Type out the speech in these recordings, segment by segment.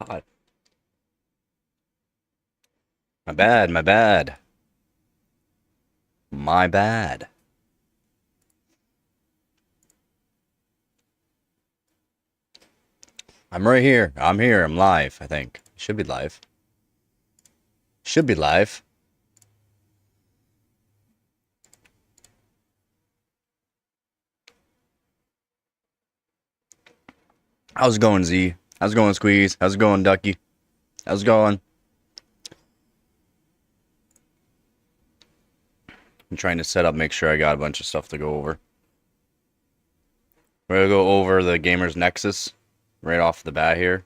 God. My bad, my bad. My bad. I'm right here. I'm here. I'm live, I think. Should be live. Should be live. How's it going, Z? How's it going, Squeeze? How's it going, Ducky? How's it going? I'm trying to set up, make sure I got a bunch of stuff to go over. We're gonna go over the Gamers Nexus right off the bat here.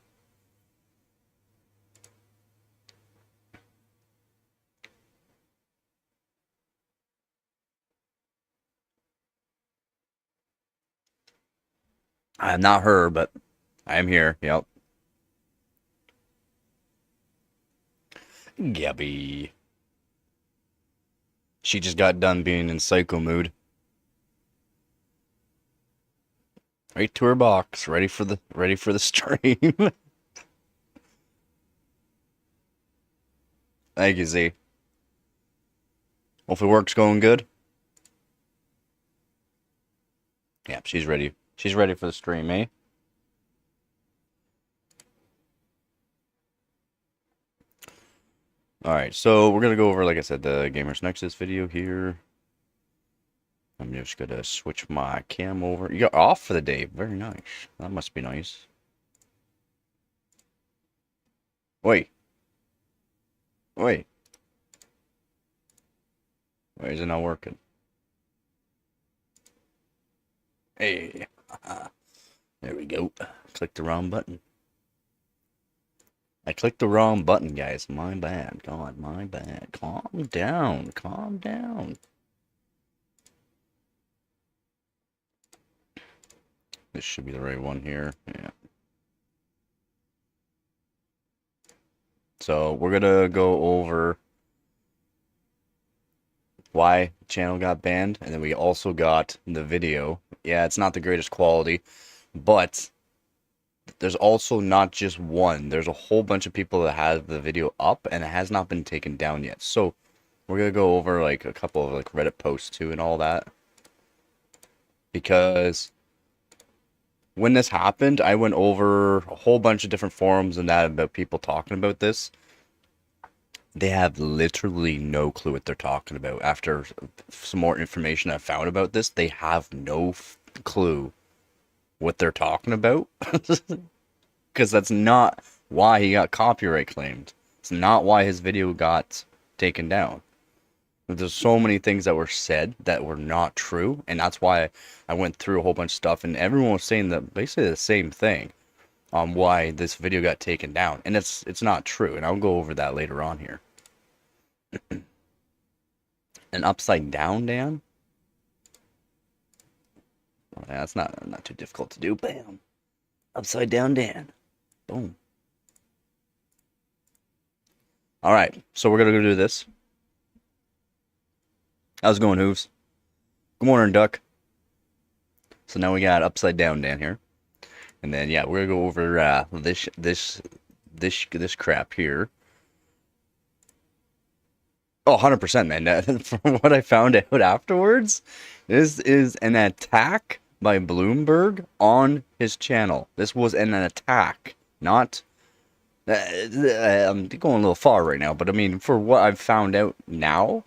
I am not her, but I am here. Yep. Gabby. She just got done being in psycho mood. Right to her box, ready for the stream. Thank you, Z. Hopefully work's going good. Yep, she's ready. She's ready for the stream, eh? Alright, so we're gonna go over, like I said, the Gamers Nexus video here. I'm just gonna switch my cam over. You got off for the day. Very nice. That must be nice. Wait. Wait. Why is it not working? Hey. There we go. Click the wrong button. I clicked the wrong button, guys. My bad. God, my bad. Calm down. Calm down. This should be the right one here. Yeah. So we're gonna go over why the channel got banned, and then we also got the video. Yeah, it's not the greatest quality, but there's also not just one. There's a whole bunch of people that have the video up, and it has not been taken down yet. So we're gonna go over like a couple of like Reddit posts too and all that, because when this happened, I went over a whole bunch of different forums and that about people talking about this. They have literally no clue what they're talking about. After some more information I found about this, they have no clue what they're talking about. Because that's not why he got copyright claimed. It's not why his video got taken down. There's so many things that were said that were not true, and that's why I went through a whole bunch of stuff, and everyone was saying that basically the same thing on why this video got taken down, and it's not true, and I'll go over that later on here. An upside down Dan? Oh, yeah, that's not too difficult to do. Bam. Upside down Dan. Boom. All right, so we're gonna go do this. How's it going, Hooves? Good morning, Duck. So now we got upside down Dan here, and then yeah, we're gonna go over this crap here. Oh, 100%, man. From what I found out afterwards, this is an attack by Bloomberg on his channel. This was an attack, not... I'm going a little far right now, but I mean, for what I've found out now,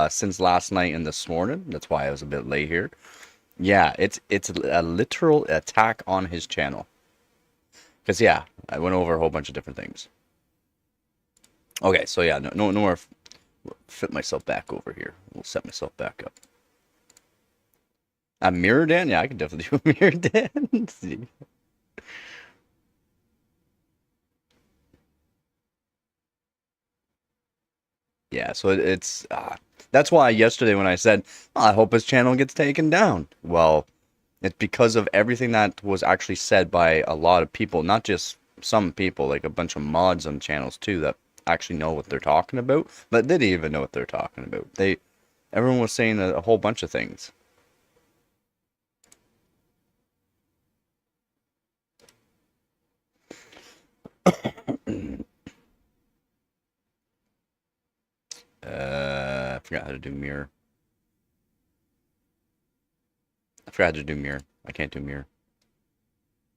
since last night and this morning, that's why I was a bit late here. Yeah, it's a literal attack on his channel. Because, yeah, I went over a whole bunch of different things. Okay, so yeah, no more... Fit myself back over here. We'll set myself back up. A mirror Dan? Yeah, I can definitely do a mirror Dan. See. Yeah, so it's that's why yesterday when I said, oh, I hope his channel gets taken down. Well, it's because of everything that was actually said by a lot of people, not just some people, like a bunch of mods on channels too that actually know what they're talking about, but they didn't even know what they're talking about. Everyone was saying a whole bunch of things. forgot how to do mirror. I forgot how to do mirror. I can't do mirror.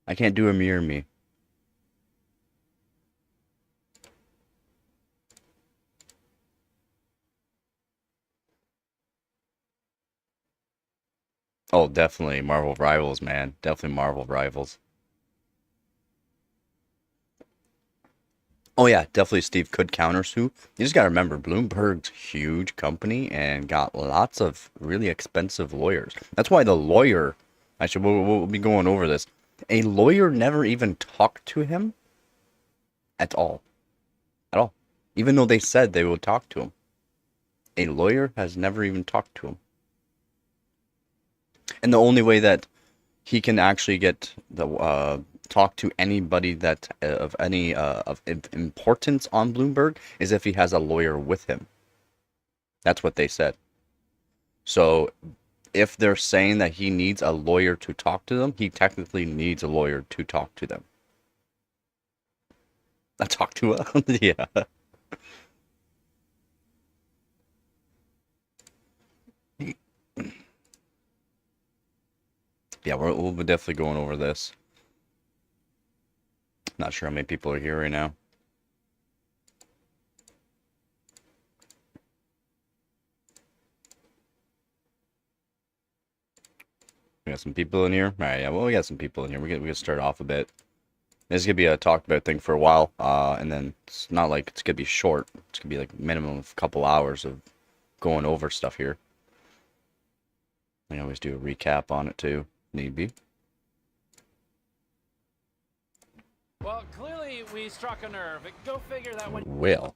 I can't do a mirror me. Oh, definitely Marvel Rivals, man. Definitely Marvel Rivals. Oh yeah, definitely Steve could countersue. You just gotta remember, Bloomberg's huge company and got lots of really expensive lawyers. That's why the lawyer, actually, we'll be going over this. A lawyer never even talked to him at all. At all. Even though they said they would talk to him. A lawyer has never even talked to him. And the only way that he can actually get the talk to anybody that of any of importance on Bloomberg is if he has a lawyer with him. That's what they said. So if they're saying that he needs a lawyer to talk to them, he technically needs a lawyer to talk to them. Talk to him? Yeah. Yeah, we'll be definitely going over this. Not sure how many people are here right now. We got some people in here. All right, yeah, well, we got some people in here. We can start off a bit. This is gonna be a talked about thing for a while, and then it's not like it's gonna be short. It's gonna be like minimum of a couple hours of going over stuff here. I always do a recap on it too, need be. Well, clearly we struck a nerve. Go figure that one. Well.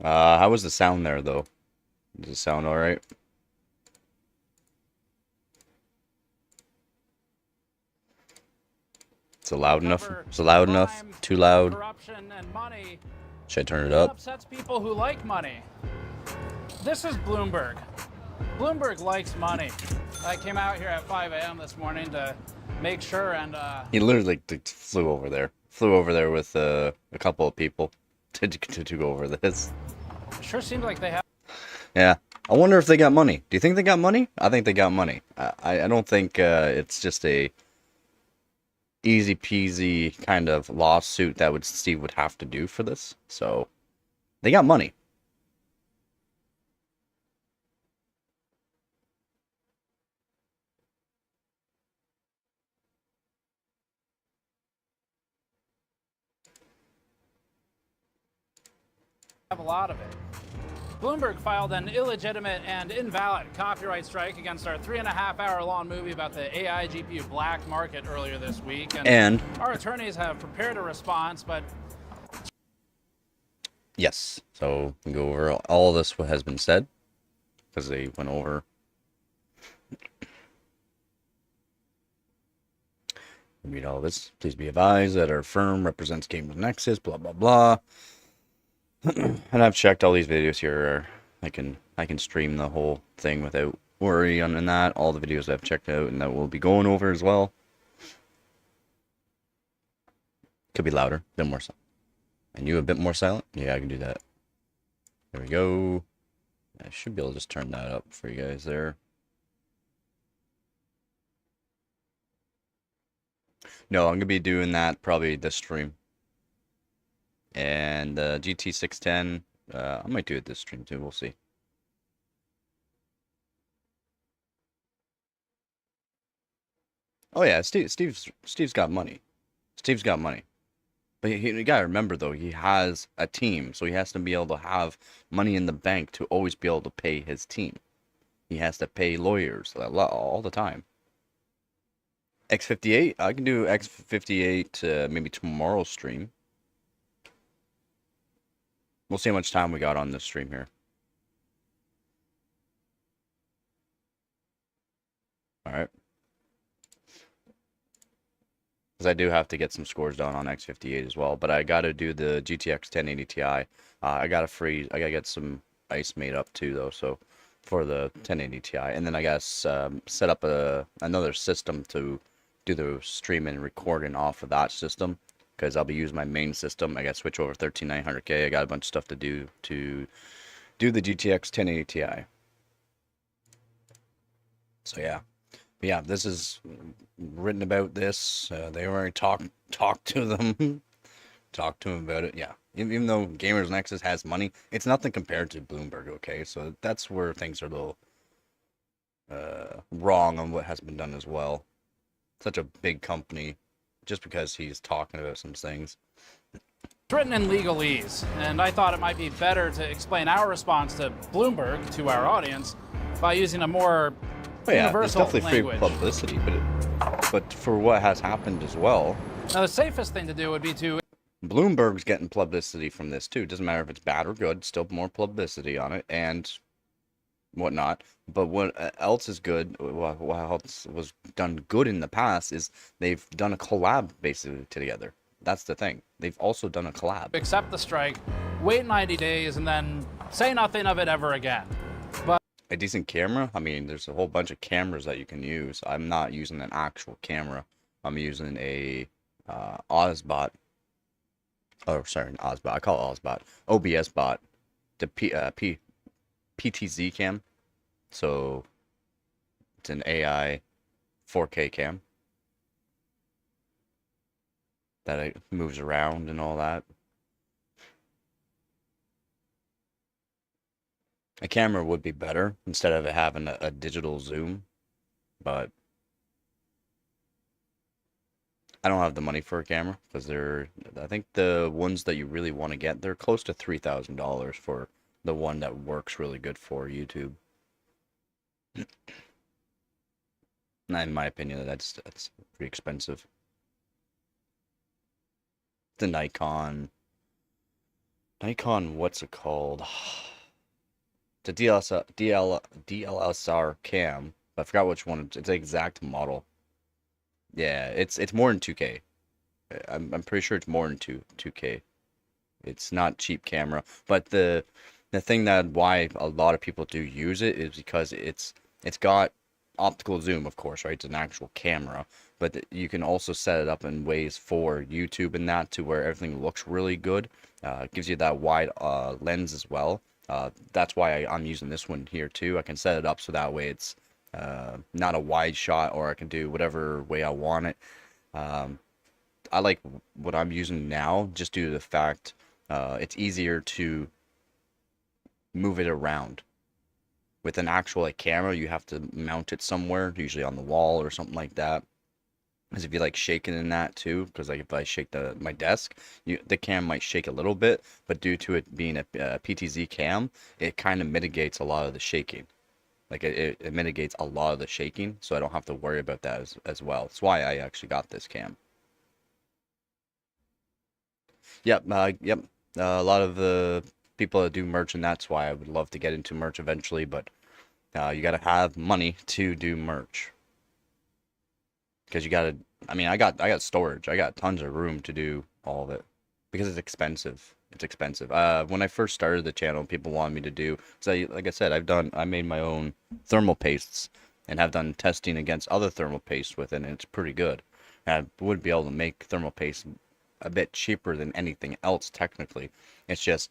How was the sound there though? Does it sound alright? Is it loud enough? Is it loud enough? Too loud? Corruption and money. Should I turn it up? Upsets people who like money. This is Bloomberg. Bloomberg likes money. I came out here at 5 a.m. this morning to make sure, and he literally flew over there. Flew over there with a couple of people to go over this. It sure seems like they have. Yeah. I wonder if they got money. Do you think they got money? I think they got money. I don't think it's just a easy peasy kind of lawsuit that Steve would have to do for this. So they got money. Have a lot of it. Bloomberg filed an illegitimate and invalid copyright strike against our 3.5-hour-long movie about the AI GPU black market earlier this week. And our attorneys have prepared a response, but... Yes. So we go over all of this what has been said, because they went over... Read all this. Please be advised that our firm represents Cambridge Nexus, blah, blah, blah. And I've checked all these videos here. I can stream the whole thing without worry on that. All the videos I've checked out and that we'll be going over as well. Could be louder, a bit more silent. And you a bit more silent? Yeah, I can do that. There we go. I should be able to just turn that up for you guys there. No, I'm going to be doing that probably this stream. And GT610, I might do it this stream too, we'll see. Oh yeah, Steve's got money. Steve's got money. But you gotta remember though, he has a team, so he has to be able to have money in the bank to always be able to pay his team. He has to pay lawyers all the time. X58, I can do X58 maybe tomorrow's stream. We'll see how much time we got on this stream here. Alright. Because I do have to get some scores done on X58 as well. But I got to do the GTX 1080 Ti. I got to get some ice made up too, though. So for the 1080 Ti. And then I got to set up another system to do the stream and recording off of that system. because I'll be using my main system. I got to switch over 13900K. I got a bunch of stuff to do the GTX 1080 Ti. So yeah. But yeah, this is written about this. They already talked to them. Talk to them about it. Yeah. Even though Gamers Nexus has money, it's nothing compared to Bloomberg, okay? So that's where things are a little wrong on what has been done as well. Such a big company, just because he's talking about some things. It's written in legalese, and I thought it might be better to explain our response to Bloomberg to our audience by using a more universal it's definitely language. Free publicity, but for what has happened as well. Now, the safest thing to do would be to... Bloomberg's getting publicity from this too. Doesn't matter if it's bad or good, still more publicity on it and whatnot. But what else is good, what else was done good in the past is they've done a collab basically together. That's the thing. They've also done a collab. Accept the strike, wait 90 days, and then say nothing of it ever again. But a decent camera? I mean, there's a whole bunch of cameras that you can use. I'm not using an actual camera. I'm using a OSBot. Oh, sorry, an OSBot. I call it OSBot. OBS bot. The PTZ cam. So it's an AI 4K cam that it moves around and all that. A camera would be better instead of it having a digital zoom, but I don't have the money for a camera because I think the ones that you really want to get, they're close to $3,000 for the one that works really good for YouTube. In my opinion, that's pretty expensive. The Nikon, what's it called? The DLSR cam, but I forgot which one. It's the exact model. Yeah, it's more than 2K. I'm pretty sure it's more than 2K. It's not cheap camera, but the thing that why a lot of people do use it is because it's got optical zoom, of course, right? It's an actual camera, but you can also set it up in ways for YouTube and that to where everything looks really good. It gives you that wide lens as well. That's why I'm using this one here too. I can set it up so that way it's not a wide shot, or I can do whatever way I want it. I like what I'm using now just due to the fact it's easier to move it around. With an actual camera, you have to mount it somewhere, usually on the wall or something like that. Because if you like shaking in that too, because like if I shake my desk, the cam might shake a little bit, but due to it being a PTZ cam, it kind of mitigates a lot of the shaking. Like it mitigates a lot of the shaking, so I don't have to worry about that as well. That's why I actually got this cam. Yep, yep. A lot of the people that do merch, and that's why I would love to get into merch eventually, but you got to have money to do merch. Because you got to, I mean, I got storage. I got tons of room to do all of it. Because it's expensive. It's expensive. When I first started the channel, people wanted me to do, so like I said, I made my own thermal pastes and have done testing against other thermal pastes with it, and it's pretty good. And I would be able to make thermal paste a bit cheaper than anything else, technically. It's just,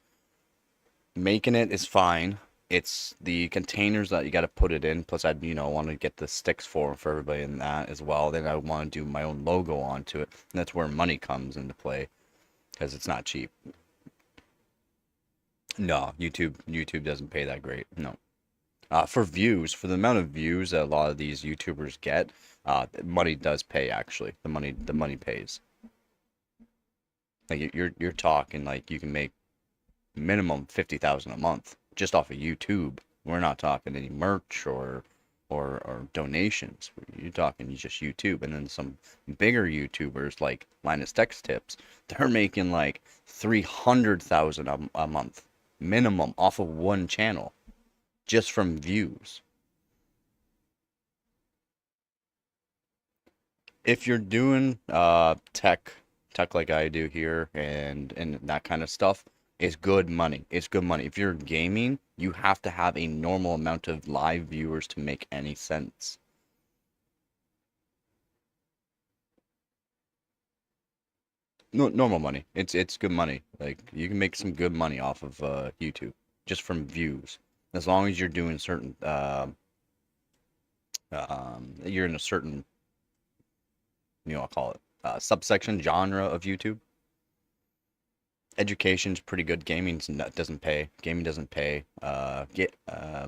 making it is fine. It's the containers that you got to put it in. Plus, I'd want to get the sticks for everybody in that as well. Then I want to do my own logo onto it, and that's where money comes into play, because it's not cheap. No, YouTube doesn't pay that great. No. For views, for the amount of views that a lot of these YouTubers get, money does pay. Actually, the money pays. Like you're talking like you can make minimum 50,000 a month just off of YouTube. We're not talking any merch or donations. You're talking just YouTube. And then some bigger YouTubers like Linus Tech Tips, they're making like 300,000 a month minimum off of one channel just from views. If you're doing tech like I do here and that kind of stuff, it's good money. It's good money. If you're gaming, you have to have a normal amount of live viewers to make any sense. No, normal money. It's good money. Like you can make some good money off of YouTube just from views, as long as you're doing certain you're in a certain, I'll call it subsection genre of YouTube. Education's pretty good. Doesn't pay. Gaming doesn't pay.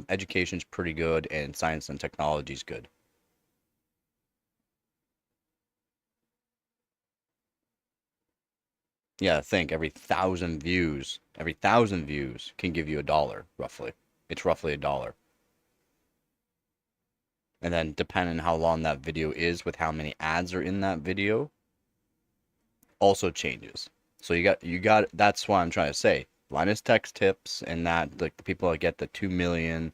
Education's pretty good, and science and technology's good. Yeah, think every 1,000 views, can give you $1, roughly. It's roughly $1. And then depending on how long that video is with how many ads are in that video, also changes. So you got that's why I'm trying to say Linus Tech Tips, and that like the people that get the 2 million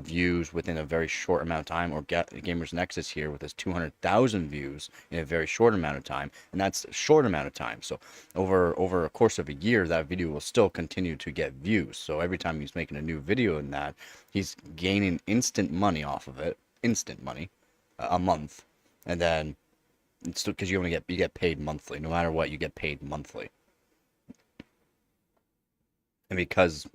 views within a very short amount of time, or Gamers Nexus here with his 200,000 views in a very short amount of time, and that's a short amount of time. So over a course of a year, that video will still continue to get views. So every time he's making a new video in that, he's gaining instant money off of it, instant money, a month, and then it's still because you get paid monthly, no matter what, you get paid monthly, and because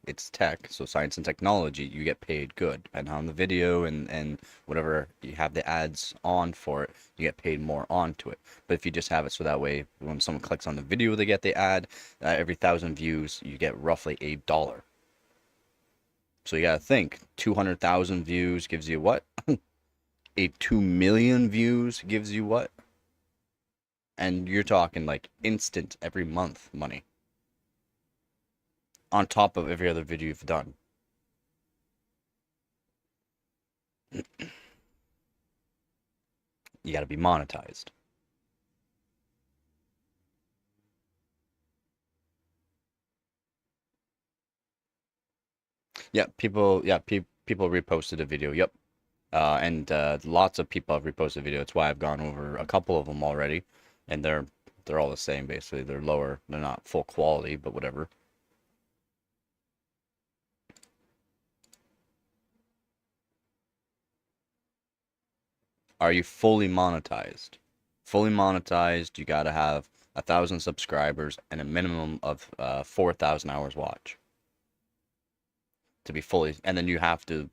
it's tech, so science and technology, you get paid good. Depending on the video and whatever you have the ads on for it, you get paid more onto it. But if you just have it so that way when someone clicks on the video, they get the ad, every 1,000 views, you get roughly $1. So you gotta think, 200,000 views gives you what? A 2 million views gives you what? And you're talking like instant every month money, on top of every other video you've done. You got to be monetized. Yeah, people reposted a video. Yep. And lots of people have reposted a video. That's why I've gone over a couple of them already, and they're all the same basically. They're lower. They're not full quality, but whatever. Are you fully monetized? Fully monetized, you gotta have 1,000 subscribers and a minimum of 4,000 hours watch to be fully, and then you have to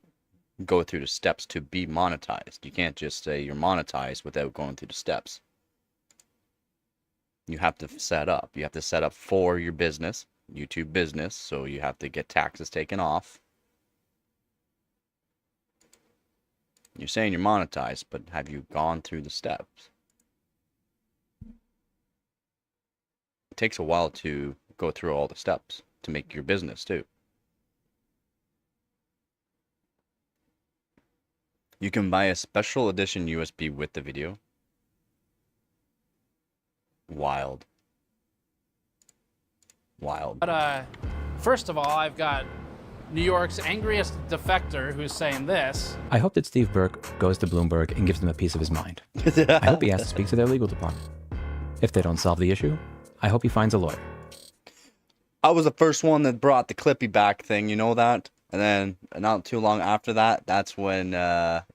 go through the steps to be monetized. You can't just say you're monetized without going through the steps. You have to set up. You have to set up for your business, YouTube business, so you have to get taxes taken off. You're saying you're monetized, but have you gone through the steps? It takes a while to go through all the steps to make your business too. You can buy a special edition USB with the video. Wild. But first of all, I've got New York's angriest defector who's saying this. I hope that Steve Burke goes to Bloomberg and gives them a piece of his mind. I hope he has to speak to their legal department. If they don't solve the issue, I hope he finds a lawyer. I was the first one that brought the Clippy back thing, you know that? And then not too long after that, that's when Louis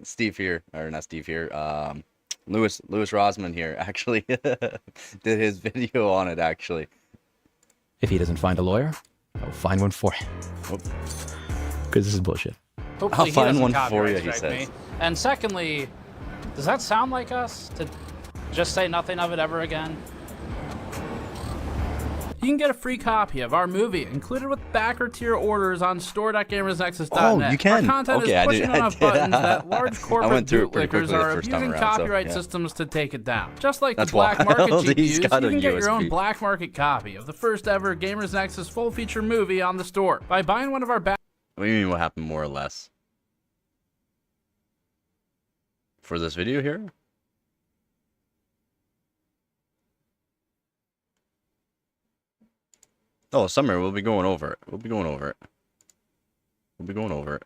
Rosman here actually did his video on it actually. If he doesn't find a lawyer, I'll find one for him. Because this is bullshit. Hopefully I'll find one copyright for you, he strike says. me. And secondly, does that sound like us to just say nothing of it ever again? You can get a free copy of our movie included with backer tier orders on store.gamersnexus.net. Oh, you can. Our content Okay, is pushing enough buttons that large corporate bootlickers are abusing copyright yeah. systems to take it down. Just like That's the black market wild. He's GPUs, you got a can get your own USB. black market copy of the first ever Gamers Nexus full feature movie on the store by buying one of our What do you mean what happened more or less? For this video here? Oh, Summer, we'll be going over it. We'll be going over it.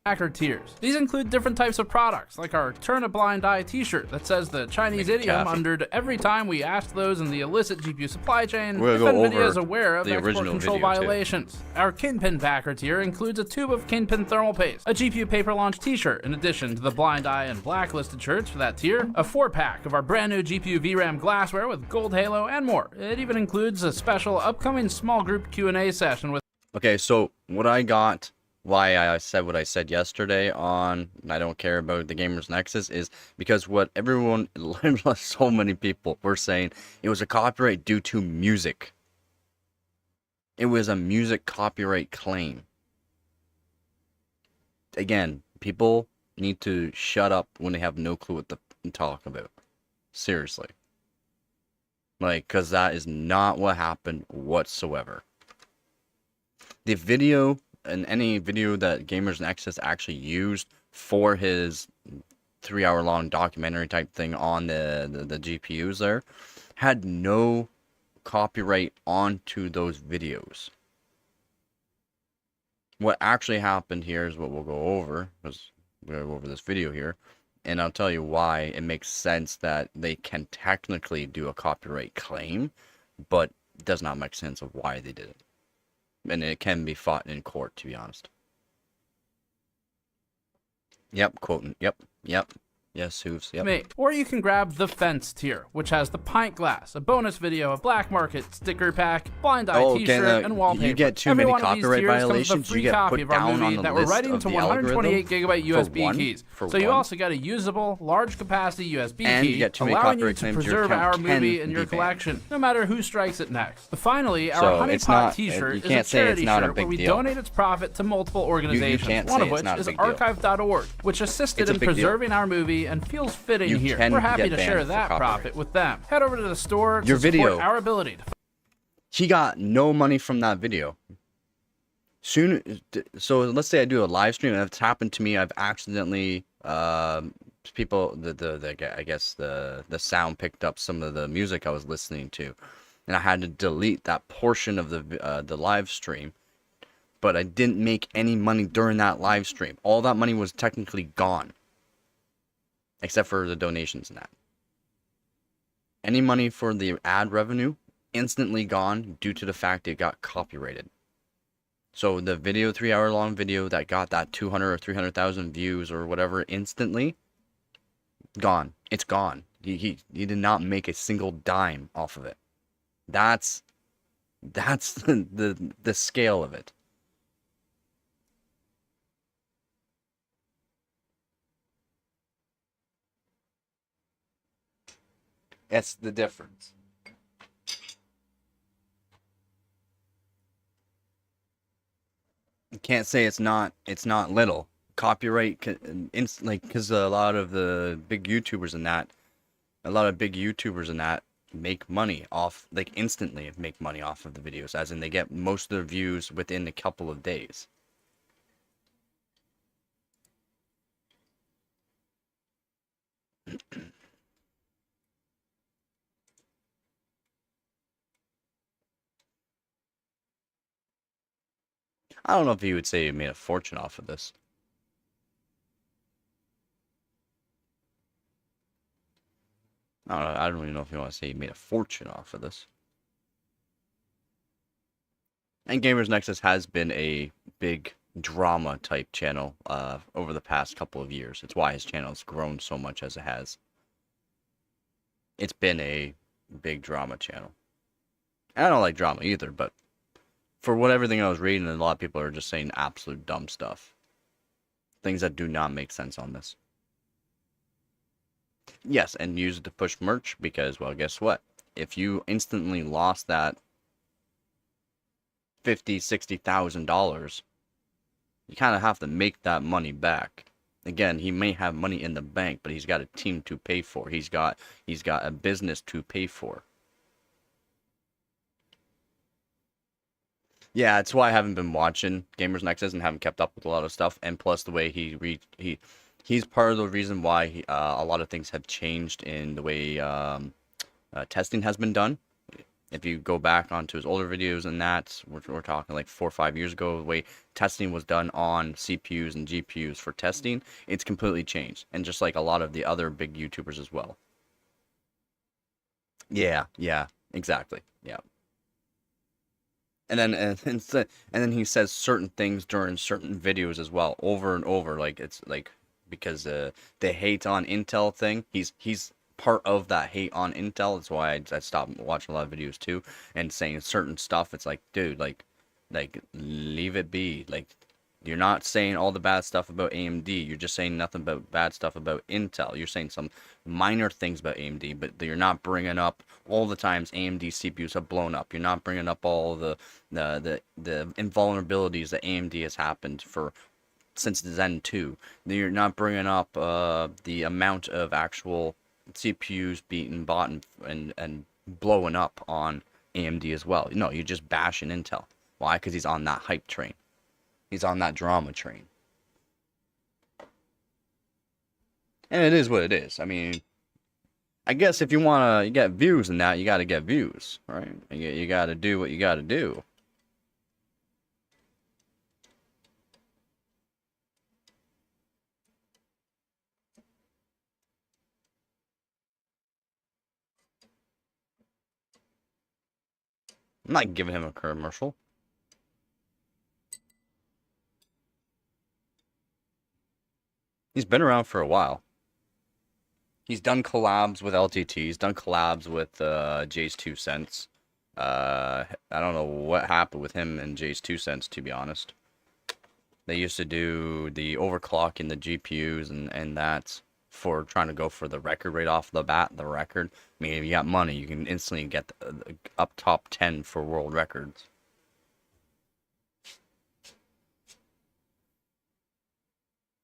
backer tiers. These include different types of products, like our Turn a Blind Eye t-shirt that says the Chinese idiom undered every time we asked those in the illicit GPU supply chain if NVIDIA is aware of export control violations. Our Kingpin backer tier includes a tube of Kingpin thermal paste, a GPU paper launch t-shirt in addition to the Blind Eye and blacklisted shirts for that tier, a 4-pack of our brand new GPU VRAM glassware with gold halo, and more. It even includes a special upcoming small group Q&A session with... Okay, so what I got, why I said what I said yesterday on I don't care about the Gamers Nexus, is because what everyone, so many people were saying, it was a copyright due to music. It was a music copyright claim. Again, people need to shut up when they have no clue what to talk about. Seriously. Like, because that is not what happened whatsoever. The video, and any video that Gamers Nexus actually used for his 3-hour-long documentary type thing on the GPUs there, had no copyright onto those videos. What actually happened here is what we'll go over, because we'll go over this video here, and I'll tell you why it makes sense that they can technically do a copyright claim, but it does not make sense of why they did it. And it can be fought in court, to be honest. Yep, quoting. Yep. Yes, Hooves. Yep. Or you can grab the Fence tier, which has the pint glass, a bonus video, a black market sticker pack, blind eye t-shirt, and wallpaper. You get too many copyright violations. You get put down on the that we're list writing of to the 128 gigabyte USB one, keys. So you also get a usable, large capacity USB and key, you get too many allowing you copyright to claims, preserve your our account movie can in your be collection, no matter who strikes it next. Finally, our So Honey it's Pot not- t-shirt you is can't a say it's charity not a shirt where big we deal. donate its profit to multiple organizations, can't one say of it's which not a is big deal. archive.org, which assisted It's a in big deal. preserving our movie and feels fitting You here. can We're happy get to banned share for that copyright. profit with them. Head over to the store Your to video. support our ability to He got no money from that video. So let's say I do a live stream, and it's happened to me. I've accidentally people I guess the sound picked up some of the music I was listening to, and I had to delete that portion of the live stream. But I didn't make any money during that live stream. All that money was technically gone, except for the donations and that. Any money for the ad revenue, instantly gone due to the fact it got copyrighted. So the video, 3-hour-long video that got that 200 or 300,000 views or whatever instantly, gone. It's gone. He did not make a single dime off of it. That's the scale of it. That's the difference. You can't say it's not little. Copyright, like, because a lot of the big YouTubers and that, make money off, like, instantly make money off of the videos, as in they get most of their views within a couple of days. I don't know if you would say he made a fortune off of this. I don't know. I don't even know if you want to say he made a fortune off of this. And Gamers Nexus has been a big drama type channel over the past couple of years. It's why his channel has grown so much as it has. It's been a big drama channel. And I don't like drama either, but for everything I was reading, a lot of people are just saying absolute dumb stuff. Things that do not make sense on this. Yes, and use it to push merch because, well, guess what? If you instantly lost that $50,000, $60,000, you kind of have to make that money back. Again, he may have money in the bank, but he's got a team to pay for. He's got a business to pay for. Yeah, that's why I haven't been watching Gamers Nexus and haven't kept up with a lot of stuff. And plus, the way he's part of the reason why a lot of things have changed in the way testing has been done. If you go back onto his older videos and that, we're talking like 4 or 5 years ago, the way testing was done on CPUs and GPUs for testing, it's completely changed. And just like a lot of the other big YouTubers as well. Yeah, exactly. Yeah. And then he says certain things during certain videos as well, over and over. Like it's like because the hate on Intel thing, he's part of that hate on Intel. That's why I stopped watching a lot of videos too, and saying certain stuff. It's like, dude, like leave it be. Like you're not saying all the bad stuff about AMD. You're just saying nothing but bad stuff about Intel. You're saying some minor things about AMD, but you're not bringing up all the times AMD CPUs have blown up. You're not bringing up all the invulnerabilities that AMD has happened for since the Zen 2. You're not bringing up the amount of actual CPUs being bought and blowing up on AMD as well. No, you're just bashing Intel. Why? Because he's on that hype train. He's on that drama train. And it is what it is. I mean, I guess if you want to get views in that, you got to get views, right? You got to do what you got to do. I'm not giving him a commercial. He's been around for a while. He's done collabs with LTT. He's done collabs with Jay's 2 Cents. I don't know what happened with him and Jay's 2 Cents, to be honest. They used to do the overclock in the GPUs and that for trying to go for the record right off the bat, the record. I mean, if you got money, you can instantly get up top 10 for world records.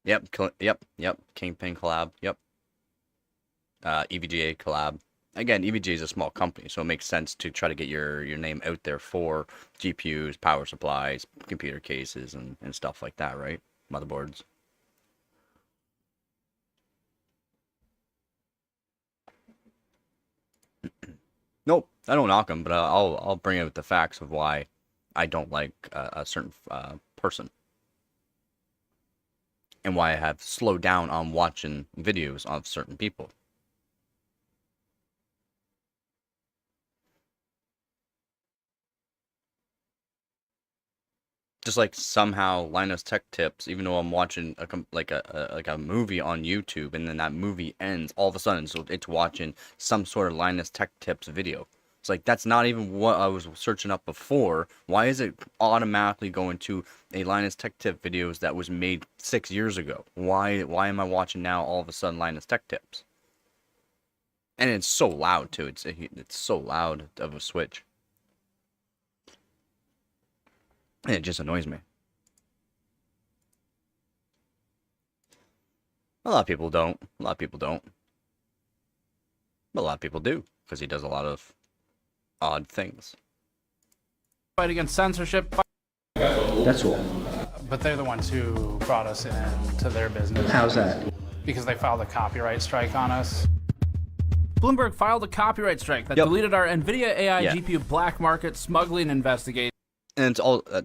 Yep, Kingpin collab, yep. EVGA collab. Again, EVGA is a small company, so it makes sense to try to get your name out there for GPUs, power supplies, computer cases, and stuff like that, right? Motherboards. Nope, I don't knock them, but I'll bring out the facts of why I don't like a certain person. And why I have slowed down on watching videos of certain people. Just like somehow Linus Tech Tips, even though I'm watching a movie on YouTube, and then that movie ends, all of a sudden, so it's watching some sort of Linus Tech Tips video. It's like, that's not even what I was searching up before. Why is it automatically going to a Linus Tech Tip videos that was made 6 years ago? Why am I watching now all of a sudden Linus Tech Tips? And it's so loud too. It's so loud of a switch. And it just annoys me. A lot of people don't. A lot of people don't. But a lot of people do, because he does a lot of odd things. Fight against censorship. That's all. But they're the ones who brought us into their business. How's that? Because they filed a copyright strike on us. Bloomberg filed a copyright strike that deleted our NVIDIA AI GPU black market smuggling investigation. And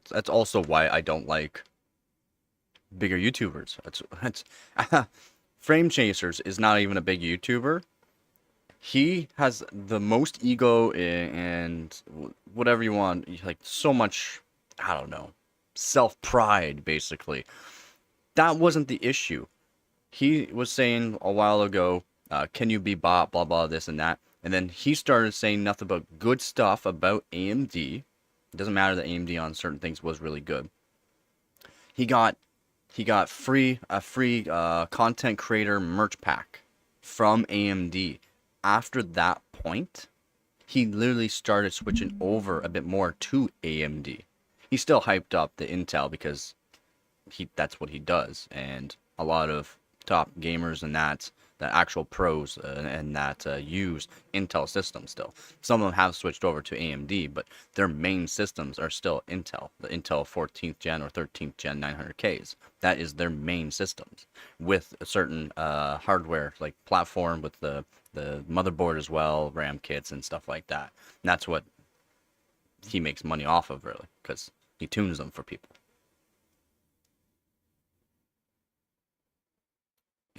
that's also why I don't like bigger YouTubers. That's Frame Chasers is not even a big YouTuber. He has the most ego and whatever you want, like so much, I don't know, self-pride, basically. That wasn't the issue. He was saying a while ago, can you be bought, blah, blah, this and that. And then he started saying nothing but good stuff about AMD. It doesn't matter that AMD on certain things was really good. He got a free content creator merch pack from AMD. After that point, he literally started switching over a bit more to AMD. He still hyped up the Intel because that's what he does, and a lot of top gamers and the actual pros and that use Intel systems still. Some of them have switched over to AMD, but their main systems are still Intel, the Intel 14th gen or 13th gen 900Ks. That is their main systems with a certain hardware like platform with the motherboard as well, RAM kits and stuff like that. And that's what he makes money off of, really, because he tunes them for people.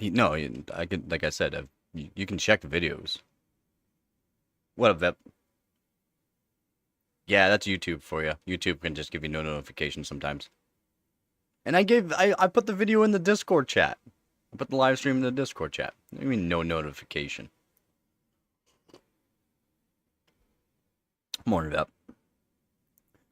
I could, like I said, you can check videos. What a vet. Yeah, that's YouTube for you. YouTube can just give you no notifications sometimes. And I put the video in the Discord chat. I put the live stream in the Discord chat. I mean, no notification. More of that.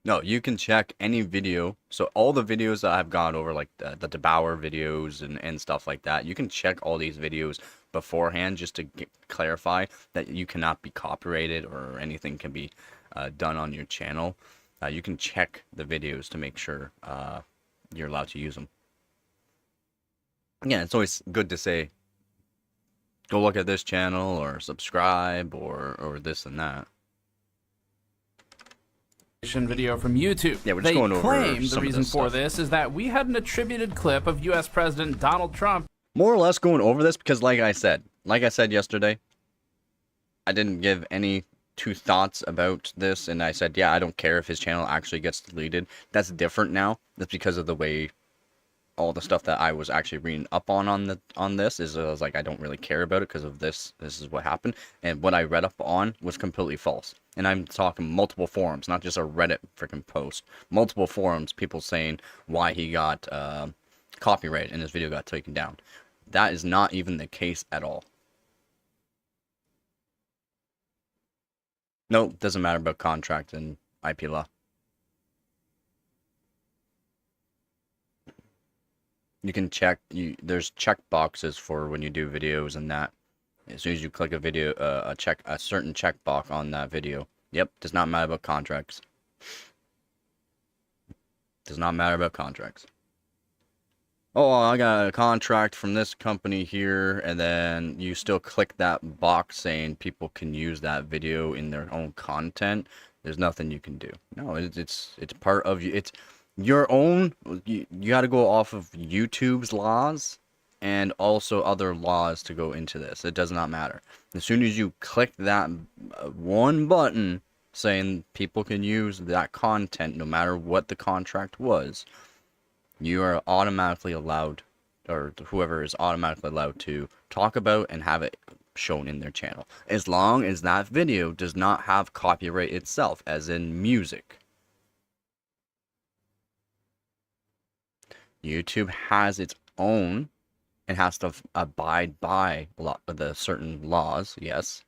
No, you can check any video. So all the videos that I've gone over, like the DeBauer videos and stuff like that, you can check all these videos beforehand just to clarify that you cannot be copyrighted or anything can be done on your channel. You can check the videos to make sure you're allowed to use them. Yeah, it's always good to say, go look at this channel or subscribe or this and that. Video from YouTube. Yeah, we're just going over claim the some of reason this for stuff. this is that we had an attributed clip of U.S. President Donald Trump. More or less going over this because, like I said yesterday, I didn't give any two thoughts about this, and I said, yeah, I don't care if his channel actually gets deleted. That's different now. That's because of the way all the stuff that I was actually reading up on this is I was like, I don't really care about it because of this. This is what happened, and what I read up on was completely false. And I'm talking multiple forums, not just a Reddit freaking post. Multiple forums, people saying why he got copyrighted and his video got taken down. That is not even the case at all. No, doesn't matter about contract and IP law. You can check. There's check boxes for when you do videos and that. As soon as you click a video, a certain checkbox on that video. Yep, does not matter about contracts. Does not matter about contracts. Oh, I got a contract from this company here, and then you still click that box saying people can use that video in their own content. There's nothing you can do. No, it's part of you. It's your own. You got to go off of YouTube's laws and also other laws to go into this. It does not matter. As soon as you click that one button saying people can use that content no matter what the contract was, you are automatically allowed, or whoever is automatically allowed to talk about and have it shown in their channel. As long as that video does not have copyright itself, as in music. YouTube has its own and has to abide by the certain laws, yes.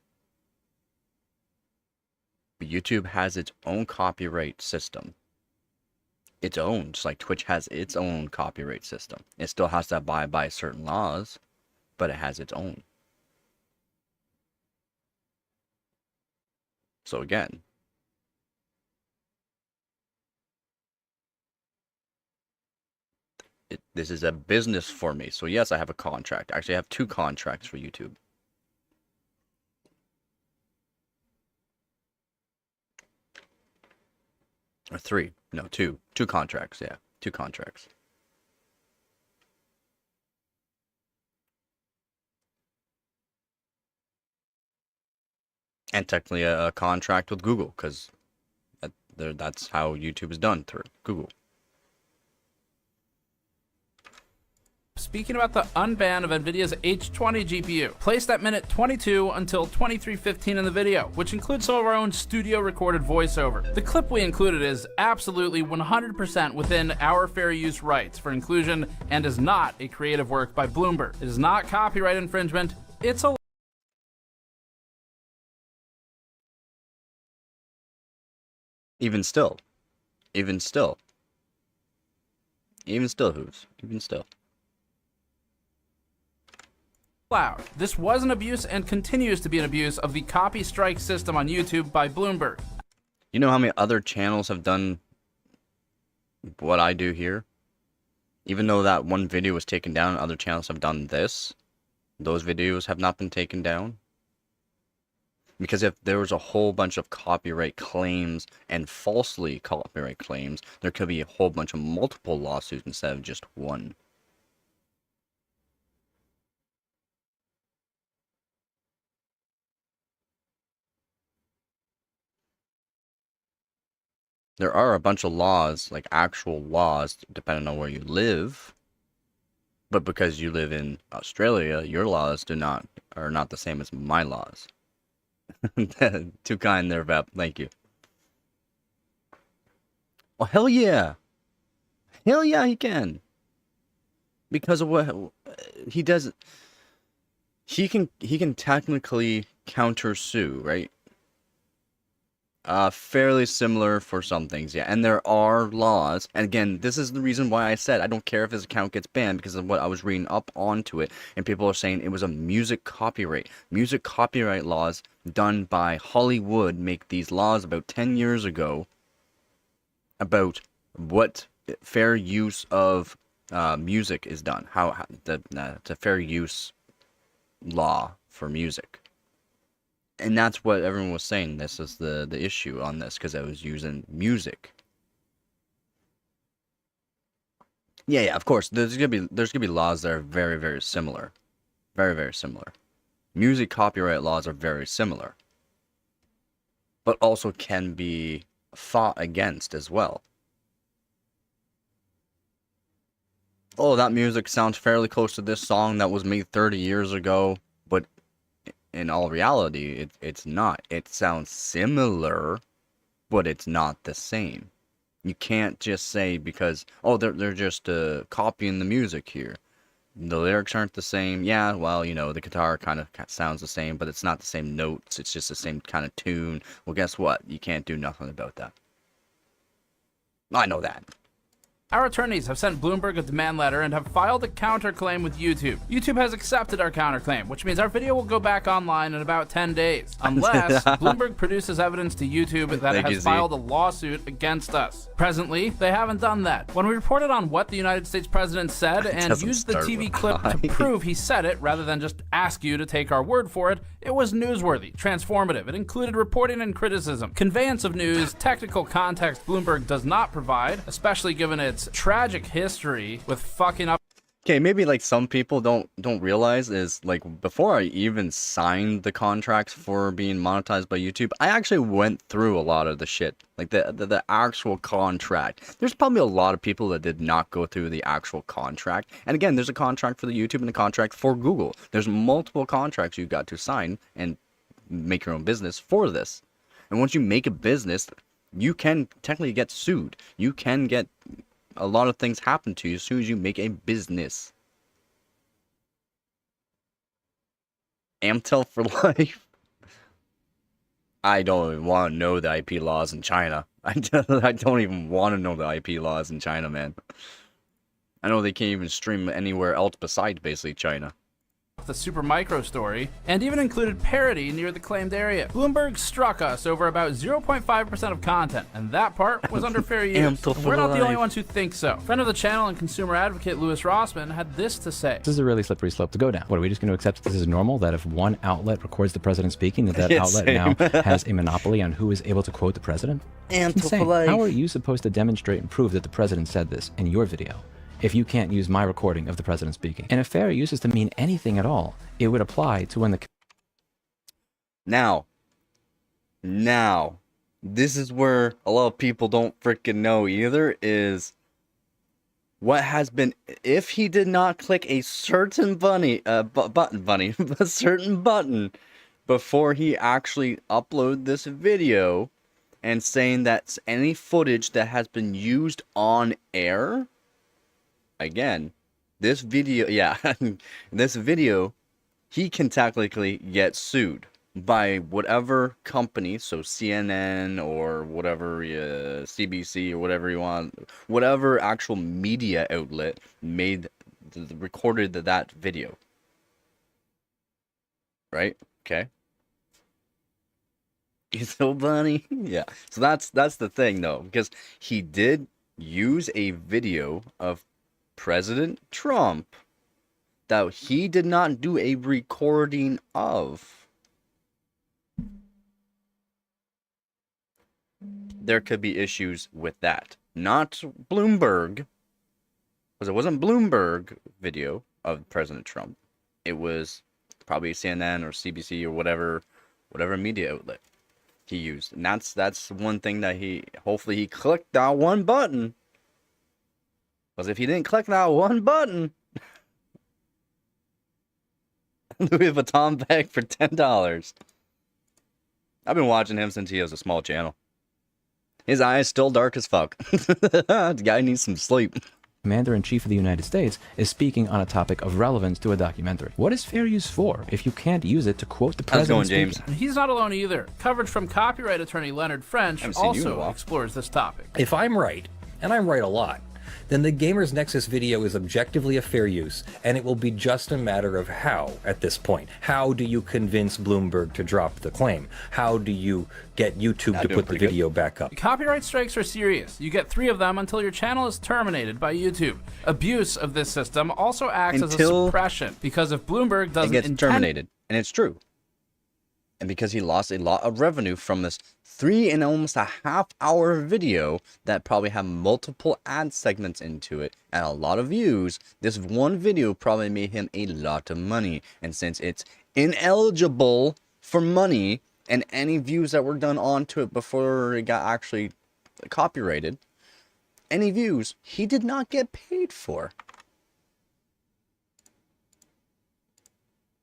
But YouTube has its own copyright system. Its own, just like Twitch has its own copyright system. It still has to abide by certain laws, but it has its own. So again, this is a business for me. So yes, I have a contract. Actually, I have 2 contracts for YouTube. Or 3. No, 2. 2 contracts, yeah. 2 contracts. And technically a contract with Google, because that's how YouTube is done, through Google. Speaking about the unban of NVIDIA's H20 GPU, placed at minute 22 until 23:15 in the video, which includes some of our own studio recorded voiceover. The clip we included is absolutely 100% within our fair use rights for inclusion and is not a creative work by Bloomberg. It is not copyright infringement. It's a Even still, Hooves. loud. This was an abuse and continues to be an abuse of the copy strike system on YouTube by Bloomberg. You know how many other channels have done what I do here? Even though that one video was taken down, other channels have done this. Those videos have not been taken down. Because if there was a whole bunch of copyright claims and falsely copyright claims, there could be a whole bunch of multiple lawsuits instead of just one. There are a bunch of laws, like actual laws, depending on where you live. But because you live in Australia, your laws are not the same as my laws. Too kind there, Vep. Thank you. Oh, hell yeah. Hell yeah, he can. Because of what he does. He can technically counter sue, right? Fairly similar for some things, yeah. And there are laws. And again, this is the reason why I said I don't care if his account gets banned, because of what I was reading up onto it. And people are saying it was a music copyright. Music copyright laws done by Hollywood make these laws about 10 years ago about what fair use of music is done. How the fair use law for music. And that's what everyone was saying. This is the issue on this, because I was using music. Yeah, of course. There's gonna be laws that are very, very similar, very, very similar. Music copyright laws are very similar, but also can be fought against as well. Oh, that music sounds fairly close to this song that was made 30 years ago, but in all reality, it's not. It sounds similar, but it's not the same. You can't just say because, oh, they're just copying the music here. The lyrics aren't the same. Yeah, well, you know, the guitar kind of sounds the same, but it's not the same notes. It's just the same kind of tune. Well, guess what? You can't do nothing about that. I know that. Our attorneys have sent Bloomberg a demand letter and have filed a counterclaim with YouTube. YouTube has accepted our counterclaim, which means our video will go back online in about 10 days, unless Bloomberg produces evidence to YouTube that it has filed a lawsuit against us. Presently, they haven't done that. When we reported on what the United States president said and used the TV clip to prove he said it rather than just ask you to take our word for it, it was newsworthy, transformative. It included reporting and criticism, conveyance of news, technical context Bloomberg does not provide, especially given its tragic history with fucking up. Okay, maybe like some people don't realize is like before I even signed the contracts for being monetized by YouTube, I actually went through a lot of the shit, like the actual contract. There's probably a lot of people that did not go through the actual contract. And again, there's a contract for the YouTube and a contract for Google. There's multiple contracts you got to sign and make your own business for this. And once you make a business, you can technically get sued. You can get a lot of things happen to you as soon as you make a business. Amtel for life. I don't even want to know the IP laws in China. I don't even want to know the IP laws in China, man. I know they can't even stream anywhere else besides basically China. The Supermicro story, and even included parody near the claimed area. Bloomberg struck us over about 0.5% of content, and that part was under fair use. We're not the only ones who think so. Friend of the channel and consumer advocate Louis Rossman had this to say. This is a really slippery slope to go down. What, are we just going to accept that this is normal, that if one outlet records the president speaking, that outlet now has a monopoly on who is able to quote the president? Insane. How are you supposed to demonstrate and prove that the president said this in your video if you can't use my recording of the president speaking? And if fair use is to mean anything at all, it would apply to when the... Now, this is where a lot of people don't freaking know either, is what has been, if he did not click a certain a certain button before he actually uploaded this video and saying that any footage that has been used on air, again, this video, this video, he can technically get sued by whatever company, so CNN or whatever, CBC or whatever you want, whatever actual media outlet recorded that video. Right? Okay. He's so funny. Yeah. So that's the thing though, because he did use a video of President Trump that he did not do a recording of. There could be issues with that. Not Bloomberg, because it wasn't Bloomberg video of President Trump. It was probably CNN or CBC or whatever media outlet. he used. And that's one thing that hopefully he clicked that one button. Because if he didn't click that one button, Louis Vuitton bag for $10. I've been watching him since he was a small channel. His eyes still dark as fuck. The guy needs some sleep. Commander-in-Chief of the United States is speaking on a topic of relevance to a documentary. What is fair use for if you can't use it to quote the president? How's it going, James? He's not alone either. Coverage from copyright attorney Leonard French also explores this topic. If I'm right, and I'm right a lot, then the Gamers Nexus video is objectively a fair use, and it will be just a matter of how at this point. How do you convince Bloomberg to drop the claim? How do you get YouTube to put the video back up? Copyright strikes are serious. You get 3 of them until your channel is terminated by YouTube. Abuse of this system also acts as a suppression, because if Bloomberg doesn't it gets terminated, and it's true. And because he lost a lot of revenue from this 3 and almost a half-hour video that probably had multiple ad segments into it and a lot of views, this one video probably made him a lot of money. And since it's ineligible for money and any views that were done onto it before it got actually copyrighted, any views he did not get paid for.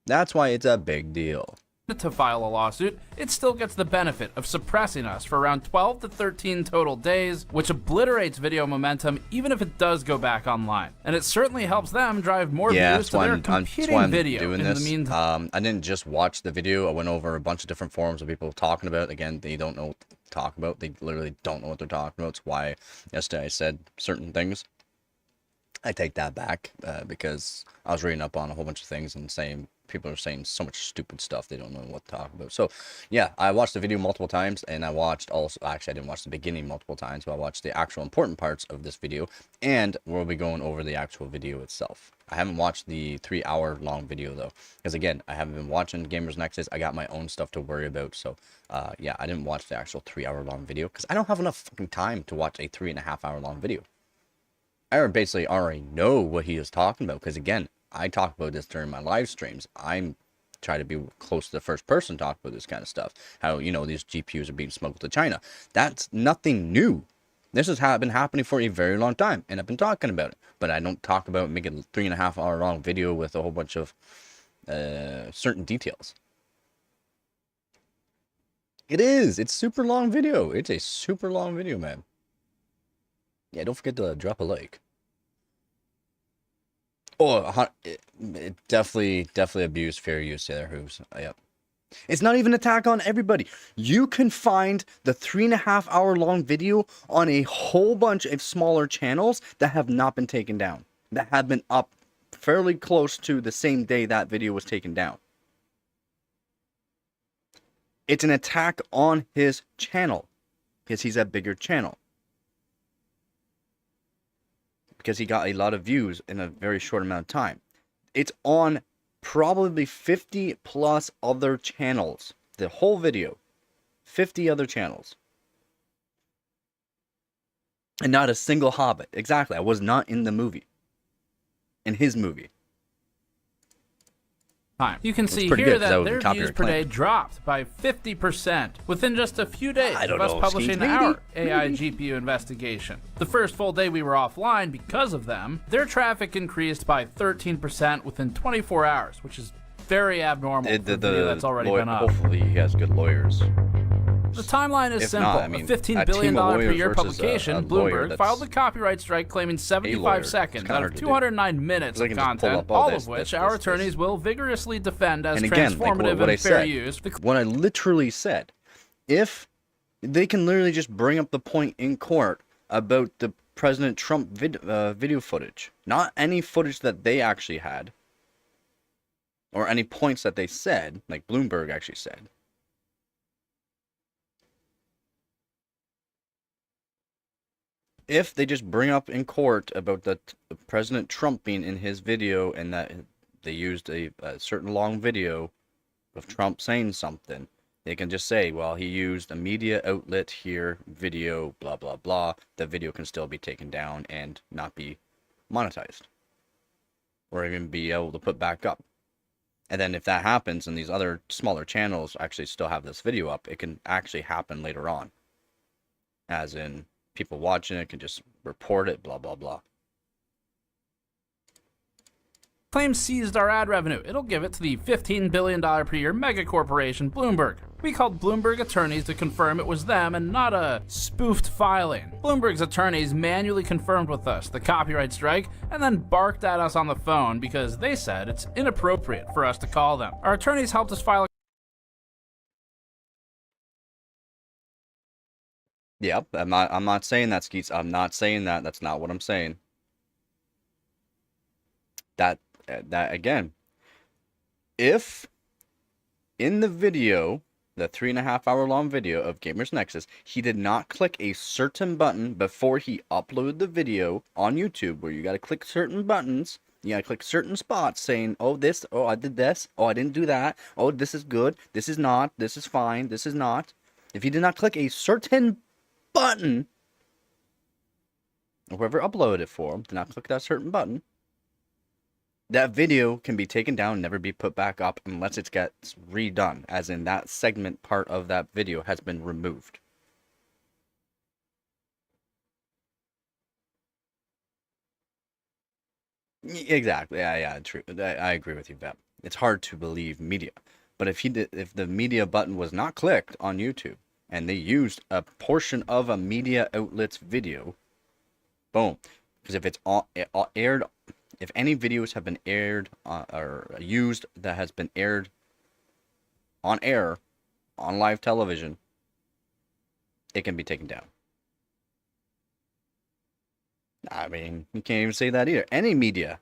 That's why it's a big deal. To file a lawsuit, it still gets the benefit of suppressing us for around 12 to 13 total days, which obliterates video momentum even if it does go back online. And it certainly helps them drive more views to their competing video in the meantime. I didn't just watch the video. I went over a bunch of different forums of people talking about it. Again, they don't know what to talk about. They literally don't know what they're talking about. It's why yesterday I said certain things. I take that back because I was reading up on a whole bunch of things and saying people are saying so much stupid stuff they don't know what to talk about. So yeah, I watched the video multiple times, and I watched also, actually I didn't watch the beginning multiple times, but I watched the actual important parts of this video, and we'll be going over the actual video itself. I haven't watched the 3-hour long video though, because again, I haven't been watching Gamers Nexus. I got my own stuff to worry about. So yeah, I didn't watch the actual 3-hour long video because I don't have enough fucking time to watch a 3.5-hour long video. I basically already know what he is talking about, because again, I talk about this during my live streams. I'm trying to be close to the first person to talk about this kind of stuff. How, you know, these GPUs are being smuggled to China. That's nothing new. This has been happening for a very long time, and I've been talking about it. But I don't talk about making a 3.5-hour long video with a whole bunch of certain details. It's super long video. It's a super long video, man. Yeah, don't forget to drop a like. Oh, it definitely abused fair use there, Hooves. Yep. It's not even an attack on everybody. You can find the 3.5-hour long video on a whole bunch of smaller channels that have not been taken down. That have been up fairly close to the same day that video was taken down. It's an attack on his channel because he's a bigger channel. Because he got a lot of views in a very short amount of time. It's on probably 50 plus other channels. The whole video. 50 other channels. And not a single Hobbit. Exactly. I was not in the movie. In his movie. You can see here that their views per day dropped by 50% within just a few days of us publishing our AI GPU investigation. The first full day we were offline because of them, their traffic increased by 13% within 24 hours, which is very abnormal for a video that's already been up. Hopefully he has good lawyers. The timeline is simple. A $15 billion per year publication, Bloomberg, filed a copyright strike claiming 75 seconds out of 209 minutes of content, all of which our attorneys will vigorously defend as transformative and fair use. What I literally said, if they can literally just bring up the point in court about the President Trump video footage, not any footage that they actually had, or any points that they said, like Bloomberg actually said. If they just bring up in court about the President Trump being in his video and that they used a certain long video of Trump saying something, they can just say, well, he used a media outlet here, video, blah, blah, blah. The video can still be taken down and not be monetized. Or even be able to put back up. And then if that happens and these other smaller channels actually still have this video up, it can actually happen later on. As in, people watching it can just report it, blah, blah, blah. Claims seized our ad revenue. It'll give it to the $15 billion per year mega corporation Bloomberg. We called Bloomberg attorneys to confirm it was them and not a spoofed filing. Bloomberg's attorneys manually confirmed with us the copyright strike and then barked at us on the phone because they said it's inappropriate for us to call them. Our attorneys helped us file a Yep, I'm not saying that, Skeets. I'm not saying that. That's not what I'm saying. That again, if in the video, the 3.5 hour long video of Gamers Nexus, he did not click a certain button before he uploaded the video on YouTube, where you got to click certain buttons, you got to click certain spots saying, oh, this, oh, I did this, oh, I didn't do that, oh, this is good, this is not, this is fine, this is not. If he did not click a certain button, or whoever uploaded it for him did not click that certain button, that video can be taken down and never be put back up unless it gets redone, as in that segment part of that video has been removed. Exactly. Yeah, true. I agree with you, Beb. It's hard to believe media. But if the media button was not clicked on YouTube and they used a portion of a media outlet's video, boom. Because if it's aired, if any videos have been aired or used that has been aired on air, on live television, it can be taken down. I mean, you can't even say that either. Any media.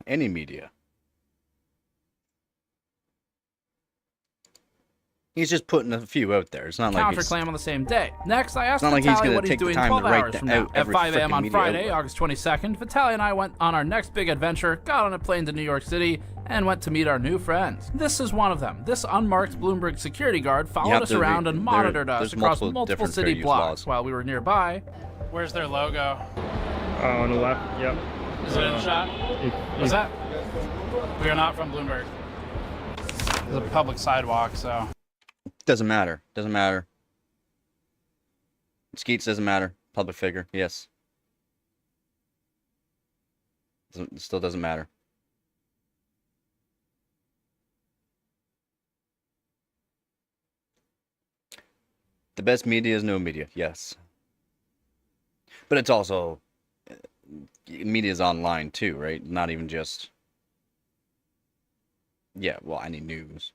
He's just putting a few out there. It's not like counterclaim on the same day. Next, I asked not like Vitaly he's what he's take the doing time 12 to write hours that from now. out At every 5 a.m. frickin' on media Friday, outlet. August 22nd, Vitaly and I went on our next big adventure, got on a plane to New York City, and went to meet our new friends. This is one of them. This unmarked Bloomberg security guard followed us around and monitored us across multiple city blocks while we were nearby. Where's their logo? On the left, yep. Is it in the shot? What's that? We are not from Bloomberg. It's a public sidewalk, so... Doesn't matter. Skeets doesn't matter. Public figure, yes. It still doesn't matter. The best media is no media, yes. But it's also... media's online too, right? Not even just... Yeah, well, any news.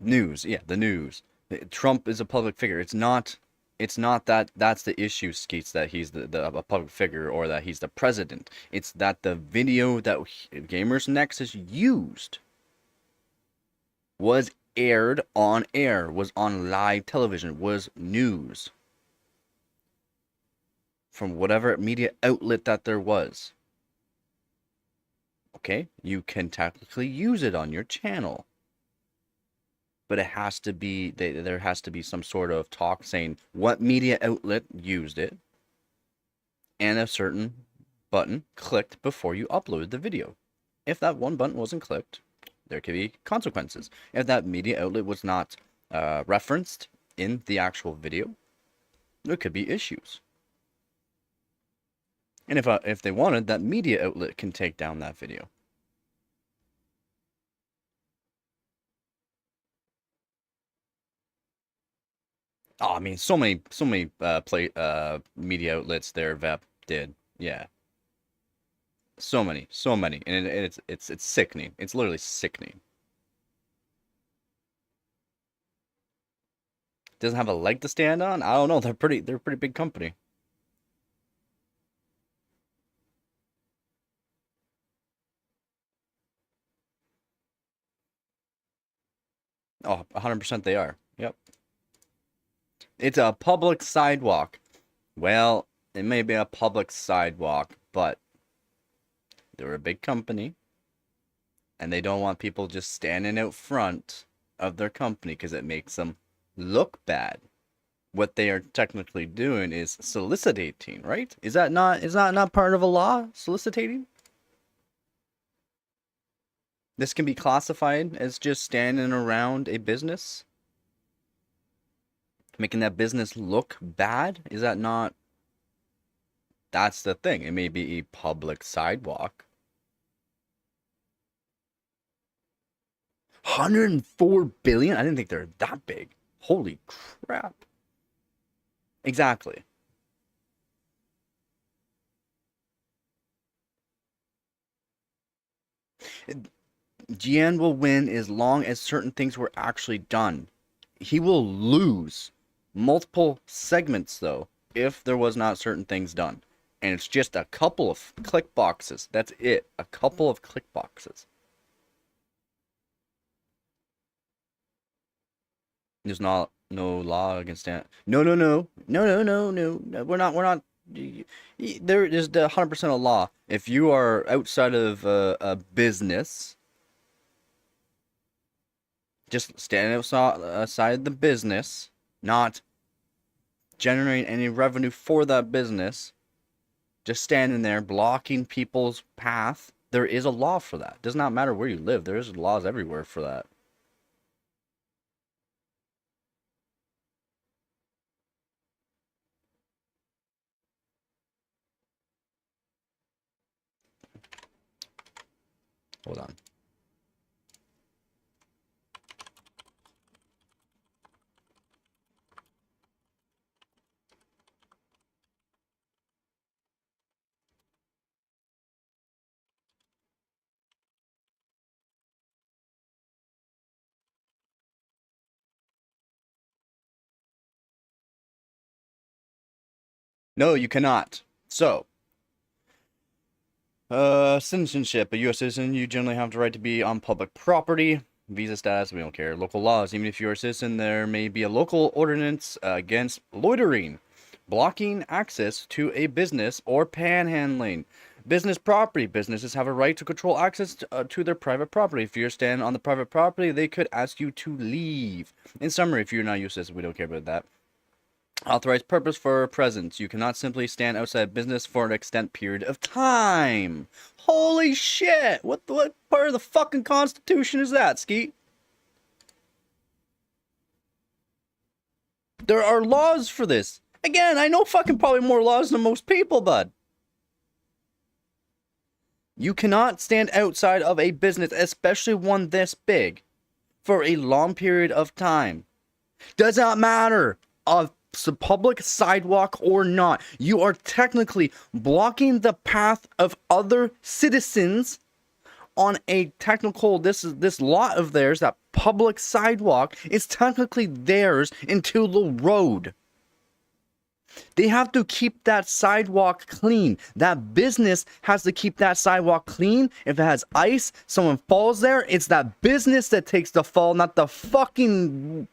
News, yeah, the news. Trump is a public figure. It's not that that's the issue, Skeets, that he's a public figure or that he's the president. It's that the video that Gamers Nexus used was aired on air, was on live television, was news from whatever media outlet that there was. Okay, you can technically use it on your channel. But it has to be, there has to be some sort of talk saying what media outlet used it and a certain button clicked before you uploaded the video. If that one button wasn't clicked, there could be consequences. If that media outlet was not referenced in the actual video, there could be issues. And if they wanted, that media outlet can take down that video. Oh, I mean, so many media outlets there, Vep did, yeah. So many, and it's sickening. It's literally sickening. Doesn't have a leg to stand on. I don't know. They're a pretty big company. Oh, 100% they are. Yep. It's a public sidewalk. Well, it may be a public sidewalk, but they're a big company, and they don't want people just standing out front of their company because it makes them look bad. What they are technically doing is soliciting, right? Is that not part of a law? Soliciting? This can be classified as just standing around a business, making that business look bad. Is that not? That's the thing. It may be a public sidewalk. 104 billion? I didn't think they're that big. Holy crap. Exactly. GN will win as long as certain things were actually done. He will lose multiple segments, though, if there was not certain things done. And it's just a couple of click boxes. That's it. A couple of click boxes. There's no law against that. No. We're not. There is the 100% of law. If you are outside of a business, just standing outside the business, not generating any revenue for that business, just standing there blocking people's path, there is a law for that. It does not matter where you live. There is laws everywhere for that. Hold on. No, you cannot. So, citizenship. A U.S. citizen, you generally have the right to be on public property. Visa status, we don't care. Local laws. Even if you're a citizen, there may be a local ordinance against loitering, blocking access to a business, or panhandling. Business property. Businesses have a right to control access to their private property. If you're standing on the private property, they could ask you to leave. In summary, if you're not a U.S. citizen, we don't care about that. Authorized purpose for presence. You cannot simply stand outside business for an extended period of time. Holy shit! What part of the fucking Constitution is that, Skeet? There are laws for this. Again, I know fucking probably more laws than most people, bud. You cannot stand outside of a business, especially one this big, for a long period of time. Does not matter of public sidewalk or not. You are technically blocking the path of other citizens on a technical, this lot of theirs, that public sidewalk is technically theirs until the road. They have to keep that sidewalk clean. That business has to keep that sidewalk clean. If it has ice, someone falls there, it's that business that takes the fall, not the fucking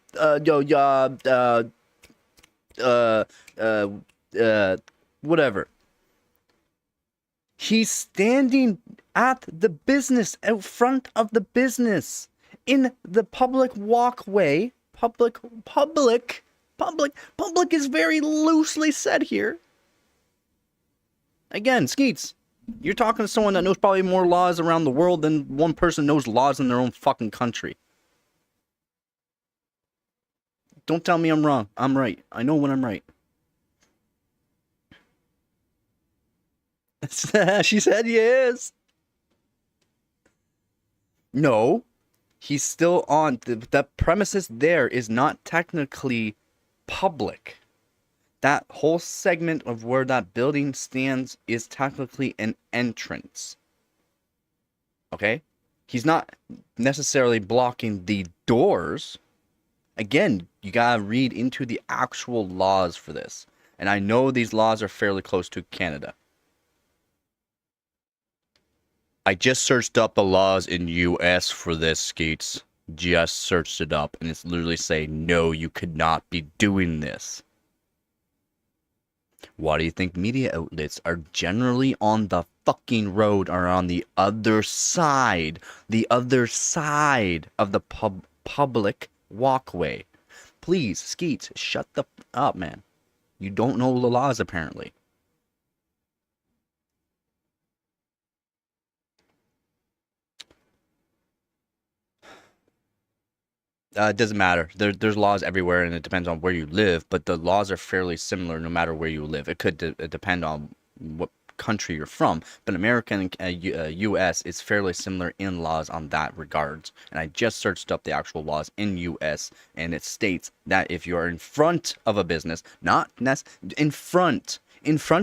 whatever. He's standing at the business, out front of the business, in the public walkway. Public is very loosely said here. Again, Skeets, you're talking to someone that knows probably more laws around the world than one person knows laws in their own fucking country. Don't tell me I'm wrong. I'm right. I know when I'm right. She said yes. No. He's still on. The premises there is not technically public. That whole segment of where that building stands is technically an entrance. Okay? He's not necessarily blocking the doors. Again, you gotta read into the actual laws for this. And I know these laws are fairly close to Canada. I just searched up the laws in US for this, Skeets. Just searched it up, and it's literally saying, no, you could not be doing this. Why do you think media outlets are generally on the fucking road or on the other side? The other side of the public walkway. Please, Skeets, shut the up, man. You don't know the laws, apparently. It doesn't matter. There's laws everywhere, and it depends on where you live. But the laws are fairly similar no matter where you live. It could depend on what country you're from. But American and U.S. is fairly similar in laws on that regards. And I just searched up the actual laws in U.S. and it states that if you are in front of a business, not in front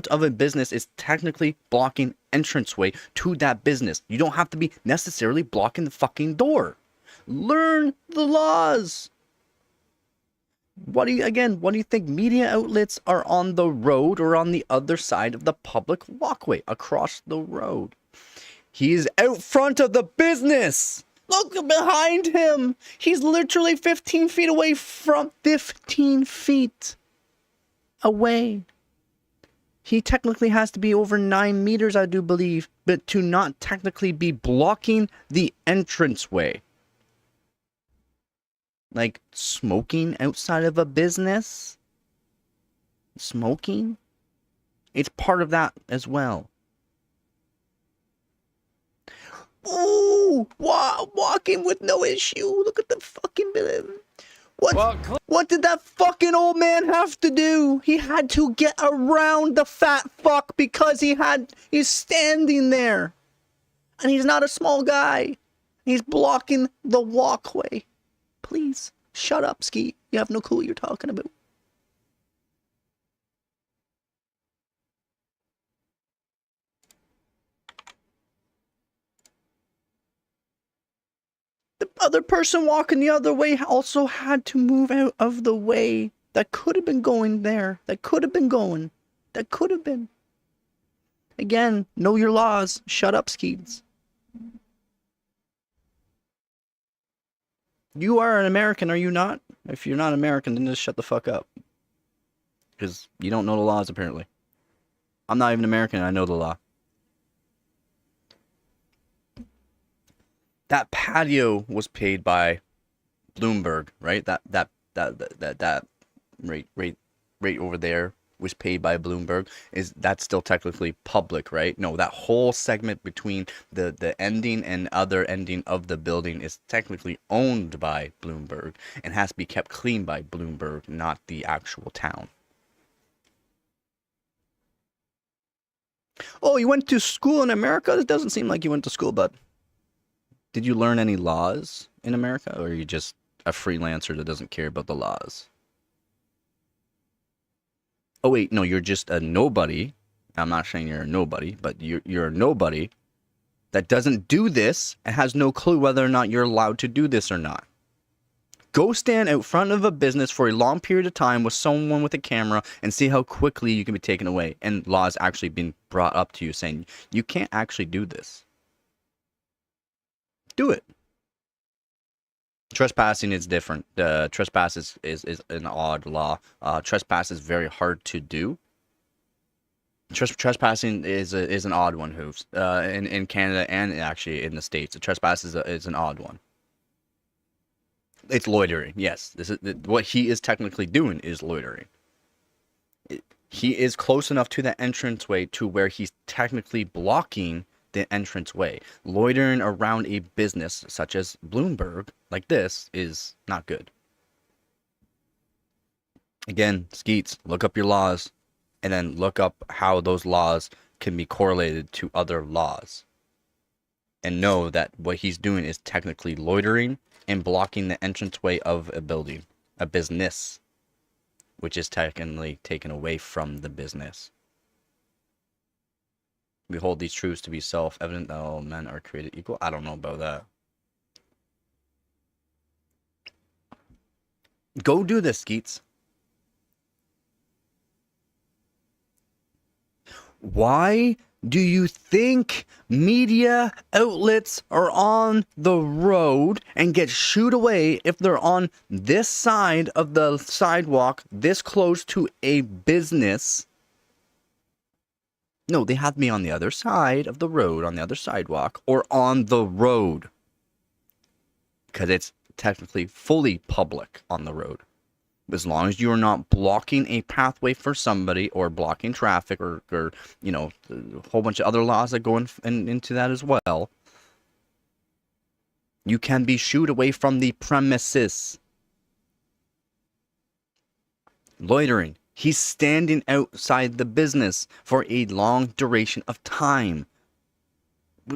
of a business, is technically blocking entranceway to that business. You don't have to be necessarily blocking the fucking door. Learn the laws. What do you think? Media outlets are on the road or on the other side of the public walkway across the road. He's out front of the business. Look behind him. He's literally 15 feet away from 15 feet away. He technically has to be over 9 meters, I do believe, but to not technically be blocking the entranceway. Like smoking outside of a business? Smoking? It's part of that as well. Ooh, walking with no issue. Look at the fucking... What did that fucking old man have to do? He had to get around the fat fuck because he's standing there. And he's not a small guy. He's blocking the walkway. Please, shut up, Ski. You have no clue what you're talking about. The other person walking the other way also had to move out of the way. That could have been going there. That could have been going. That could have been. Again, know your laws. Shut up, Skeeds. You are an American, are you not? If you're not American, then just shut the fuck up. Because you don't know the laws, apparently. I'm not even American, I know the law. That patio was paid by Bloomberg, right? That rate over there was paid by Bloomberg. That's still technically public, right? No, that whole segment between the ending and other ending of the building is technically owned by Bloomberg and has to be kept clean by Bloomberg, not the actual town. Oh, you went to school in America? It doesn't seem like you went to school, bud. Did you learn any laws in America, or are you just a freelancer that doesn't care about the laws? Oh wait, no, you're just a nobody. I'm not saying you're a nobody, but you're a nobody that doesn't do this and has no clue whether or not you're allowed to do this or not. Go stand out front of a business for a long period of time with someone with a camera and see how quickly you can be taken away. And laws actually being brought up to you saying, you can't actually do this. Do it. Trespassing is different. Trespass is an odd law. Trespass is very hard to do. Trespassing is an odd one, Hooves. In Canada and actually in the States, trespass is an odd one. It's loitering. Yes, this is what he is technically doing is loitering. He is close enough to the entranceway to where he's technically blocking the entranceway. Loitering around a business such as Bloomberg like this is not good. Again, Skeets, look up your laws and then look up how those laws can be correlated to other laws. And know that what he's doing is technically loitering and blocking the entranceway of a building, a business, which is technically taken away from the business. We hold these truths to be self-evident that all men are created equal. I don't know about that. Go do this, Skeets. Why do you think media outlets are on the road and get shooed away if they're on this side of the sidewalk, this close to a business? No, they have to be on the other side of the road, on the other sidewalk, or on the road. Because it's technically fully public on the road. As long as you are not blocking a pathway for somebody or blocking traffic or you know, a whole bunch of other laws that go into that as well, you can be shooed away from the premises. Loitering. He's standing outside the business for a long duration of time.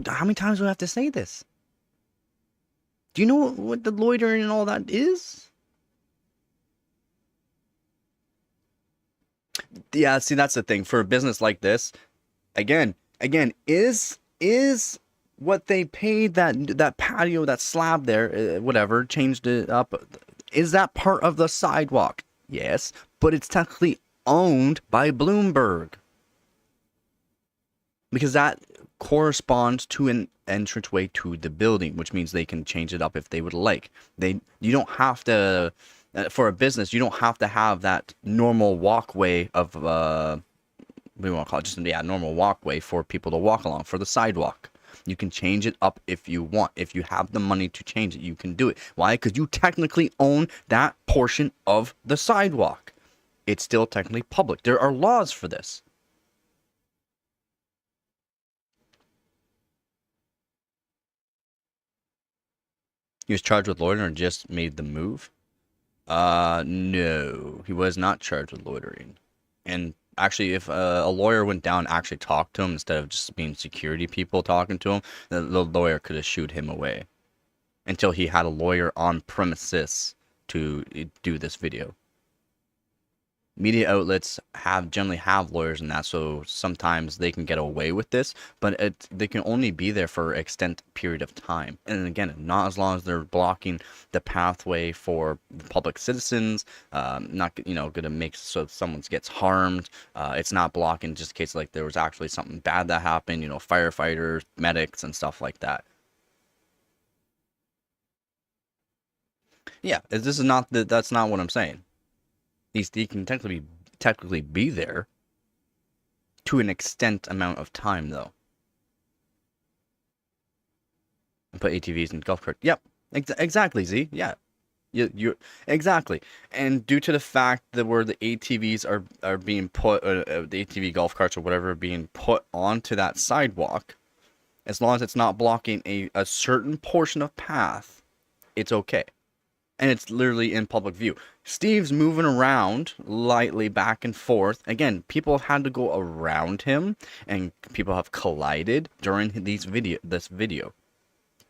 How many times do I have to say this? Do you know what the loitering and all that is? Yeah, see, that's the thing. For a business like this, again, is what they paid that patio, that slab there, whatever, changed it up, is that part of the sidewalk? Yes, but it's technically owned by Bloomberg. Because that corresponds to an entranceway to the building, which means they can change it up if they would like. You don't have to, for a business, you don't have to have that normal walkway of, we want to call it just, normal walkway for people to walk along, for the sidewalk. You can change it up if you want. If you have the money to change it, you can do it. Why? Because you technically own that portion of the sidewalk. It's still technically public. There are laws for this. He was charged with loitering and just made the move? No. He was not charged with loitering. And actually, if a lawyer went down and actually talked to him instead of just being security people talking to him, the lawyer could have shooed him away. Until he had a lawyer on premises to do this video. Media outlets generally have lawyers and that, so sometimes they can get away with this, but they can only be there for an extended period of time. And again, not as long as they're blocking the pathway for public citizens, not gonna make so if someone gets harmed. It's not blocking just in case like there was actually something bad that happened, firefighters, medics, and stuff like that. Yeah, this is not that's not what I'm saying. He can technically be there to an extent amount of time, though. And put ATVs in golf carts. Yep, exactly, Z. Yeah, you exactly. And due to the fact that where the ATVs are being put, the ATV golf carts or whatever are being put onto that sidewalk, as long as it's not blocking a certain portion of path, it's okay. And it's literally in public view. Steve's moving around lightly back and forth. Again, people have had to go around him, and people have collided during this video.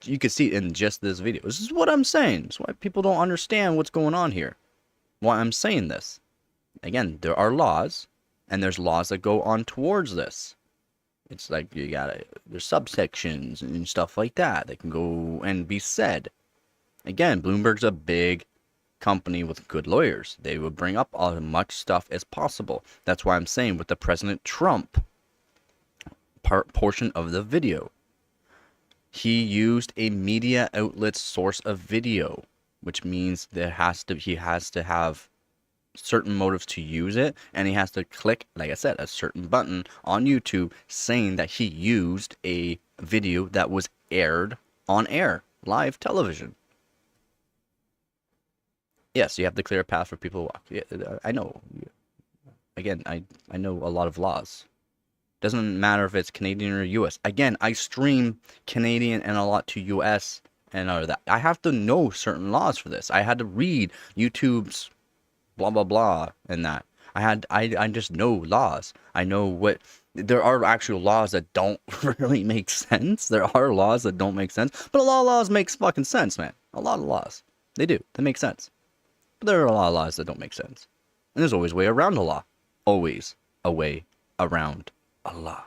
You can see it in just this video. This is what I'm saying. That's why people don't understand what's going on here. Why I'm saying this. Again, there are laws, and there's laws that go on towards this. It's like there's subsections and stuff like that can go and be said. Again, Bloomberg's a big company with good lawyers. They will bring up as much stuff as possible. That's why I'm saying with the President Trump portion of the video, he used a media outlet source of video, which means he has to have certain motives to use it, and he has to click, like I said, a certain button on YouTube saying that he used a video that was aired on air, live television. Yes, you have to clear a path for people to walk. Yeah, I know. Again, I know a lot of laws. Doesn't matter if it's Canadian or US. Again, I stream Canadian and a lot to US and all of that. I have to know certain laws for this. I had to read YouTube's blah blah blah and that. I just know laws. I know what there are actual laws that don't really make sense. There are laws that don't make sense, but a lot of laws makes fucking sense, man. A lot of laws. They do. They make sense. But there are a lot of laws that don't make sense. And there's always a way around a law. Always a way around a law.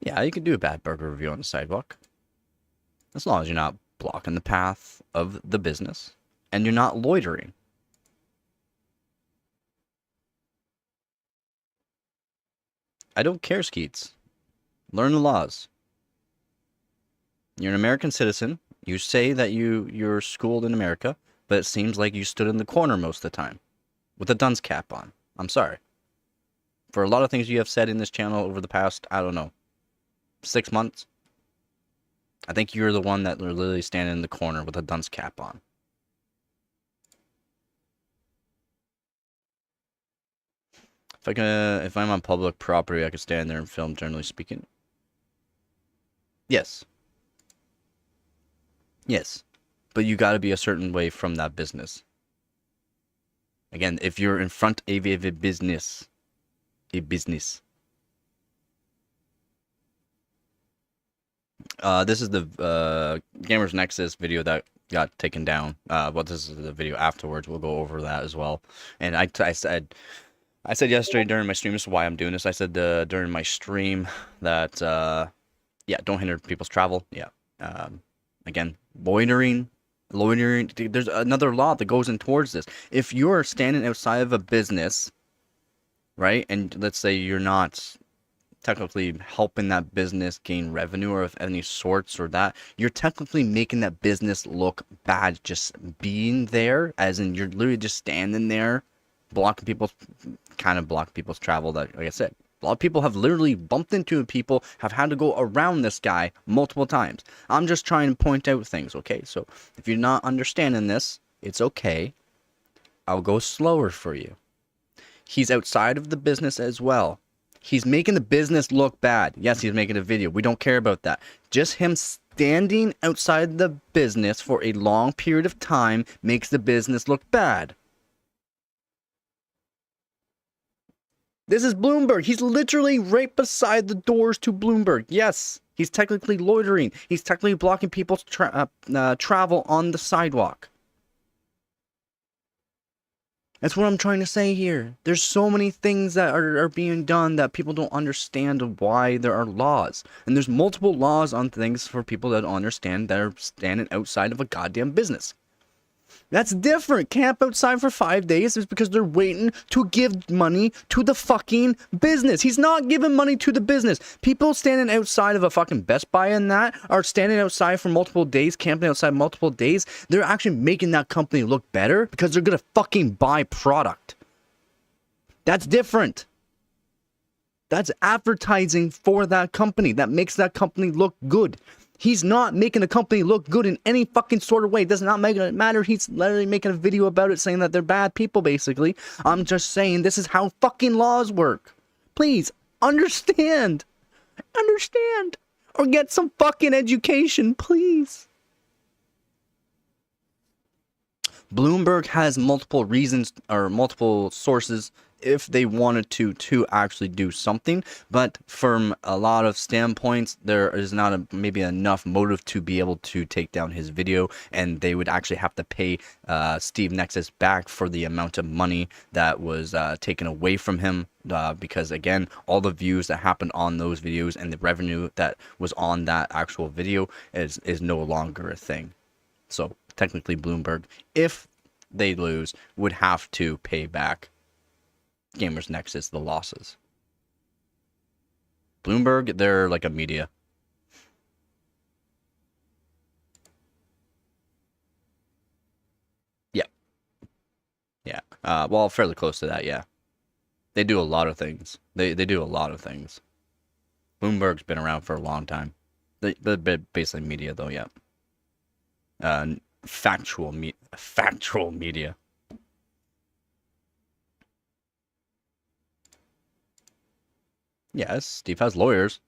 Yeah, you can do a bad burger review on the sidewalk. As long as you're not blocking the path of the business. And you're not loitering. I don't care, Skeets. Learn the laws. You're an American citizen. You say that you're schooled in America, but it seems like you stood in the corner most of the time with a dunce cap on. I'm sorry. For a lot of things you have said in this channel over the past, I don't know, 6 months, I think you're the one that literally standing in the corner with a dunce cap on. If I'm on public property, I can stand there and film, generally speaking. Yes. Yes, but you got to be a certain way from that business. Again, if you're in front of a business, this is the Gamers Nexus video that got taken down. But this is the video afterwards. We'll go over that as well. And I said yesterday during my stream, this is why I'm doing this. I said during my stream that yeah, don't hinder people's travel. Yeah. Again, loitering. There's another law that goes in towards this. If you're standing outside of a business, right, and let's say you're not technically helping that business gain revenue or of any sorts or that, you're technically making that business look bad just being there, as in you're literally just standing there blocking people's travel. That, like I said, a lot of people have literally bumped into people, have had to go around this guy multiple times. I'm just trying to point out things, okay? So if you're not understanding this, it's okay. I'll go slower for you. He's outside of the business as well. He's making the business look bad. Yes, he's making a video. We don't care about that. Just him standing outside the business for a long period of time makes the business look bad. This is Bloomberg. He's literally right beside the doors to Bloomberg. Yes, he's technically loitering. He's technically blocking people's travel on the sidewalk. That's what I'm trying to say here. There's so many things that are being done that people don't understand why there are laws. And there's multiple laws on things for people that don't understand that are standing outside of a goddamn business. That's different. Camp outside for 5 days is because they're waiting to give money to the fucking business. He's not giving money to the business. People standing outside of a fucking Best Buy and that are standing outside for multiple days, camping outside multiple days. They're actually making that company look better because they're going to fucking buy product. That's different. That's advertising for that company. That makes that company look good. He's not making the company look good in any fucking sort of way. It does not matter. He's literally making a video about it saying that they're bad people, basically. I'm just saying this is how fucking laws work. Please, understand. Understand. Or get some fucking education, please. Bloomberg has multiple reasons or multiple sources if they wanted to actually do something, but from a lot of standpoints, there is not maybe enough motive to be able to take down his video, and they would actually have to pay Steve Nexus back for the amount of money that was taken away from him, because again, all the views that happened on those videos and the revenue that was on that actual video is no longer a thing. So technically Bloomberg, if they lose, would have to pay back Gamers Nexus the losses. Bloomberg, they're like a media. Yeah. Yeah. Well, fairly close to that, yeah. They do a lot of things. They do a lot of things. Bloomberg's been around for a long time. They're basically media, though, yeah. Factual media. Yes, Steve has lawyers.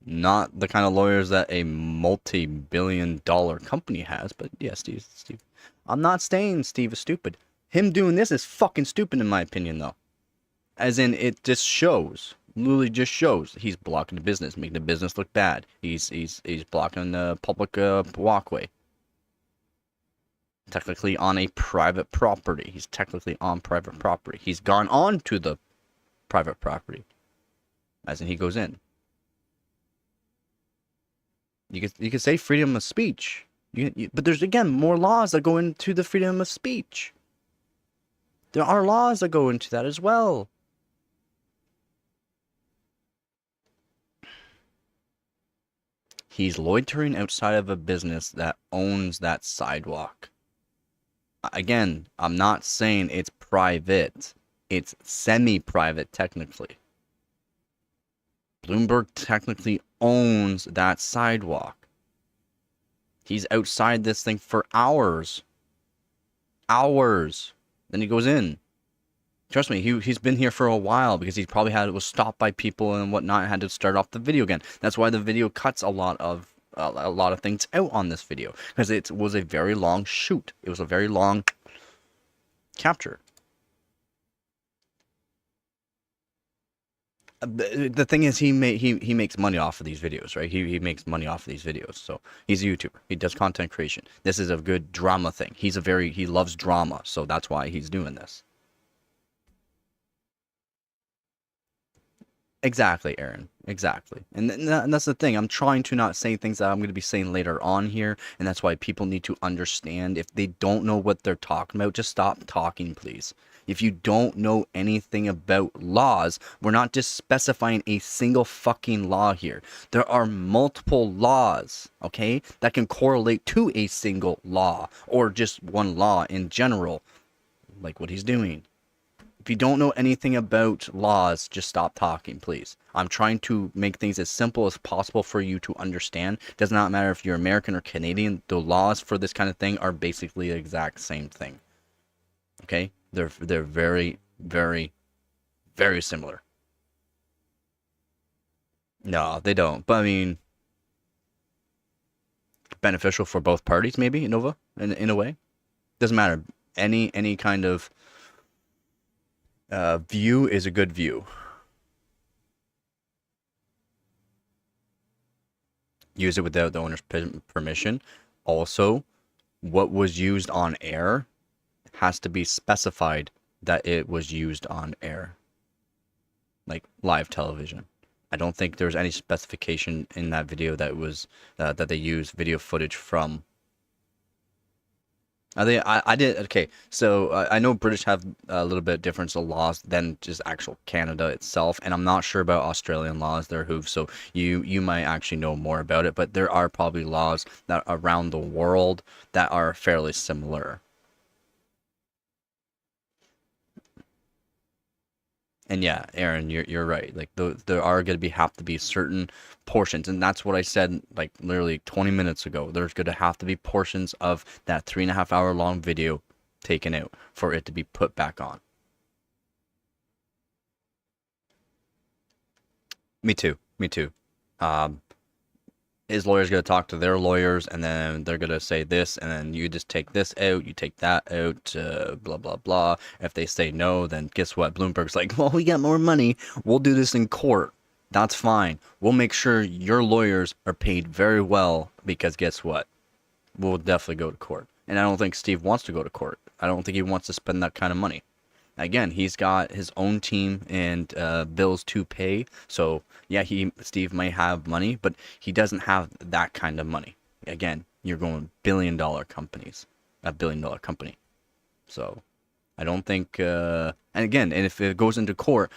Not the kind of lawyers that a multi-billion-dollar company has, but yeah, Steve. I'm not saying Steve is stupid. Him doing this is fucking stupid in my opinion, though. As in, it just shows. Literally just shows he's blocking the business, making the business look bad. He's blocking the public walkway. Technically on a private property. He's technically on private property. He's gone on to the private property. As in, he goes in. You could say freedom of speech. But there's, again, more laws that go into the freedom of speech. There are laws that go into that as well. He's loitering outside of a business that owns that sidewalk. Again, I'm not saying it's private. It's semi-private, technically. Bloomberg technically owns that sidewalk. He's outside this thing for hours. Hours. Then he goes in. Trust me, he's been here for a while because he probably was stopped by people and whatnot and had to start off the video again. That's why the video cuts a lot of things out on this video, because it was a very long shoot. It was a very long capture. The thing is, he makes money off of these videos, right? He makes money off of these videos. So he's a YouTuber. He does content creation. This is a good drama thing. He loves drama, so that's why he's doing this. Exactly, Aaron. Exactly. And that's the thing. I'm trying to not say things that I'm going to be saying later on here, and that's why people need to understand. If they don't know what they're talking about, just stop talking, please. If you don't know anything about laws, we're not just specifying a single fucking law here. There are multiple laws, okay, that can correlate to a single law or just one law in general, like what he's doing. If you don't know anything about laws, just stop talking, please. I'm trying to make things as simple as possible for you to understand. It does not matter if you're American or Canadian. The laws for this kind of thing are basically the exact same thing. Okay? They're very, very, very similar. No, they don't. But I mean, beneficial for both parties, maybe, Nova, in a way. Doesn't matter. Any kind of view is a good view. Use it without the owner's permission. Also, what was used on air has to be specified that it was used on air, like live television. I don't think there was any specification in that video that was that they used video footage from. I did. Okay, so I know British have a little bit different laws than just actual Canada itself, and I'm not sure about Australian laws. They're hooves, so you might actually know more about it. But there are probably laws that around the world that are fairly similar. And yeah, Aaron, you're right. Like there are going to have to be certain portions, and that's what I said like literally 20 minutes ago. There's going to have to be portions of that 3.5 hour long video taken out for it to be put back on. Me too. His lawyer's going to talk to their lawyers, and then they're going to say this, and then you just take this out, you take that out, blah, blah, blah. If they say no, then guess what? Bloomberg's like, well, we got more money. We'll do this in court. That's fine. We'll make sure your lawyers are paid very well, because guess what? We'll definitely go to court. And I don't think Steve wants to go to court. I don't think he wants to spend that kind of money. Again, he's got his own team and bills to pay. So yeah, Steve may have money, but he doesn't have that kind of money. Again, you're going billion-dollar companies, a billion-dollar company. So I don't think. And again, and if it goes into court,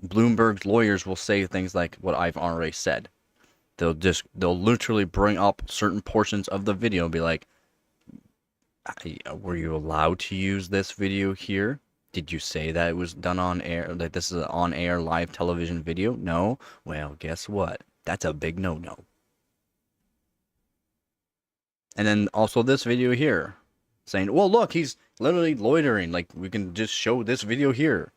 Bloomberg's lawyers will say things like what I've already said. They'll literally bring up certain portions of the video and be like, "Were you allowed to use this video here? Did you say that it was done on air? Like this is an on-air live television video? No? Well, guess what? That's a big no-no." And then also this video here, saying, well, look, he's literally loitering. Like, we can just show this video here.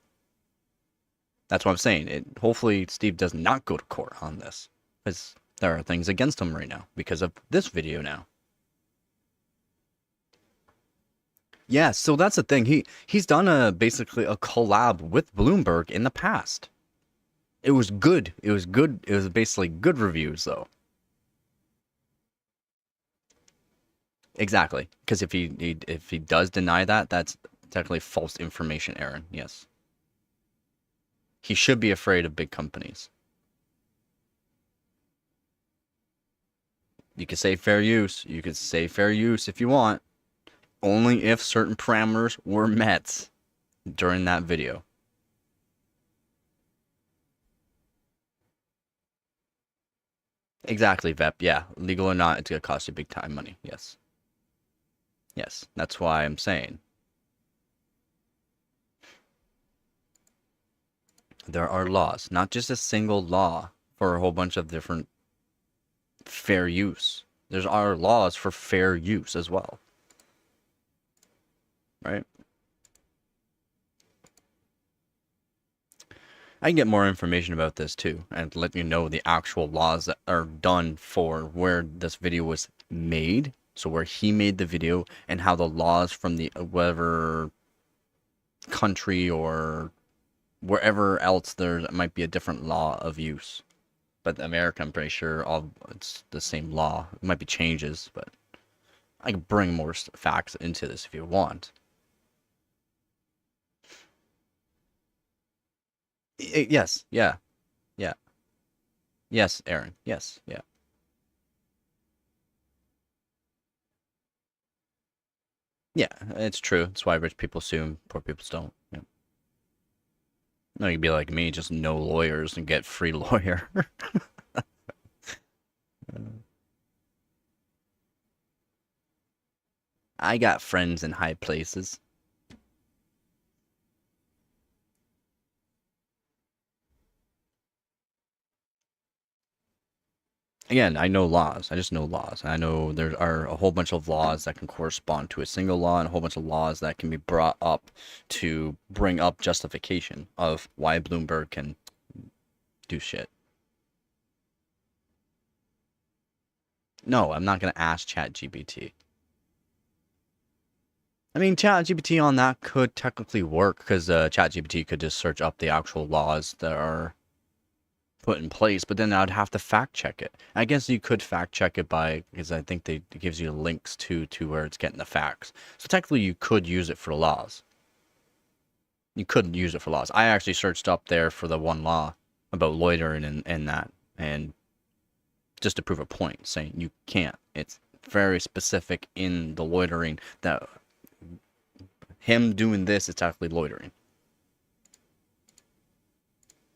That's what I'm saying. Hopefully Steve does not go to court on this, because there are things against him right now because of this video now. Yeah, so that's the thing. He's done basically a collab with Bloomberg in the past. It was good. It was basically good reviews, though. Exactly, because if he does deny that, that's technically false information, Aaron. Yes. He should be afraid of big companies. You could say fair use. You could say fair use if you want. Only if certain parameters were met during that video. Exactly, Vep. Yeah, legal or not, it's going to cost you big time money. Yes. Yes, that's why I'm saying. There are laws, not just a single law for a whole bunch of different fair use. There are laws for fair use as well. Right? I can get more information about this too, and let you know the actual laws that are done for where this video was made. So where he made the video, and how the laws from the whatever country or wherever else there might be a different law of use. But America, I'm pretty sure it's the same law. It might be changes, but I can bring more facts into this if you want. Yes, yeah. Yes, Aaron. Yes, yeah. Yeah, it's true. That's why rich people assume poor people don't. Yeah. No, you'd be like me, just no lawyers and get free lawyer. I got friends in high places. Again, I know laws. I just know laws. I know there are a whole bunch of laws that can correspond to a single law and a whole bunch of laws that can be brought up to bring up justification of why Bloomberg can do shit. No, I'm not going to ask ChatGPT. I mean, ChatGPT on that could technically work because ChatGPT could just search up the actual laws that are put in place, but then I'd have to fact check it. I guess you could fact check it because I think it gives you links to where it's getting the facts. So technically you could use it for laws. You could use it for laws. I actually searched up there for the one law about loitering and that, and just to prove a point, saying you can't. It's very specific in the loitering that him doing this is actually loitering.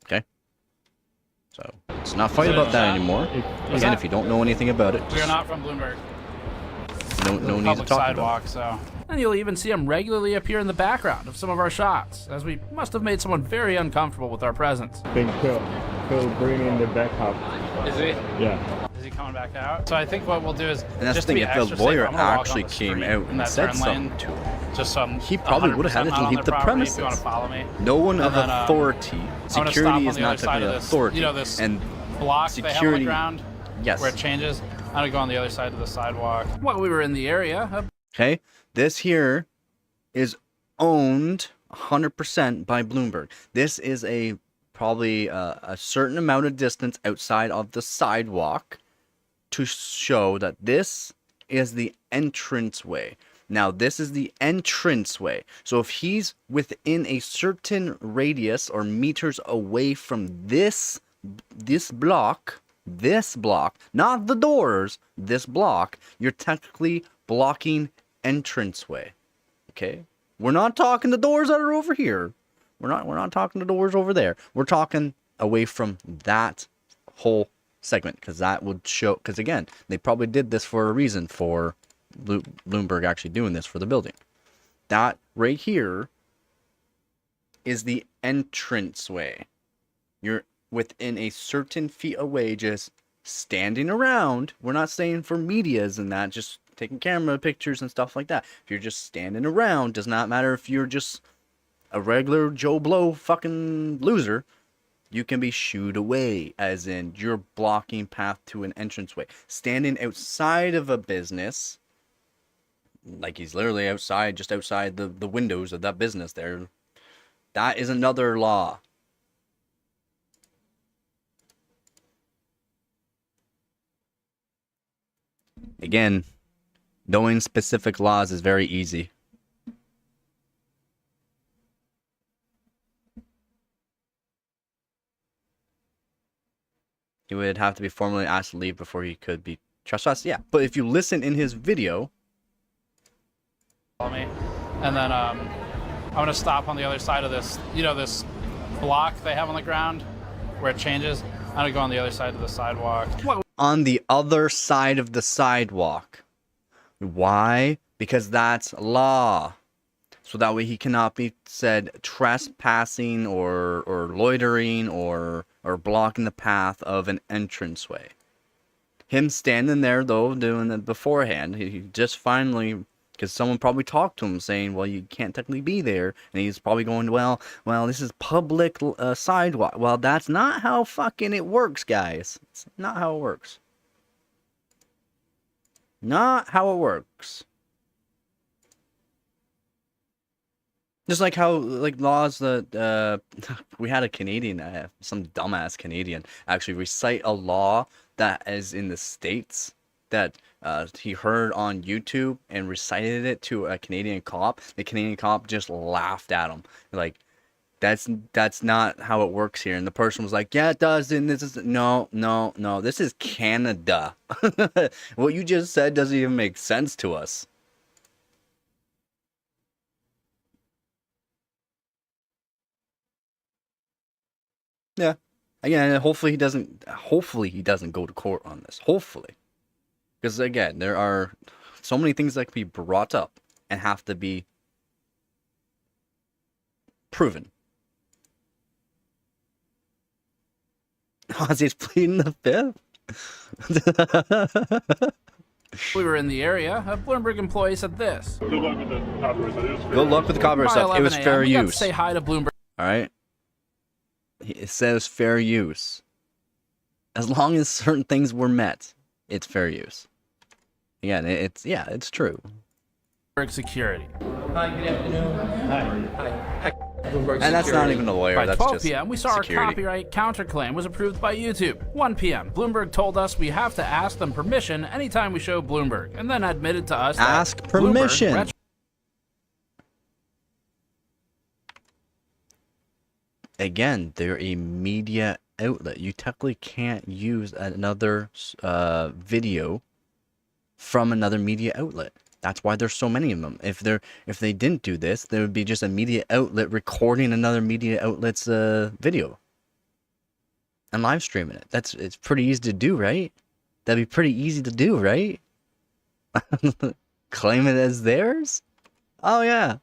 Okay? So, let's not fight about that anymore. Again, if you don't know anything about it, we are not from Bloomberg. No need to talk sidewalk, about it. So. And you'll even see him regularly appear in the background of some of our shots, as we must have made someone very uncomfortable with our presence. I think Phil bringing the backup. Is he? Yeah. Is he coming back out? So I think what we'll do is, and that's just the thing, to be if the extra lawyer safe, I'm gonna walk actually on the came street out in that and said turn something lane, to him, just so I'm he probably would have had 100% to not leave on the their property premises. if you want to follow me. No one And of then, authority. Security is not technically authority. You know, this and block they have on the ground yes. where it changes. I'm going to go on the other side of the sidewalk. While we were in the area. Okay, this here is owned 100% by Bloomberg. This is probably a certain amount of distance outside of the sidewalk to show that this is the entranceway. Now, this is the entranceway. So if he's within a certain radius or meters away from this block, not the doors, this block, you're technically blocking entranceway. Okay? We're not talking the doors that are over here. We're not talking the doors over there. We're talking away from that whole segment, because that would show, because again, they probably did this for a reason, for Bloomberg actually doing this for the building. That right here is the entranceway. You're within a certain feet away, just standing around. We're not saying for medias and that, just taking camera pictures and stuff like that. If you're just standing around, does not matter if you're just a regular Joe Blow fucking loser, you can be shooed away, as in you're blocking path to an entranceway. Standing outside of a business, like he's literally outside, just outside the windows of that business there, that is another law. Again, knowing specific laws is very easy. He would have to be formally asked to leave before he could be trespassed. Yeah, but if you listen in his video, Follow me, and then I'm gonna stop on the other side of this. You know, this block they have on the ground where it changes. I'm gonna go on the other side of the sidewalk. On the other side of the sidewalk. Why? Because that's law. So that way he cannot be said trespassing or loitering or blocking the path of an entranceway. Him standing there, though, doing it beforehand, he just finally, because someone probably talked to him saying, well, you can't technically be there. And he's probably going, well, this is public sidewalk. Well, that's not how fucking it works, guys. It's not how it works. Not how it works. Just like how like laws that we had a Canadian, some dumbass Canadian actually recite a law that is in the States that he heard on YouTube and recited it to a Canadian cop. The Canadian cop just laughed at him like, that's not how it works here. And the person was like, yeah, it does. And this is no, this is Canada. What you just said doesn't even make sense to us. Yeah. Again, hopefully he doesn't go to court on this. Hopefully. Because again, there are so many things that can be brought up and have to be proven. Ozzy's pleading the fifth. We were in the area. A Bloomberg employee said this. Good luck with the copyright stuff. It was fair use. We got to say hi to Bloomberg. All right. It says fair use. As long as certain things were met, it's fair use. Again, it's true. Security. Hi, good afternoon. Hi. And that's not even a lawyer. By That's 12 just p.m., we saw security. our copyright counterclaim was approved by YouTube. 1 p.m., Bloomberg told us we have to ask them permission anytime we show Bloomberg, and then admitted to us Ask that permission. Bloomberg Again, they're a media outlet. You technically can't use another video from another media outlet. That's why there's so many of them. If they didn't do this, there would be just a media outlet recording another media outlet's video and live streaming it. It's pretty easy to do, right? That'd be pretty easy to do, right? Claim it as theirs? Oh yeah.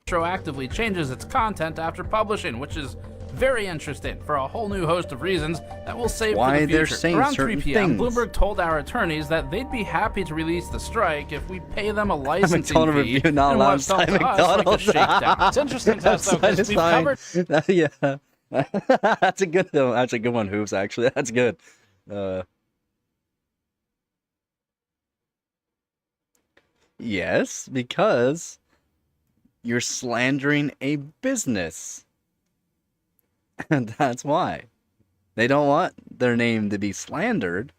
retroactively changes its content after publishing, which is very interesting for a whole new host of reasons that we'll save Why for the they're future. saying Around 3 certain p.m., things. Bloomberg told our attorneys that they'd be happy to release the strike if we pay them a licensing McDonald fee. review not and allowed what felt inside to us like a McDonald's. shakedown. It's interesting to us, though, because we've covered... Yeah. That's a good one. That's a good one, Hoops, actually. That's good. Yes, because you're slandering a business. And that's why. They don't want their name to be slandered.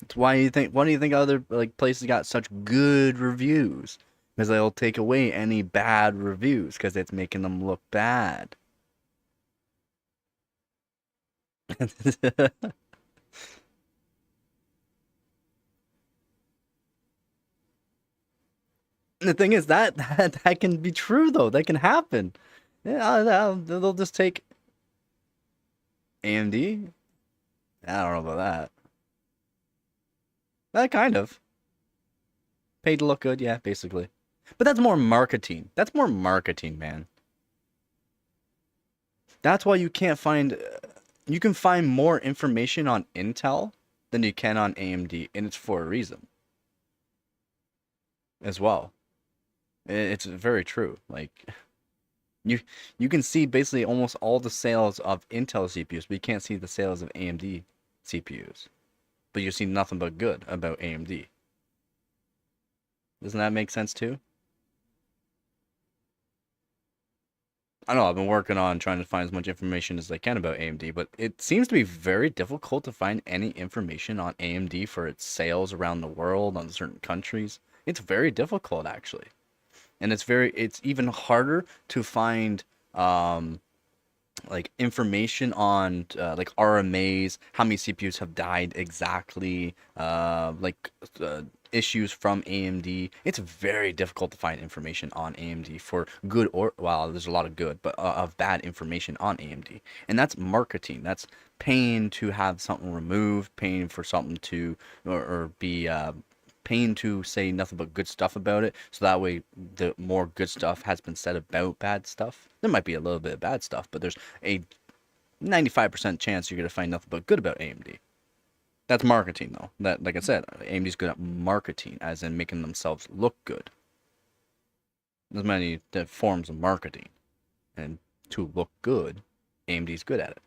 It's why do you think other places got such good reviews? Because they'll take away any bad reviews because it's making them look bad. The thing is that can be true though. That can happen. Yeah, they'll just take AMD. I don't know about that. That kind of. Paid to look good, yeah, basically. But that's more marketing. That's more marketing, man. That's why you can't find... you can find more information on Intel than you can on AMD, and it's for a reason. As well. It's very true. Like, you can see basically almost all the sales of Intel CPUs, but you can't see the sales of AMD CPUs. But you see nothing but good about AMD. Doesn't that make sense too? I know I've been working on trying to find as much information as I can about AMD, but it seems to be very difficult to find any information on AMD for its sales around the world, on certain countries. It's very difficult, actually. And it's even harder to find information on RMAs, how many CPUs have died exactly, issues from AMD. It's very difficult to find information on AMD for good there's a lot of good, but of bad information on AMD. And that's marketing. That's paying to have something removed, paying for something to or be paying to say nothing but good stuff about it, so that way the more good stuff has been said about bad stuff. There might be a little bit of bad stuff, but there's a 95% chance you're going to find nothing but good about AMD. That's marketing, though. That, like I said, AMD's good at marketing, as in making themselves look good. There's many forms of marketing, and to look good, AMD's good at it.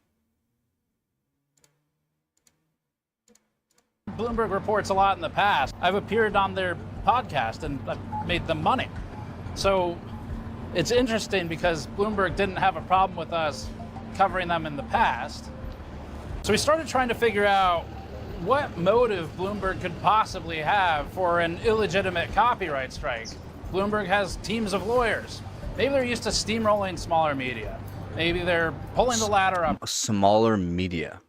Bloomberg reports a lot in the past. I've appeared on their podcast and I've made them money. So It's interesting because Bloomberg didn't have a problem with us covering them in the past. So we started trying to figure out what motive Bloomberg could possibly have for an illegitimate copyright strike. Bloomberg has teams of lawyers. Maybe they're used to steamrolling smaller media. Maybe they're pulling the ladder up. Smaller media.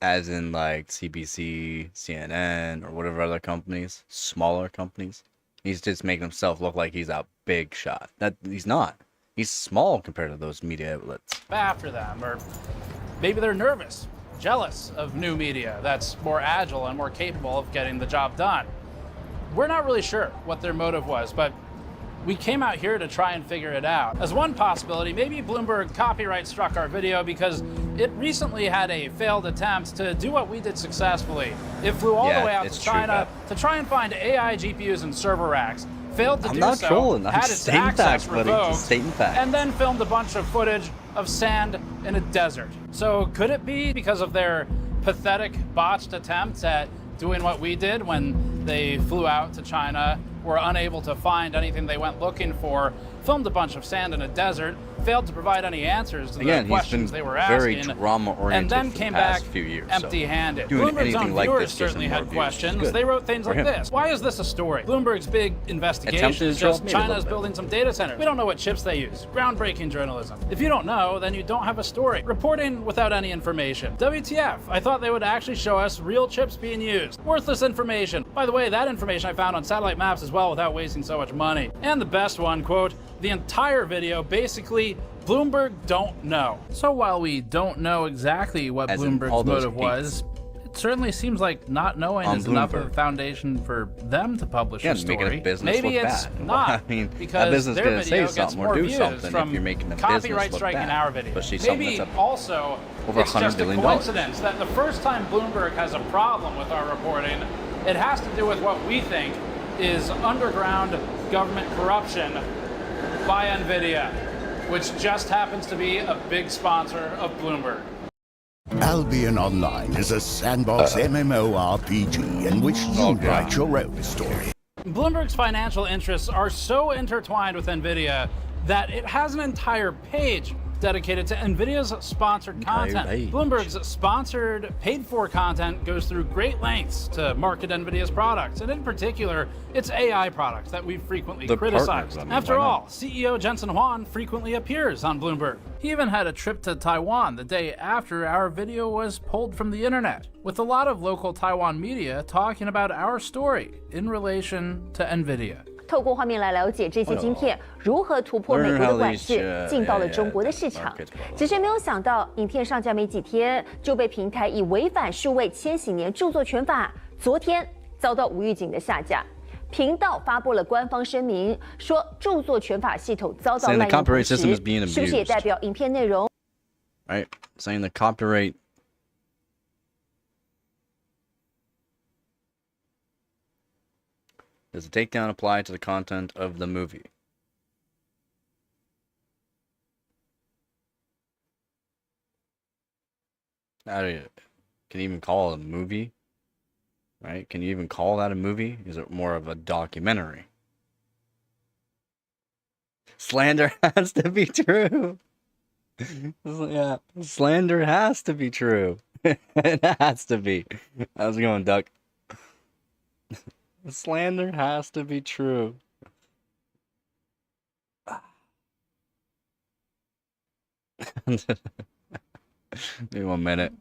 As in like CBC, CNN, or whatever other companies. Smaller companies. He's just making himself look like he's a big shot. That he's not. He's small compared to those media outlets. After them, or maybe they're nervous, jealous of new media that's more agile and more capable of getting the job done. We're not really sure what their motive was, but we came out here to try and figure it out. As one possibility, maybe Bloomberg copyright struck our video because it recently had a failed attempt to do what we did successfully. It flew all the way out to China to try and find AI GPUs and server racks. Failed to do so, had its access revoked, and then filmed a bunch of footage of sand in a desert. So could it be because of their pathetic botched attempts at doing what we did when they flew out to China, were unable to find anything they went looking for, filmed a bunch of sand in a desert, failed to provide any answers to the questions they were asking, and then came back empty-handed. Bloomberg's own viewers certainly had questions. They wrote things like this. Why is this a story? Bloomberg's big investigation is just China's building some data centers. We don't know what chips they use. Groundbreaking journalism. If you don't know, then you don't have a story. Reporting without any information. WTF, I thought they would actually show us real chips being used. Worthless information. By the way, that information I found on satellite maps as well without wasting so much money. And the best one, quote, the entire video basically Bloomberg don't know. So while we don't know exactly what Bloomberg's motive was, it certainly seems like not knowing is enough of a foundation for them to publish a story. Maybe it's not, because their video gets more views from copyright striking our video. Maybe also it's just a coincidence that the first time Bloomberg has a problem with our reporting, it has to do with what we think is underground government corruption by NVIDIA, which just happens to be a big sponsor of Bloomberg. Albion Online is a sandbox MMORPG in which you write your own story. Bloomberg's financial interests are so intertwined with NVIDIA that it has an entire page dedicated to NVIDIA's sponsored content. Bloomberg's sponsored, paid-for content goes through great lengths to market NVIDIA's products, and in particular, its AI products that we've frequently criticized. After all, CEO Jensen Huang frequently appears on Bloomberg. He even had a trip to Taiwan the day after our video was pulled from the internet, with a lot of local Taiwan media talking about our story in relation to NVIDIA. 透过画面来了解这些晶片如何突破美国的管制，进到了中国的市场。只是没有想到，影片上架没几天就被平台以违反数位千禧年著作权法，昨天遭到无预警的下架。频道发布了官方声明，说著作权法系统遭到滥用同时，是不是也代表影片内容 ？Right, saying the copyright. Does the takedown apply to the content of the movie? Can you even call it a movie? Right? Can you even call that a movie? Is it more of a documentary? Slander has to be true. Yeah, slander has to be true. It has to be. How's it going, Duck? Slander has to be true. Maybe 1 minute.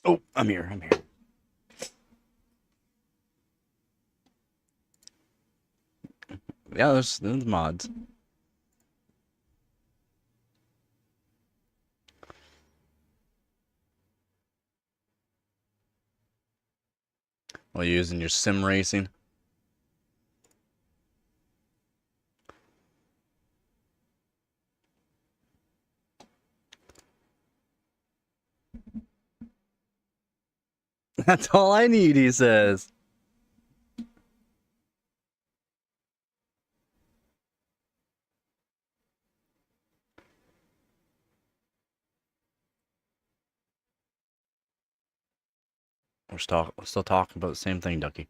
Oh, I'm here. Yeah, there's mods. While using your sim racing. That's all I need, he says. We're still talking about the same thing, Ducky.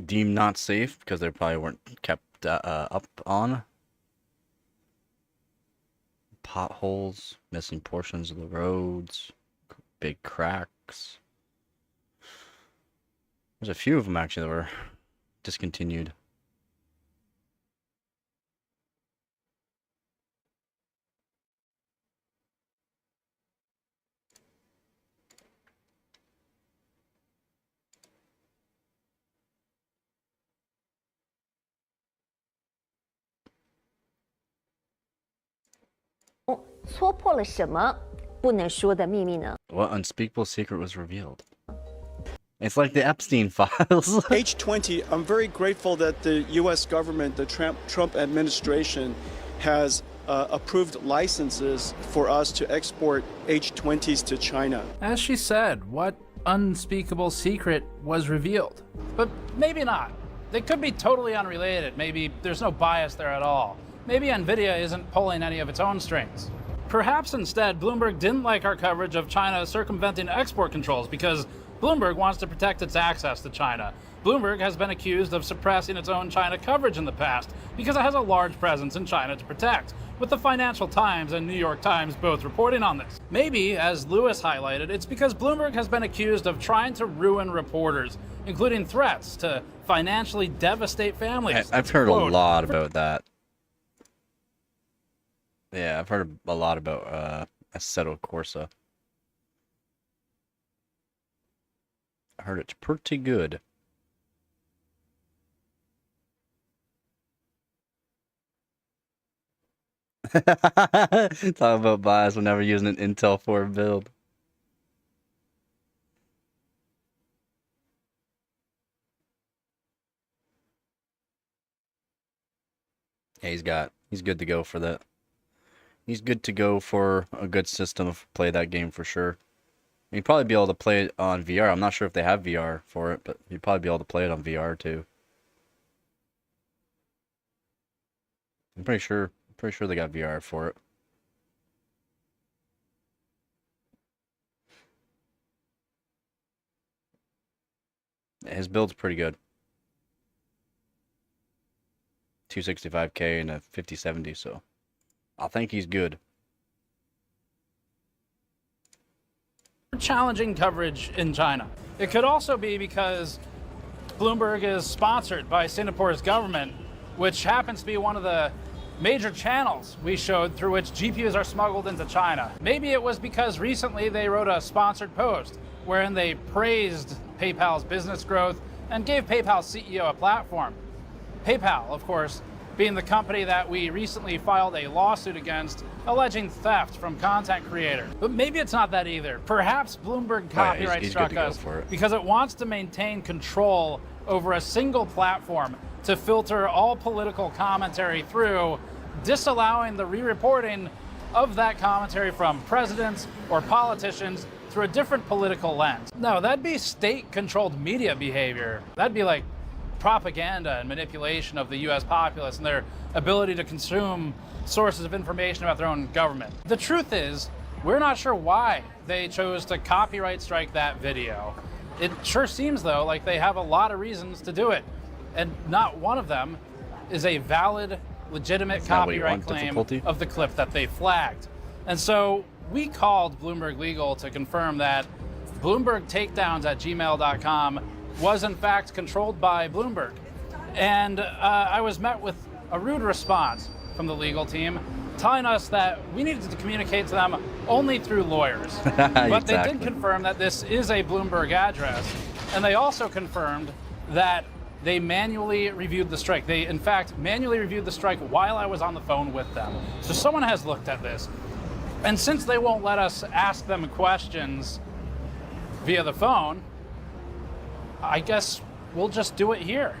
Deemed not safe because they probably weren't kept up on. Potholes, missing portions of the roads, big cracks. There's a few of them actually that were discontinued. What unspeakable secret was revealed? It's like the Epstein files. H20, I'm very grateful that the U.S. government, the Trump administration, has approved licenses for us to export H20s to China. As she said, what unspeakable secret was revealed? But maybe not. They could be totally unrelated. Maybe there's no bias there at all. Maybe NVIDIA isn't pulling any of its own strings. Perhaps instead, Bloomberg didn't like our coverage of China circumventing export controls because Bloomberg wants to protect its access to China. Bloomberg has been accused of suppressing its own China coverage in the past because it has a large presence in China to protect, with the Financial Times and New York Times both reporting on this. Maybe, as Lewis highlighted, it's because Bloomberg has been accused of trying to ruin reporters, including threats to financially devastate families. I've heard a lot about that. Yeah, I've heard a lot about Assetto Corsa. I heard it's pretty good. Talk about bias whenever using an Intel 4 build. Yeah, he's good to go for that. He's good to go for a good system of play that game for sure. You'd probably be able to play it on VR. I'm not sure if they have VR for it, but you'd probably be able to play it on VR too. I'm pretty sure they got VR for it. His build's pretty good. 265K and a 5070, so I think he's good. Challenging coverage in China. It could also be because Bloomberg is sponsored by Singapore's government, which happens to be one of the major channels we showed through which GPUs are smuggled into China. Maybe it was because recently they wrote a sponsored post wherein they praised PayPal's business growth and gave PayPal's CEO a platform. PayPal, of course, being the company that we recently filed a lawsuit against alleging theft from content creators. But maybe it's not that either. Perhaps Bloomberg copyright struck us because it wants to maintain control over a single platform to filter all political commentary through, disallowing the re-reporting of that commentary from presidents or politicians through a different political lens. No, that'd be state-controlled media behavior. That'd be like propaganda and manipulation of the US populace and their ability to consume sources of information about their own government. The truth is, we're not sure why they chose to copyright strike that video. It sure seems, though, like they have a lot of reasons to do it, and not one of them is a valid, legitimate copyright claim of the clip that they flagged. And so we called Bloomberg Legal to confirm that Bloomberg takedowns at gmail.com was in fact controlled by Bloomberg. And I was met with a rude response from the legal team telling us that we needed to communicate to them only through lawyers. But they did confirm that this is a Bloomberg address. And they also confirmed that they manually reviewed the strike. They, in fact, manually reviewed the strike while I was on the phone with them. So someone has looked at this. And since they won't let us ask them questions via the phone, I guess we'll just do it here.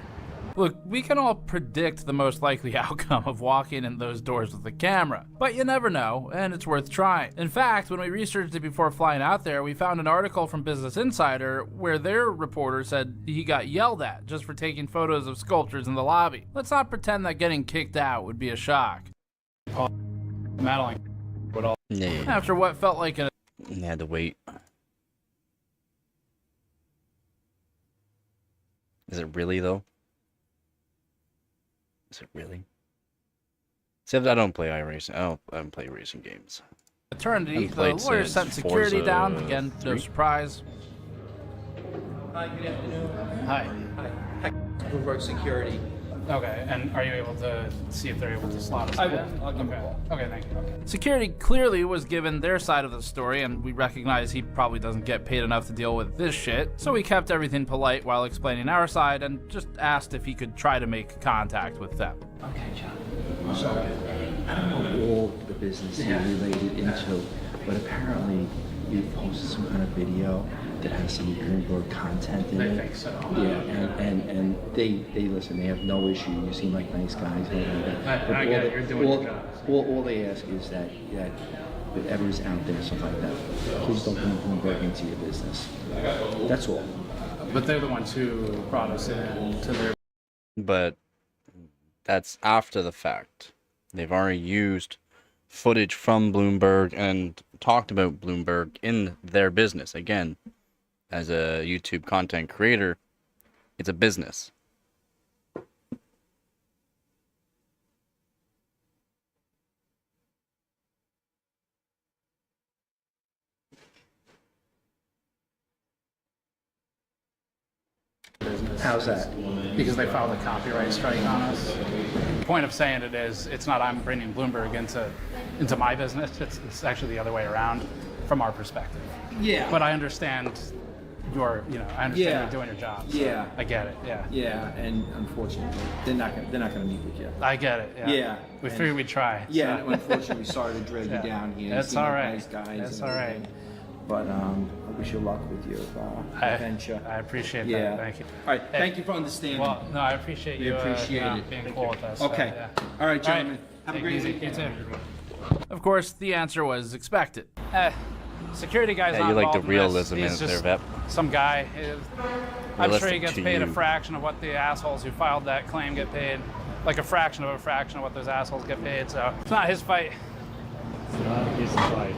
Look, we can all predict the most likely outcome of walking in those doors with a camera, but you never know, and it's worth trying. In fact, when we researched it before flying out there, we found an article from Business Insider where their reporter said he got yelled at just for taking photos of sculptures in the lobby. Let's not pretend that getting kicked out would be a shock. Madeline, after what felt like a... They had to wait. Is it really, though? Is it really? Except I don't play iRacing. I don't play racing games. Eternity, the lawyers sent security down. Again, no surprise. Hi, good afternoon. Hi. Hi. Bloomberg Security. Okay, and are you able to see if they're able to slot us I in? will. I'll give them a call. Okay, thank you. Okay. Security clearly was given their side of the story, and we recognize he probably doesn't get paid enough to deal with this shit, so we kept everything polite while explaining our side and just asked if he could try to make contact with them. Okay, John. So, I don't know all the business you're related into, but apparently you posted some kind of video that has some Bloomberg content in it. I think so. Yeah, and they listen, they have no issue. You seem like nice guys. I get it, you're doing your job. All they ask is that whatever's out there, stuff like that, please don't bring Bloomberg into your business. That's all. But they're the ones who brought us in to their... But that's after the fact. They've already used footage from Bloomberg and talked about Bloomberg in their business. Again, as a YouTube content creator, it's a business. How's that? Because they filed a copyright strike on us. The point of saying it is, it's not I'm bringing Bloomberg into my business. It's actually the other way around from our perspective. Yeah. But I understand you're doing your job. So Yeah. I get it. Yeah. Yeah, and unfortunately, they're not gonna meet with you. I get it. Yeah. Yeah. We figured we'd try. Yeah, so. and unfortunately, sorry to drag you down here. That's You seem all like right. Nice guys. That's and all right. everything. But I wish you luck with your venture. I appreciate Yeah. that. Thank you. All right. Thank you for understanding. Well, no, I appreciate We you appreciate it. being cool with us. Okay. So, yeah. All right, gentlemen. Have a Take great it easy. weekend. You too. Of course, the answer was expected. Security guy's Yeah, not you like the involved in this. realism in He's it there, just Vep. some guy. I'm sure he Realistic gets to paid a you. fraction of what the assholes who filed that claim get paid. Like a fraction of what those assholes get paid. So it's not his fight. It's not his fight.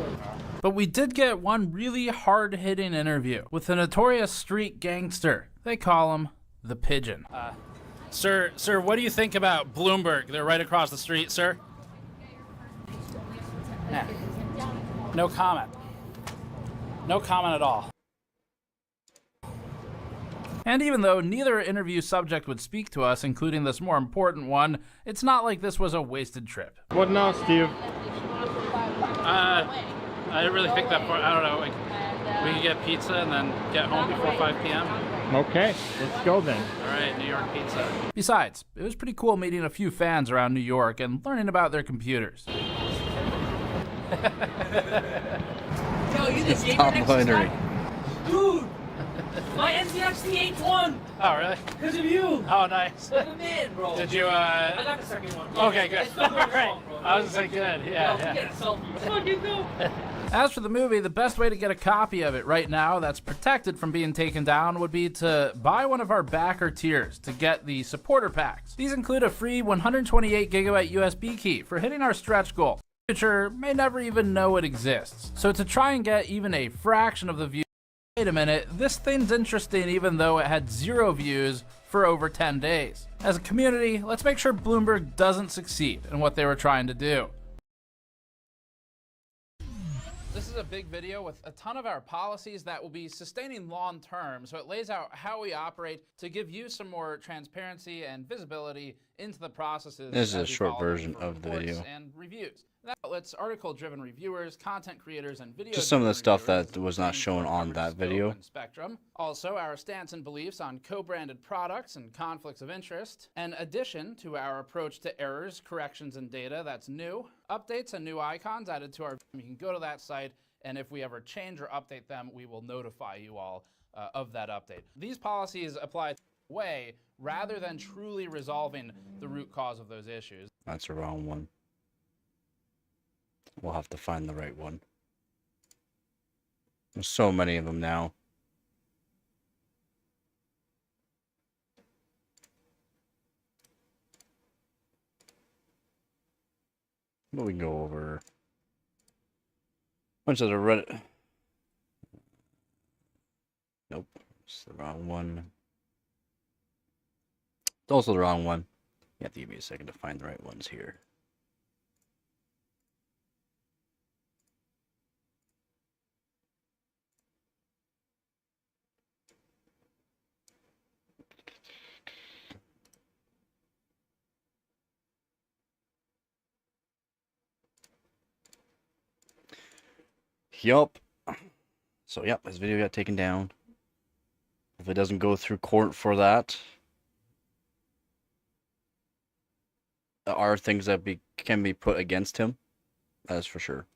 But we did get one really hard-hitting interview with a notorious street gangster. They call him the Pigeon. Sir, what do you think about Bloomberg? They're right across the street, sir. Yeah. No comment. No comment at all. And even though neither interview subject would speak to us, including this more important one, it's not like this was a wasted trip. What now, Steve? I didn't really think that far. I don't know. Like, we could get pizza and then get home before 5 p.m. Okay, let's go then. All right, New York pizza. Besides, it was pretty cool meeting a few fans around New York and learning about their computers. Yo, you the gamer Tom next Winery. time? Dude, my NZXT 8-1 Oh, really? because of you. Oh, nice. Like a man, bro. Did you, I got the second one. Okay, good. It's not All your right. fault, bro. I was gonna say good. Yeah, Yo, yeah. Get a selfie. Come you go. As for the movie, the best way to get a copy of it right now that's protected from being taken down would be to buy one of our backer tiers to get the supporter packs. These include a free 128 gigabyte USB key for hitting our stretch goal. Future may never even know it exists. So to try and get even a fraction of the views, wait a minute, this thing's interesting even though it had 0 views for over 10 days. As a community, let's make sure Bloomberg doesn't succeed in what they were trying to do. This is a big video with a ton of our policies that will be sustaining long term. So it lays out how we operate to give you some more transparency and visibility into the processes. This is a short version of the video. And reviews. That lets article-driven reviewers, content creators, and video. Just some of the stuff that was not shown on that video. Spectrum. Also, our stance and beliefs on co-branded products and conflicts of interest. In addition to our approach to errors, corrections, and data that's new. Updates and new icons added to our. You can go to that site, and if we ever change or update them, we will notify you all of that update. These policies apply way rather than truly resolving the root cause of those issues. That's the wrong one. We'll have to find the right one. There's so many of them now. But we can go over a bunch of the Reddit. Nope, it's the wrong one. It's also the wrong one. You have to give me a second to find the right ones here. Yup. So, yep, this video got taken down. If it doesn't go through court for that, there are things that can be put against him. That is for sure.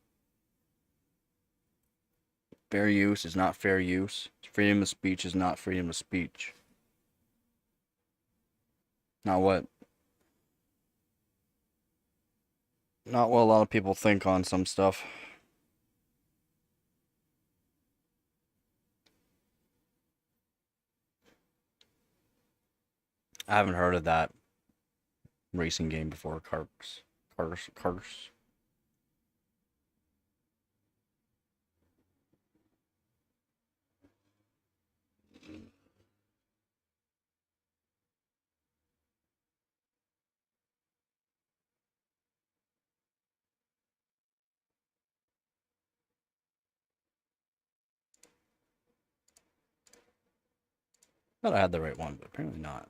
Fair use is not fair use. Freedom of speech is not freedom of speech. Not what a lot of people think on some stuff. I haven't heard of that racing game before, Cars. Thought I had the right one, but apparently not.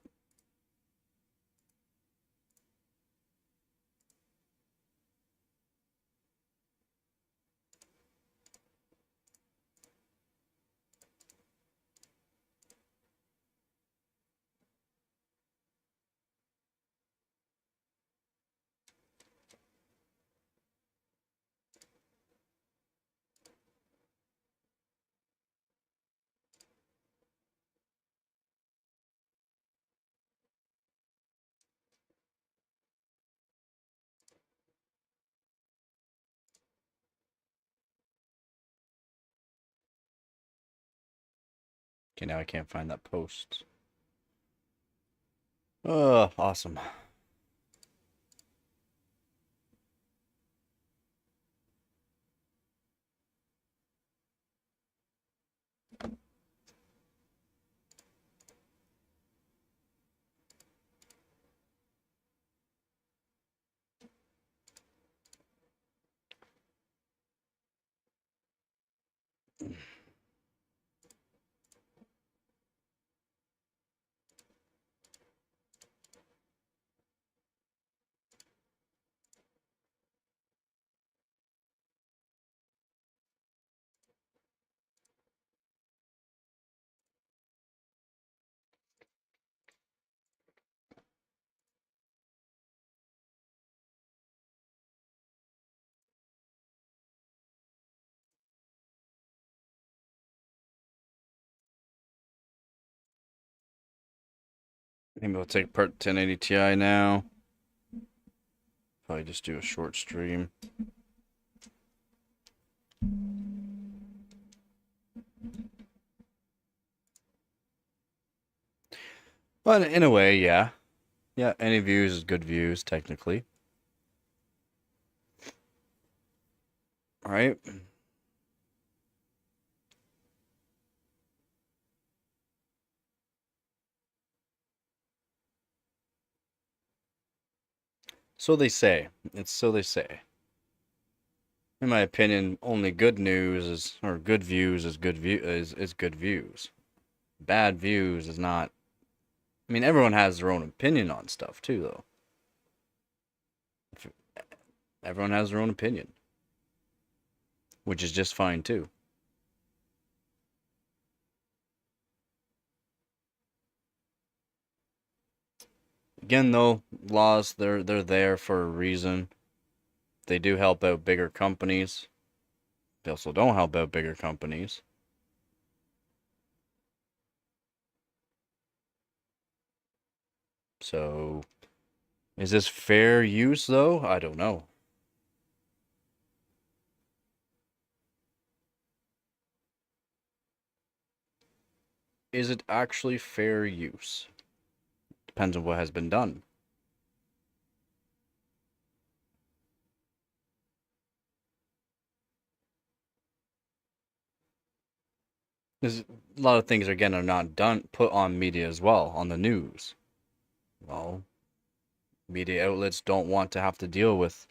Okay, now I can't find that post. Oh, awesome. Maybe we'll take part 1080 Ti now. Probably just do a short stream. But in a way, yeah. Yeah, any views is good views, technically. Right? So they say. It's so they say. In my opinion, only good news is, or good views is good views. Bad views is not. I mean, everyone has their own opinion on stuff too, though. Everyone has their own opinion, which is just fine too. Again, though, laws they're there for a reason. They do help out bigger companies. They also don't help out bigger companies. So, is this fair use, though? I don't know. Is it actually fair use? Depends on what has been done. There's a lot of things, again, are not done, put on media as well, on the news. Well, media outlets don't want to have to deal with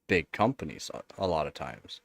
big companies a lot of times.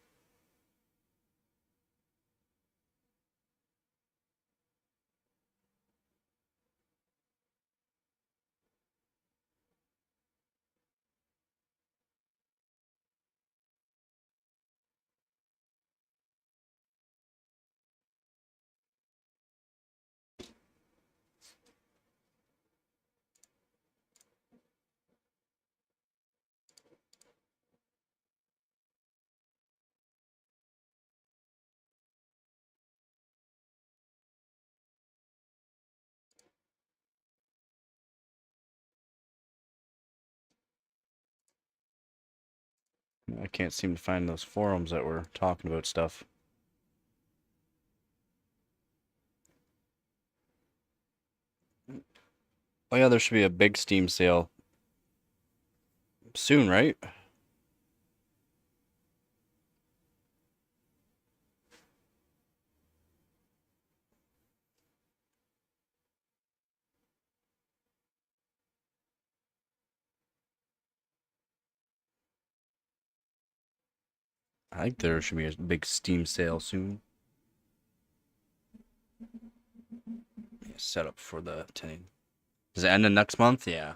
I can't seem to find those forums that were talking about stuff. Oh yeah, there should be a big Steam sale soon, right? I think there should be a big Steam sale soon. Set up for the 10. Does it end in next month? Yeah.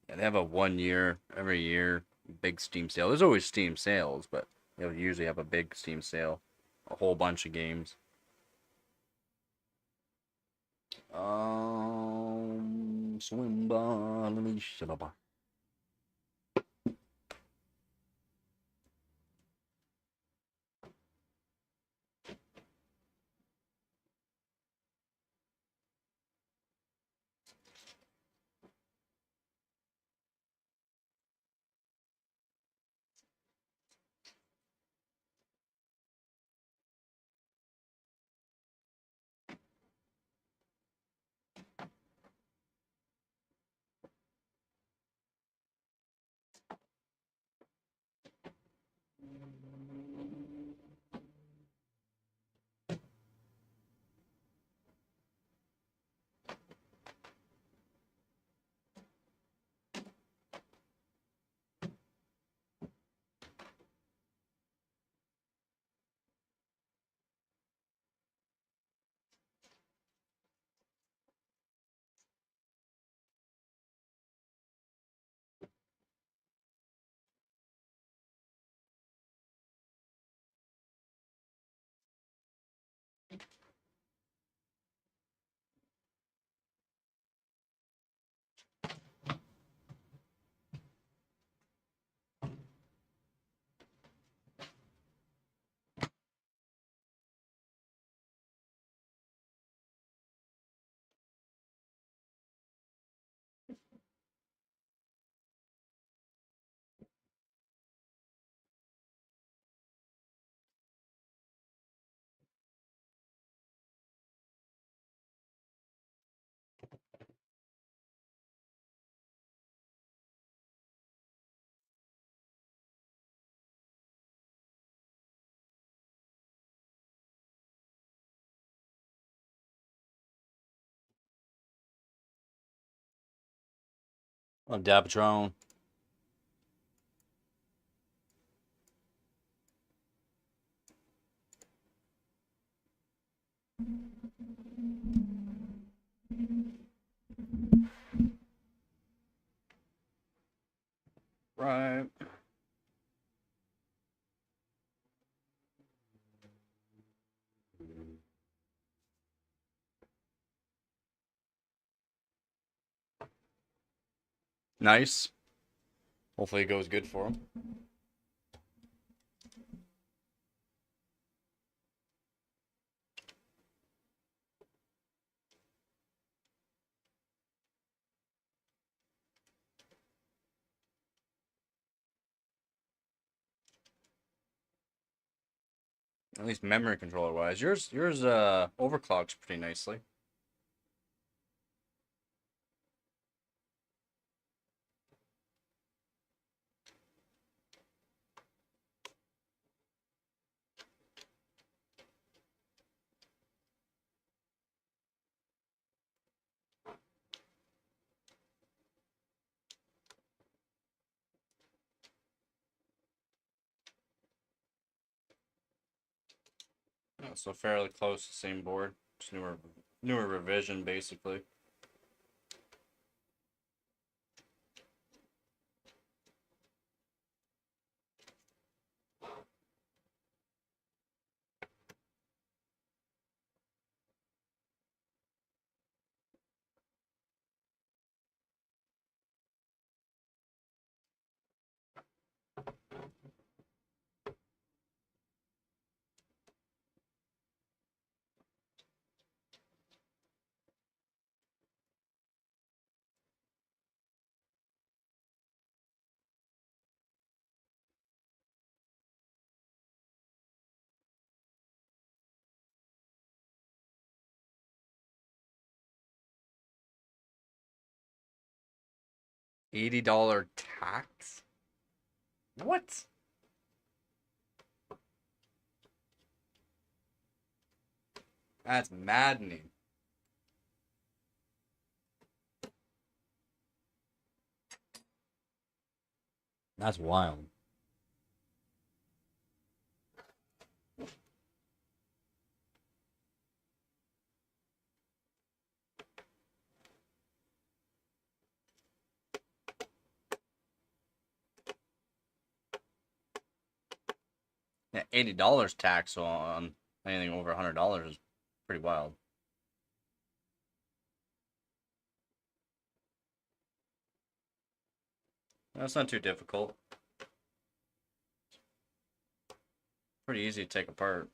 Yeah, they have a 1 year, every year, big Steam sale. There's always Steam sales, but they'll usually have a big Steam sale. A whole bunch of games. Swimba, let me shut. Oh, Dabtron. Right. Nice. Hopefully it goes good for him. At least memory controller wise. Yours overclocks pretty nicely. Yeah, so fairly close to the same board. Just newer revision basically. $80 tax? What? That's maddening. That's wild. Yeah, $80 tax on anything over $100 is pretty wild. That's not too difficult. Pretty easy to take apart.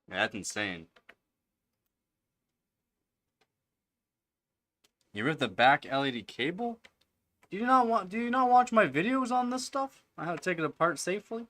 Yeah, that's insane. You ripped the back LED cable? Do you not watch my videos on this stuff? I how to take it apart safely?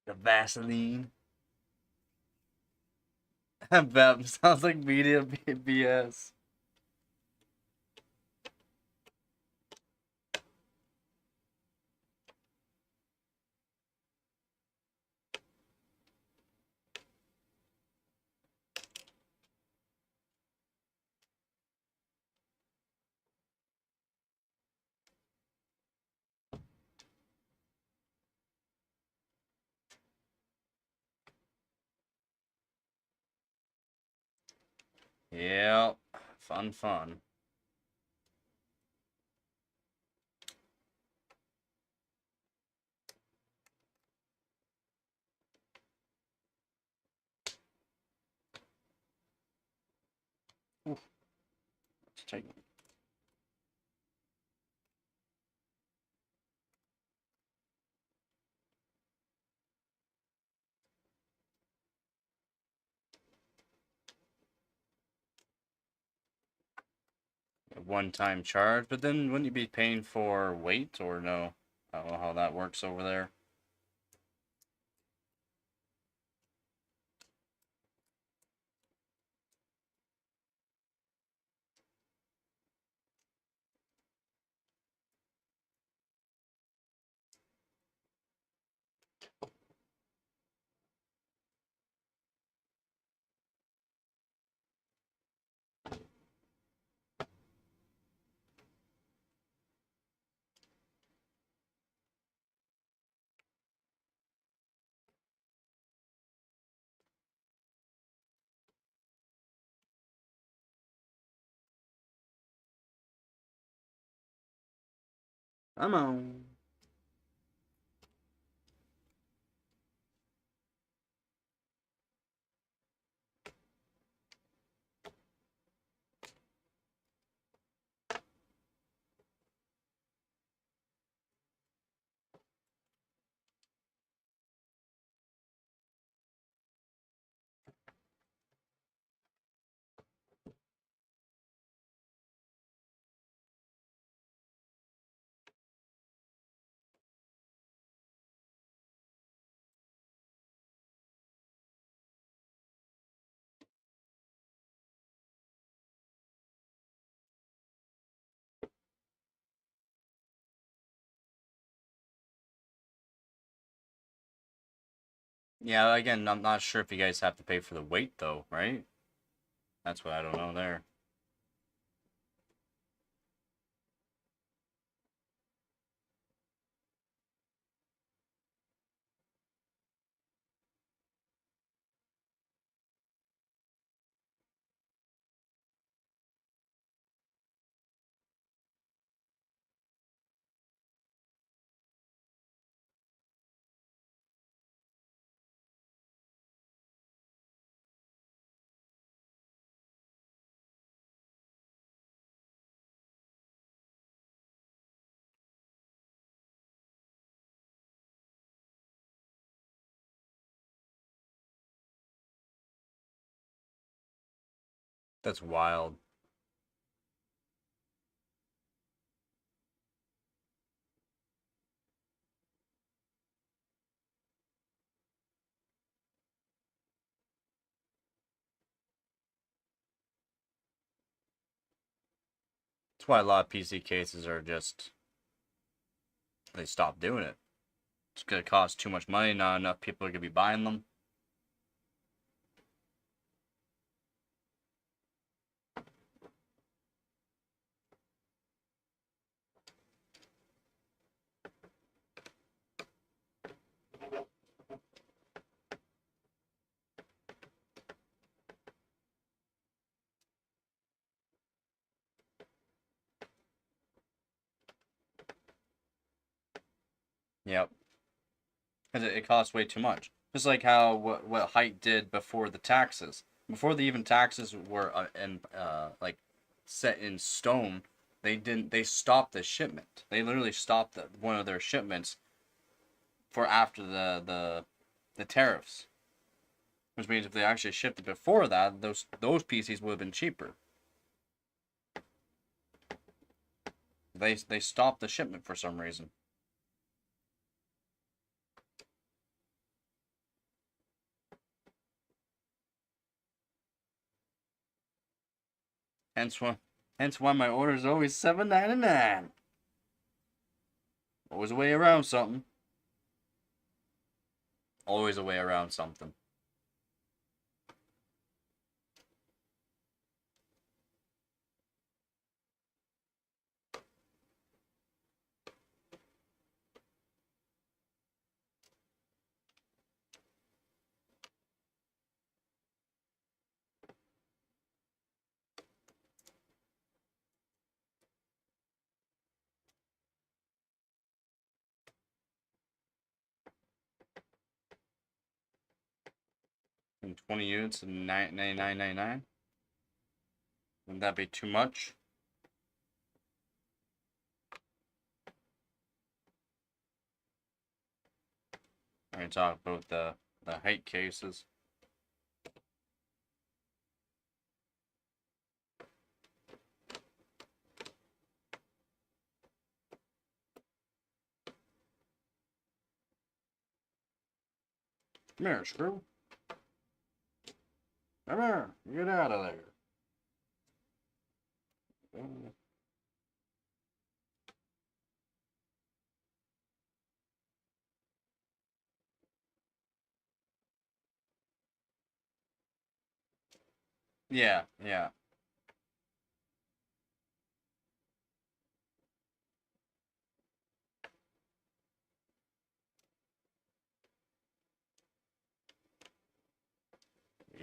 The Vaseline. That sounds like media BS. Yep. Fun. Ooh. Let's take it. A one-time charge, but then wouldn't you be paying for weight or no? I don't know how that works over there. Come on. Yeah, again, I'm not sure if you guys have to pay for the weight though, right? That's what I don't know there. That's wild. That's why a lot of PC cases are just, they stop doing it. It's gonna cost too much money, not enough people are gonna be buying them. Yep. Because it costs way too much. Just like how what Height did before the taxes. Before the even taxes were like set in stone, they stopped the shipment. They literally stopped one of their shipments for after the tariffs. Which means if they actually shipped it before that, those PCs would have been cheaper. They stopped the shipment for some reason. Hence why my order is always $7.99. Always a way around something. Always a way around something. and 20 units and 99.99. Wouldn't that be too much? We're going to talk about the height cases. Come here, Screw. Come here. Get out of there. Yeah, yeah.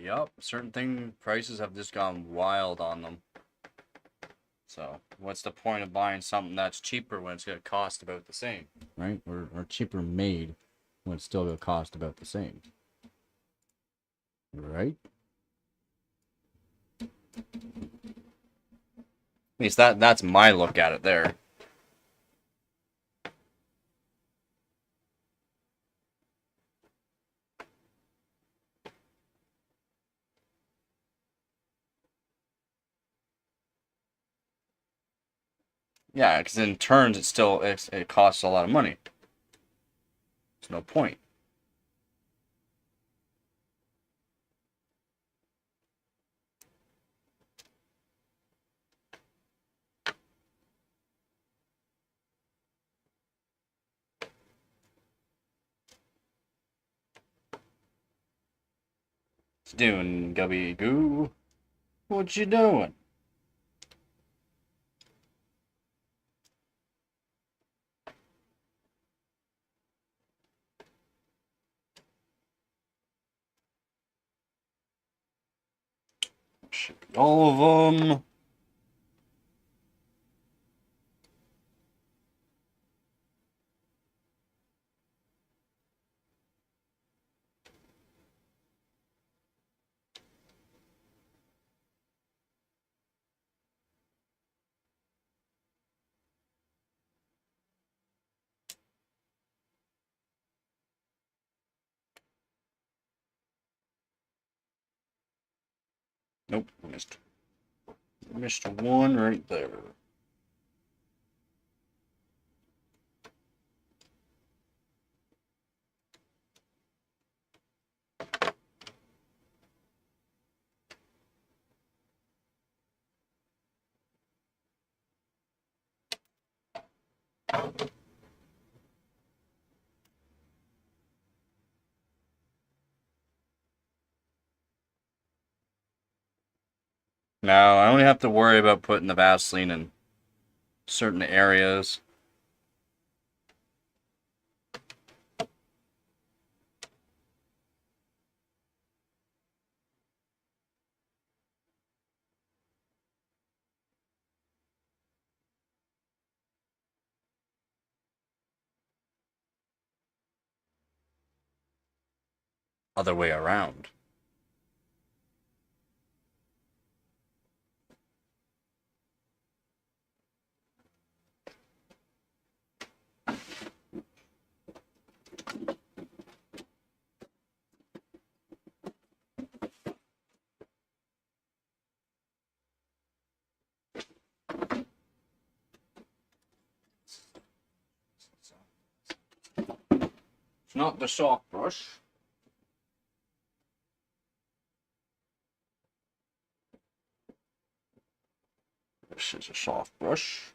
Yup, certain prices have just gone wild on them. So, what's the point of buying something that's cheaper when it's going to cost about the same, right? Or cheaper made when it's still going to cost about the same, right? At least that's my look at it there. Yeah, because in turns it costs a lot of money. There's no point. What's doing, Gubby Goo? What you doing? All of them. Nope, missed one right there. Now, I only have to worry about putting the Vaseline in certain areas. Other way around. It's not the soft brush. This is a soft brush.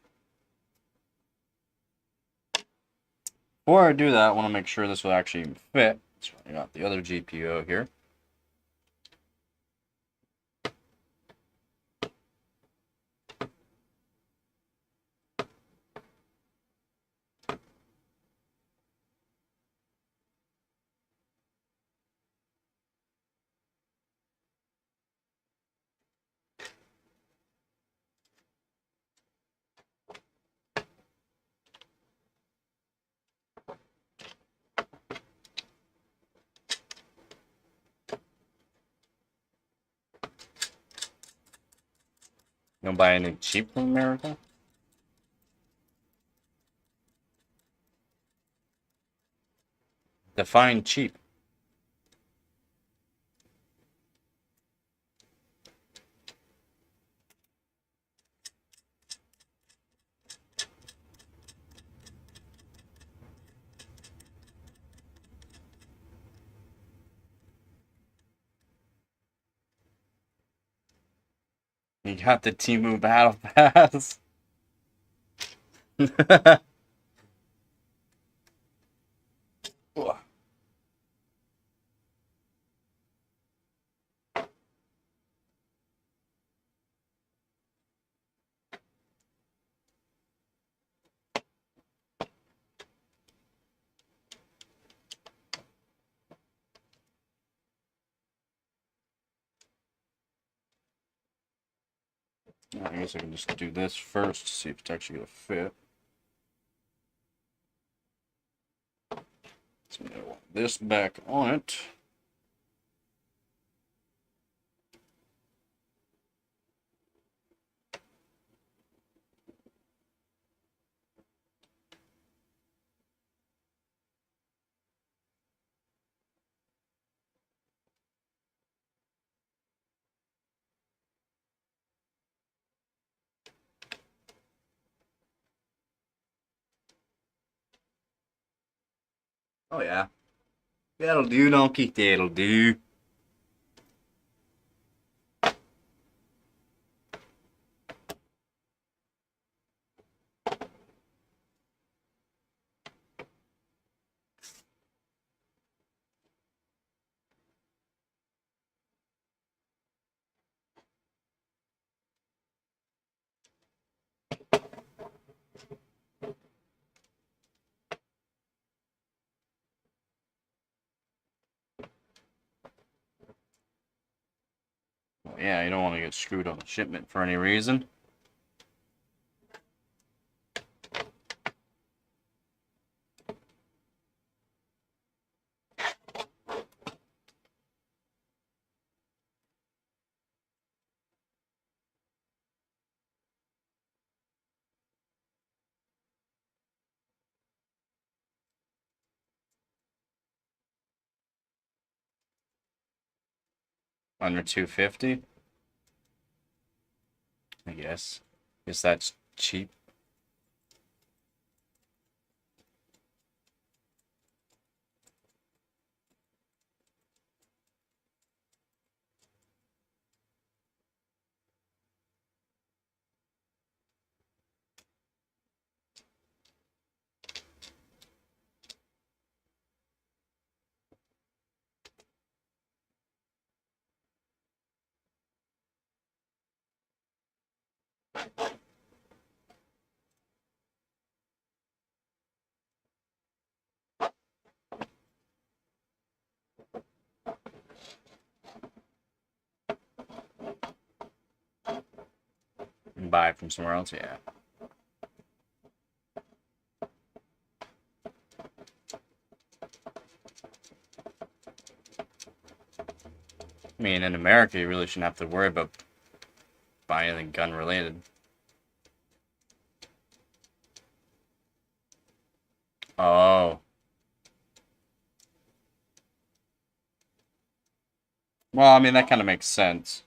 Before I do that, I want to make sure this will actually fit. So I got the other GPU here. don't buy anything cheap from America? Define cheap. You got the Temu Battle Pass. I guess I can just do this first to see if it's actually going to fit. So I want this back on it. Oh yeah. That'll do, donkey. That'll do. Well, yeah, you don't want to get screwed on the shipment for any reason. Under 250. I guess. Guess that's cheap. And buy it from somewhere else, yeah. I mean, in America, you really shouldn't have to worry about buying anything gun related. Oh. Well, I mean, that kind of makes sense.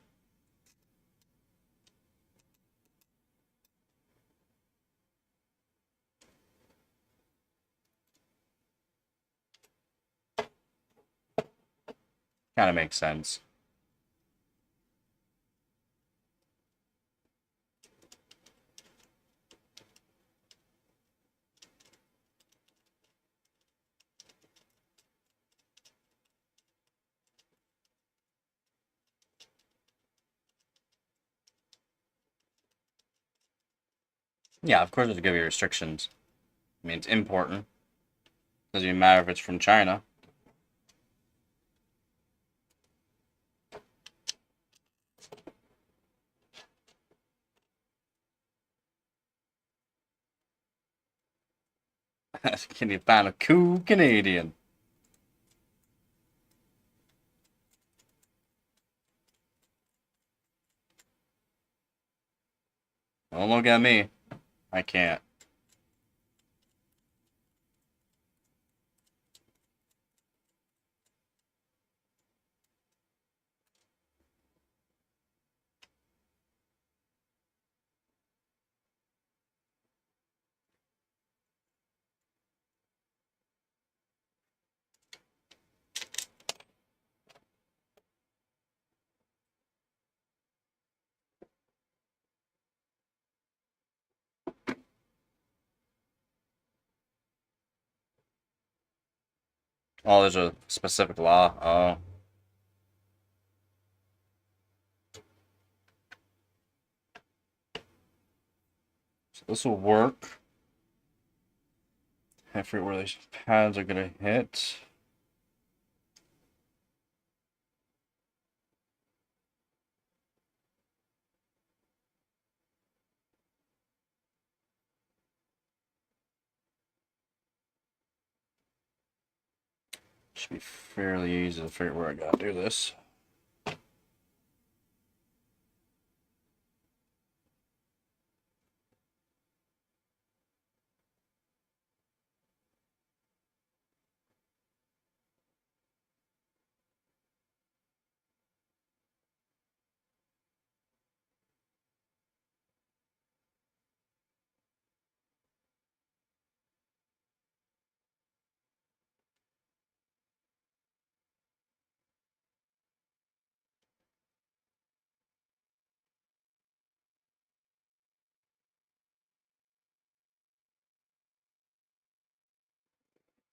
Kind of makes sense. Yeah, of course there's going to be restrictions. I mean, it's important. Doesn't even matter if it's from China. Can you find a cool Canadian? Don't look at me. I can't. Oh, there's a specific law. Oh. So this will work. I forget where these pads are gonna hit. Should be fairly easy to figure where I gotta do this.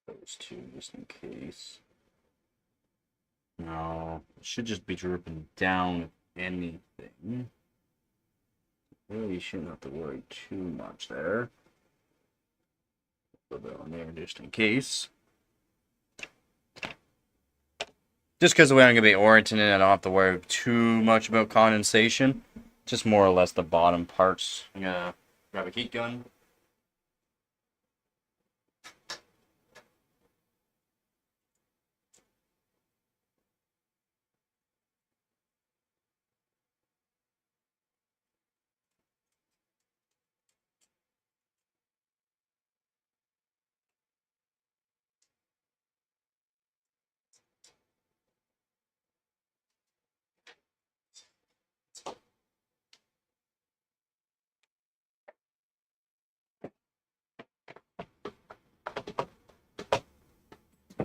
Those two, just in case. No, it should just be dripping down with anything. Really shouldn't have to worry too much there. A little bit on there just in case. Just because the way I'm going to be orienting it, I don't have to worry too much about condensation. Just more or less the bottom parts. I'm going to grab a heat gun.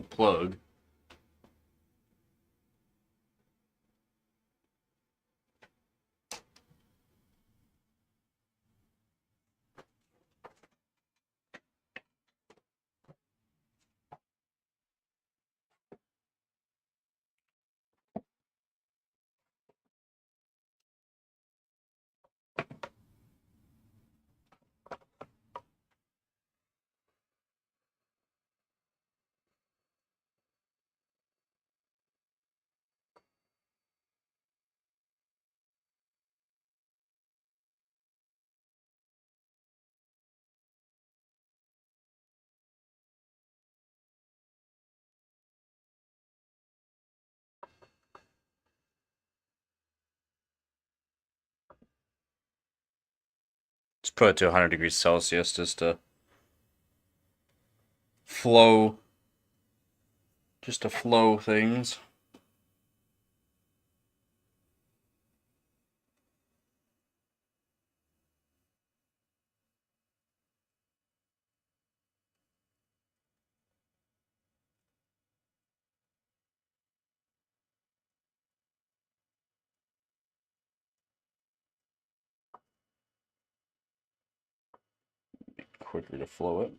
Plug. Just put it to 100 degrees Celsius just to flow. Just to flow things. Quicker to flow it.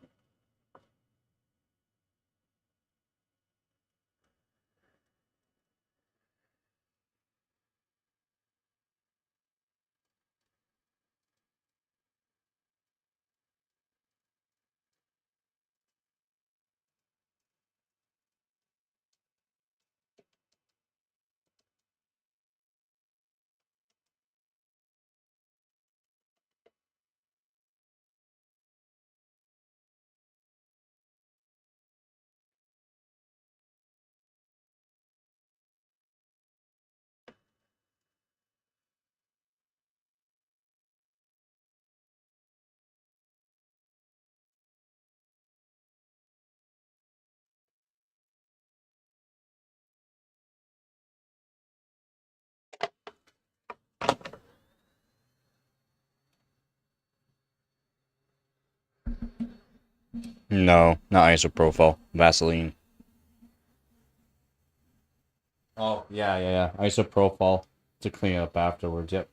No, not isopropyl. Vaseline. Oh, yeah. Isopropyl to clean up afterwards, yep.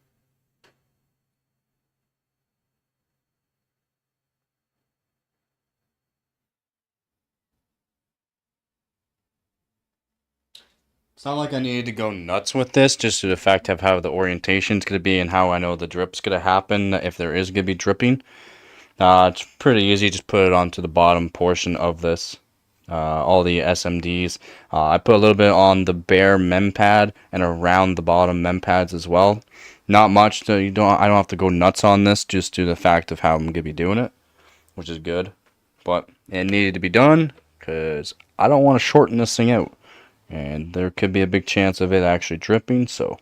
It's not like I needed to go nuts with this, just to the fact of how the orientation's going to be and how I know the drip's going to happen, if there is going to be dripping. It's pretty easy, just put it onto the bottom portion of this. All the SMDs. I put a little bit on the bare mem pad and around the bottom mem pads as well. Not much, so I don't have to go nuts on this, just due to the fact of how I'm going to be doing it, which is good. But it needed to be done, because I don't want to shorten this thing out. And there could be a big chance of it actually dripping, so.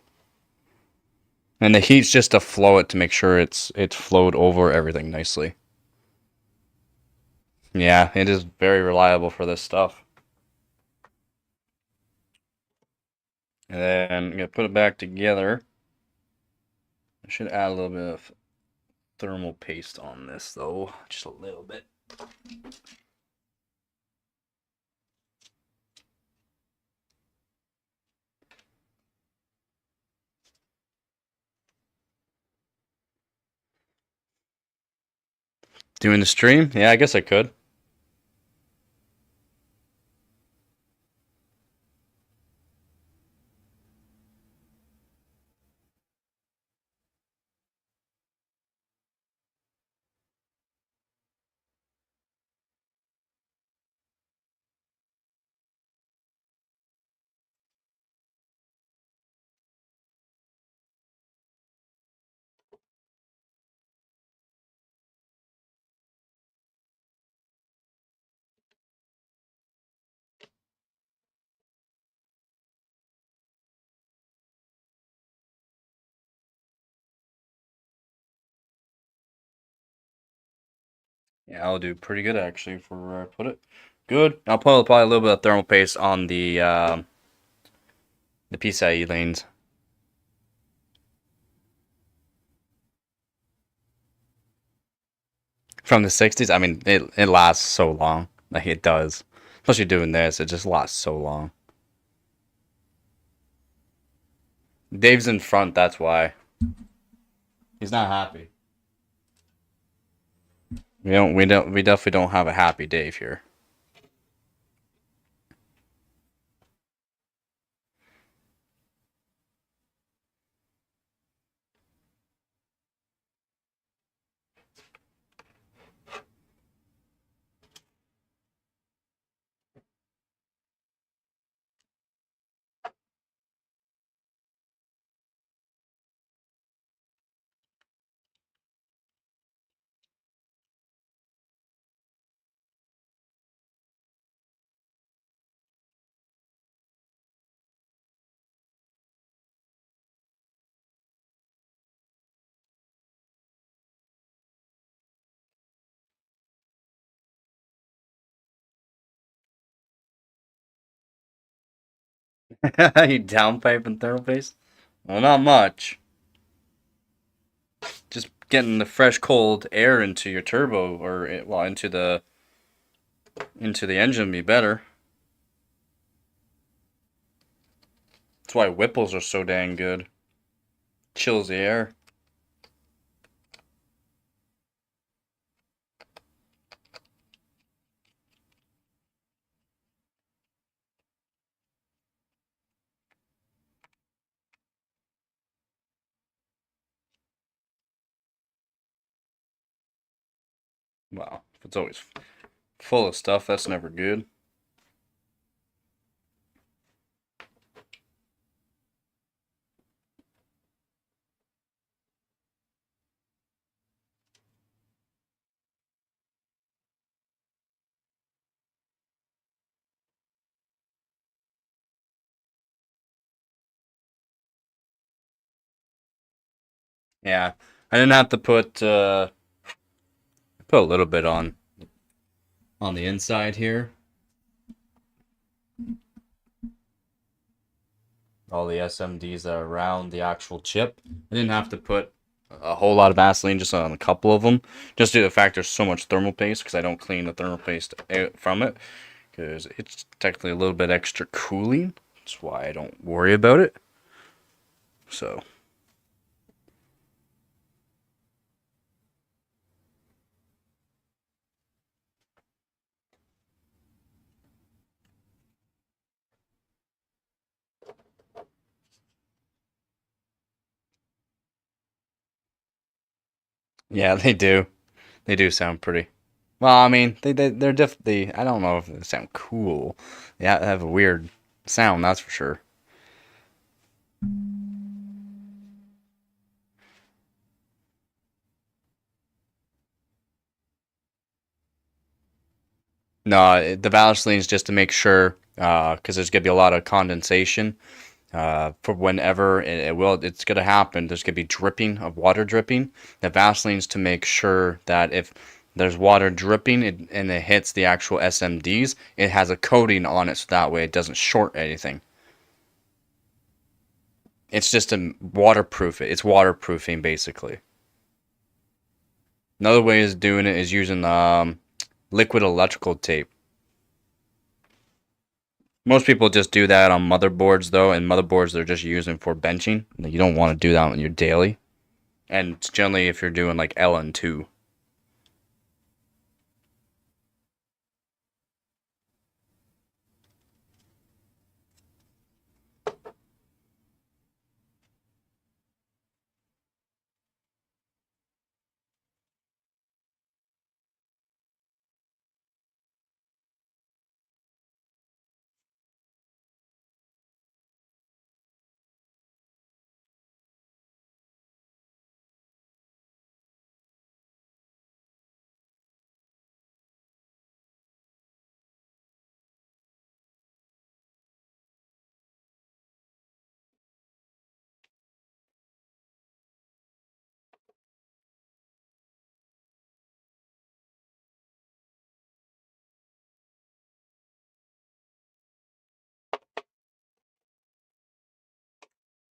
And the heat's just to flow it to make sure it's flowed over everything nicely. Yeah, it is very reliable for this stuff. And then I'm going to put it back together. I should add a little bit of thermal paste on this, though. Just a little bit. Doing the stream? Yeah, I guess I could. Yeah, I'll do pretty good actually for where I put it. Good. I'll put probably a little bit of thermal paste on the PCIe lanes. From the 60s, I mean, it lasts so long. Like, it does. Especially doing this, it just lasts so long. Dave's in front, that's why. He's not happy. We definitely don't have a happy Dave here. You downpipe and thermal paste? Well, not much. Just getting the fresh, cold air into your turbo, or well, into the engine would be better. That's why Whipples are so dang good. Chills the air. Wow, if it's always full of stuff, that's never good. Yeah, I didn't have to put a little bit on the inside here. All the SMDs that are around the actual chip. I didn't have to put a whole lot of Vaseline just on a couple of them, just due to the fact there's so much thermal paste, because I don't clean the thermal paste out from it, because it's technically a little bit extra cooling. That's why I don't worry about it. So. Yeah, they do. They do sound pretty. Well, I mean, they're definitely. I don't know if they sound cool. They have a weird sound, that's for sure. No, the Vaseline is just to make sure, because there's gonna be a lot of condensation. For whenever it's gonna happen. There's gonna be dripping of water dripping. The Vaseline's to make sure that if there's water dripping and it hits the actual SMDs, it has a coating on it, so that way it doesn't short anything. It's just to waterproof it. It's waterproofing basically. Another way of doing it is using liquid electrical tape. Most people just do that on motherboards though, and motherboards they're just using for benching. You don't want to do that on your daily. And generally if you're doing like LN2.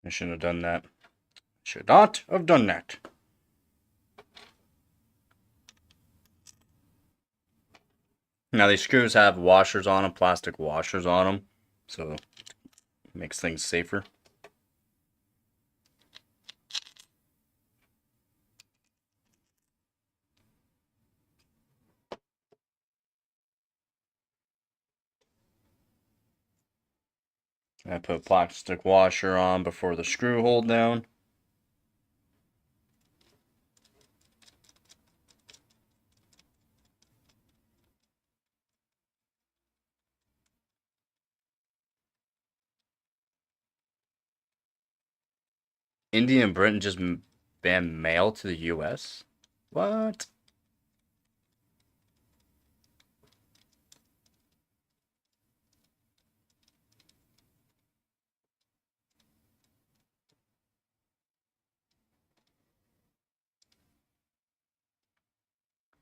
I shouldn't have done that. Should not have done that. Now these screws have washers on them, plastic washers on them, so it makes things safer. I put a plastic washer on before the screw hold down. India and Britain just banned mail to the US? What?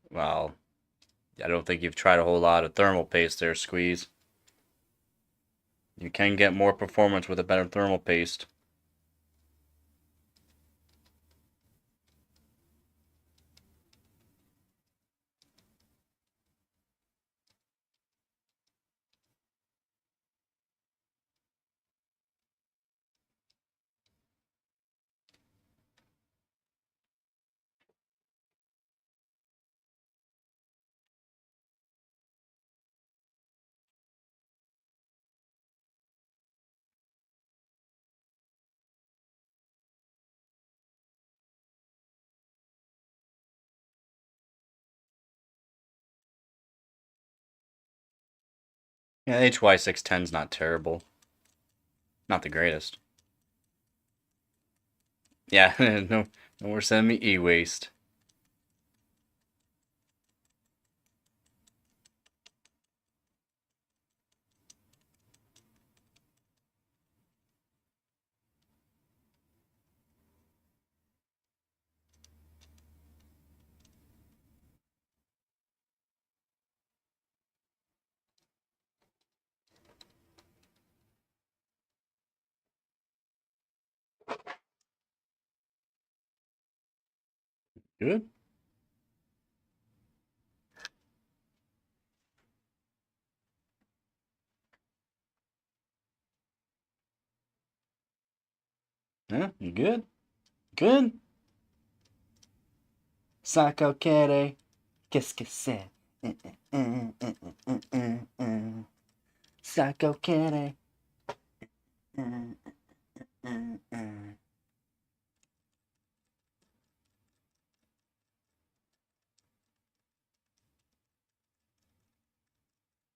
Well, I don't think you've tried a whole lot of thermal paste there, Squeeze. You can get more performance with a better thermal paste. Yeah, HY610 is not terrible. Not the greatest. Yeah, no more sending me e-waste. Good. Yeah, you good? Good? Psycho Kitty. Qu'est-ce que c'est? Psycho Kitty.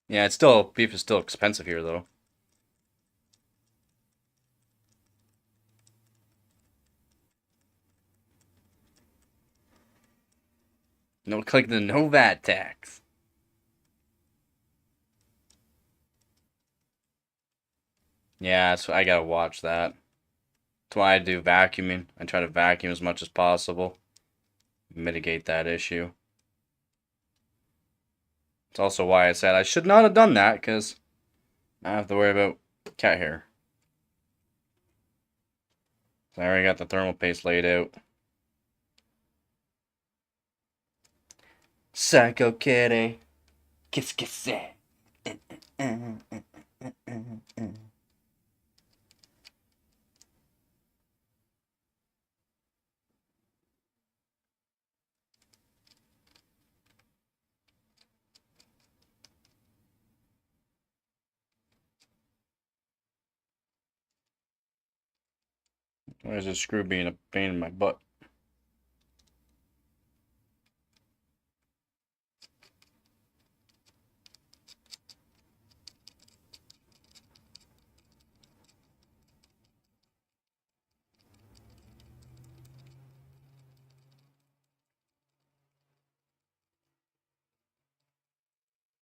Yeah, it's still, beef is still expensive here, though. No, click the no VAT tax. Yeah, so I gotta watch that. That's why I do vacuuming. I try to vacuum as much as possible. Mitigate that issue. It's also why I said I should not have done that, because I have to worry about cat hair. So I already got the thermal paste laid out. Psycho Kitty. Qu'est-ce que c'est? Why is this screw being a pain in my butt?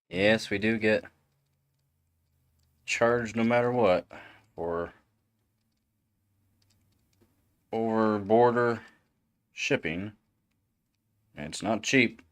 Yes, we do get charged no matter what for over border shipping. And it's not cheap.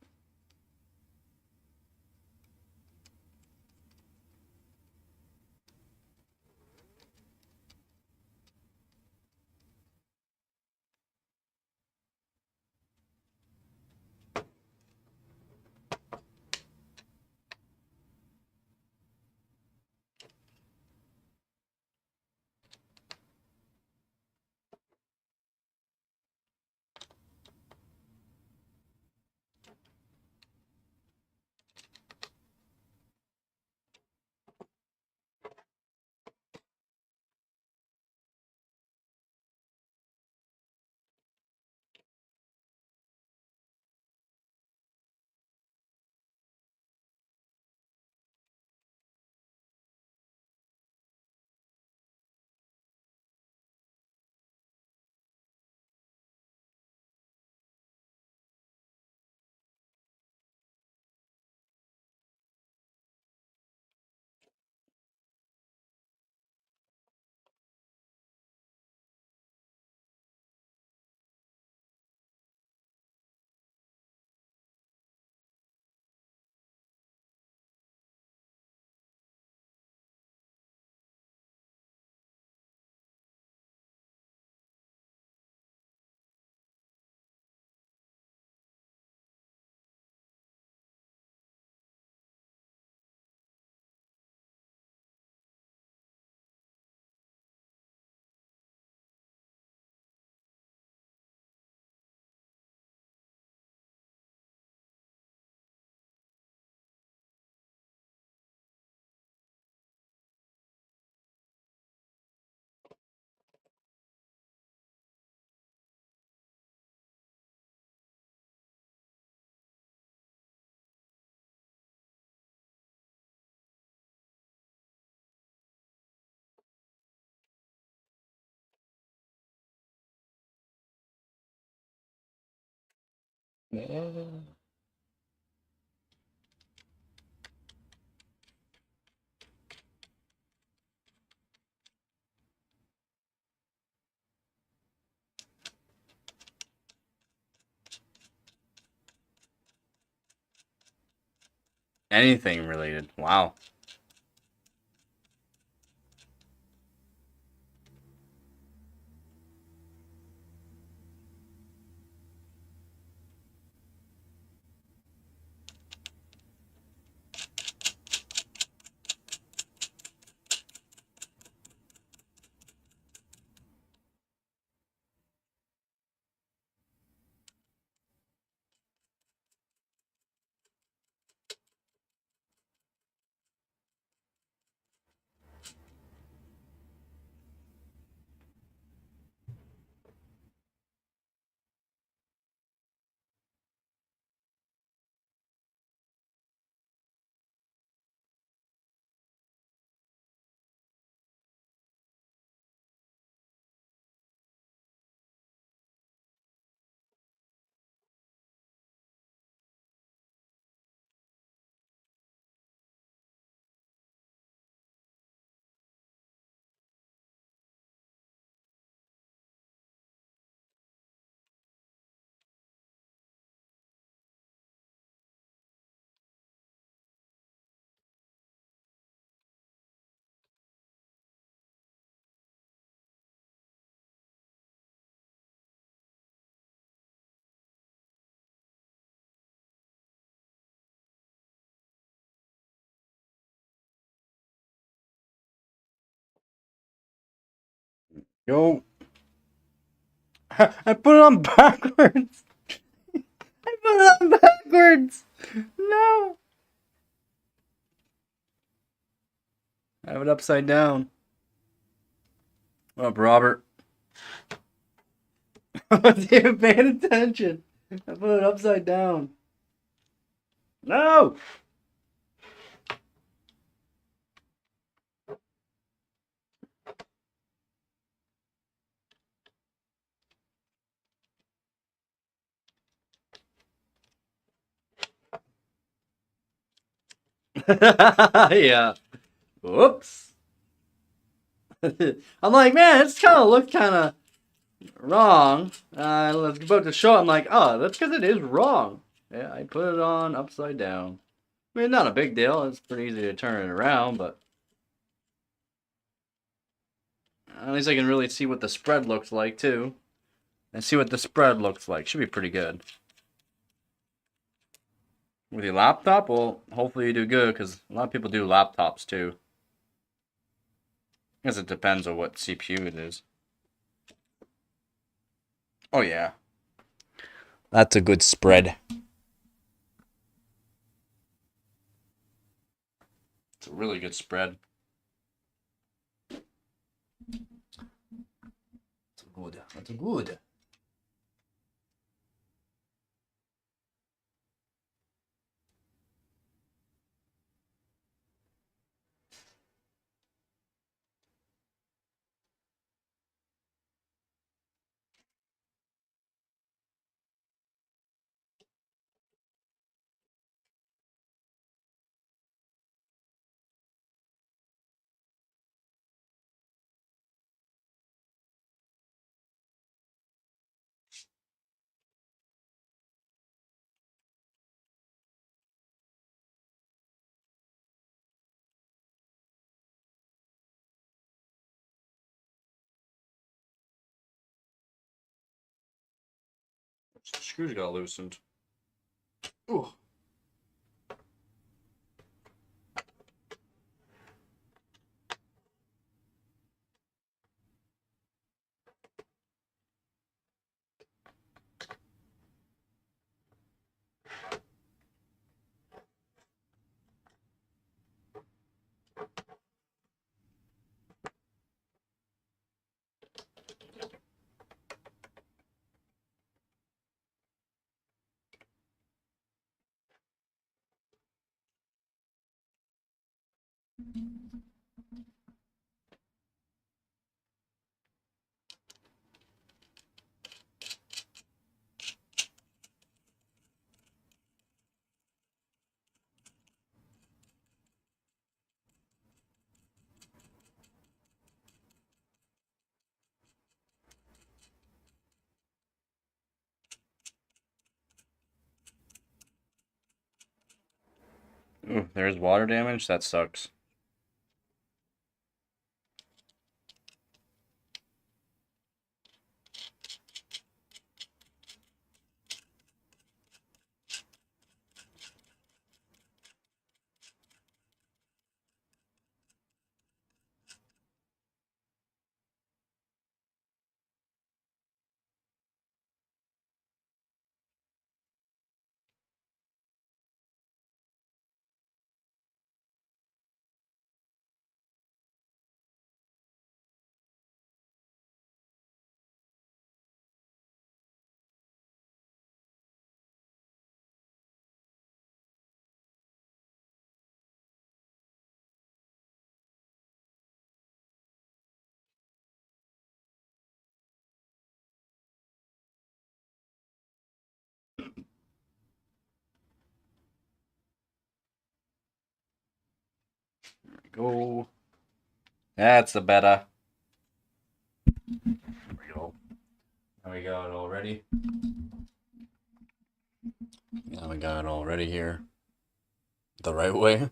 Anything related. Wow. Yo. I put it on backwards. I put it on backwards. No. I have it upside down. What up, Robert? I wasn't even paying attention. I put it upside down. No! Yeah. Whoops. I'm like, man, it's kind of looked kind of wrong. I was about to show. I'm like, oh, that's because it is wrong. Yeah, I put it on upside down. I mean, not a big deal. It's pretty easy to turn it around, but at least I can really see what the spread looks like too. And see what the spread looks like. Should be pretty good. With your laptop, well, hopefully you do good, because a lot of people do laptops too. I guess it depends on what CPU it is. Oh yeah. That's a good spread. It's a really good spread. That's good. That's good. The screws got loosened. Ooh. Ooh, there's water damage? That sucks. Go. That's the better. There we go. Now we got it all ready. Now we got it all ready here. The right way.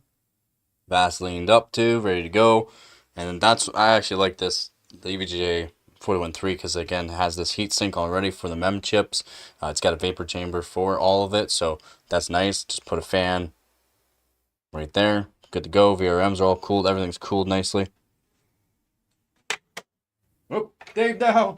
Vaselined up too, ready to go. And that's, I actually like this, the EVGA 413, because again, it has this heat sink already for the mem chips. It's got a vapor chamber for all of it, so that's nice. Just put a fan right there. Good to go. VRMs are all cooled. Everything's cooled nicely. Oh, Dave down.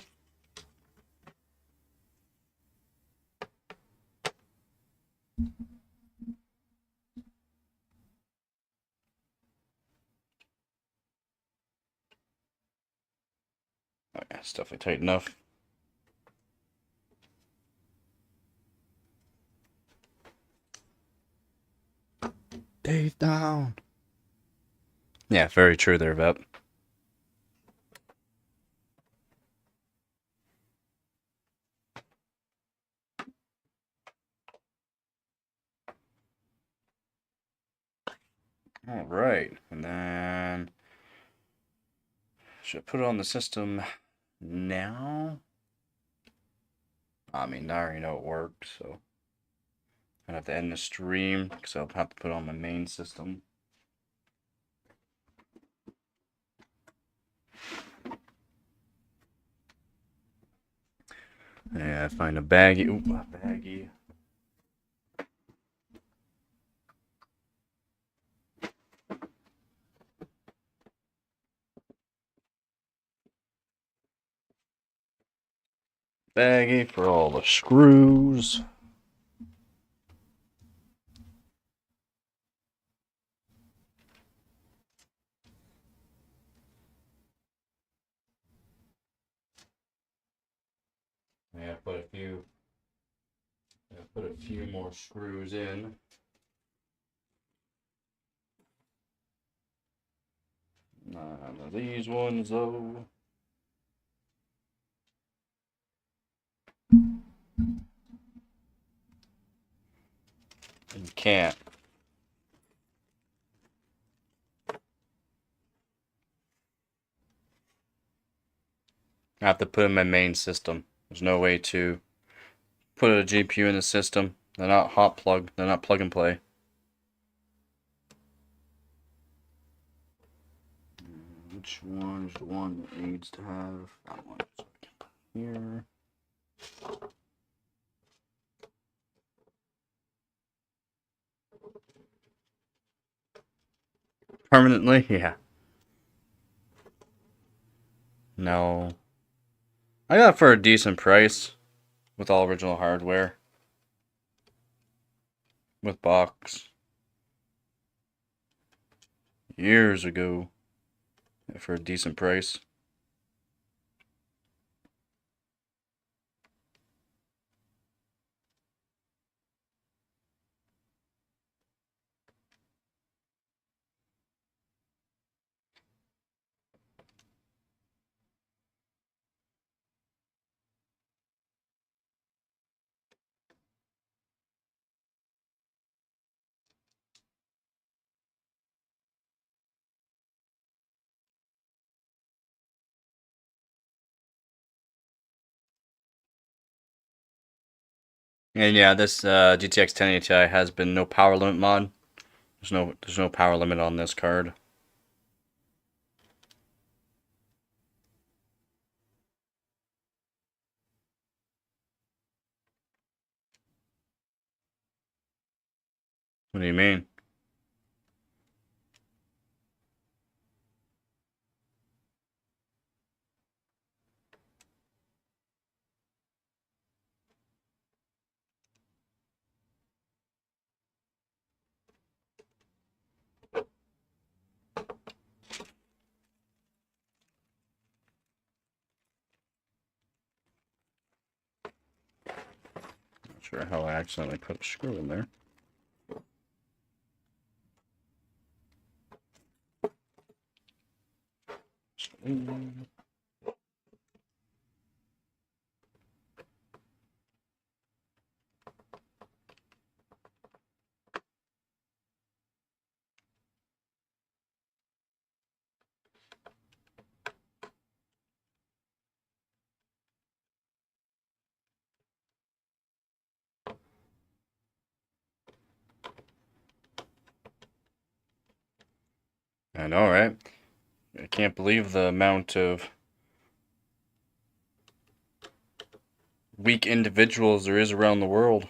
Oh, yeah, it's definitely tight enough. Dave down. Yeah, very true there, Vep. All right, and then should I put it on the system now? I mean, I already know it worked, so I have to end the stream because I'll have to put it on my main system. Yeah, find a baggie. Ooh, a baggie. Baggie for all the screws. Yeah, put a few more screws in. None of these ones though. You can't. I have to put in my main system. There's no way to put a GPU in the system. They're not hot plug. They're not plug and play. Which one is the one that needs to have that one? So I can put it here. Permanently? Yeah. No. I got it for a decent price with all original hardware. With box. Years ago. For a decent price. And yeah, this GTX 1080 Ti has been no power limit mod. There's no power limit on this card. What do you mean? Not sure how I accidentally put a screw in there. I know, right? I can't believe the amount of weak individuals there is around the world.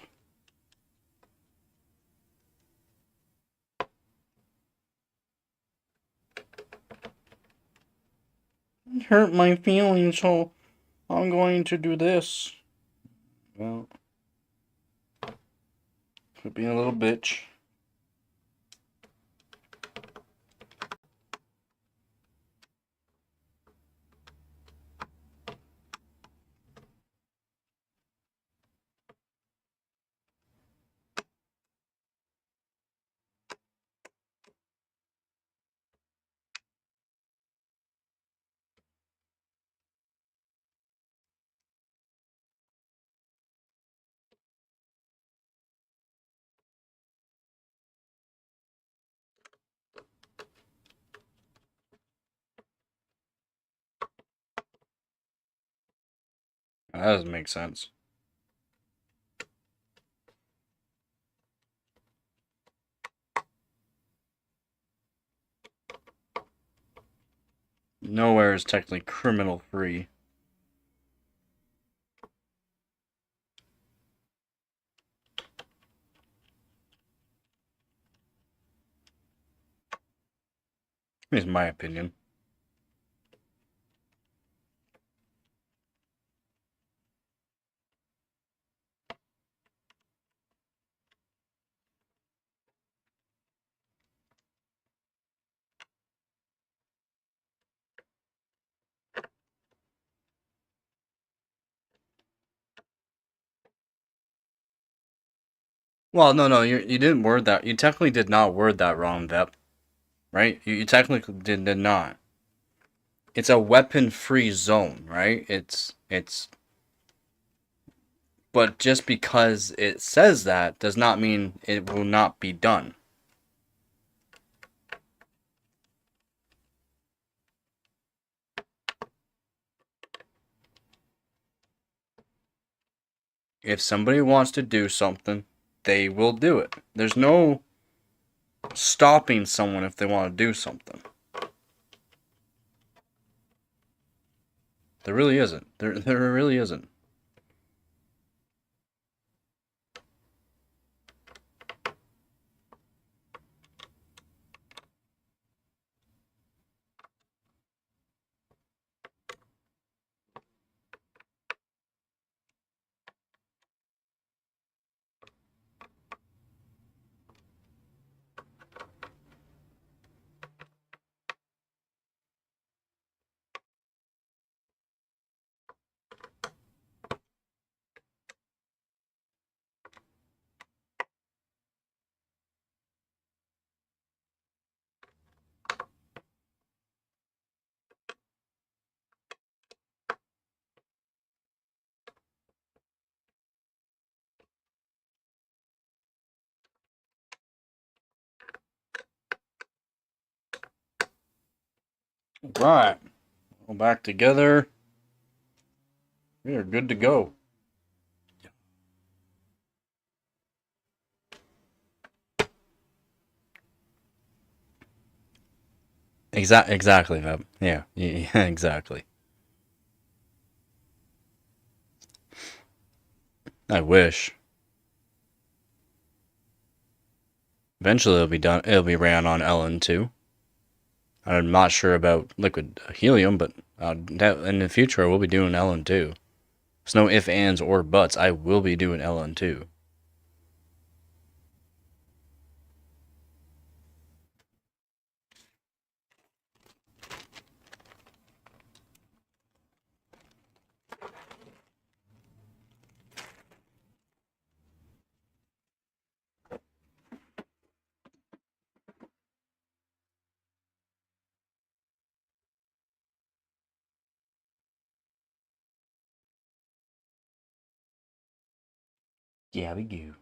hurt my feelings, so I'm going to do this. Well, quit being a little bitch. That doesn't make sense. Nowhere is technically criminal free. Is my opinion. Well, no, you didn't word that. You technically did not word that wrong, Vep. Right? You technically did not. It's a weapon-free zone, right? It's. But just because it says that does not mean it will not be done. If somebody wants to do something, they will do it. There's no stopping someone if they want to do something. There really isn't. There really isn't. Right. Go back together. We are good to go. Exactly, Veb. Yeah, exactly. I wish. Eventually it'll be done. It'll be ran on Ellen too. I'm not sure about liquid helium, but in the future we'll be doing Ellen too. There's no ifs, ands, or buts. I will be doing Ellen too. Yeah, we do.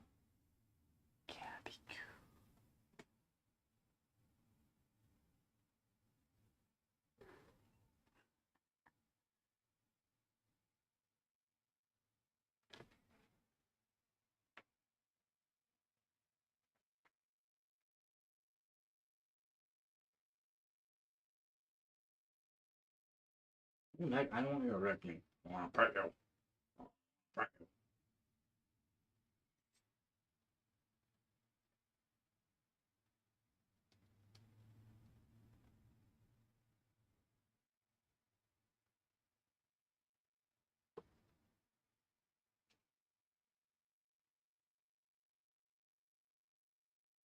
I don't want you to wreck me. I want to pet you. Pet you.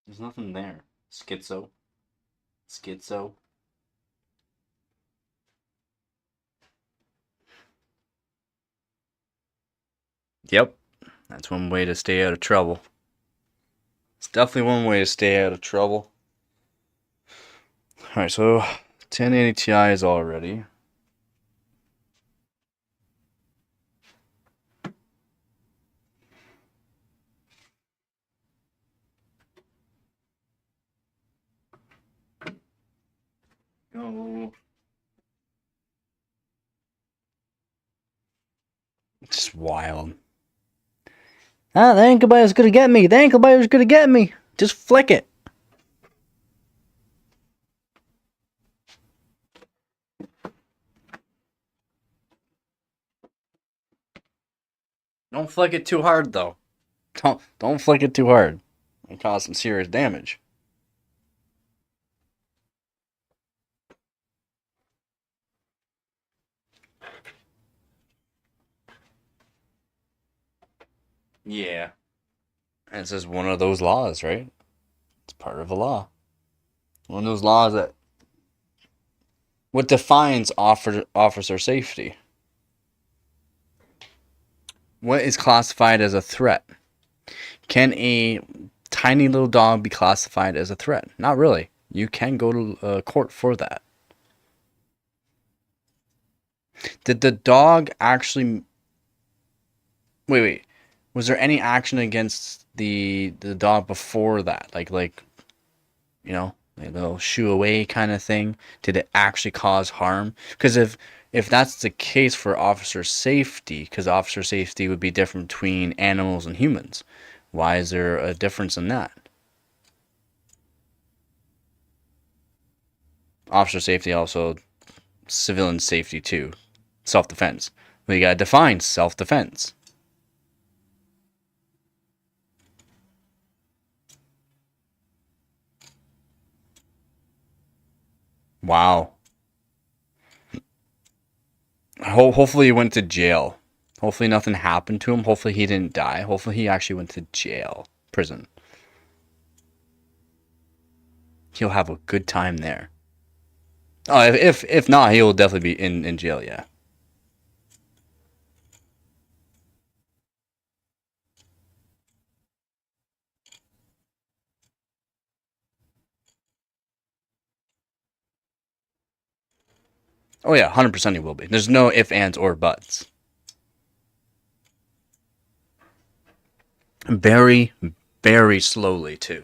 There's nothing there. Schizo. Schizo. Yep. That's one way to stay out of trouble. It's definitely one way to stay out of trouble. Alright, so 1080 Ti is all ready. Go. It's wild. Ah, the ankle biter's gonna get me. The ankle biter's gonna get me. Just flick it. Don't flick it too hard though. Don't flick it too hard. It'll cause some serious damage. Yeah. And it's just one of those laws, right? It's part of a law. One of those laws that... What defines officer safety? What is classified as a threat? Can a tiny little dog be classified as a threat? Not really. You can go to court for that. Did the dog actually... Wait. Was there any action against the dog before that? Like you know, like a little shoo away kind of thing? Did it actually cause harm? Because if that's the case for officer safety, because officer safety would be different between animals and humans. Why is there a difference in that? Officer safety also civilian safety too. Self-defense. Well, you gotta define self-defense. Wow. Hopefully he went to jail. Hopefully nothing happened to him. Hopefully he didn't die. Hopefully he actually went to jail. Prison. He'll have a good time there. Oh, if not, he'll definitely be in jail, yeah. Oh yeah, 100% he will be. There's no ifs, ands, or buts. Very, very slowly, too.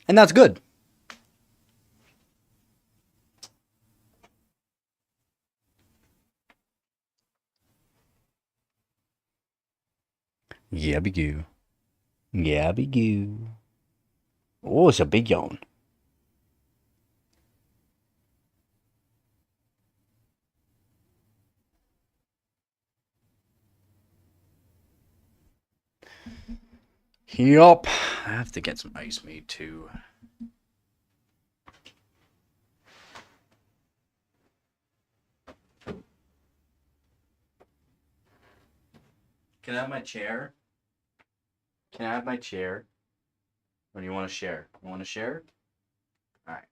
And that's good. Yabby goo. Yabby goo. Oh, it's a big yawn. Yup. I have to get some ice made too. Can I have my chair? Can I have my chair? Or do you want to share? You want to share? Alright.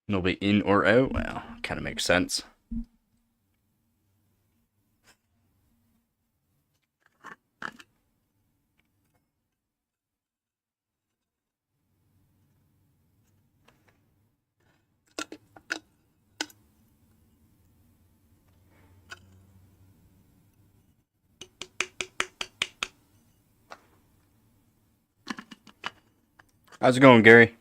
Nobody in or out? Well, kind of makes sense. How's it going, Gary?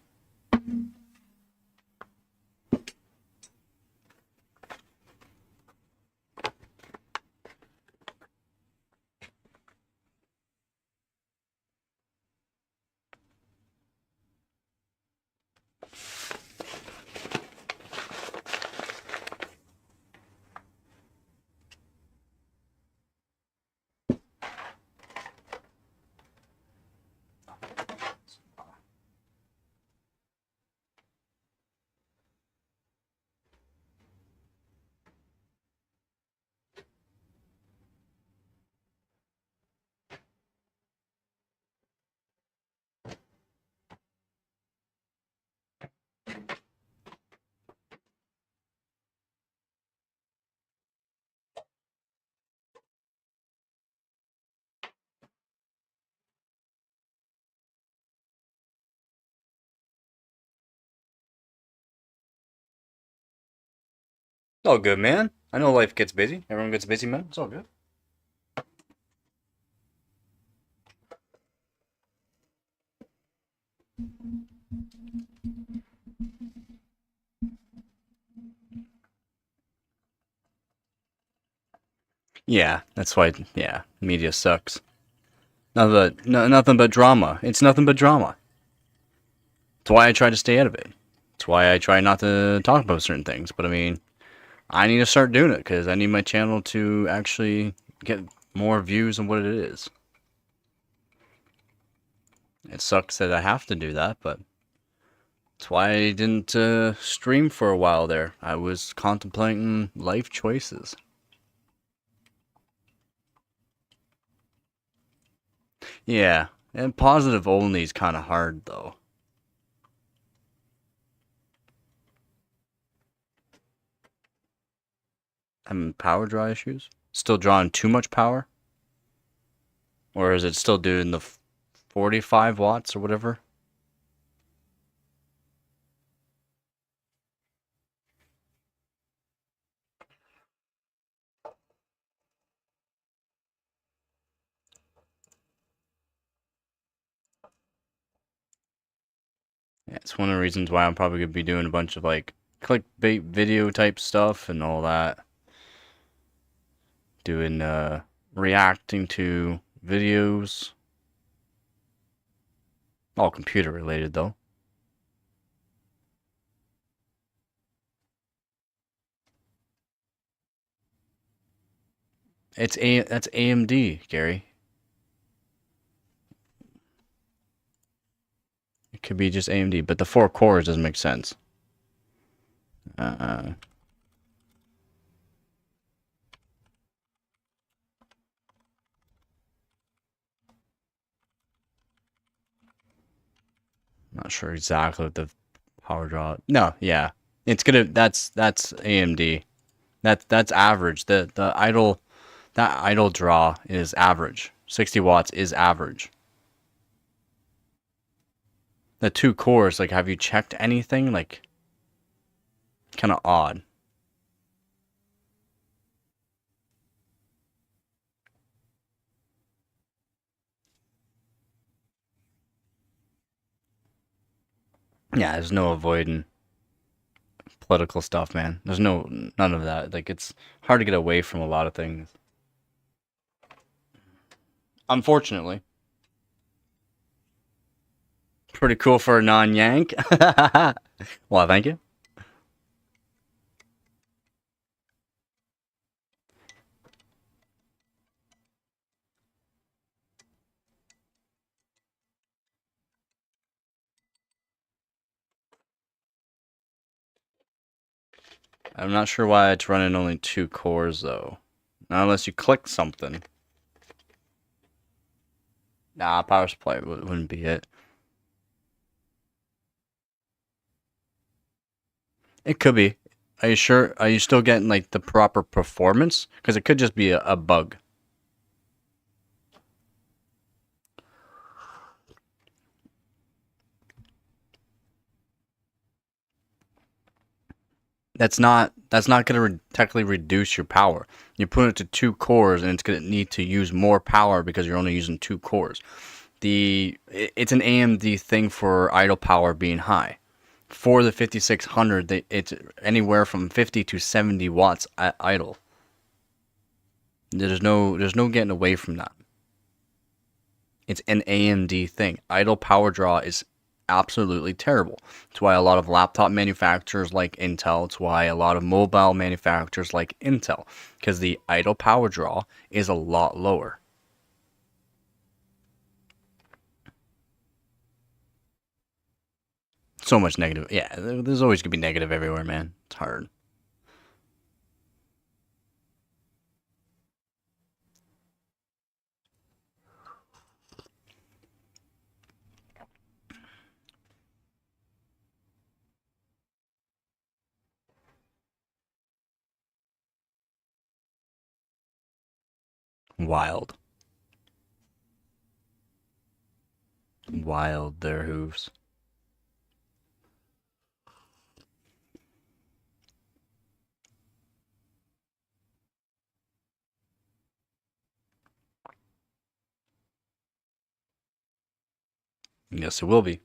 It's all good, man. I know life gets busy. Everyone gets busy, man. It's all good. Yeah, that's why. Yeah, media sucks. Nothing but drama. It's nothing but drama. That's why I try to stay out of it. That's why I try not to talk about certain things. But I mean, I need to start doing it because I need my channel to actually get more views than what it is. It sucks that I have to do that, but that's why I didn't stream for a while there. I was contemplating life choices. Yeah, and positive only is kind of hard though. Having power draw issues? Still drawing too much power? Or is it still doing the 45 watts or whatever? Yeah, it's one of the reasons why I'm probably going to be doing a bunch of like clickbait video type stuff and all that. Doing, reacting to videos. All computer related though. That's AMD, Gary. It could be just AMD, but the 4 cores doesn't make sense. Not sure exactly what the power draw. No, yeah. It's gonna that's AMD. That's average. The idle draw is average. 60 watts is average. The 2 cores, like, have you checked anything? Like, kind of odd. Yeah, there's no avoiding political stuff, man. There's none of that. Like, it's hard to get away from a lot of things. Unfortunately. Pretty cool for a non-Yank. Well, thank you. I'm not sure why it's running only 2 cores, though. Not unless you click something. Nah, power supply wouldn't be it. It could be. Are you sure? Are you still getting, like, the proper performance? Because it could just be a bug. That's not going to technically reduce your power. You put it to 2 cores, and it's going to need to use more power because you're only using 2 cores. It's an AMD thing for idle power being high. For the 5600, it's anywhere from 50 to 70 watts idle. There's no getting away from that. It's an AMD thing. Idle power draw is absolutely terrible. It's why a lot of laptop manufacturers like Intel. It's why a lot of mobile manufacturers like Intel, because the idle power draw is a lot lower. So much negative. Yeah, there's always gonna be negative everywhere, man. It's hard. Wild. Wild, their hooves. Yes, it will be.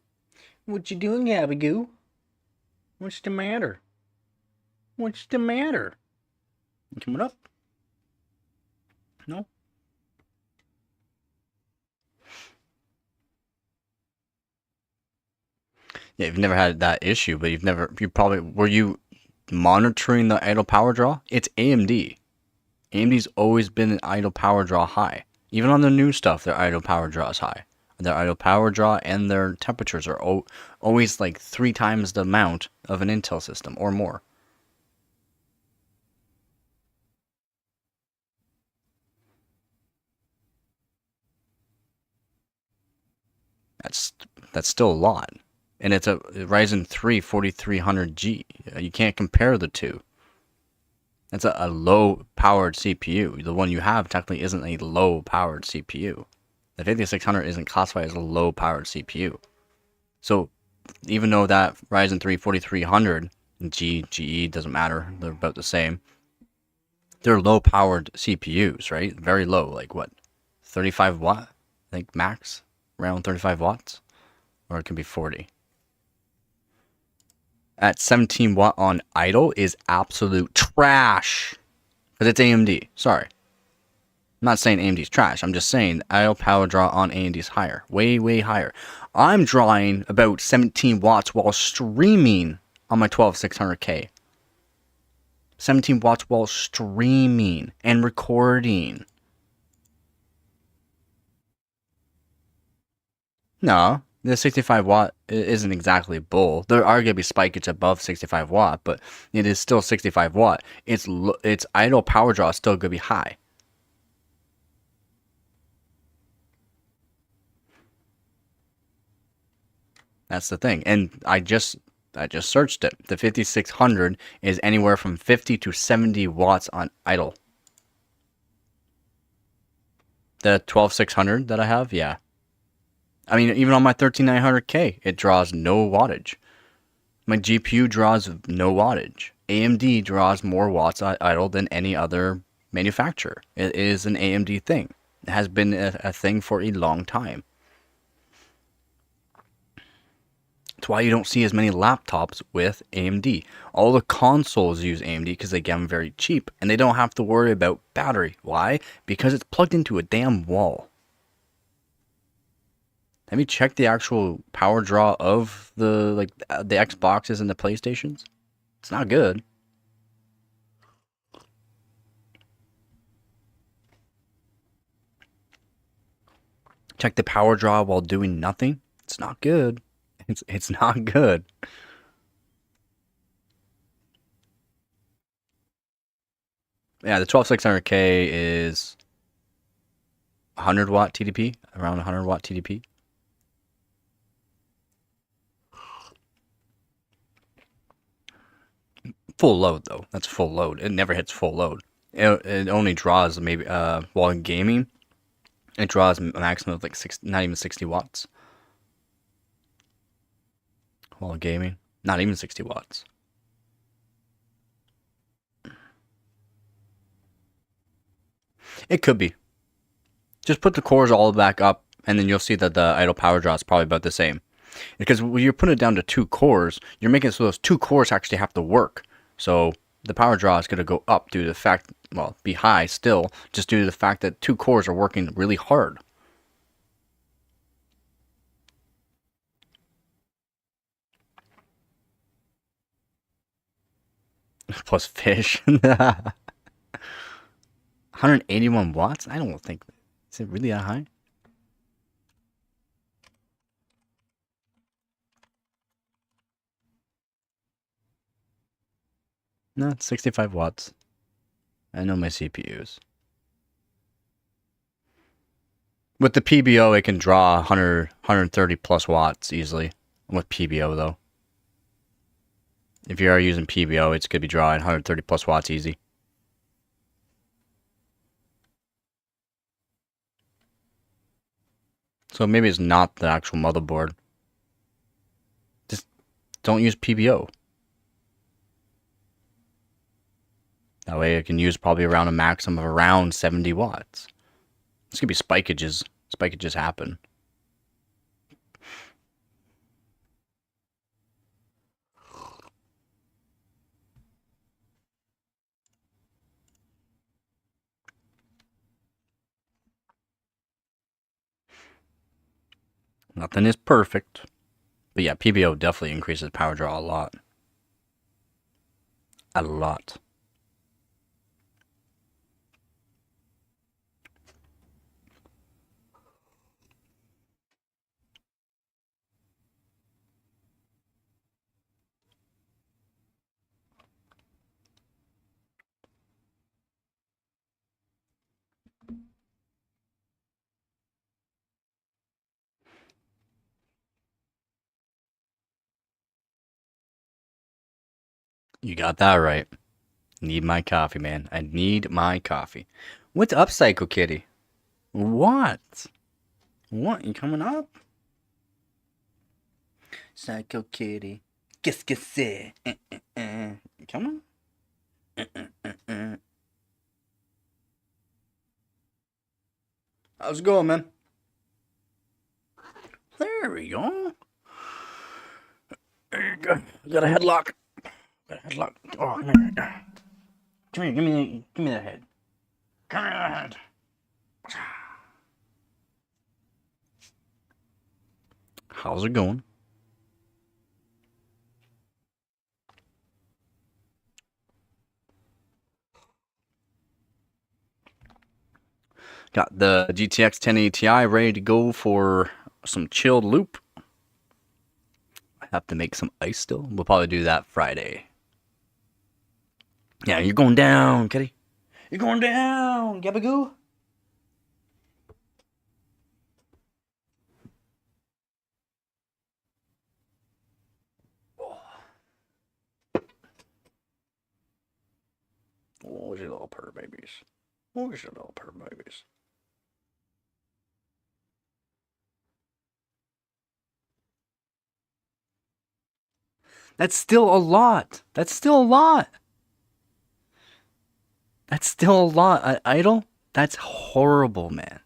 What you doing, Abigail? What's the matter? What's the matter? You coming up? No? Yeah, you've never had that issue, but were you monitoring the idle power draw? It's AMD. AMD's always been an idle power draw high. Even on the new stuff, their idle power draw is high. Their idle power draw and their temperatures are always like 3 times the amount of an Intel system or more. That's still a lot. And it's a Ryzen 3 4300G. You can't compare the two. That's a low-powered CPU. The one you have technically isn't a low-powered CPU. The 5600 isn't classified as a low-powered CPU. So, even though that Ryzen 3 4300, GE, doesn't matter, they're about the same. They're low-powered CPUs, right? Very low, like what? 35 watt? I think max? Around 35 watts? Or it can be 40. At 17 watt on idle is absolute trash. Because it's AMD. Sorry. I'm not saying AMD's trash. I'm just saying idle power draw on AMD is higher. Way, way higher. I'm drawing about 17 watts while streaming on my 12600K. 17 watts while streaming and recording. No. The 65 watt isn't exactly bull. There are going to be spikes above 65 watt, but it is still 65 watt. Its idle power draw is still going to be high. That's the thing. And I just searched it. The 5600 is anywhere from 50 to 70 watts on idle. The 12600 that I have, yeah. I mean, even on my 13900K, it draws no wattage. My GPU draws no wattage. AMD draws more watts idle than any other manufacturer. It is an AMD thing. It has been a thing for a long time. That's why you don't see as many laptops with AMD. All the consoles use AMD because they get them very cheap. And they don't have to worry about battery. Why? Because it's plugged into a damn wall. Have you checked the actual power draw of the Xboxes and the PlayStations? It's not good. Check the power draw while doing nothing. It's not good. It's not good. Yeah, the 12600K is 100 watt TDP, around 100 watt TDP. Full load though. That's full load. It never hits full load. It only draws maybe while gaming. It draws a maximum of like not even 60 watts. While gaming, not even 60 watts. It could be. Just put the cores all back up, and then you'll see that the idle power draw is probably about the same. Because when you're putting it down to 2 cores, you're making it so those 2 cores actually have to work. So the power draw is going to go up due to the fact, well, be high still, just due to the fact that 2 cores are working really hard. Plus fish. 181 watts? I don't think. Is it really that high? No, it's 65 watts. I know my CPUs. With the PBO, it can draw 130 plus watts easily. With PBO, though. If you are using PBO, it's going to be drawing 130 plus watts easy. So maybe it's not the actual motherboard. Just don't use PBO. That way it can use probably around a maximum of around 70 watts. This could be spikeages. Spikeages happen. Nothing is perfect. But yeah, PBO definitely increases power draw a lot. A lot. You got that right. Need my coffee, man. I need my coffee. What's up, Psycho Kitty? What? What? You coming up? Psycho Kitty. Qu'est-ce que c'est? Come on. How's it going, man? There we go. There you go. Got a headlock. Headlock. Oh, come here. Come here. Give me that head. Come here, that head. How's it going? Got the GTX 1080 Ti ready to go for some chilled loop. I have to make some ice still. We'll probably do that Friday. Yeah, you're going down, kitty. You're going down, Gabagoo. Oh, your little purr babies. Oh, your little purr babies. That's still a lot. That's still a lot. That's still a lot. Idle? That's horrible, man.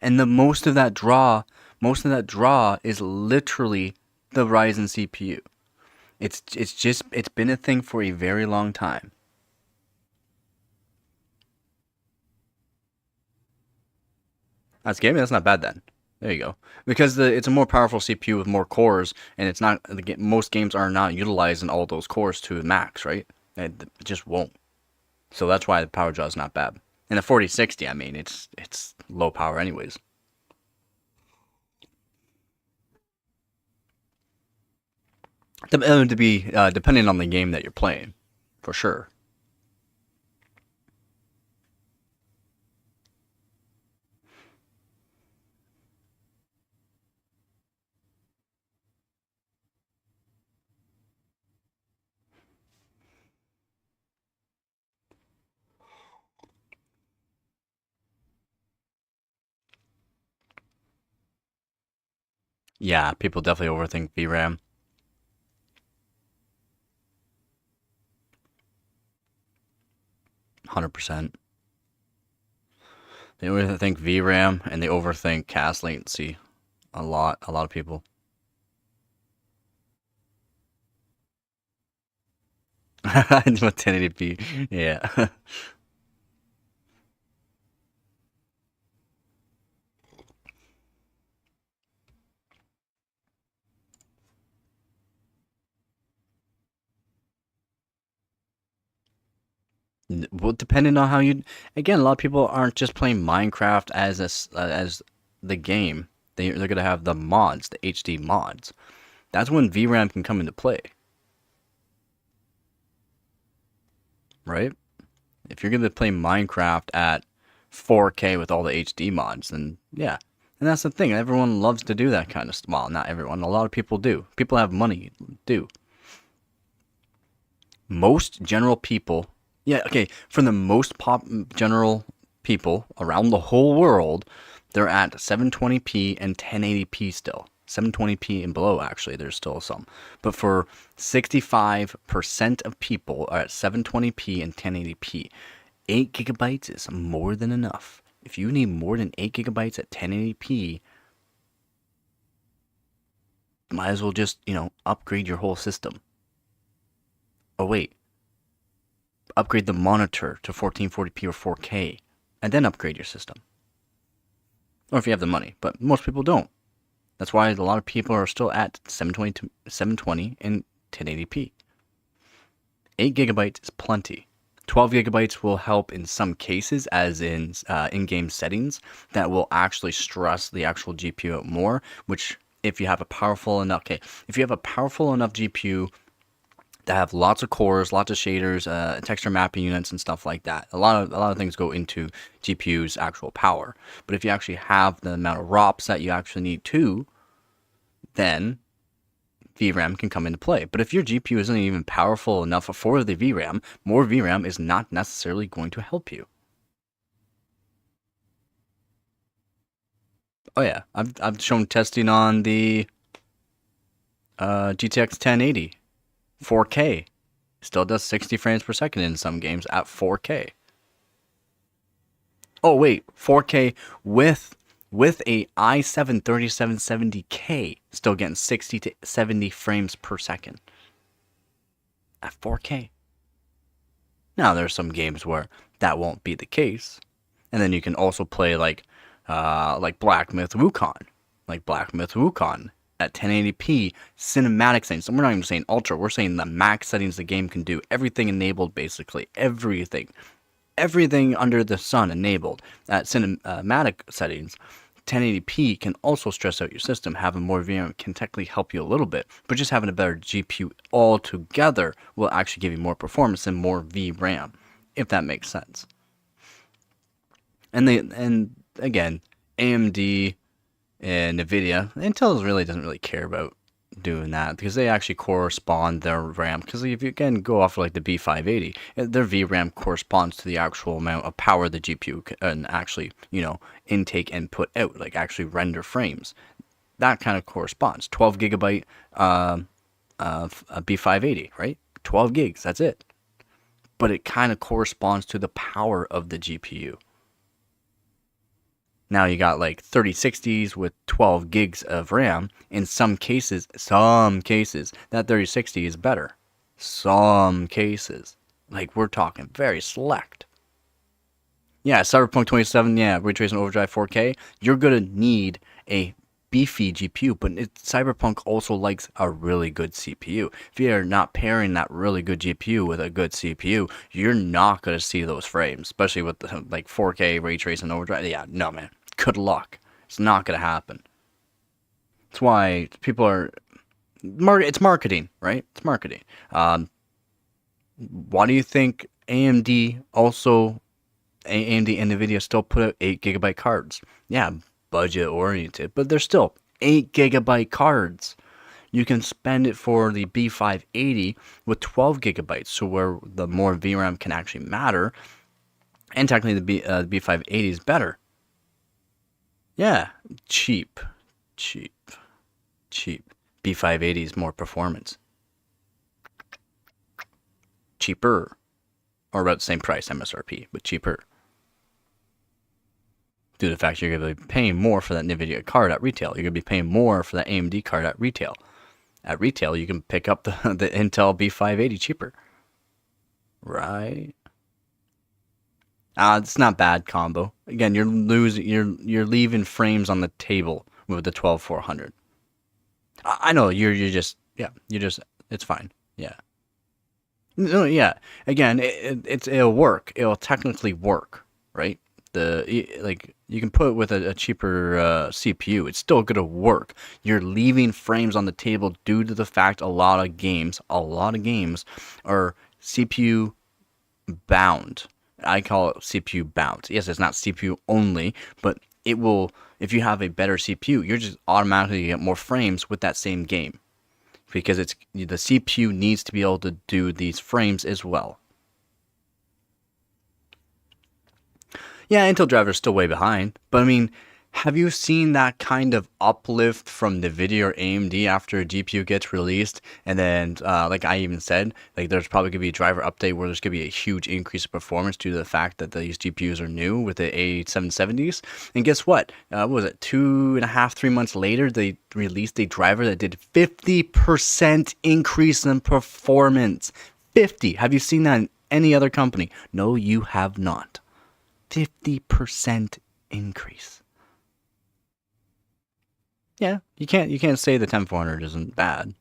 And the most of that draw is literally the Ryzen CPU. It's been a thing for a very long time. That's gaming. That's not bad then. There you go. Because it's a more powerful CPU with more cores, and it's not most games are not utilizing all those cores to max, right? It just won't. So that's why the power draw is not bad. And the 4060, I mean, it's low power anyways. To be depending on the game that you're playing, for sure. Yeah, people definitely overthink VRAM. %. They overthink VRAM and they overthink cache latency. A lot of people. What 1080p? Yeah. Well, depending on how you, again, a lot of people aren't just playing Minecraft as the game. They're gonna have the mods, the HD mods. That's when VRAM can come into play, right? If you're gonna play Minecraft at 4K with all the HD mods, then yeah. And that's the thing. Everyone loves to do that kind of stuff. Well, not everyone. A lot of people do. People have money do. Most general people. Yeah, okay, for the most general people around the whole world, they're at 720p and 1080p still. 720p and below, actually, there's still some. But for 65% of people are at 720p and 1080p. 8 gigabytes is more than enough. If you need more than 8 gigabytes at 1080p, might as well just, upgrade your whole system. Oh, wait. Upgrade the monitor to 1440p or 4K, and then upgrade your system. Or if you have the money, but most people don't. That's why a lot of people are still at 720 and 1080p. 8 gigabytes is plenty. 12 gigabytes will help in some cases, as in in-game settings, that will actually stress the actual GPU out more, which if you have a powerful enough GPU that have lots of cores, lots of shaders, texture mapping units and stuff like that. A lot of things go into GPU's actual power. But if you actually have the amount of ROPs that you actually need to, then VRAM can come into play. But if your GPU isn't even powerful enough for the VRAM, more VRAM is not necessarily going to help you. Oh yeah, I've shown testing on the GTX 1080, 4K. Still does 60 frames per second in some games at 4K. Oh wait, 4K with a i7 3770K, still getting 60 to 70 frames per second at 4K. Now there's some games where that won't be the case, and then you can also play like Black Myth Wukong, at 1080p cinematic settings. And we're not even saying ultra, we're saying the max settings the game can do. Everything enabled, basically. Everything under the sun enabled. At cinematic settings, 1080p can also stress out your system. Having more VRAM can technically help you a little bit, but just having a better GPU altogether will actually give you more performance and more VRAM, if that makes sense. And again, AMD and NVIDIA, Intel really doesn't really care about doing that because they actually correspond their RAM. Because if you again go off of like the B580, their VRAM corresponds to the actual amount of power the GPU can actually, intake and put out, like actually render frames. That kind of corresponds. 12 gigabyte B580, right? 12 gigs, that's it. But it kind of corresponds to the power of the GPU. Now you got like 3060s with 12 gigs of RAM. In some cases, that 3060 is better. Some cases. Like, we're talking very select. Yeah, Cyberpunk 27, ray tracing overdrive 4K. You're going to need a beefy GPU, but Cyberpunk also likes a really good CPU. If you're not pairing that really good GPU with a good CPU, you're not going to see those frames, especially with the, 4K ray tracing overdrive. Yeah, no, man. Good luck. It's not going to happen. That's why people are... It's marketing, right? It's marketing. Why do you think AMD and NVIDIA still put out 8 gigabyte cards? Yeah, budget oriented, but they're still 8 gigabyte cards. You can spend it for the B580 with 12 gigabytes, so where the more VRAM can actually matter, and technically the B580 is better. Yeah, cheap. B580 is more performance. Cheaper. Or about the same price, MSRP, but cheaper. Due to the fact you're going to be paying more for that NVIDIA card at retail. You're going to be paying more for that AMD card at retail. At retail, you can pick up the Intel B580 cheaper. Right? It's not bad combo. Again, you're leaving frames on the table with the 12400. I know it's fine. Yeah. No, yeah. Again, it'll work. It'll technically work, right? You can put it with a cheaper CPU. It's still gonna work. You're leaving frames on the table due to the fact a lot of games are CPU bound. I call it CPU bound. Yes, it's not CPU only, but it will. If you have a better CPU, you're just automatically get more frames with that same game, because the CPU needs to be able to do these frames as well. Yeah, Intel drivers still way behind, but I mean, have you seen that kind of uplift from NVIDIA or AMD after a GPU gets released? And then, like I even said, there's probably going to be a driver update where there's going to be a huge increase in performance due to the fact that these GPUs are new with the A770s. And guess what? What was it? 2.5, 3 months later, they released a driver that did 50% increase in performance. 50. Have you seen that in any other company? No, you have not. 50% increase. Yeah, you can't say the 10400 isn't bad.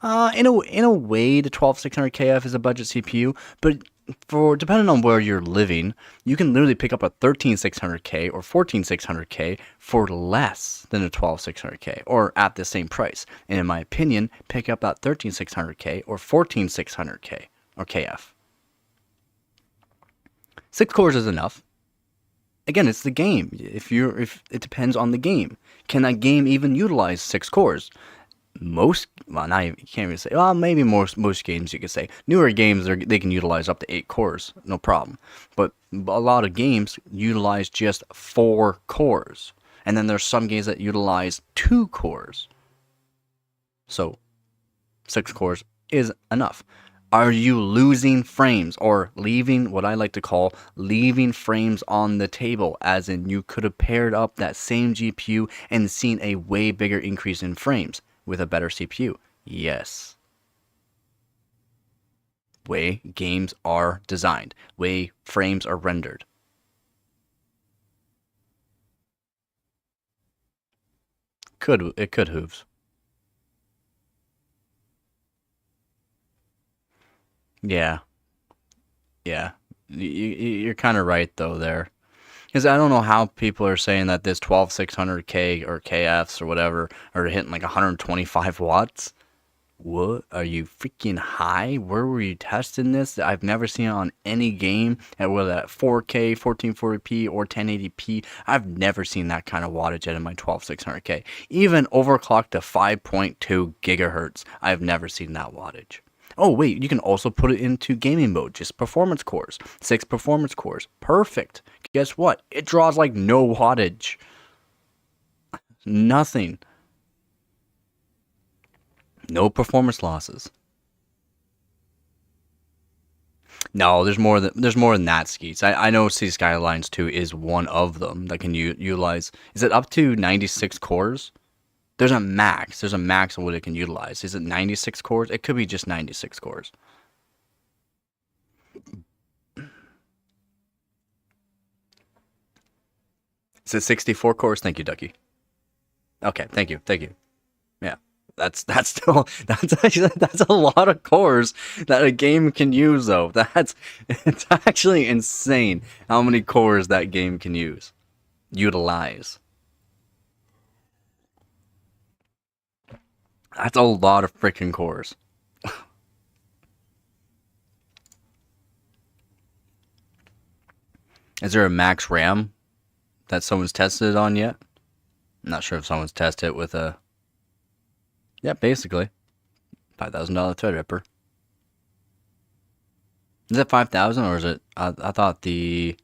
In a way, the 12600KF is a budget CPU, but depending on where you're living, you can literally pick up a 13600K or 14600K for less than a 12600K, or at the same price. And in my opinion, pick up that 13600K or 14600K or KF. 6 cores is enough. Again, it's the game. If it depends on the game. Can that game even utilize 6 cores? You can't even say, well, maybe most games you could say. Newer games, they can utilize up to 8 cores, no problem. But a lot of games utilize just 4 cores. And then there's some games that utilize 2 cores. So 6 cores is enough. Are you losing frames, or leaving what I like to call leaving frames on the table, as in you could have paired up that same GPU and seen a way bigger increase in frames with a better CPU? Yes. Way games are designed, way frames are rendered. It could hooves. Yeah. You're kind of right though there, because I don't know how people are saying that this 12600K or KFs or whatever are hitting like 125 watts. What? Are you freaking high? Where were you testing this? I've never seen it on any game, whether at 4K, 1440p, or 1080p. I've never seen that kind of wattage out of my 12600K. Even overclocked to 5.2 gigahertz, I've never seen that wattage. Oh, wait, you can also put it into gaming mode, just performance cores. 6 performance cores. Perfect. Guess what? It draws like no wattage. Nothing. No performance losses. No, there's more than that, Skeets. I know City Skylines 2 is one of them that can utilize. Is it up to 96 cores? There's a max of what it can utilize. Is it 96 cores? It could be just 96 cores. Is it 64 cores? Thank you, Ducky. Okay, thank you. Yeah, that's a lot of cores that a game can use, though. It's actually insane how many cores that game can utilize. That's a lot of freaking cores. Is there a max RAM that someone's tested it on yet? I'm not sure if someone's tested it with a... Yeah, basically. $5,000 Threadripper. Is it 5,000 or is it... I thought the...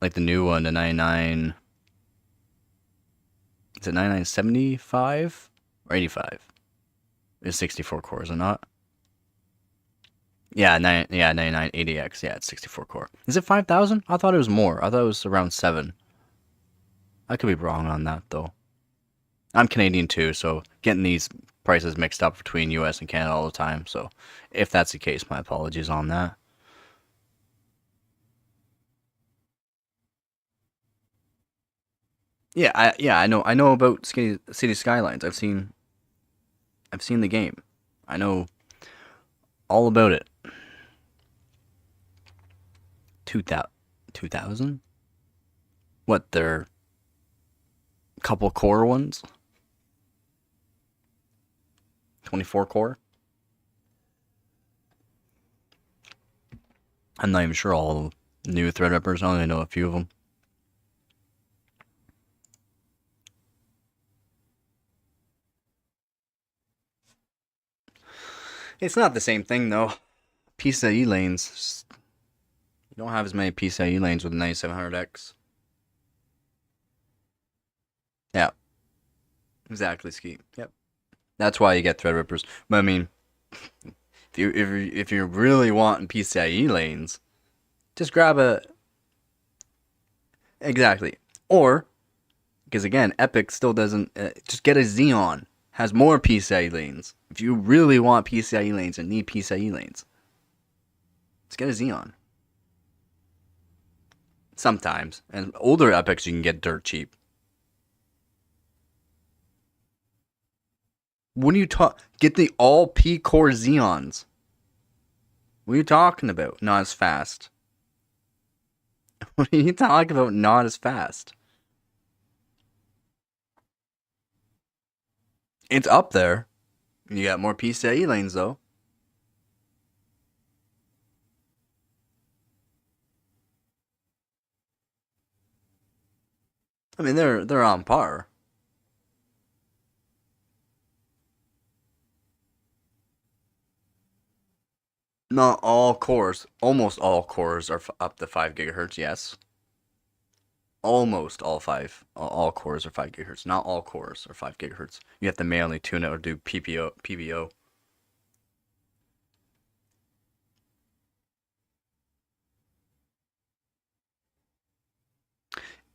Like the new one, the 99... Is it 9975? Or 85? Is 64 cores or not? Yeah, 9980X. Yeah, it's 64 core. Is it 5,000? I thought it was more. I thought it was around 7. I could be wrong on that, though. I'm Canadian, too, so getting these prices mixed up between US and Canada all the time. So if that's the case, my apologies on that. Yeah, I know about City Skylines. I've seen the game. I know all about it. 2000? What, they're couple core ones? 24 core? I'm not even sure all the new Threadrippers. I only know a few of them. It's not the same thing, though. PCIe lanes. You don't have as many PCIe lanes with the 9700X. Yeah. Exactly, Ski. Yep. That's why you get Threadrippers. But I mean, if you're really wanting PCIe lanes, just grab a... Exactly. Or, because again, Epic still doesn't... just get a Xeon. Has more PCIe lanes. If you really want PCIe lanes and need PCIe lanes, let's get a Xeon. Sometimes. And older epics you can get dirt cheap. What are you get the all P core Xeons. What are you talking about? Not as fast. What are you talking about? Not as fast. It's up there. You got more PCIe lanes though. I mean, they're on par. Not all cores, almost all cores are up to 5 gigahertz. Yes, almost all cores are 5 gigahertz. Not all cores are 5 gigahertz. You have to manually tune it or do PBO.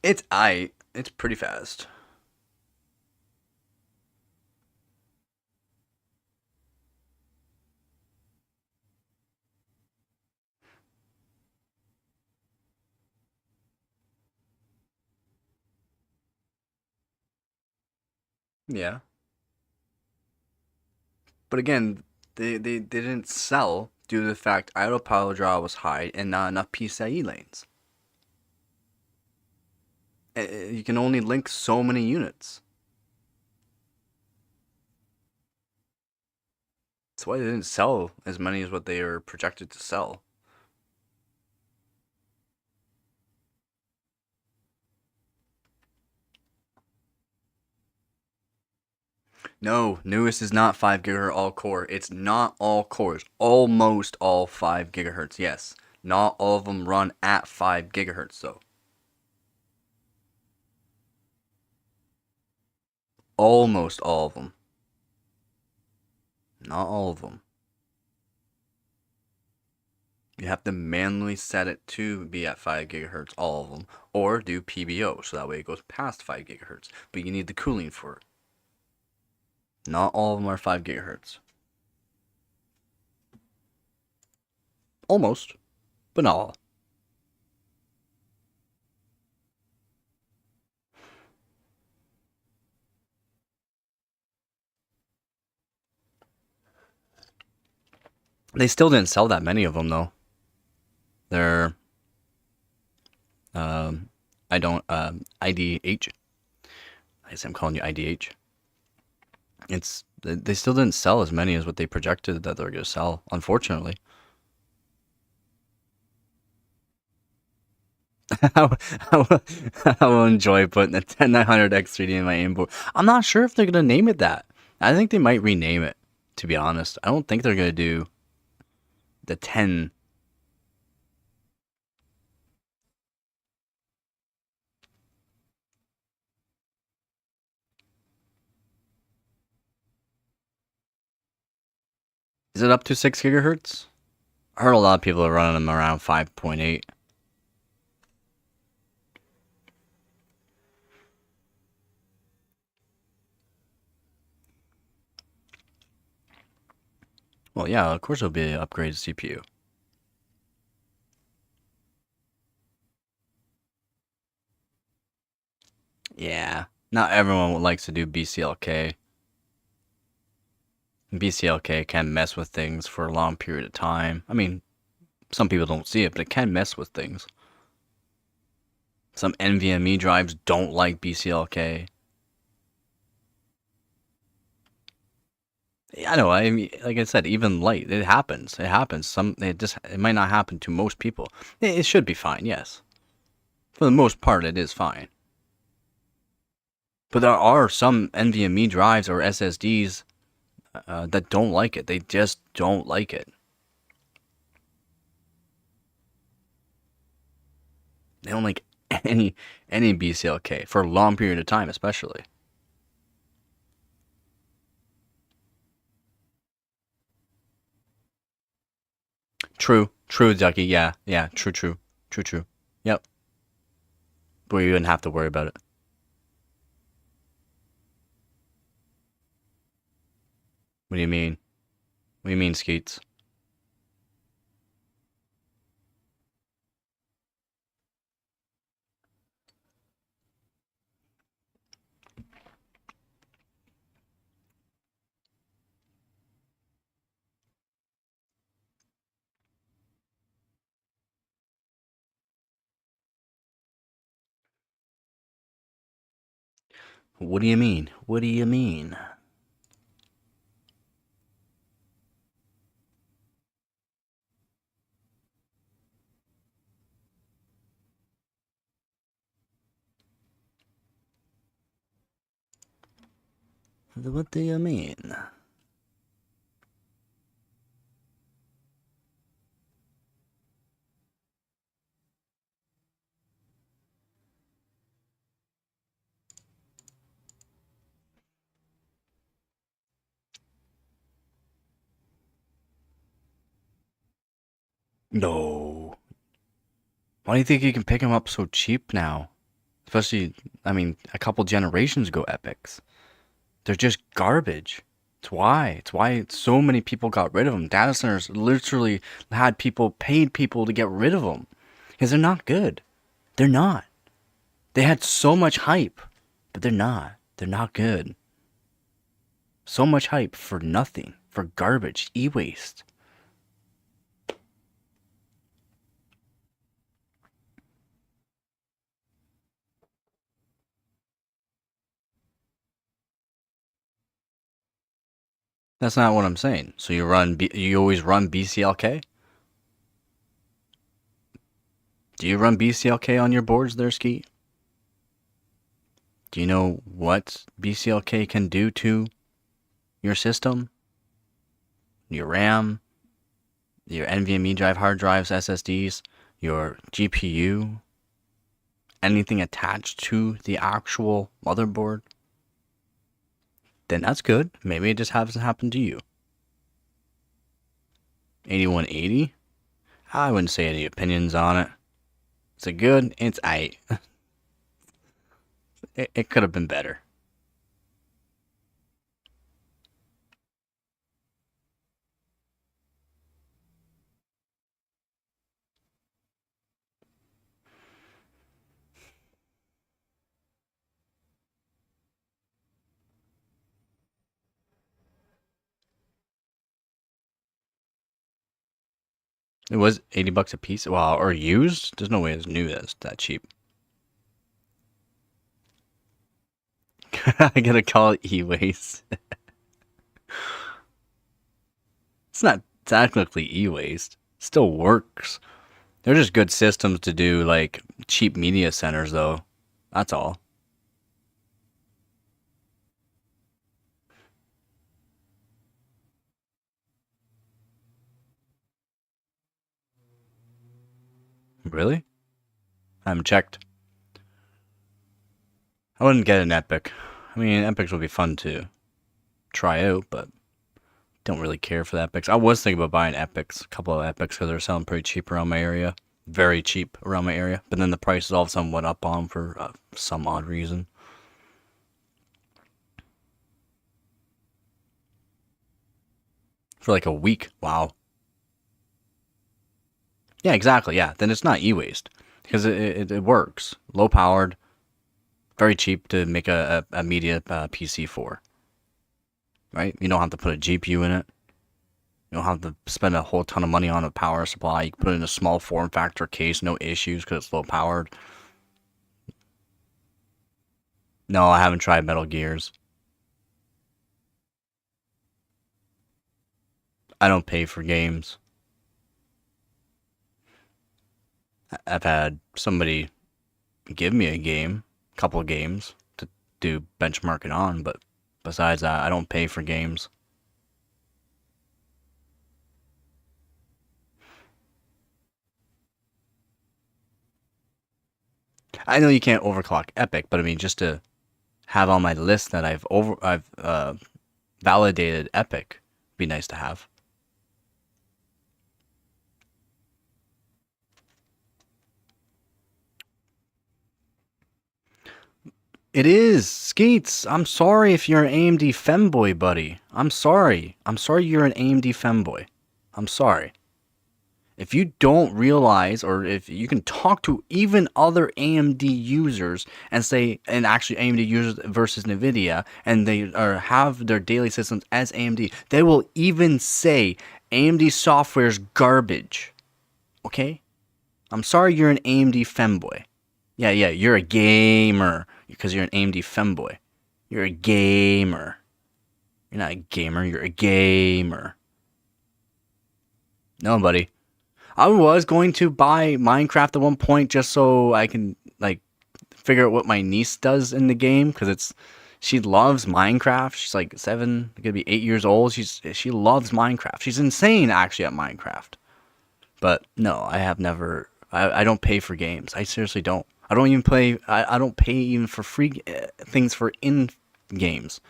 It's pretty fast. Yeah. But again, they didn't sell due to the fact idle power draw was high and not enough PCIe lanes. You can only link so many units. That's why they didn't sell as many as what they were projected to sell. No, newest is not 5 gigahertz all core. It's not all cores. Almost all 5 gigahertz, yes. Not all of them run at 5 gigahertz, though. Almost all of them. Not all of them. You have to manually set it to be at 5 gigahertz, all of them. Or do PBO, so that way it goes past 5 gigahertz. But you need the cooling for it. Not all of them are 5 gigahertz. Almost, but not all. They still didn't sell that many of them, though. They're, IDH. I guess I'm calling you IDH. They still didn't sell as many as what they projected that they're going to sell, unfortunately. I will enjoy putting the 10900X3D in my aimboard. I'm not sure if they're going to name it that. I think they might rename it, to be honest. I don't think they're going to do the 10. Is it up to 6 gigahertz? I heard a lot of people are running them around 5.8. Well, yeah, of course it'll be an upgraded CPU. Yeah, not everyone likes to do BCLK. BCLK can mess with things for a long period of time. I mean, some people don't see it, but it can mess with things. Some NVMe drives don't like BCLK. I know. I mean, like I said, even light, it happens. It happens. It might not happen to most people. It should be fine. Yes, for the most part, it is fine. But there are some NVMe drives or SSDs that don't like it. They just don't like it. They don't like any BCLK for a long period of time, especially. True, Ducky. Yeah, true. Yep. But you wouldn't have to worry about it. What do you mean? What do you mean, Skeets? What do you mean? What do you mean? What do you mean? No. Why do you think you can pick them up so cheap now? Especially, I mean, a couple generations ago, Epics. They're just garbage. It's why so many people got rid of them. Data centers literally had paid people to get rid of them. Because they're not good. They're not. They had so much hype, but they're not. They're not good. So much hype for nothing. For garbage. E-waste. That's not what I'm saying. So you always run BCLK? Do you run BCLK on your boards there, Ski? Do you know what BCLK can do to your system? Your RAM, your NVMe drive, hard drives, SSDs, your GPU, anything attached to the actual motherboard? Then that's good. Maybe it just hasn't happened to you. 8180? I wouldn't say any opinions on it. Is it good? It's aight. It could have been better. It was $80 a piece. Wow, or used? There's no way it's new that's that cheap. I gotta call it e-waste. It's not technically e-waste. Still works. They're just good systems to do like cheap media centers though. That's all. Really? I haven't checked. I wouldn't get an Epic. I mean, Epics would be fun to try out, but don't really care for the Epics. I was thinking about buying Epics, a couple of Epics, because they're selling pretty cheap around my area. Very cheap around my area. But then the prices all of a sudden went up on them for some odd reason. For like a week. Wow. Yeah, exactly. Yeah, then it's not e-waste. Because it works. Low powered. Very cheap to make a media PC for. Right? You don't have to put a GPU in it. You don't have to spend a whole ton of money on a power supply. You can put it in a small form factor case, no issues because it's low powered. No, I haven't tried Metal Gears. I don't pay for games. I've had somebody give me a game, a couple of games to do benchmarking on, but besides that, I don't pay for games. I know you can't overclock Epic, but I mean, just to have on my list that I've validated Epic, be nice to have. It is, Skeets. I'm sorry if you're an AMD femboy, buddy. I'm sorry. I'm sorry you're an AMD femboy. I'm sorry. If you don't realize, or if you can talk to even other AMD users and say, and actually AMD users versus NVIDIA, and they have their daily systems as AMD, they will even say AMD software is garbage. Okay? I'm sorry you're an AMD femboy. Yeah, you're a gamer because you're an AMD femboy. You're a gamer. You're not a gamer, you're a gamer. No, buddy. I was going to buy Minecraft at one point just so I can, like, figure out what my niece does in the game, because she loves Minecraft. She's like 7, gonna be 8 years old. She loves Minecraft. She's insane actually at Minecraft. But no, I have never. I don't pay for games. I seriously don't. I don't even play. I don't pay even for free things for in games.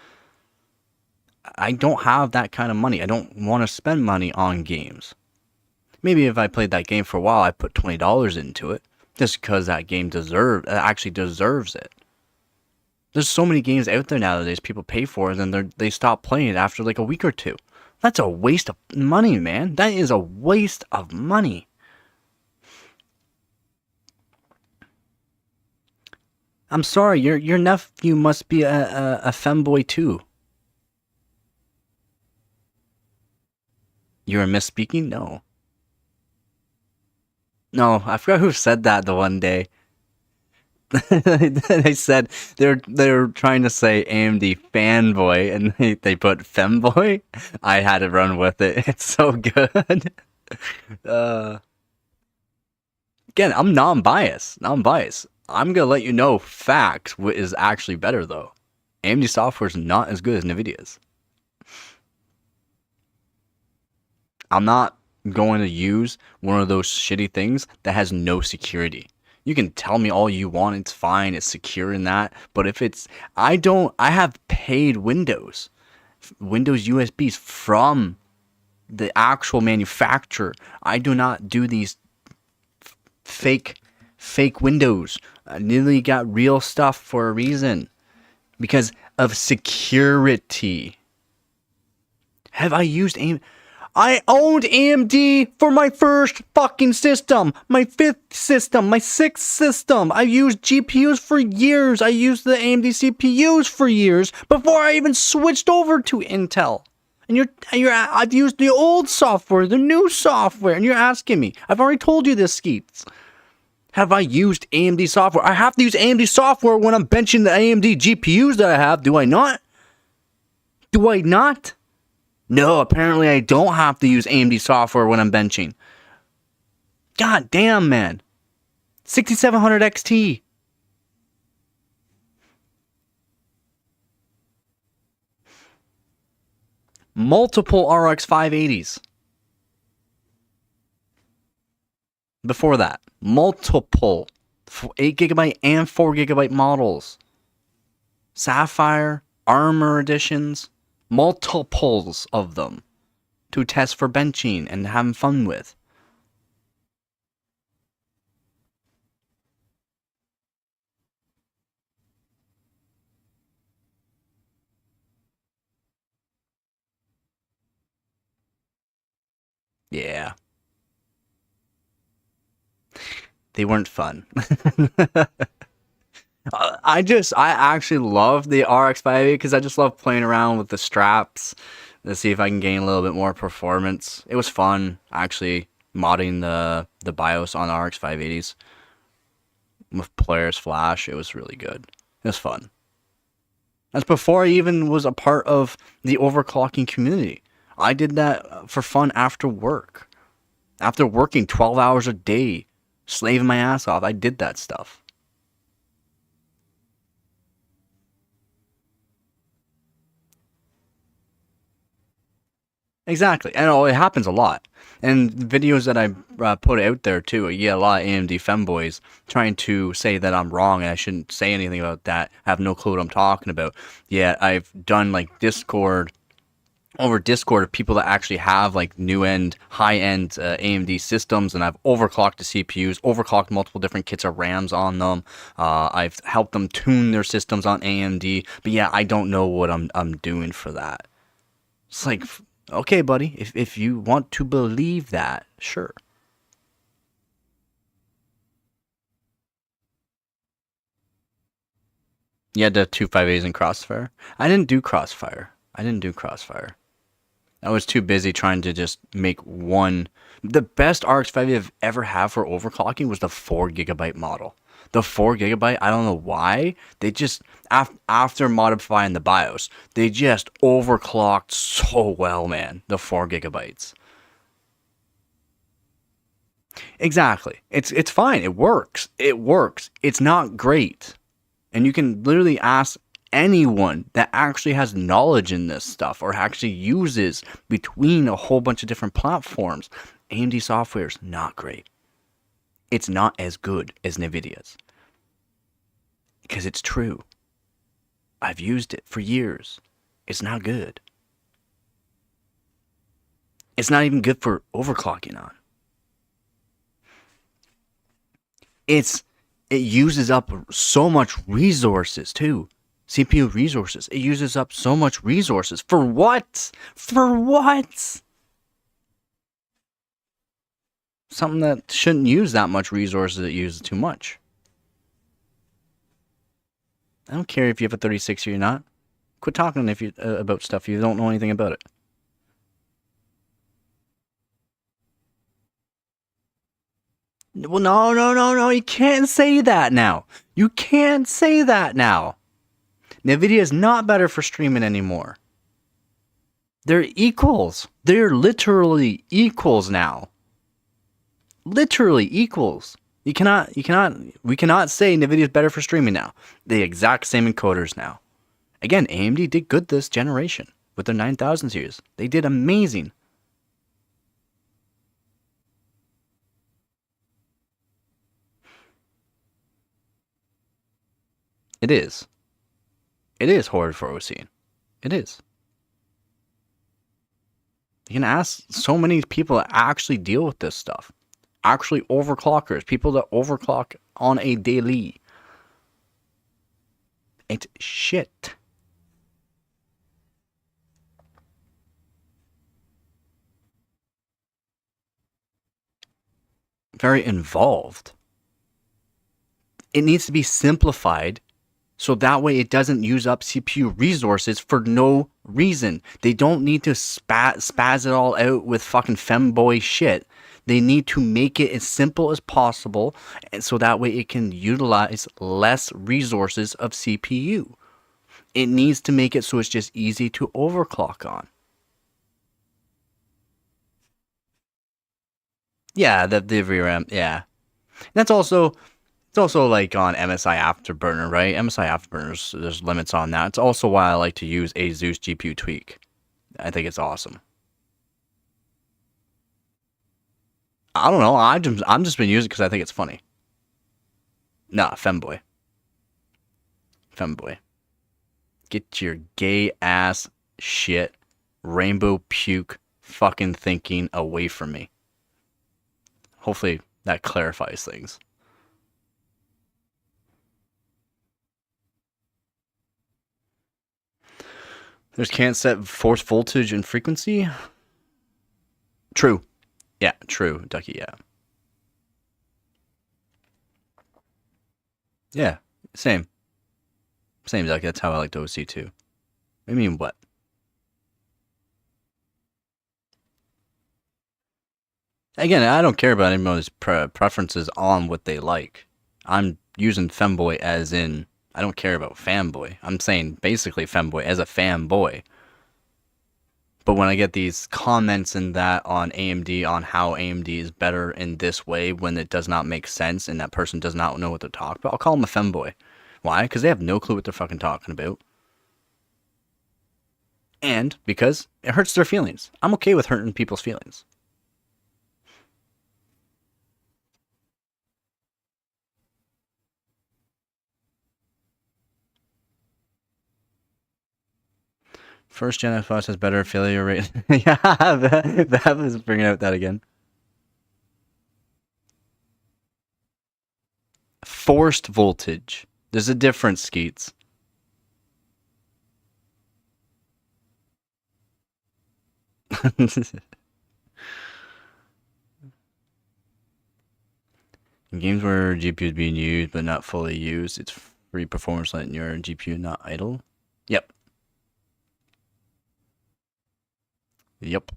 I don't have that kind of money. I don't want to spend money on games. Maybe if I played that game for a while, I put $20 into it. Just because that game actually deserves it. There's so many games out there nowadays people pay for, and then they stop playing it after like a week or two. That's a waste of money, man. That is a waste of money. I'm sorry, your nephew must be a femboy too. You're misspeaking? No. No, I forgot who said that the one day. They said they're trying to say AMD fanboy, and they put femboy. I had to run with it. It's so good. Again, I'm non-biased. I'm gonna let you know facts. What is actually better though? AMD software is not as good as NVIDIA's. I'm not going to use one of those shitty things that has no security. You can tell me all you want, it's fine, it's secure in that, but if it's, I have paid Windows USBs from the actual manufacturer. I do not do these fake Windows. I nearly got real stuff for a reason, because of security. Have I used I owned AMD for my first fucking system, my 5th system, my 6th system. I used GPUs for years. I used the AMD CPUs for years before I even switched over to Intel. And I've used the old software, the new software, and you're asking me. I've already told you this, Skeets. Have I used AMD software? I have to use AMD software when I'm benching the AMD GPUs that I have. Do I not? Do I not? No, apparently I don't have to use AMD software when I'm benching. God damn, man. 6700 XT. Multiple RX 580s. Before that, multiple 8GB and 4GB models. Sapphire, Armor editions. Multiples of them to test for benching and having fun with. Yeah. They weren't fun. I actually love the RX 580 because I just love playing around with the straps to see if I can gain a little bit more performance. It was fun, actually, modding the BIOS on RX 580s with Polaris Flash. It was really good. It was fun. That's before I even was a part of the overclocking community. I did that for fun after work. After working 12 hours a day, slaving my ass off, I did that stuff. Exactly. And it happens a lot. And videos that I put out there too, you get a lot of AMD femboys trying to say that I'm wrong and I shouldn't say anything about that. I have no clue what I'm talking about. Yet I've done like Discord, over Discord, of people that actually have like new-end, high-end AMD systems, and I've overclocked the CPUs, overclocked multiple different kits of RAMs on them. I've helped them tune their systems on AMD. But yeah, I don't know what I'm doing for that. It's like, okay, buddy, if you want to believe that, sure. You had the 258s in Crossfire? I didn't do Crossfire. I was too busy trying to just make one The best RX 5 I've ever had for overclocking was the 4 GB model. The 4 GB, I don't know why, they just, after modifying the BIOS, they just overclocked so well, man, the 4 GB. Exactly. It's fine. It works. It works. It's not great. And you can literally ask anyone that actually has knowledge in this stuff or actually uses between a whole bunch of different platforms. AMD software is not great. It's not as good as NVIDIA's. Because it's true. I've used it for years. It's not good. It's not even good for overclocking on. It uses up so much resources too. CPU resources. It uses up so much resources. For what? For what? Something that shouldn't use that much resources, it uses too much. I don't care if you have a 3060 or not. Quit talking if you about stuff you don't know anything about it. Well, no. You can't say that now. You can't say that now. NVIDIA is not better for streaming anymore. They're equals. They're literally equals now. Literally equals. We cannot say NVIDIA is better for streaming now. The exact same encoders now. Again, AMD did good this generation with their 9000 series. They did amazing. It is. It is hard for OC. It is. You can ask so many people that actually deal with this stuff. Actually overclockers. People that overclock on a daily. It's shit. Very involved. It needs to be simplified so that way it doesn't use up CPU resources for no reason. They don't need to spaz it all out with fucking femboy shit. They need to make it as simple as possible and so that way it can utilize less resources of CPU. It needs to make it so it's just easy to overclock on. Yeah, the VRAM, yeah. That's also... It's also like on MSI Afterburner, right? MSI Afterburners, there's limits on that. It's also why I like to use a Zeus GPU tweak. I think it's awesome. I don't know. I'm just been using it because I think it's funny. Nah, femboy. Femboy. Get your gay ass shit, rainbow puke fucking thinking away from me. Hopefully that clarifies things. There's can't set force voltage and frequency. True. Yeah, true, Ducky, yeah. Yeah, same. Same, Ducky. That's how I like to OC too. I mean, what? Again, I don't care about anybody's preferences on what they like. I'm using femboy as in... I don't care about fanboy. I'm saying basically femboy as a fanboy. But when I get these comments and that on AMD on how AMD is better in this way when it does not make sense and that person does not know what they're talking about, I'll call them a femboy. Why? Because they have no clue what they're fucking talking about. And because it hurts their feelings. I'm okay with hurting people's feelings. First gen Xbox has better failure rate. Yeah, that was bringing out that again. Forced voltage. There's a difference, Skeets. In games where GPU is being used but not fully used, it's free performance letting your GPU not idle. Yep. Yep.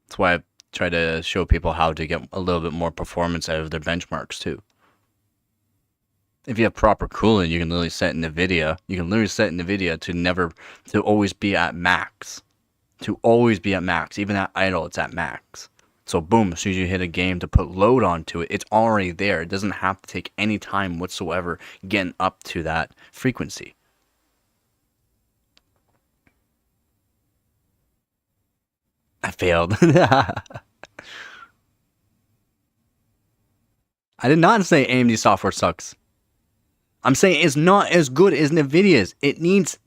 That's why try to show people how to get a little bit more performance out of their benchmarks too. If you have proper cooling, you can literally set NVIDIA. You can literally set NVIDIA to always be at max. To always be at max. Even at idle, it's at max. So boom, as soon as you hit a game to put load onto it, it's already there. It doesn't have to take any time whatsoever getting up to that frequency. I failed. I did not say AMD software sucks. I'm saying it's not as good as NVIDIA's. It needs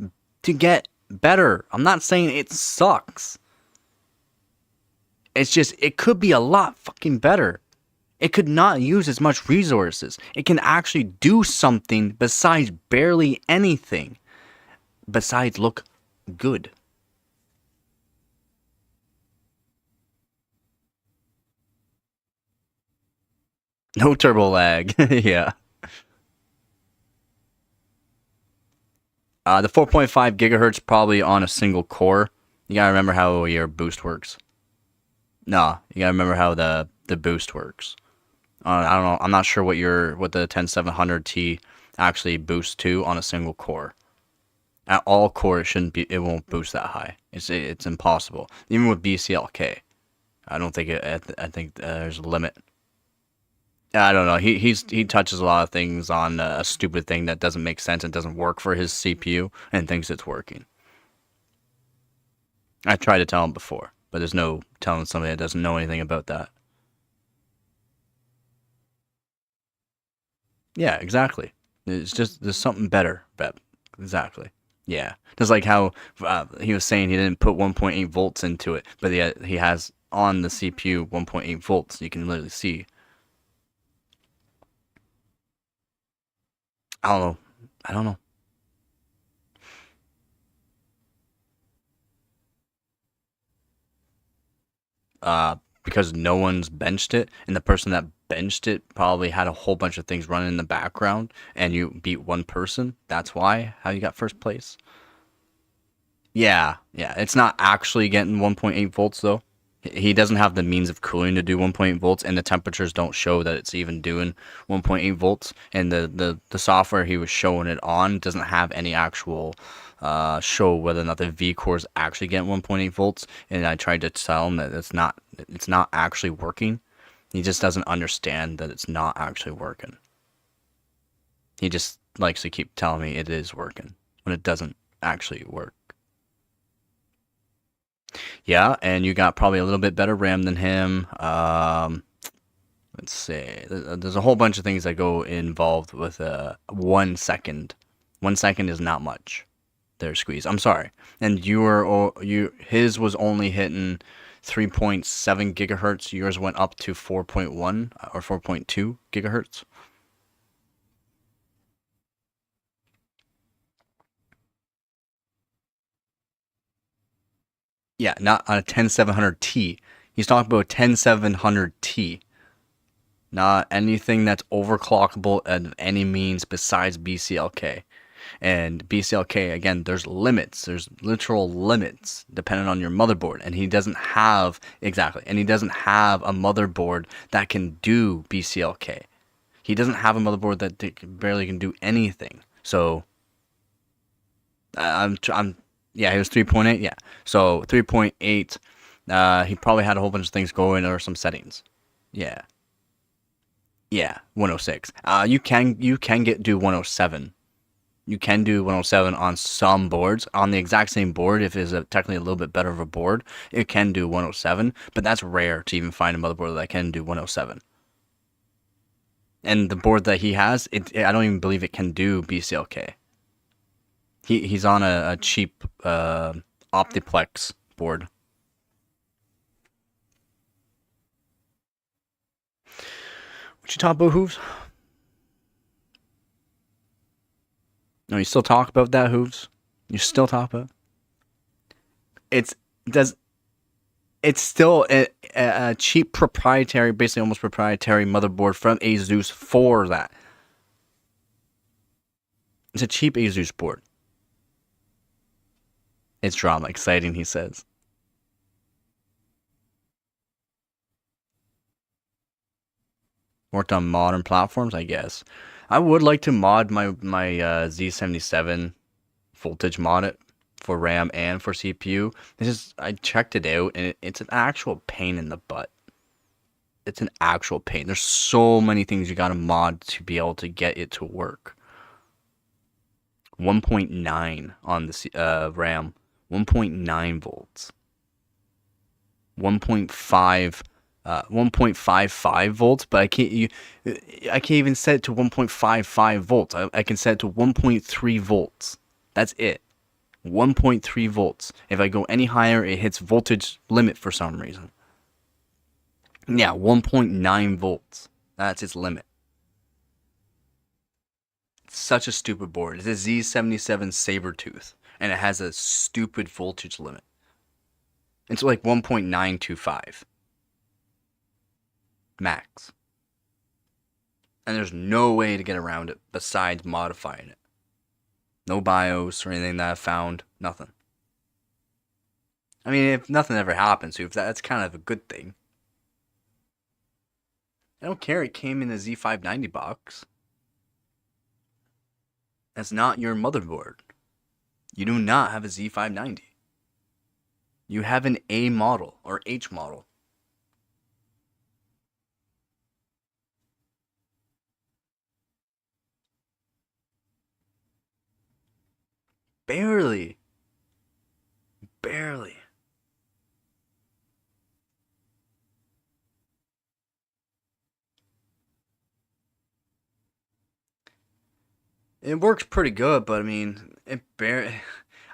to get better. I'm not saying it sucks. It's just, it could be a lot fucking better. It could not use as much resources. It can actually do something besides barely anything. Besides look good. No turbo lag. Yeah. The 4.5 gigahertz probably on a single core. You gotta remember how your boost works. No, you gotta remember how the boost works. I don't know. I'm not sure what the 10700T actually boosts to on a single core. At all core, it won't boost that high. It's impossible. Even with BCLK, I don't think I think there's a limit. I don't know. He touches a lot of things on a stupid thing that doesn't make sense and doesn't work for his CPU and thinks it's working. I tried to tell him before, but there's no telling somebody that doesn't know anything about that. Yeah, exactly. It's just there's something better, Beb. Exactly. Yeah. Just like how he was saying he didn't put 1.8 volts into it, but he has on the CPU 1.8 volts. You can literally see. I don't know. Because no one's benched it, and the person that benched it probably had a whole bunch of things running in the background, and you beat one person. That's how you got first place. Yeah. It's not actually getting 1.8 volts though. He doesn't have the means of cooling to do 1.8 volts, and the temperatures don't show that it's even doing 1.8 volts. And the software he was showing it on doesn't have any actual show whether or not the V core is actually getting 1.8 volts. And I tried to tell him that it's not actually working. He just doesn't understand that it's not actually working. He just likes to keep telling me it is working when it doesn't actually work. Yeah, and you got probably a little bit better RAM than him. Let's see. There's a whole bunch of things that go involved with 1 second. 1 second is not much. There, Squeeze. I'm sorry. And his was only hitting 3.7 gigahertz. Yours went up to 4.1 or 4.2 gigahertz. Yeah, not on a 10700T. He's talking about a 10700T. Not anything that's overclockable at any means besides BCLK. And BCLK, again, there's limits. There's literal limits depending on your motherboard. And he doesn't have, exactly, and he doesn't have a motherboard that can do BCLK. He doesn't have a motherboard that barely can do anything. So, yeah, he was 3.8. Yeah, so 3.8. He probably had a whole bunch of things going or some settings. Yeah, 106. You can do 107. You can do 107 on some boards. On the exact same board, if it's technically a little bit better of a board, it can do 107. But that's rare to even find a motherboard that can do 107. And the board that he has, I don't even believe it can do BCLK. He's on a cheap Optiplex board. What you talk about, Hooves? No, you still talk about that, Hooves? You still talk about it? It's still a cheap proprietary, basically almost proprietary motherboard from ASUS for that. It's a cheap ASUS board. It's drama exciting, he says. Worked on modern platforms, I guess. I would like to mod my Z77 voltage mod it for RAM and for CPU. I checked it out, and it's an actual pain in the butt. It's an actual pain. There's so many things you gotta mod to be able to get it to work. 1.9 on the RAM, 1.9 volts. 1.55 volts, but I can't even set it to 1.55 volts. I can set it to 1.3 volts. That's it. 1.3 volts. If I go any higher, it hits voltage limit for some reason. Yeah, 1.9 volts. That's its limit. It's such a stupid board. It's a Z77 Sabertooth, and it has a stupid voltage limit. It's like 1.925 max. And there's no way to get around it besides modifying it. No BIOS or anything that I found. Nothing. I mean, if nothing ever happens, if that's kind of a good thing. I don't care. It came in a Z590 box. That's not your motherboard. You do not have a Z590. You have an A model or H model. Barely. Barely. It works pretty good, but I mean,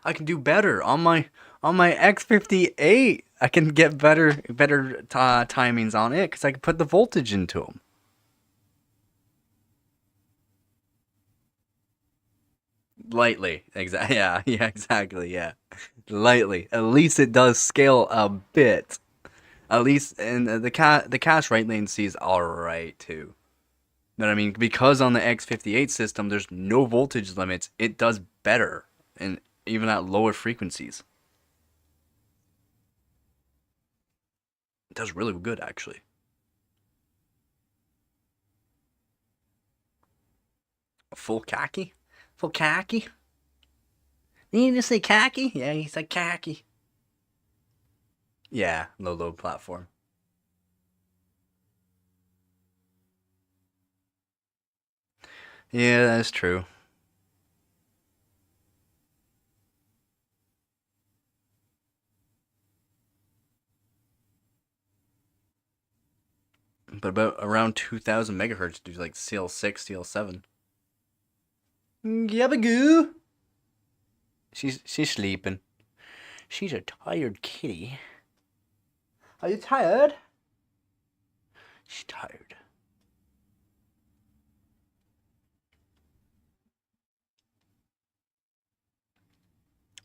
I can do better on my X58. I can get better timings on it because I can put the voltage into them. Lightly, exactly. Yeah, exactly. Yeah, lightly. At least it does scale a bit. At least, and the cache write latency is all right too. But I mean, because on the X58 system, there's no voltage limits. It does better, and even at lower frequencies, it does really good actually. Full khaki. Full khaki? You just say khaki? Yeah, he said khaki. Yeah, low load platform. Yeah, that's true. But about around 2000 megahertz, do like CL6, CL7. Yabagoo. She's sleeping. She's a tired kitty. Are you tired? She's tired.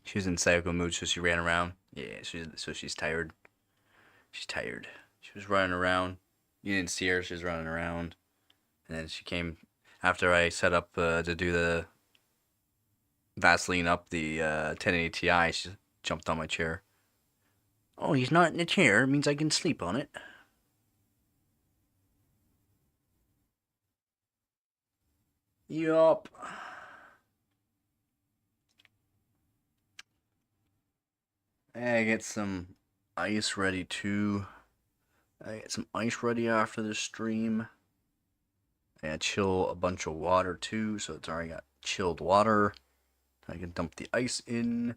She was in psycho mood, so she ran around. Yeah, so she's tired. She's tired. She was running around. You didn't see her. She was running around. And then she came after I set up to do the Vaseline up the 1080 Ti. She jumped on my chair. Oh, he's not in the chair. It means I can sleep on it. Yup. I get some ice ready too. I get some ice ready after the stream. I gotta chill a bunch of water too, so it's already got chilled water. I can dump the ice in.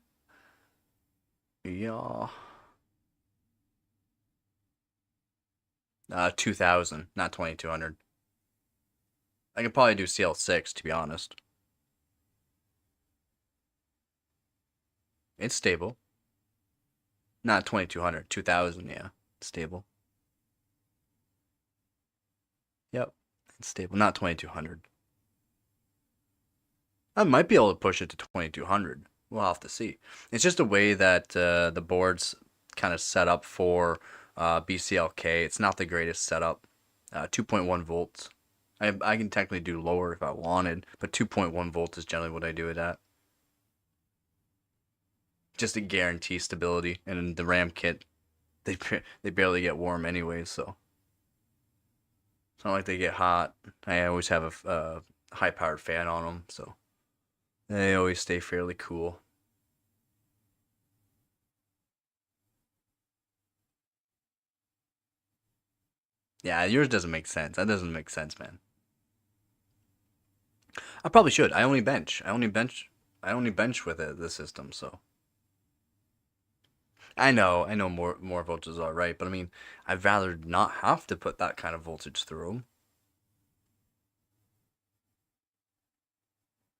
Yeah. 2000, not 2200. I could probably do CL6 to be honest. It's stable. Not 2200, 2000, yeah. It's stable. Yep, it's stable. Not 2200. I might be able to push it to 2200. We'll have to see. It's just a way that the board's kind of set up for BCLK. It's not the greatest setup. 2.1 volts. I can technically do lower if I wanted, but 2.1 volts is generally what I do it at. Just to guarantee stability. And in the RAM kit, they barely get warm anyway, so. It's not like they get hot. I always have a high-powered fan on them, so they always stay fairly cool. Yeah, yours doesn't make sense. That doesn't make sense, man. I probably should. I only bench with the system, so. I know more voltages are right, but I mean, I'd rather not have to put that kind of voltage through them.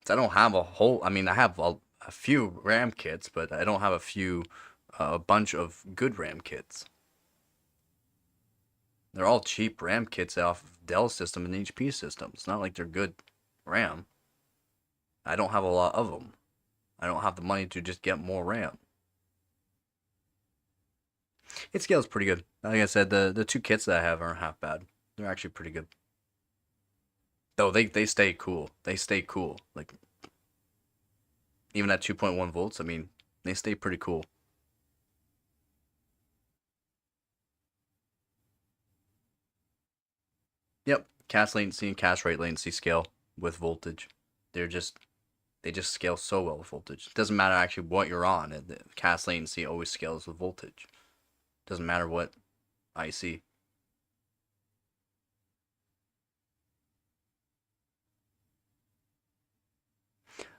I don't have a whole, I mean, I have a few RAM kits, but I don't have a bunch of good RAM kits. They're all cheap RAM kits off of Dell system and HP system. It's not like they're good RAM. I don't have a lot of them. I don't have the money to just get more RAM. It scales pretty good. Like I said, the 2 kits that I have aren't half bad. They're actually pretty good. Though they stay cool. They stay cool. Like, even at 2.1 volts, I mean, they stay pretty cool. Yep, cache latency and cache write latency scale with voltage. They just scale so well with voltage. It doesn't matter actually what you're on. The cache latency always scales with voltage. Doesn't matter what IC.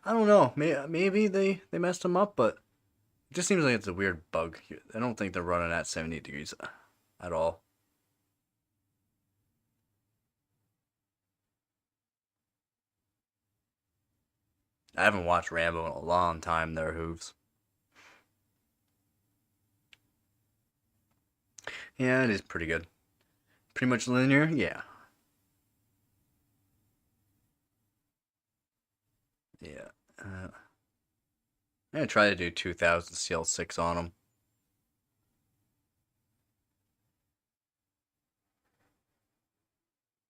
I don't know. Maybe they messed them up, but it just seems like it's a weird bug. I don't think they're running at 78 degrees at all. I haven't watched Rambo in a long time there, Hooves. Yeah, it is pretty good. Pretty much linear? Yeah. Yeah. I'm going to try to do 2000 CL6 on them.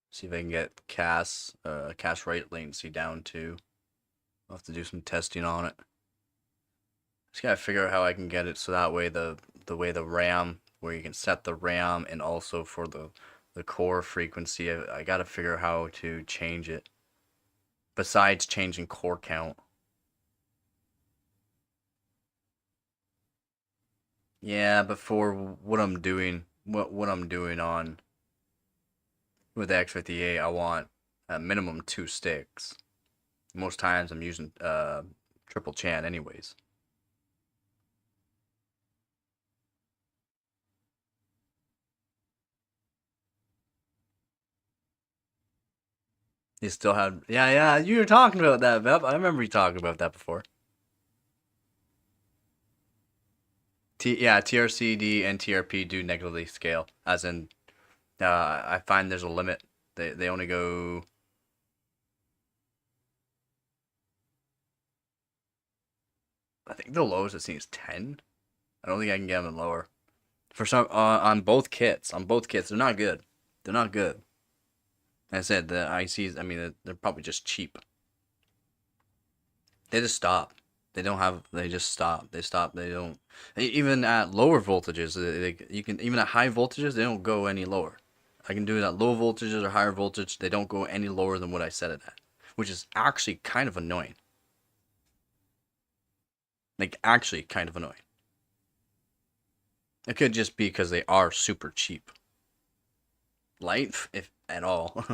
See if I can get cache write latency down too. I'll have to do some testing on it. Just gotta figure out how I can get it so that way the way the RAM, where you can set the RAM and also for the core frequency, I gotta figure out how to change it. Besides changing core count. Yeah, but for what I'm doing, what I'm doing on with the X58, I want a minimum 2 sticks. Most times I'm using triple chan anyways. You still had, yeah, you were talking about that, Bev. I remember you talking about that before. TRCD and TRP do negatively scale, as in, I find there's a limit. They only go. I think the lowest I've seen is 10. I don't think I can get them lower. For some, on both kits, they're not good. They're not good. Like I said, the ICs, I mean, they're probably just cheap. They just stop. They just stop. They stop. They don't. Even at lower voltages, you can, even at high voltages, they don't go any lower. I can do it at low voltages or higher voltage. They don't go any lower than what I set it at, which is actually kind of annoying. Like, actually kind of annoying. It could just be because they are super cheap. Light, if at all.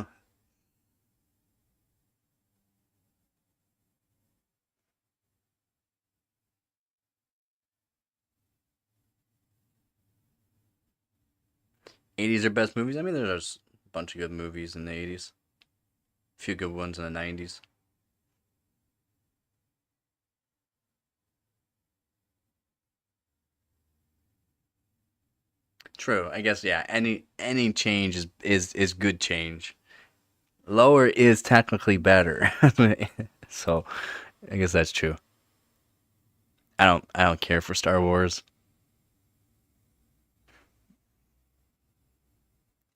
'80s are best movies. I mean, there's a bunch of good movies in the '80s. A few good ones in the '90s. True. I guess, yeah, any change is good change. Lower is technically better. So, I guess that's true. I don't care for Star Wars.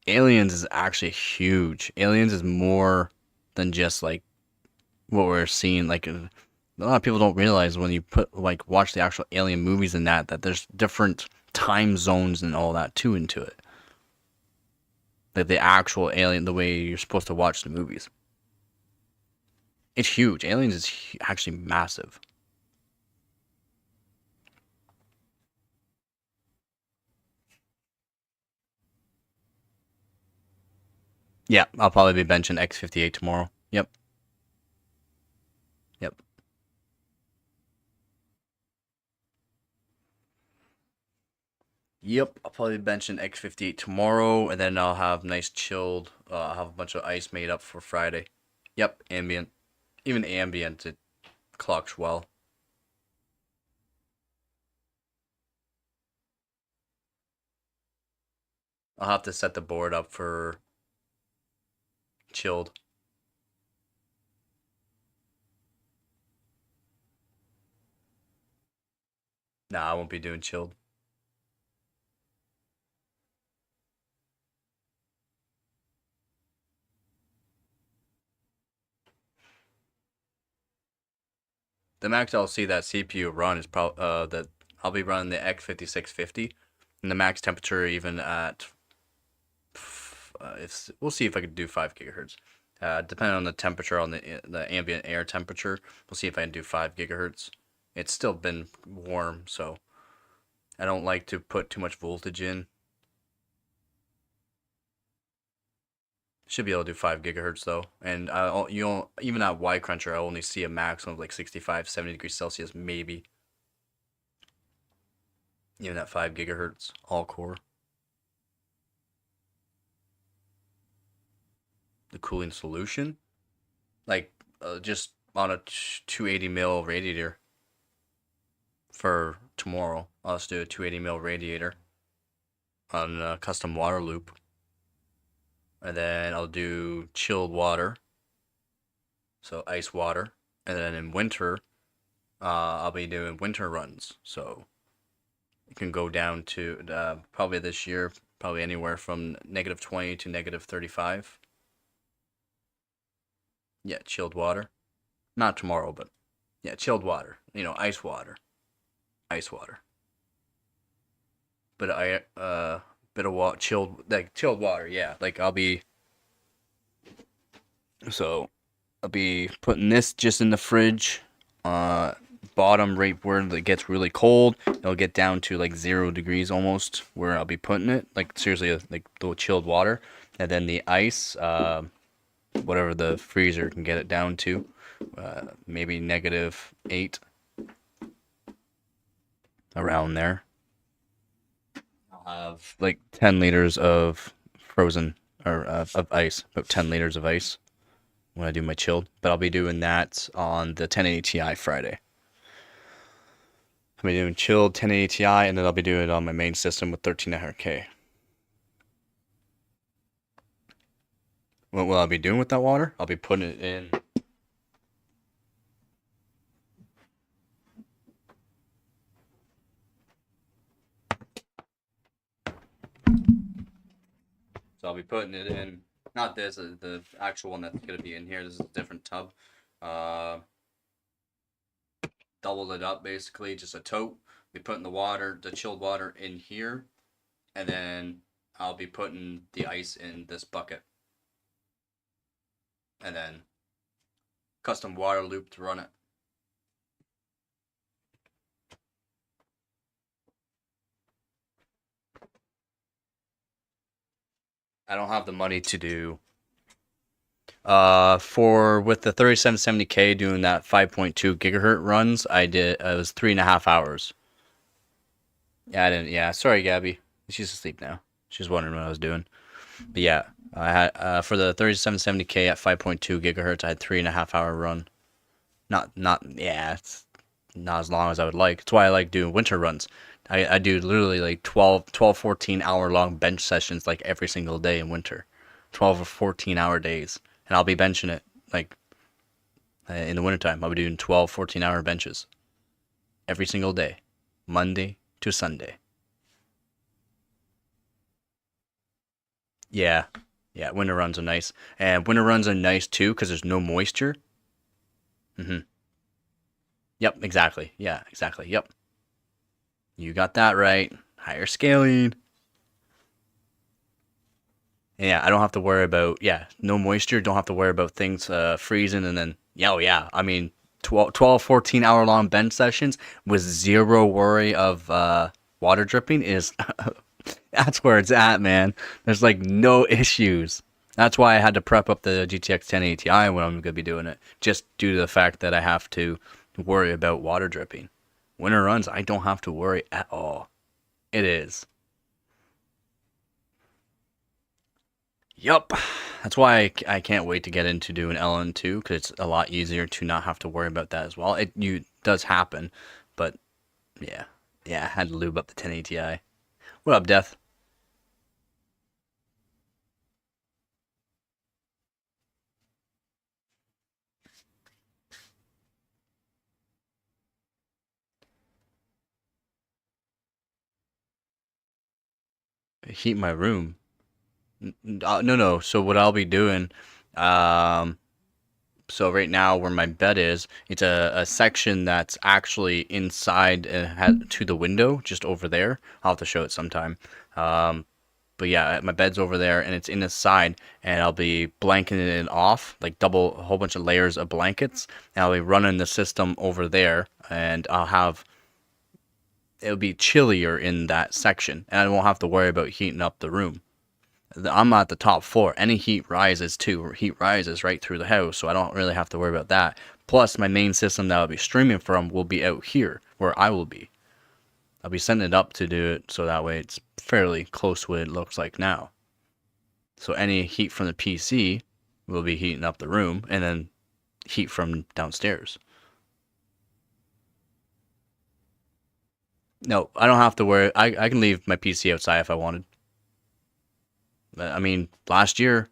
Aliens is actually huge. Aliens is more than just like what we're seeing. Like, a lot of people don't realize when you watch the actual Alien movies and that there's different time zones and all that too into it. Like the actual Alien, the way you're supposed to watch the movies. It's huge. Aliens is actually massive. Yeah, I'll probably be benching X58 tomorrow. Yep. Yep. Yep, I'll probably be benching X58 tomorrow, and then I'll have nice chilled. I'll have a bunch of ice made up for Friday. Yep, ambient. Even ambient, it clocks well. I'll have to set the board up for chilled. Nah, I won't be doing chilled. The max I'll see that CPU run is probably that I'll be running the X5650, and the max temperature even at we'll see if I can do 5 gigahertz. Depending on the temperature on the ambient air temperature, we'll see if I can do 5 gigahertz. It's still been warm, so I don't like to put too much voltage in. Should be able to do 5 gigahertz though, and even at Y Cruncher, I only see a maximum of like 65, 70 degrees Celsius, maybe. Even at 5 gigahertz, all core. The cooling solution, like just on a 280 mil radiator. For tomorrow, I'll just do a 280 mil radiator on a custom water loop. And then I'll do chilled water, so ice water. And then in winter, I'll be doing winter runs. So it can go down to probably this year, probably anywhere from -20 to -35. Yeah, chilled water. Not tomorrow, but yeah, chilled water. You know, ice water. Ice water. But bit of water, chilled water, yeah. Like I'll be putting this just in the fridge, bottom right where it gets really cold. It'll get down to like 0 degrees almost where I'll be putting it, like seriously, like the chilled water, and then the ice, whatever the freezer can get it down to, maybe -8, around there. I'll have like 10 liters of frozen or of ice, about 10 liters of ice when I do my chilled. But I'll be doing that on the 1080 Ti Friday. I'll be doing chilled 1080 Ti, and then I'll be doing it on my main system with 1300K. What will I be doing with that water? I'll be putting it in. So I'll be putting it in, not this, the actual one that's going to be in here. This is a different tub. Doubled it up, basically, just a tote. Be putting the chilled water in here, and then I'll be putting the ice in this bucket. And then custom water loop to run it. I don't have the money to do with the 3770K doing that 5.2 gigahertz runs. It was 3.5 hours. Yeah, sorry Gabby, she's asleep now. She's wondering what I was doing. But yeah, I had for the 3770K at 5.2 gigahertz, I had 3.5 hour run. It's not as long as I would like. That's why I like doing winter runs. I do literally like 12, 14 hour long bench sessions like every single day in winter. 12 or 14 hour days. And I'll be benching it like in the wintertime. I'll be doing 12, 14 hour benches every single day, Monday to Sunday. Yeah, winter runs are nice. And winter runs are nice too because there's no moisture. Yep, exactly. Yeah, exactly. Yep. You got that right. Higher scaling. And yeah, I don't have to worry about, no moisture. Don't have to worry about things freezing. And then, I mean, 12 14 hour long bench sessions with zero worry of water dripping is, that's where it's at, man. There's like no issues. That's why I had to prep up the GTX 1080 Ti when I'm going to be doing it, just due to the fact that I have to worry about water dripping. Winter runs, I don't have to worry at all. It is. Yup. That's why I can't wait to get into doing LN2, because it's a lot easier to not have to worry about that as well. It does happen, but yeah. Yeah, I had to lube up the 1080 Ti. What up, Death? Heat my room. No. So what I'll be doing, so right now where my bed is, it's a section that's actually inside to the window, just over there. I'll have to show it sometime. But yeah, my bed's over there and it's in the side, and I'll be blanketing it off, like a whole bunch of layers of blankets, and I'll be running the system over there, and it'll be chillier in that section, and I won't have to worry about heating up the room. I'm at the top floor. Any heat rises right through the house, so I don't really have to worry about that. Plus, my main system that I'll be streaming from will be out here, where I will be. I'll be setting it up to do it so that way it's fairly close to what it looks like now. So any heat from the PC will be heating up the room, and then heat from downstairs. No, I don't have to worry. I can leave my PC outside if I wanted. I mean, last year,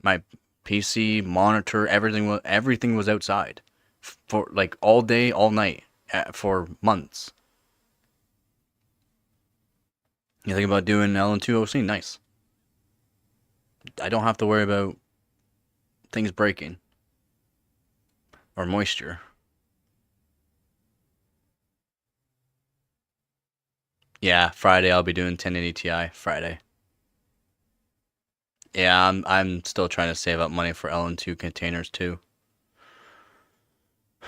my PC, monitor, everything was outside for like all day, all night, for months. You think about doing LN2 OC? Nice. I don't have to worry about things breaking or moisture. Yeah, Friday I'll be doing 1080 Ti Friday. Yeah, I'm still trying to save up money for LN2 containers too.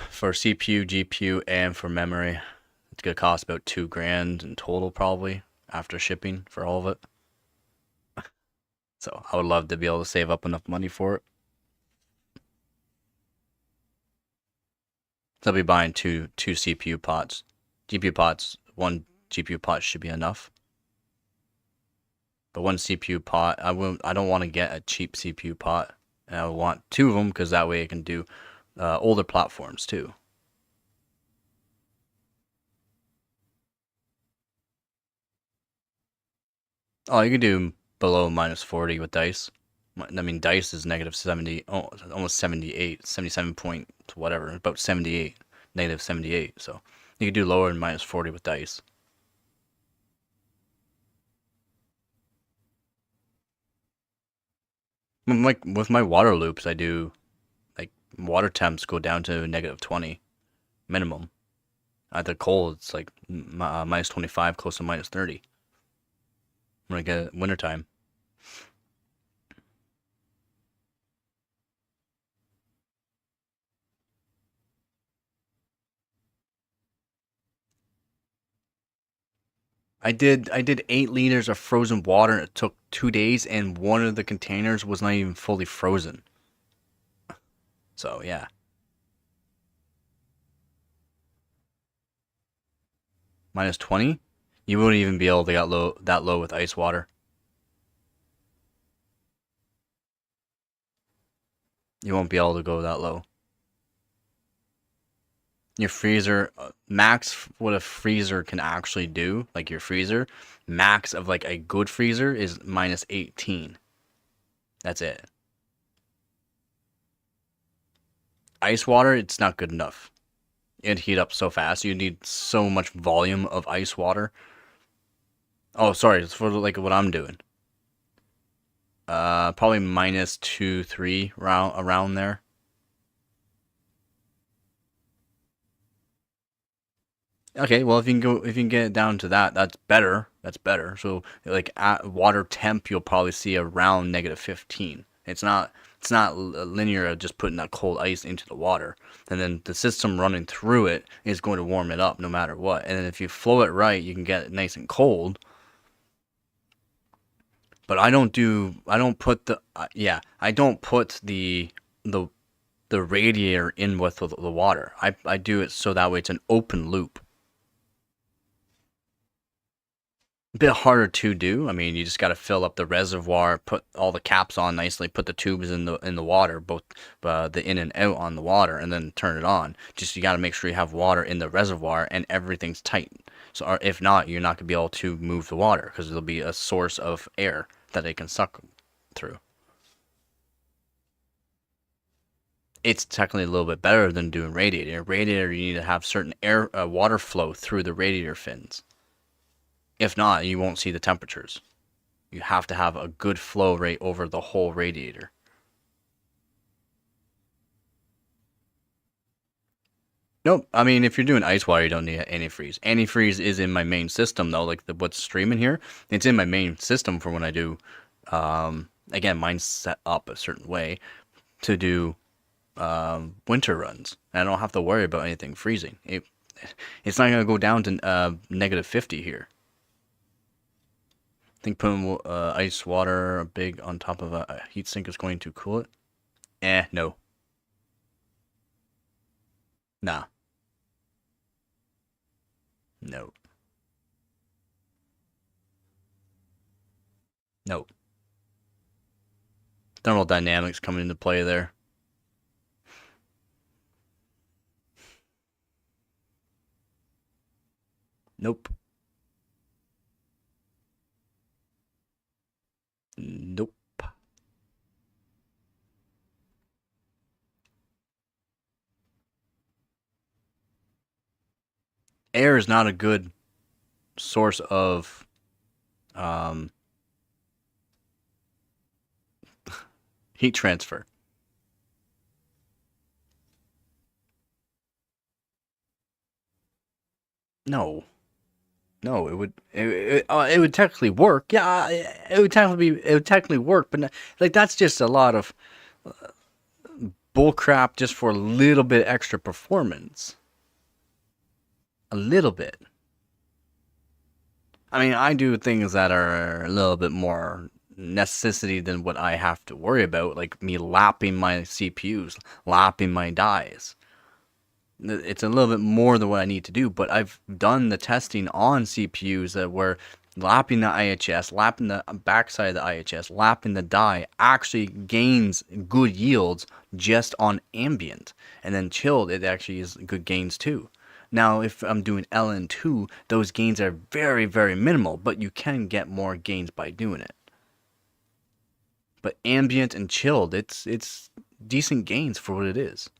For CPU, GPU, and for memory. It's gonna cost about $2,000 in total probably after shipping for all of it. So I would love to be able to save up enough money for it. So I'll be buying two CPU pots. GPU pots, one GPU pot should be enough. But one CPU pot, I don't want to get a cheap CPU pot. And I want two of them because that way I can do older platforms too. Oh, you can do below -40 with dice. I mean, dice is -70, almost 78, 77 point whatever, about 78, -78. So you can do lower than -40 with dice. Like with my water loops, I do like water temps go down to -20 minimum. At the cold, it's like -25, close to -30. When I get wintertime. I did 8 liters of frozen water, and it took 2 days, and one of the containers was not even fully frozen. So yeah. -20? You wouldn't even be able to get that low with ice water. You won't be able to go that low. Your freezer, max what a freezer can actually do, like your freezer, max of like a good freezer is -18. That's it. Ice water, it's not good enough. It'd heat up so fast. You need so much volume of ice water. Oh, sorry, it's for like what I'm doing. Probably -2, 3 around there. Okay, well if you can get it down to that, that's better. That's better. So like at water temp, you'll probably see around -15. It's not linear of just putting that cold ice into the water, and then the system running through it is going to warm it up no matter what. And then if you flow it right, you can get it nice and cold. But I don't put the radiator in with the water. I do it so that way it's an open loop. A bit harder to do. I mean, you just got to fill up the reservoir, put all the caps on nicely, put the tubes in the water, both the in and out on the water, and then turn it on. Just you got to make sure you have water in the reservoir and everything's tight. So if not, you're not going to be able to move the water because there'll be a source of air that they can suck through. It's technically a little bit better than doing radiator. Radiator, you need to have certain air water flow through the radiator fins. If not, you won't see the temperatures. You have to have a good flow rate over the whole radiator. Nope. I mean, if you're doing ice water, you don't need antifreeze. Antifreeze is in my main system, though. Like what's streaming here, it's in my main system for when I do. Again, mine's set up a certain way to do winter runs. I don't have to worry about anything freezing. It's not going to go down to -50 here. I think putting ice water big on top of a heatsink is going to cool it. No. Nah. No. No. Thermodynamics coming into play there. Nope. Nope. Air is not a good source of heat transfer. No. No, it would technically work. Yeah, it would technically work, but like that's just a lot of bull crap just for a little bit extra performance. A little bit. I mean, I do things that are a little bit more necessity than what I have to worry about, like me lapping my CPUs, lapping my dies. It's a little bit more than what I need to do, but I've done the testing on CPUs that were lapping the IHS, lapping the backside of the IHS, lapping the die actually gains good yields just on ambient. And then chilled, it actually is good gains too. Now, if I'm doing LN2, those gains are very, very minimal, but you can get more gains by doing it. But ambient and chilled, it's decent gains for what it is.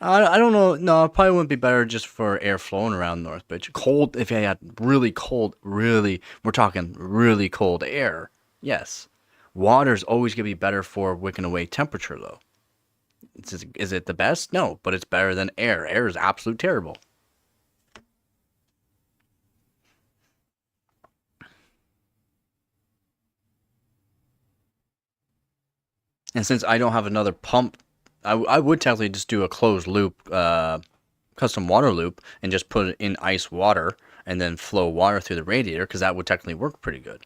I don't know. No, it probably wouldn't be better just for air flowing around Northbridge. Cold, if you had really cold, we're talking really cold air. Yes. Water's always going to be better for wicking away temperature, though. Is it the best? No, but it's better than air. Air is absolutely terrible. And since I don't have another pump, I would technically just do a closed loop, custom water loop, and just put it in ice water and then flow water through the radiator, because that would technically work pretty good.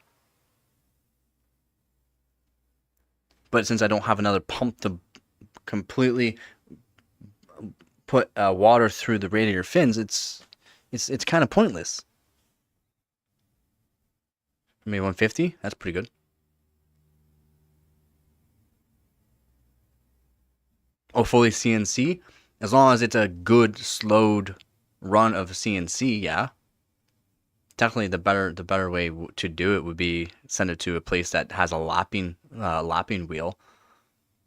But since I don't have another pump to completely put water through the radiator fins, it's kind of pointless. Maybe 150? That's pretty good. Oh, fully CNC? As long as it's a good slowed run of CNC, yeah. Technically, the better way to do it would be send it to a place that has a lapping wheel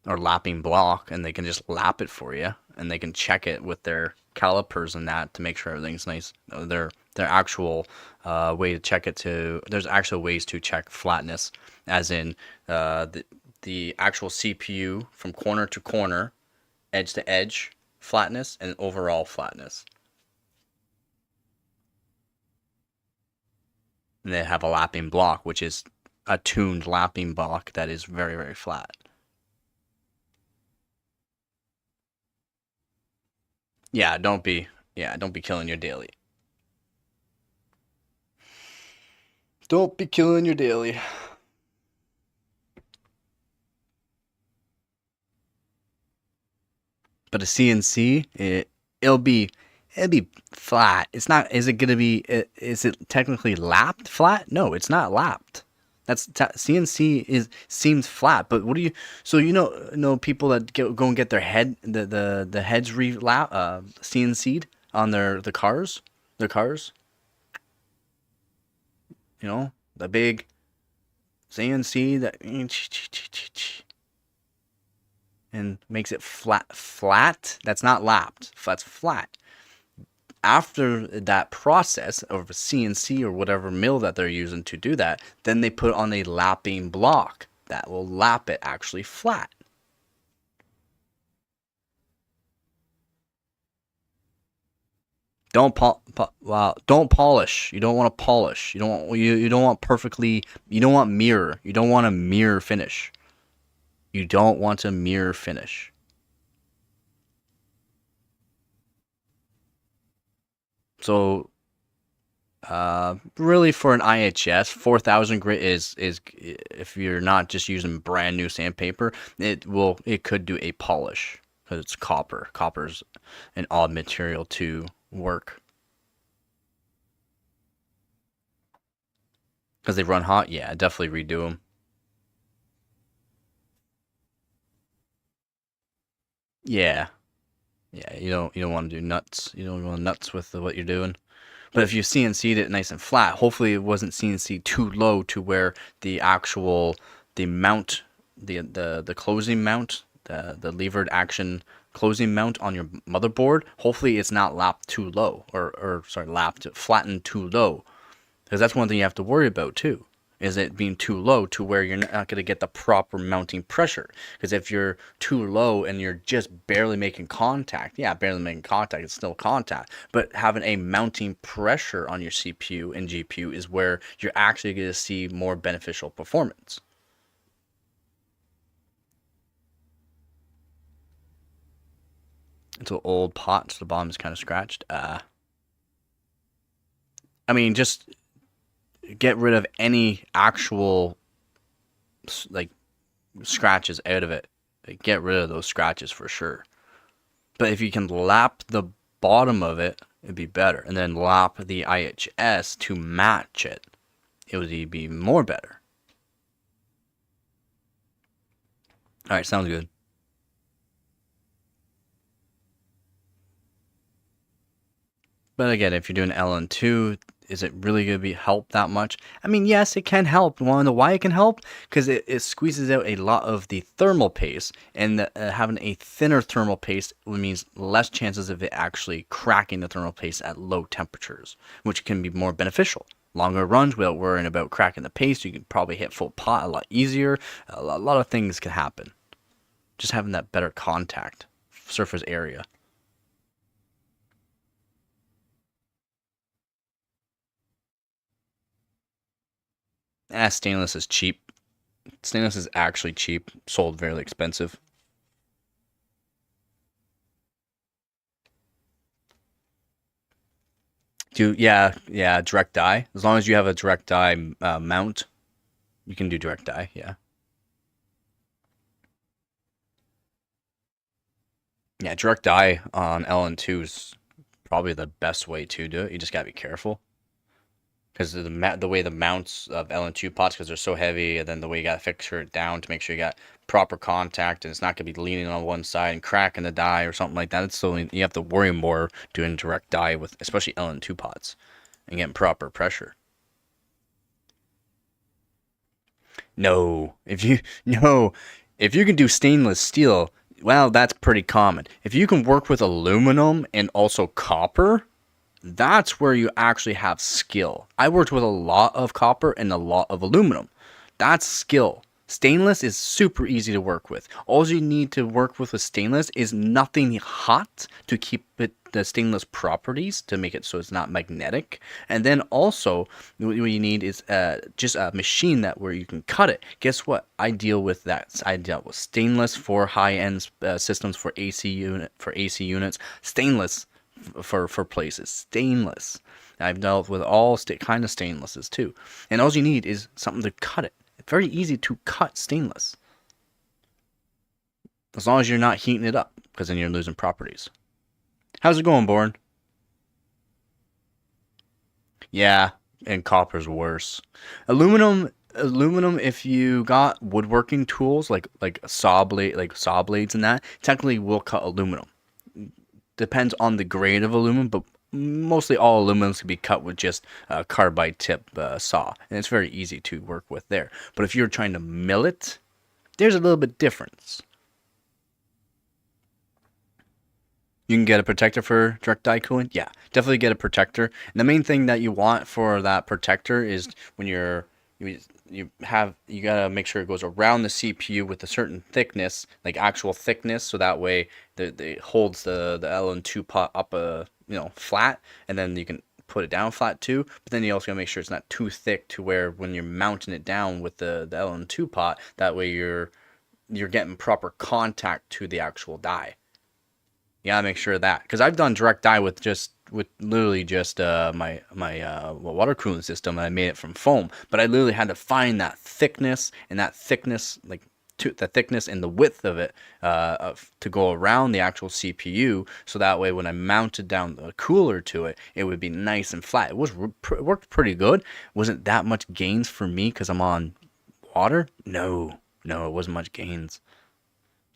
or lapping block, and they can just lap it for you, and they can check it with their calipers and that to make sure everything's nice. Their actual way to check it there's actual ways to check flatness, as in the actual CPU from corner to corner, edge to edge flatness and overall flatness. And they have a lapping block, which is a tuned lapping block that is very, very flat. Yeah, don't be killing your daily. Don't be killing your daily. But a CNC, it'll be flat. It's not. Is it gonna be? Is it technically lapped flat? No, it's not lapped. CNC seems flat. But what do you? So you know people that go and get their head the heads CNC'd on the cars, their cars. You know, the big CNC that and makes it flat. That's not lapped. That's flat. After that process of a CNC or whatever mill that they're using to do that, then they put on a lapping block that will lap it actually flat. Don't polish. You don't want to polish. You don't want perfectly. You don't want mirror. You don't want a mirror finish. You don't want a mirror finish. So, really for an IHS, 4000 grit is if you're not just using brand new sandpaper, it could do a polish because it's copper. Copper's an odd material to work. Because they run hot, yeah, definitely redo them. Yeah, you don't want to do nuts. You don't want nuts with what you're doing. But if you CNC'd it nice and flat, hopefully it wasn't CNC too low to where the mount, the closing mount, the levered action closing mount on your motherboard. Hopefully it's not lapped too low, or flattened too low, because that's one thing you have to worry about too. Is it being too low to where you're not going to get the proper mounting pressure? Because if you're too low and you're just barely making contact, it's still contact. But having a mounting pressure on your CPU and GPU is where you're actually going to see more beneficial performance. It's an old pot, so the bottom is kind of scratched. I mean, just get rid of any actual scratches out of it. Get rid of those scratches for sure. But if you can lap the bottom of it, it'd be better. And then lap the IHS to match it. It would be more better. Alright, sounds good. But again, if you're doing LN2, is it really going to be help that much? I mean, yes, it can help. You want to know why it can help? Because it squeezes out a lot of the thermal paste, and having a thinner thermal paste means less chances of it actually cracking the thermal paste at low temperatures, which can be more beneficial. Longer runs without worrying about cracking the paste, you can probably hit full pot a lot easier. A lot of things can happen. Just having that better contact surface area. Stainless is cheap. Stainless is actually cheap. Sold very expensive. Yeah, direct die. As long as you have a direct die mount, you can do direct die, yeah. Yeah, direct die on LN2 is probably the best way to do it. You just gotta be careful. Because the way the mounts of LN2 pots, because they're so heavy, and then the way you got to fixture it down to make sure you got proper contact, and it's not going to be leaning on one side and cracking the die or something like that. It's still, you have to worry more doing direct die with, especially LN2 pots, and getting proper pressure. If you can do stainless steel, well, that's pretty common. If you can work with aluminum and also copper, that's where you actually have skill. I worked with a lot of copper and a lot of aluminum. That's skill. Stainless is super easy to work with. All you need to work with stainless is nothing hot to keep it the stainless properties to make it so it's not magnetic. And then also what you need is just a machine that where you can cut it. Guess what? I deal with that. I dealt with stainless for high-end systems for AC units. Stainless for places. Stainless. I've dealt with all kind of stainlesses too. And all you need is something to cut it. Very easy to cut stainless. As long as you're not heating it up, because then you're losing properties. How's it going, Born? Yeah, and copper's worse. Aluminum, if you got woodworking tools like saw blades and that, technically will cut aluminum. Depends on the grade of aluminum, but mostly all aluminums can be cut with just a carbide tip saw, and it's very easy to work with there. But if you're trying to mill it, there's a little bit difference. You can get a protector for direct die cooling. Yeah, definitely get a protector. And the main thing that you want for that protector is when you gotta make sure it goes around the CPU with a certain thickness, like actual thickness, so that way it holds the LN2 pot up flat, and then you can put it down flat too. But then you also gotta make sure it's not too thick to where when you're mounting it down with the LN2 pot, that way you're getting proper contact to the actual die. You gotta make sure of that, because I've done direct die with literally just my water cooling system, and I made it from foam. But I literally had to find that thickness, and the thickness and the width of it to go around the actual CPU, so that way when I mounted down the cooler to it, it would be nice and flat. It worked pretty good. Wasn't that much gains for me because I'm on water? No, it wasn't much gains.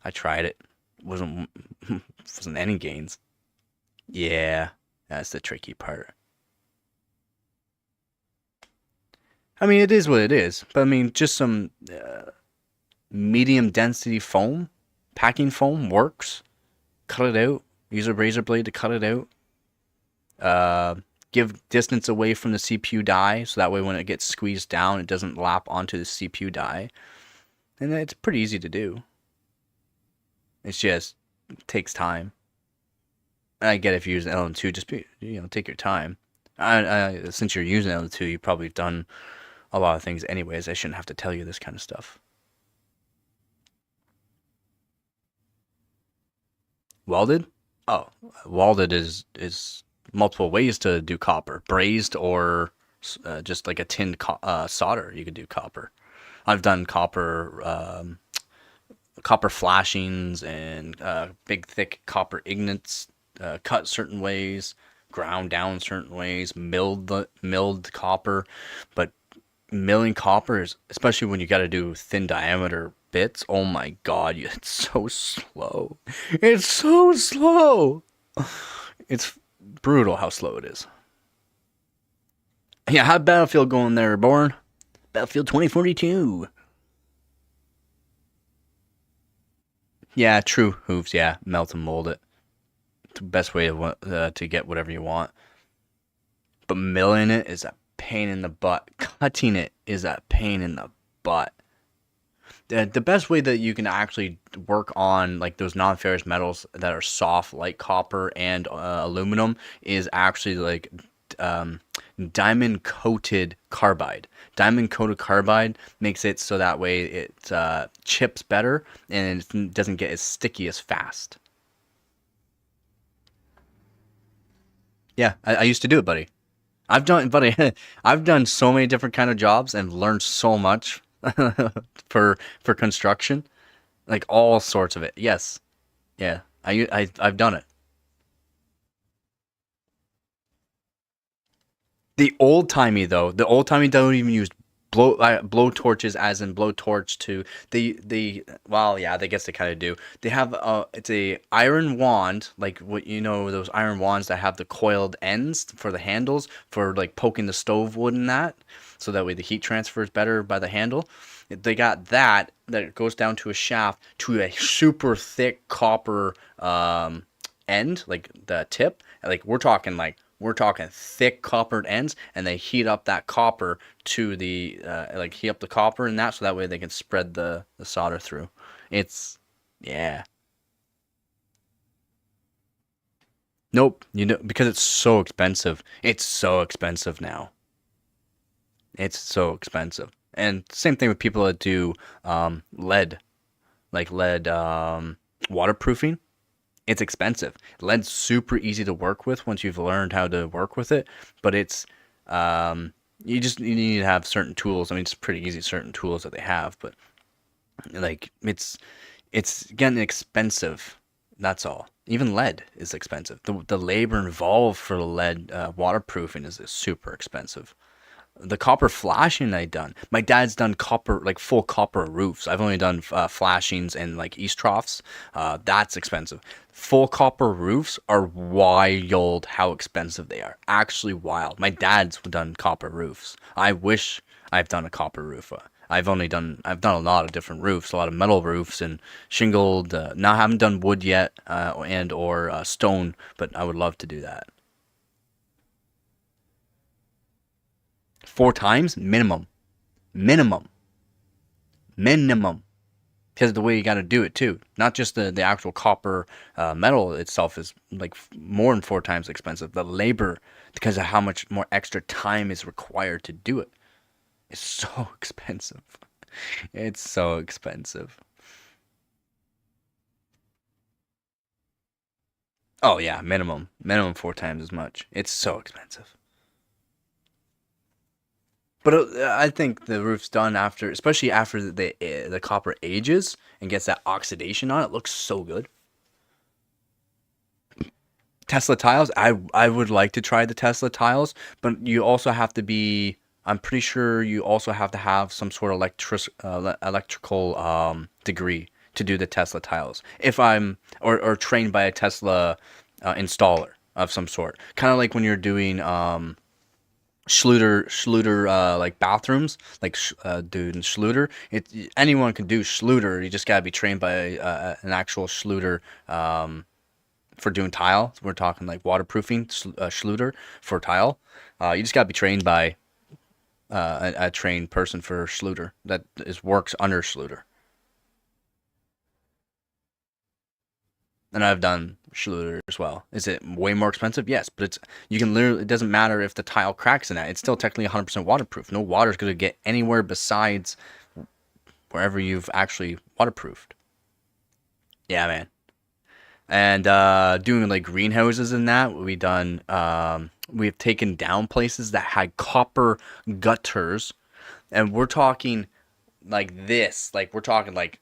I tried it. Wasn't any gains. Yeah, that's the tricky part. I mean, it is what it is, but I mean, just some medium density foam, packing foam works. Cut it out. Use a razor blade to cut it out. Give distance away from the CPU die, so that way when it gets squeezed down, it doesn't lap onto the CPU die. And it's pretty easy to do. It's just, it takes time. I get if you use LN2, just take your time. Since you're using LN2, you've probably done a lot of things anyways. I shouldn't have to tell you this kind of stuff. Welded? Oh, welded is multiple ways to do copper. Brazed or just like a tinned solder, you could do copper. I've done copper flashings and big thick copper ingots, cut certain ways, ground down certain ways, milled copper. But milling copper is, especially when you got to do thin diameter bits, oh my god, it's so slow. It's so slow. It's brutal how slow it is. Yeah, how'd Battlefield going there, Born? Battlefield 2042. Yeah, true, Hooves. Yeah, melt and mold it. It's the best way to get whatever you want. But milling it is a pain in the butt. Cutting it is a pain in the butt. The best way that you can actually work on like those non-ferrous metals that are soft, like copper and aluminum, is actually like diamond coated carbide. Diamond coated carbide makes it so that way it chips better and it doesn't get as sticky as fast. Yeah, I used to do it, buddy. I've done so many different kind of jobs and learned so much for construction, like all sorts of it. Yes, yeah, I've done it. The old timey though, don't even use blow torches, as in blow torch to well, yeah, I guess they kind of do. They have it's a iron wand, like what those iron wands that have the coiled ends for the handles for like poking the stove wood and that, so that way the heat transfers better by the handle. They got that goes down to a shaft to a super thick copper end, like the tip. Like we're talking like We're talking thick coppered ends, and they heat up that copper to the heat up the copper and that, so that way they can spread the solder through. It's yeah. Nope, because it's so expensive. It's so expensive now. It's so expensive. And same thing with people that do lead, like lead waterproofing. It's expensive. Lead's super easy to work with once you've learned how to work with it, but it's you need to have certain tools. I mean, it's pretty easy, certain tools that they have, but like it's getting expensive. That's all. Even lead is expensive. The labor involved for the lead waterproofing is super expensive. The copper flashing I done. My dad's done copper, like full copper roofs. I've only done flashings and like east troughs. That's expensive. Full copper roofs are wild how expensive they are. Actually wild. My dad's done copper roofs. I wish I've done a copper roof. I've done a lot of different roofs, a lot of metal roofs and shingled. Now I haven't done wood yet, and or stone, but I would love to do that. 4 times minimum, because of the way you got to do it too. Not just the actual copper metal itself is like more than 4 times expensive. The labor, because of how much more extra time is required to do it. It's so expensive. It's so expensive. Oh yeah, minimum 4 times as much. It's so expensive. But I think the roof's done after, especially after the copper ages and gets that oxidation on it, looks so good. Tesla tiles, I would like to try the Tesla tiles, but you also have to be, I'm pretty sure you also have to have some sort of electrical degree to do the Tesla tiles. If I'm or trained by a Tesla installer of some sort, kind of like when you're doing Schluter like bathrooms, like dude in Schluter. Anyone can do Schluter. You just gotta be trained by an actual Schluter for doing tile. We're talking like waterproofing Schluter for tile. You just gotta be trained by a trained person for Schluter that works under Schluter. And I've done Schluter as well. Is it way more expensive? Yes, but you can literally, it doesn't matter if the tile cracks in that. It's still technically 100% waterproof. No water's going to get anywhere besides wherever you've actually waterproofed. Yeah, man. And doing like greenhouses and that, we've taken down places that had copper gutters, and we're talking like this. Like we're talking like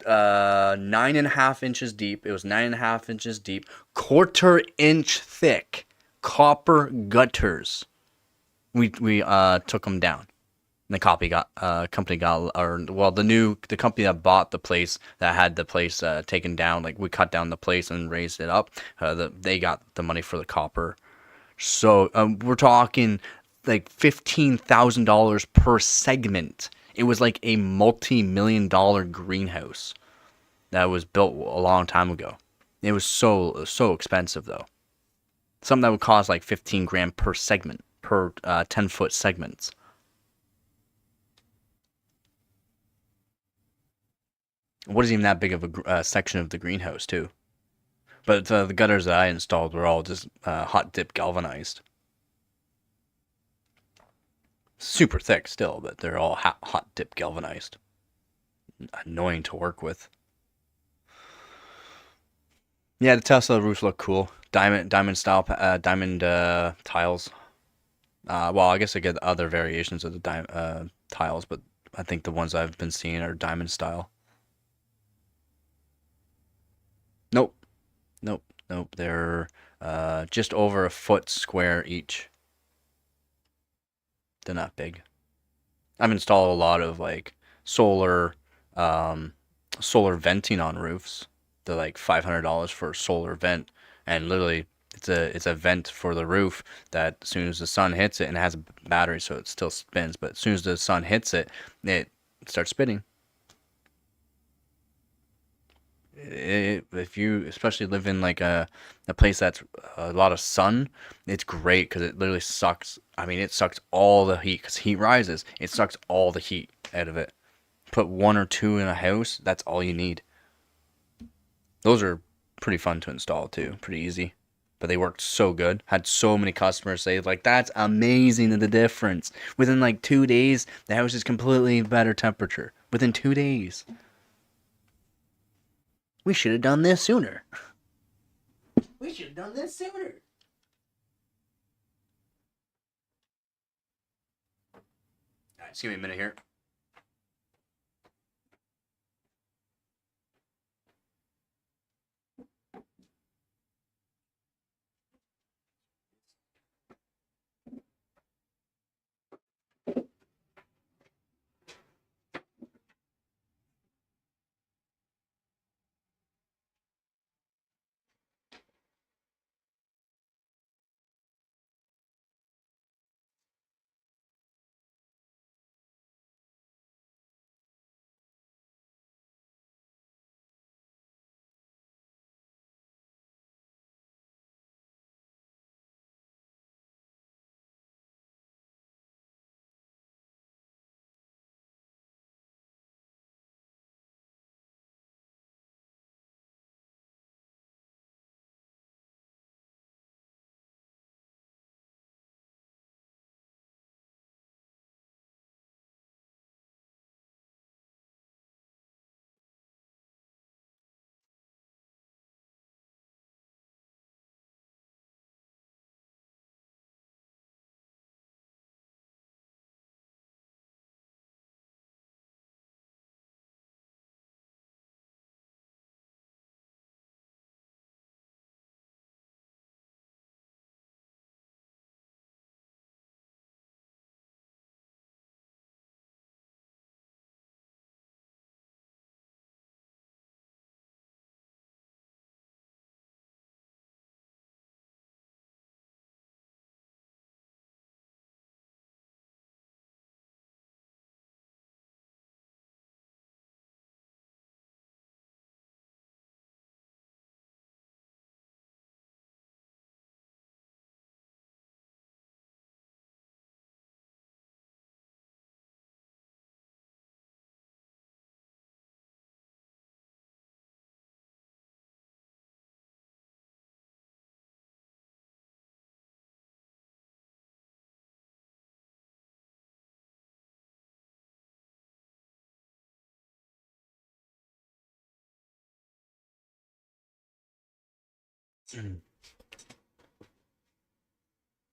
9.5 inches deep. It was 9.5 inches deep, 1/4 inch thick copper gutters. We took them down. And the company got the company that bought the place, that had the place taken down. Like we cut down the place and raised it up. They got the money for the copper. So we're talking like $15,000 per segment. It was like a multi-million-dollar greenhouse that was built a long time ago. It was so expensive though. Something that would cost like 15 grand per segment, per 10-foot segments. What is even that big of a section of the greenhouse too? But the gutters that I installed were all just hot dip galvanized. Super thick still, but they're all hot dip galvanized. Annoying to work with. Yeah, the Tesla roofs look cool. Diamond style diamond tiles. Well, I guess I get other variations of the tiles, but I think the ones I've been seeing are diamond style. Nope. They're just over a foot square each. They're not big. I've installed a lot of like solar venting on roofs. They're like $500 for a solar vent, and literally it's a vent for the roof that as soon as the sun hits it, and it has a battery so it still spins, but as soon as the sun hits it, it starts spinning. If you especially live in like a place that's a lot of sun, it's great because it literally sucks. I mean, it sucks all the heat because heat rises. It sucks all the heat out of it. Put one or two in a house, that's all you need. Those are pretty fun to install too, pretty easy. But they worked so good. Had so many customers say like, that's amazing, the difference. Within like 2 days, the house is completely better temperature. Within 2 days. We should have done this sooner. We should have done this sooner. Alright, just give me a minute here.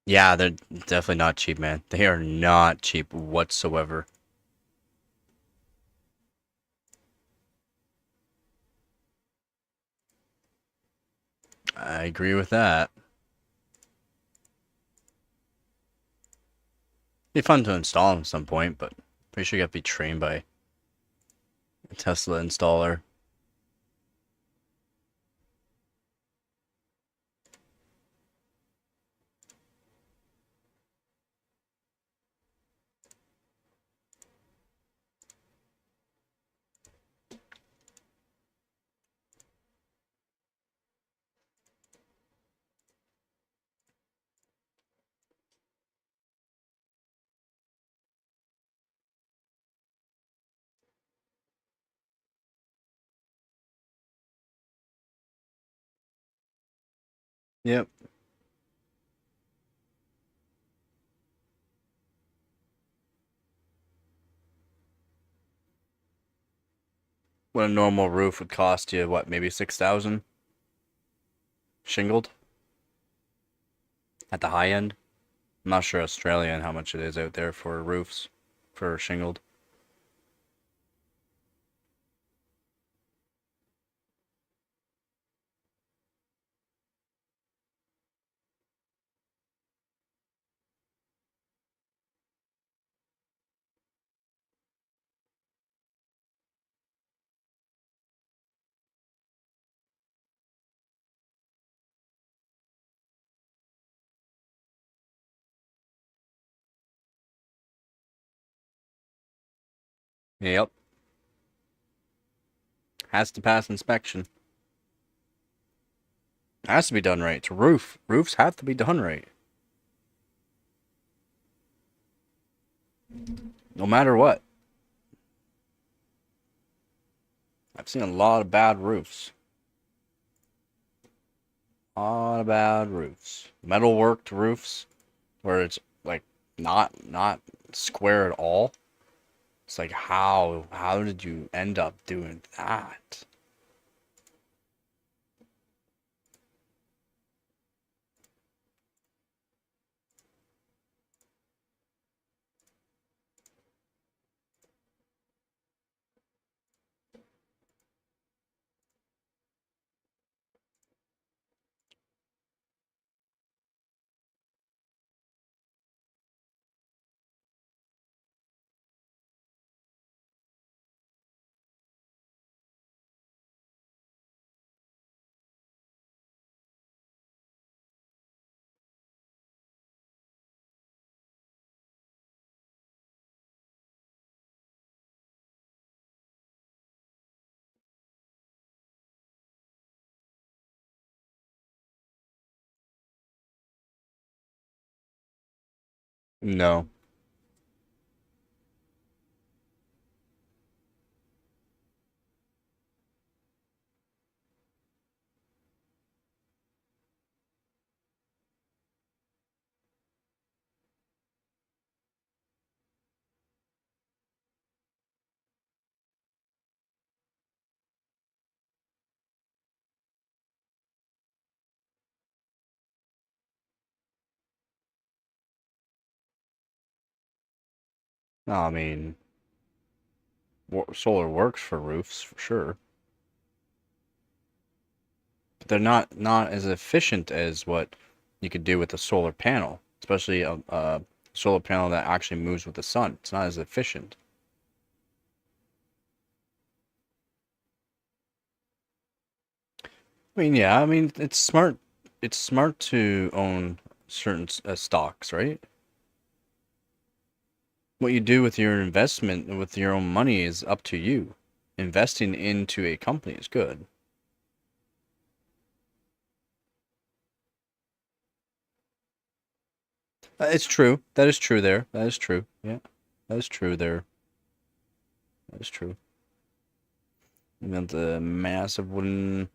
Yeah, they're definitely not cheap, man. They are not cheap whatsoever. I agree with that. Be fun to install them at some point, but pretty sure you have to be trained by a Tesla installer. Yep. What a normal roof would cost you, what, maybe 6,000? Shingled? At the high end? I'm not sure Australia and how much it is out there for roofs, for shingled. Yep. Has to pass inspection. Has to be done right. It's a roof. Roofs have to be done right. No matter what. I've seen a lot of bad roofs. A lot of bad roofs. Metal worked roofs where it's like not square at all. It's like how did you end up doing that? No. I mean, solar works for roofs for sure. But they're not as efficient as what you could do with a solar panel, especially a solar panel that actually moves with the sun. It's not as efficient. I mean, yeah, I mean, it's smart. It's smart to own certain stocks, right? What you do with your investment, with your own money, is up to you. Investing into a company is good. It's true. That is true there. That is true. Yeah. That is true there. That is true. You got the massive wooden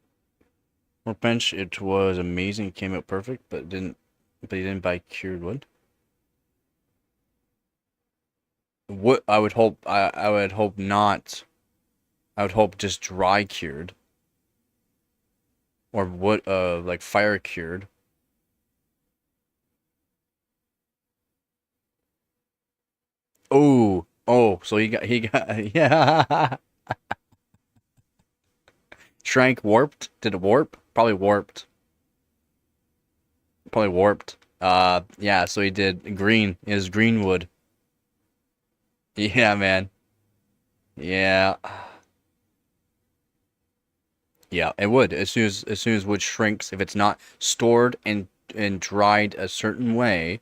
workbench. It was amazing. It came out perfect, but you didn't buy cured wood. What I would hope I would hope not. I would hope just dry cured. Or wood like fire cured. Oh, so he got yeah. Shrank, warped. Did it warp? Probably warped. Probably warped. Yeah. So he did green. It was green wood. Yeah, man. Yeah. Yeah, it would. As soon as wood shrinks, if it's not stored and dried a certain way,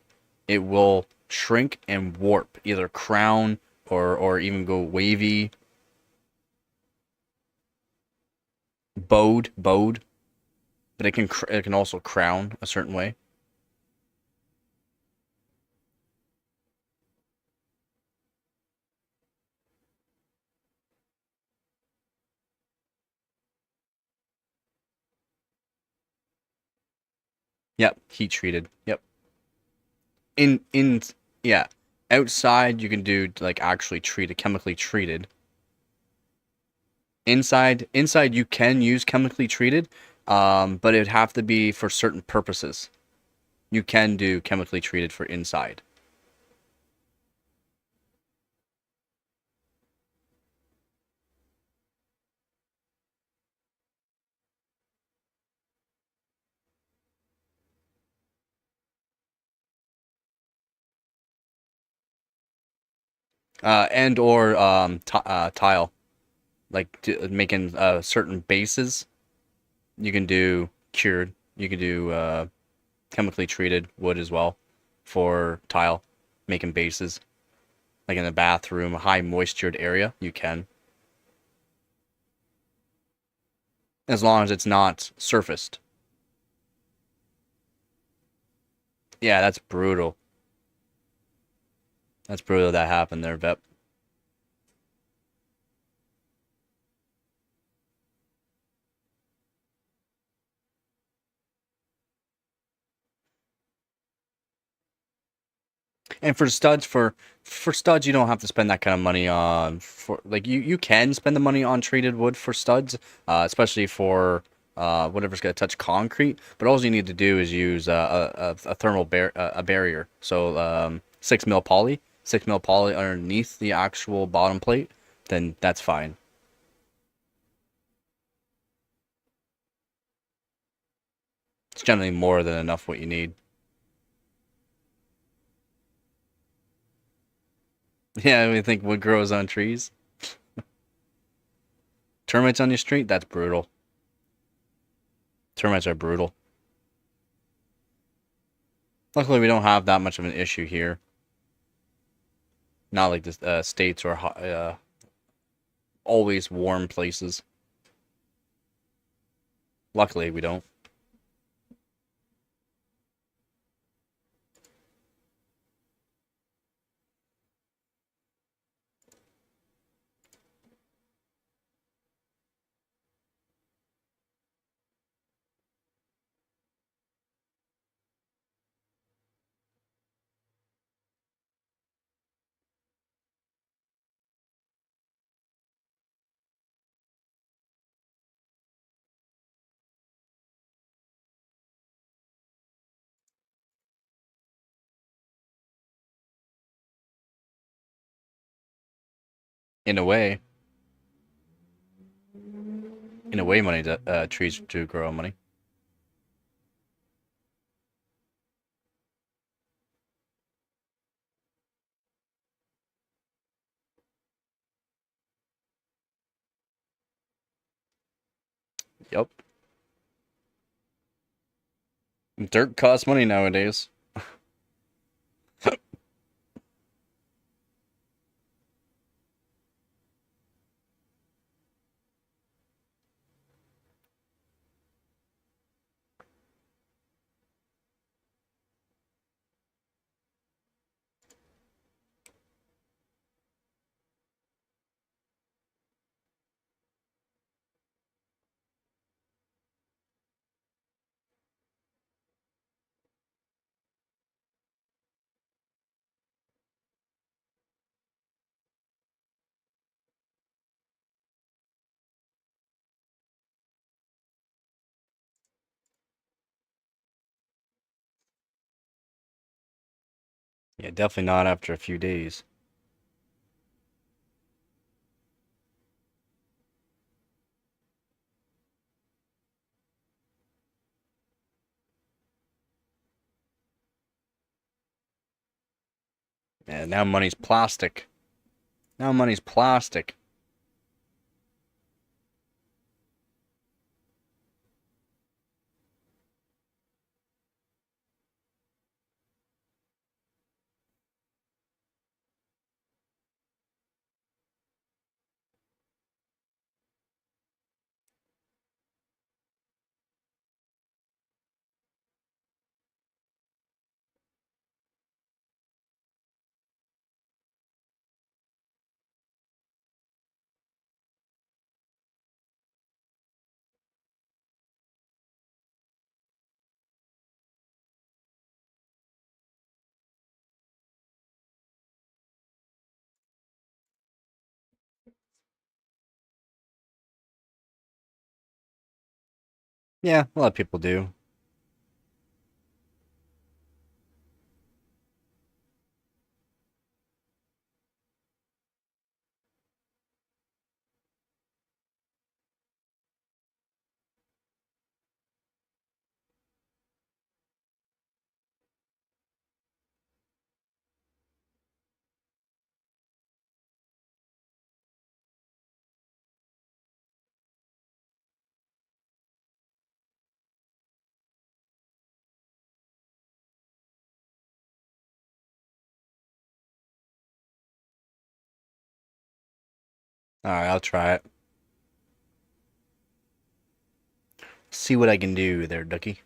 it will shrink and warp, either crown or even go wavy. Bowed, but it can also crown a certain way. Yep, heat treated. Yep. In yeah, outside you can do like actually chemically treated. Inside you can use chemically treated, but it'd have to be for certain purposes. You can do chemically treated for inside. And or tile, like making certain bases. You can do cured. You can do chemically treated wood as well for tile, making bases. Like in a bathroom, a high moistured area, you can. As long as it's not surfaced. Yeah, that's brutal. That's brutal that happened there, Vep. And for studs, you don't have to spend that kind of money on, for like, you can spend the money on treated wood for studs, especially for whatever's gonna touch concrete. But all you need to do is use a thermal barrier. So 6 mil poly, 6 mil poly underneath the actual bottom plate. Then that's fine. It's generally more than enough what you need. Yeah, I mean, think wood grows on trees. Termites on your street? That's brutal. Termites are brutal. Luckily, we don't have that much of an issue here. Not like the states or always warm places. Luckily, we don't. In a way. In a way, trees do grow money. Yep. Dirt costs money nowadays. Yeah, definitely not after a few days. Yeah, now money's plastic. Now money's plastic. Yeah, a lot of people do. Alright, I'll try it. See what I can do there, Ducky.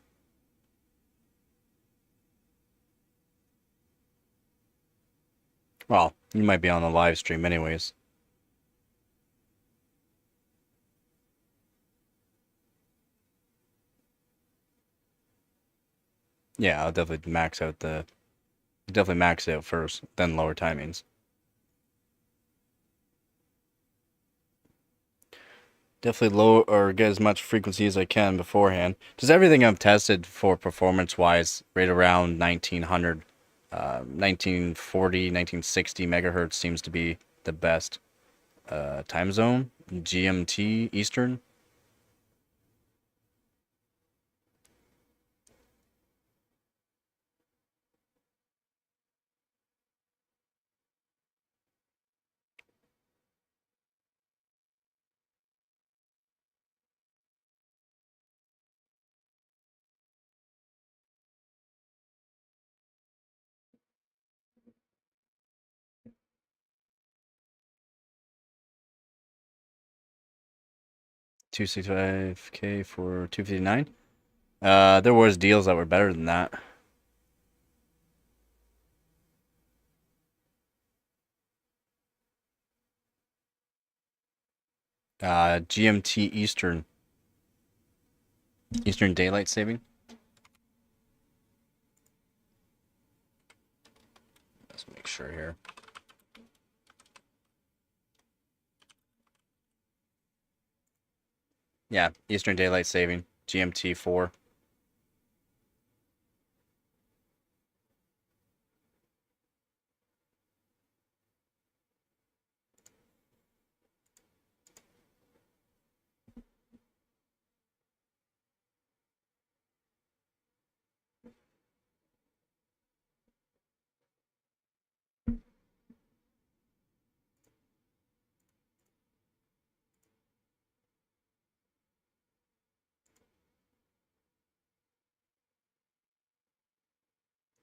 Well, you might be on the live stream anyways. Yeah, I'll definitely max out first, then lower timings. Definitely low or get as much frequency as I can beforehand. Just everything I've tested for performance-wise, right around 1900, 1940, 1960 megahertz seems to be the best time zone. GMT Eastern. $265K for $259. There was deals that were better than that. GMT Eastern Daylight Saving. Let's make sure here. Yeah, Eastern Daylight Saving, GMT 4.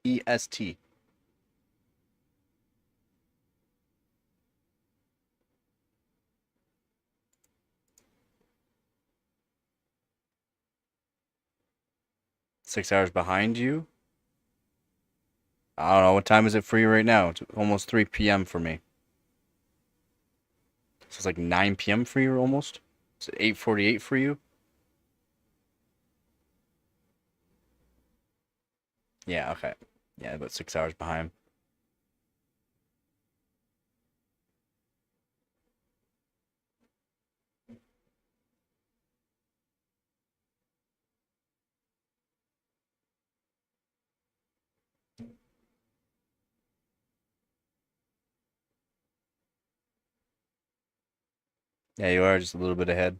EST. Six hours behind you? I don't know. What time is it for you right now? It's almost 3 p.m. for me. So it's like 9 p.m. for you almost? Is it 8:48 for you? Yeah, okay. Yeah, about 6 hours behind. Yeah, you are just a little bit ahead.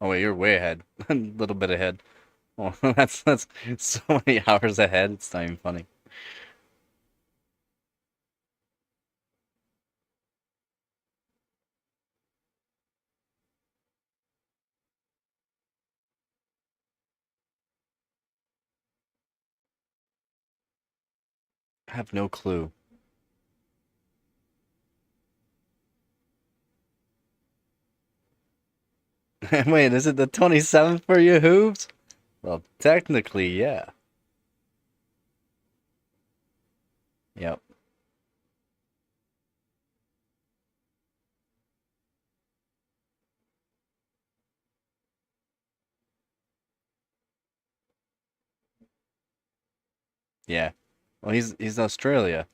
Oh wait, you're way ahead. A little bit ahead. Oh, that's so many hours ahead. It's not even funny. I have no clue. Wait, is it the 27th for you, Hoops? Well, technically, yeah. Yep. Yeah. Well, he's Australia.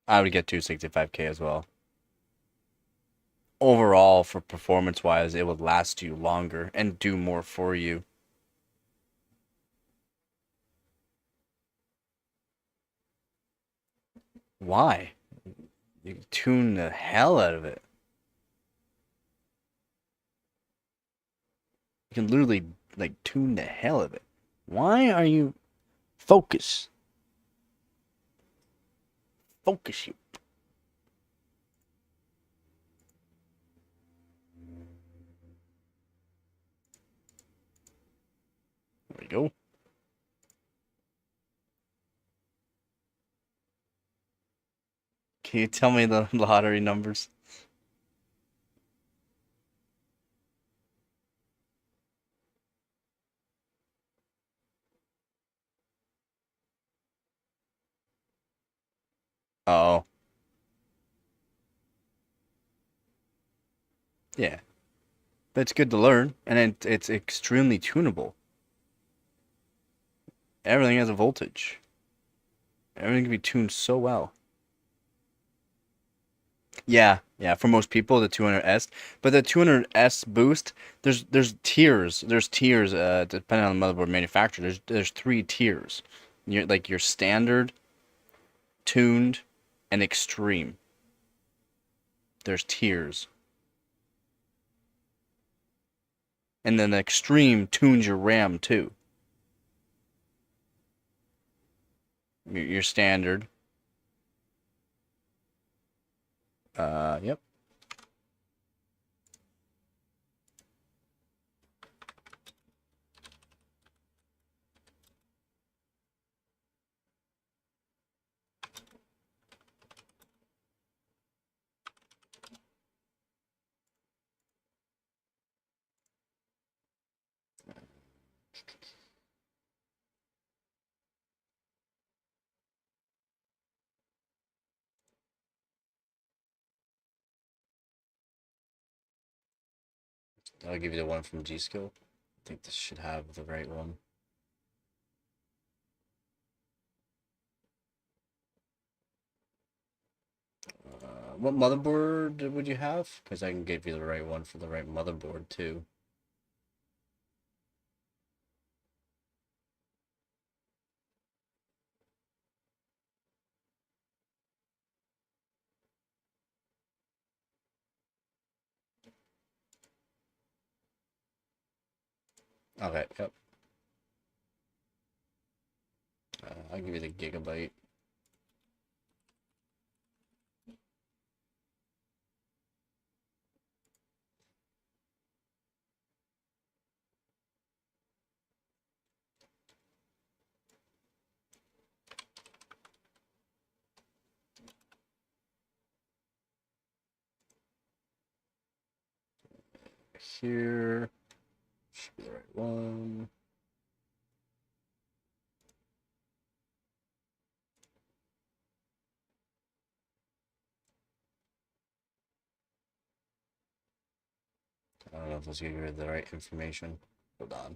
I would get 265K as well. Overall, for performance-wise, it would last you longer and do more for you. Why? You tune the hell out of it. You can literally, like, tune the hell out of it. Why are you... Focus. Focus you. There we go. Can you tell me the lottery numbers? Oh. Yeah. But it's good to learn, and it's extremely tunable. Everything has a voltage. Everything can be tuned so well. Yeah, for most people, the 200S. But the 200S boost, there's tiers. There's tiers, depending on the motherboard manufacturer. There's 3 tiers. Like your standard, tuned, and extreme. There's tiers. And then the extreme tunes your RAM too. Your standard. Yep. I'll give you the one from G-Skill. I think this should have the right one. What motherboard would you have? Because I can give you the right one for the right motherboard too. Okay, yep. I'll give you the Gigabyte. Here should be the right one. I don't know if this gives you the right information. Hold on.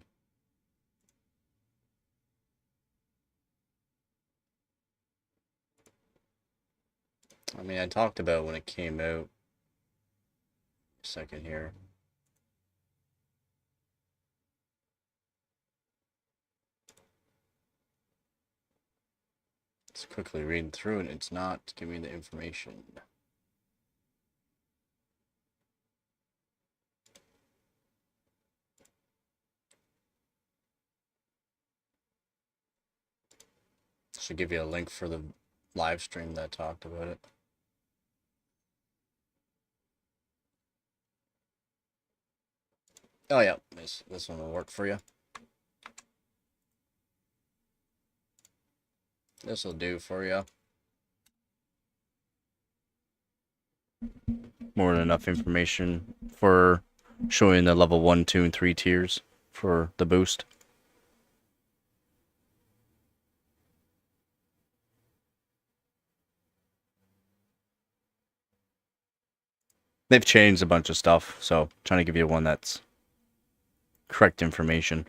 I mean, I talked about when it came out. A second here. It's quickly reading through and it's not giving me the information. Should give you a link for the live stream that talked about it. Oh yeah, this one will work for you. This will do for you. More than enough information for showing the level 1, 2, and 3 tiers for the boost. They've changed a bunch of stuff, so I'm trying to give you one that's correct information.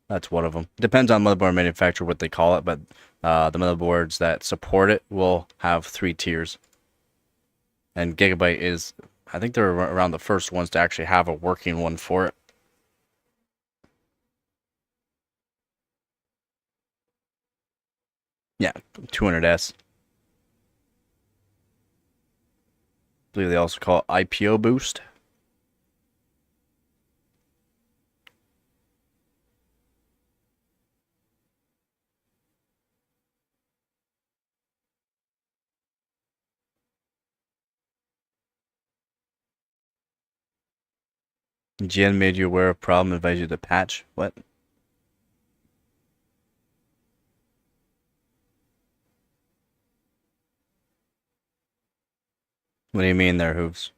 That's one of them. Depends on motherboard manufacturer what they call it, but the motherboards that support it will have 3 tiers. And Gigabyte is, I think they're around the first ones to actually have a working one for it. Yeah, 200S. I believe they also call it IPO boost. GN made you aware of problem, advised you to patch. What? What do you mean there, Hooves?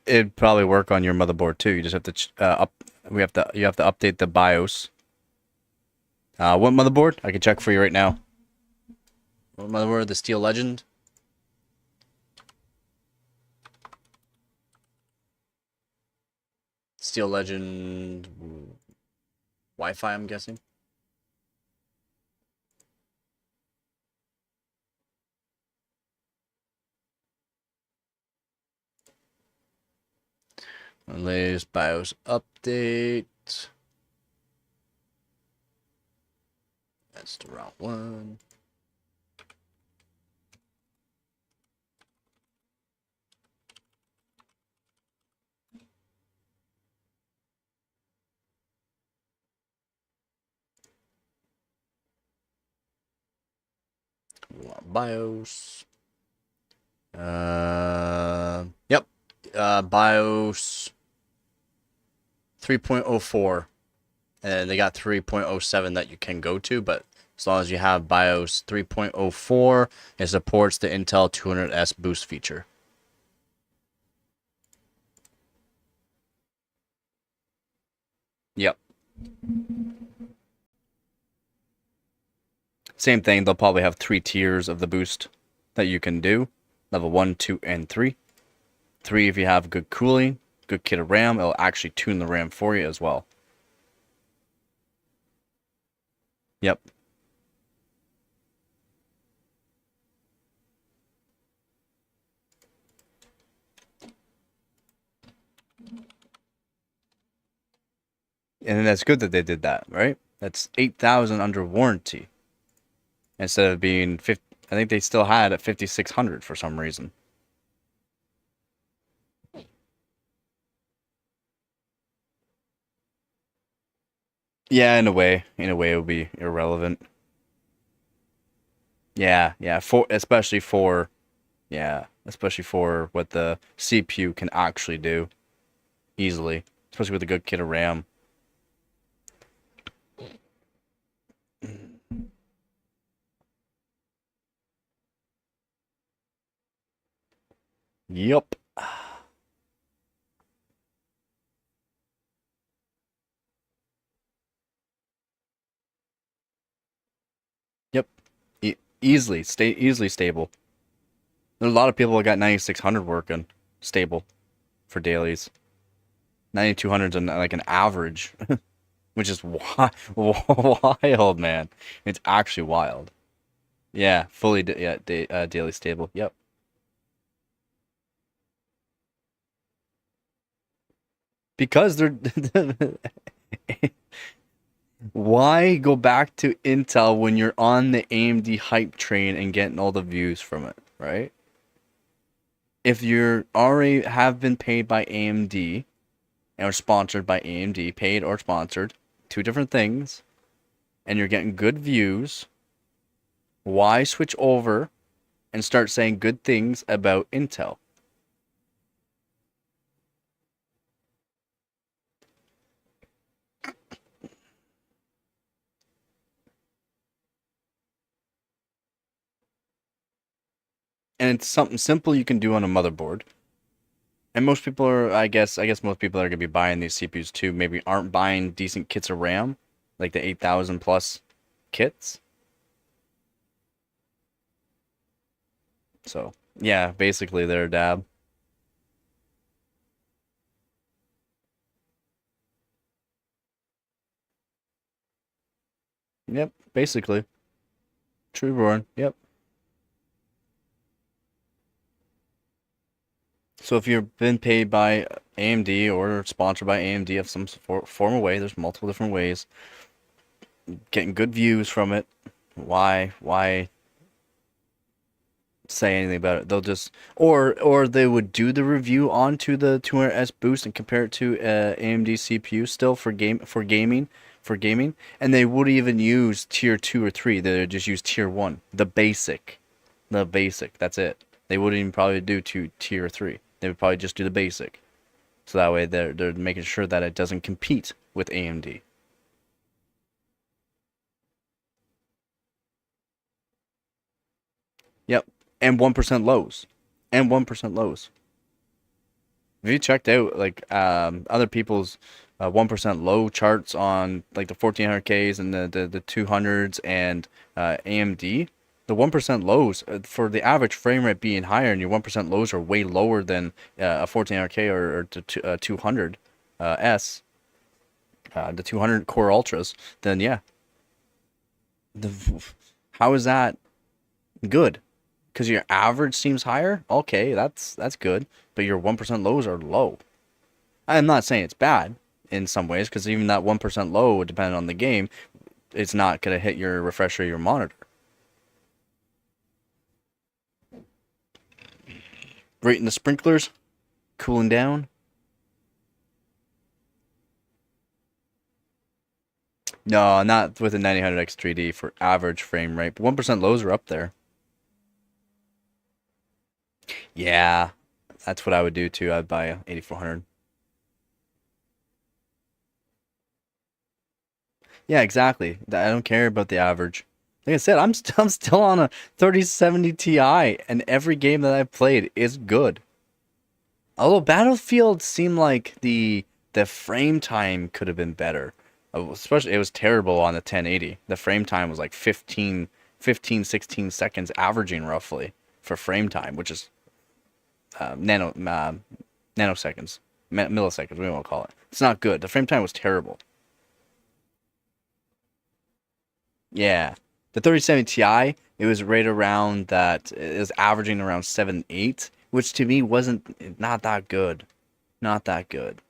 It'd probably work on your motherboard too. You just have to you have to update the BIOS. What motherboard? I can check for you right now. What motherboard? The Steel Legend. Steel Legend Wi-Fi, I'm guessing. Latest BIOS update. That's the wrong one. BIOS. Yep. BIOS 3.04. And they got 3.07 that you can go to, but as long as you have BIOS 3.04, it supports the Intel 200S boost feature. Yep. Same thing, they'll probably have 3 tiers of the boost that you can do. Level 1, 2, and 3. 3 if you have good cooling, good kit of RAM, it'll actually tune the RAM for you as well. Yep. And that's good that they did that, right? That's 8,000 under warranty. Instead of being 50, I think they still had at 5,600 for some reason. Yeah, in a way it would be irrelevant. Yeah, especially for what the CPU can actually do easily, especially with a good kit of RAM. Yup. Yep. Easily stable. There's a lot of people that got 9600 working stable for dailies. 9200's like an average, which is wild, man. It's actually wild. Yeah, fully daily stable. Yep. Because they're why go back to Intel when you're on the AMD hype train and getting all the views from it, right? If you're already have been paid by AMD or sponsored by AMD, paid or sponsored, 2 different things, and you're getting good views, why switch over and start saying good things about Intel? And it's something simple you can do on a motherboard. And most people are, I guess most people that are going to be buying these CPUs too, maybe aren't buying decent kits of RAM, like the 8,000 plus kits. So, yeah, basically they're a dab. Yep, basically. Trueborn, yep. So if you've been paid by AMD or sponsored by AMD of some form or way, there's multiple different ways. Getting good views from it. Why say anything about it? They'll just or they would do the review onto the 200S boost and compare it to AMD CPU still for gaming, and they wouldn't even use tier 2 or 3. They would just use tier 1, the basic. That's it. They wouldn't even probably do tier 3. They would probably just do the basic. So that way they're making sure that it doesn't compete with AMD. Yep. And 1% lows. And 1% lows. Have you checked out like other people's 1% low charts on like the 1400Ks and the 200s and AMD? The 1% lows for the average frame rate being higher, and your 1% lows are way lower than a 1400K or 200 S, the 200 Core Ultras. Then yeah, how is that good? Because your average seems higher. Okay, that's good, but your 1% lows are low. I'm not saying it's bad in some ways, because even that 1% low, depending on the game, it's not gonna hit your refresh rate of your monitor. Rating the sprinklers, cooling down. No, not with the 9000X 3D for average frame rate. But 1% lows are up there. Yeah, that's what I would do too. I'd buy a 8400. Yeah, exactly. I don't care about the average. Like I said, I'm still on a 3070 Ti, and every game that I've played is good. Although Battlefield seemed like the frame time could have been better. Especially, it was terrible on the 1080. The frame time was like 16 seconds averaging roughly for frame time, which is nanoseconds, milliseconds, we won't call it. It's not good. The frame time was terrible. Yeah. The 3070 Ti, it was right around that. It was averaging around 7.8, which to me not that good. Not that good.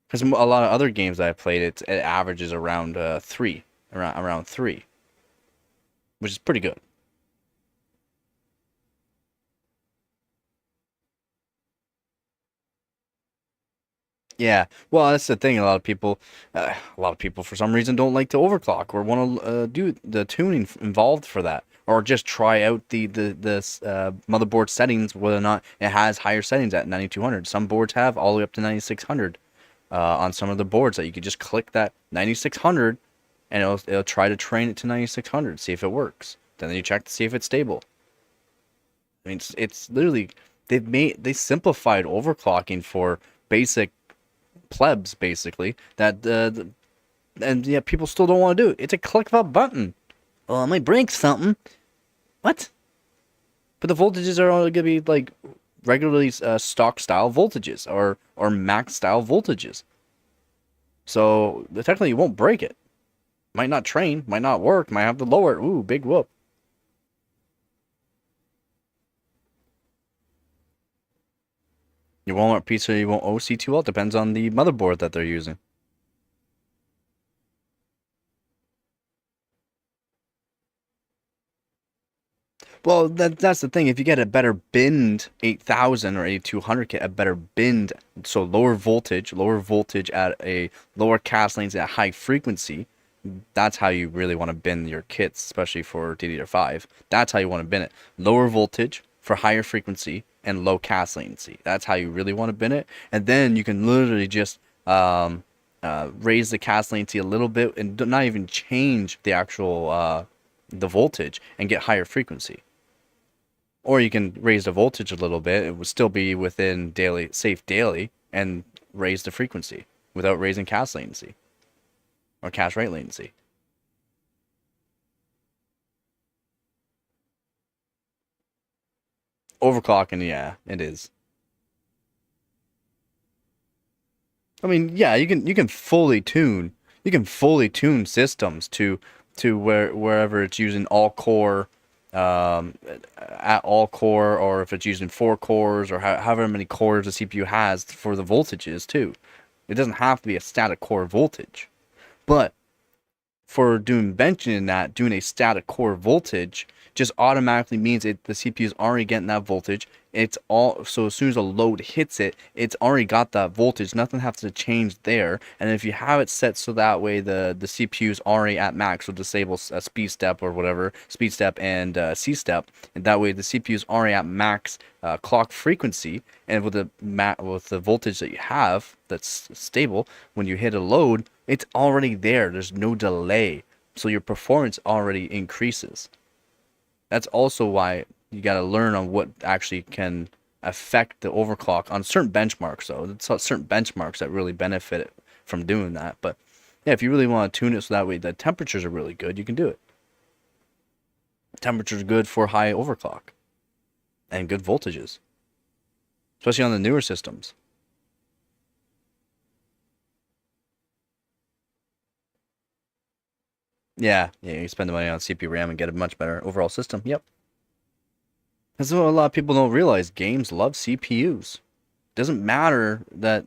Because a lot of other games that I played, it averages around 3. Around 3. Which is pretty good. Yeah, well, that's the thing. A lot of people for some reason don't like to overclock or want to do the tuning involved for that, or just try out the motherboard settings, whether or not it has higher settings at 9200. Some boards have all the way up to 9600 on some of the boards that you could just click that 9600 and it'll try to train it to 9600, see if it works. Then you check to see if it's stable. I mean, it's literally they simplified overclocking for basic plebs, basically, that and yeah, people still don't want to do it. It's a click of a button. Oh, it might break something. What? But the voltages are only gonna be like regularly stock style voltages or max style voltages. So technically you won't break it. Might not train, might not work, might have to lower it. Ooh, big whoop. You won't PC, you won't OC too well. Depends on the motherboard that they're using. Well, that's the thing. If you get a better binned 8000 or 8200 kit, a better binned, so lower voltage at a lower cast lanes at high frequency, that's how you really want to bin your kits, especially for DDR5. That's how you want to bin it. Lower voltage for higher frequency and low cast latency. That's how you really want to bin it. And then you can literally just raise the cast latency a little bit and not even change the actual the voltage and get higher frequency. Or you can raise the voltage a little bit. It would still be within safe daily, and raise the frequency without raising cast latency or cache rate latency. Overclocking, yeah, it is. I mean, yeah, you can fully tune systems to wherever it's using all core, at all core, or if it's using 4 cores, or however many cores the CPU has for the voltages too. It doesn't have to be a static core voltage, but for doing a static core voltage just automatically means the CPU is already getting that voltage. So as soon as a load hits it, it's already got that voltage. Nothing has to change there. And if you have it set so that way the CPU is already at max, so disable speed step or whatever, speed step and C step, and that way the CPU is already at max clock frequency, and with the voltage that you have that's stable, when you hit a load, it's already there. There's no delay, so your performance already increases. That's also why you got to learn on what actually can affect the overclock on certain benchmarks, though. It's certain benchmarks that really benefit from doing that. But yeah, if you really want to tune it so that way the temperatures are really good, you can do it. Temperatures good for high overclock and good voltages, especially on the newer systems. Yeah, you spend the money on CPU RAM and get a much better overall system. Yep. That's what a lot of people don't realize. Games love CPUs. Doesn't matter that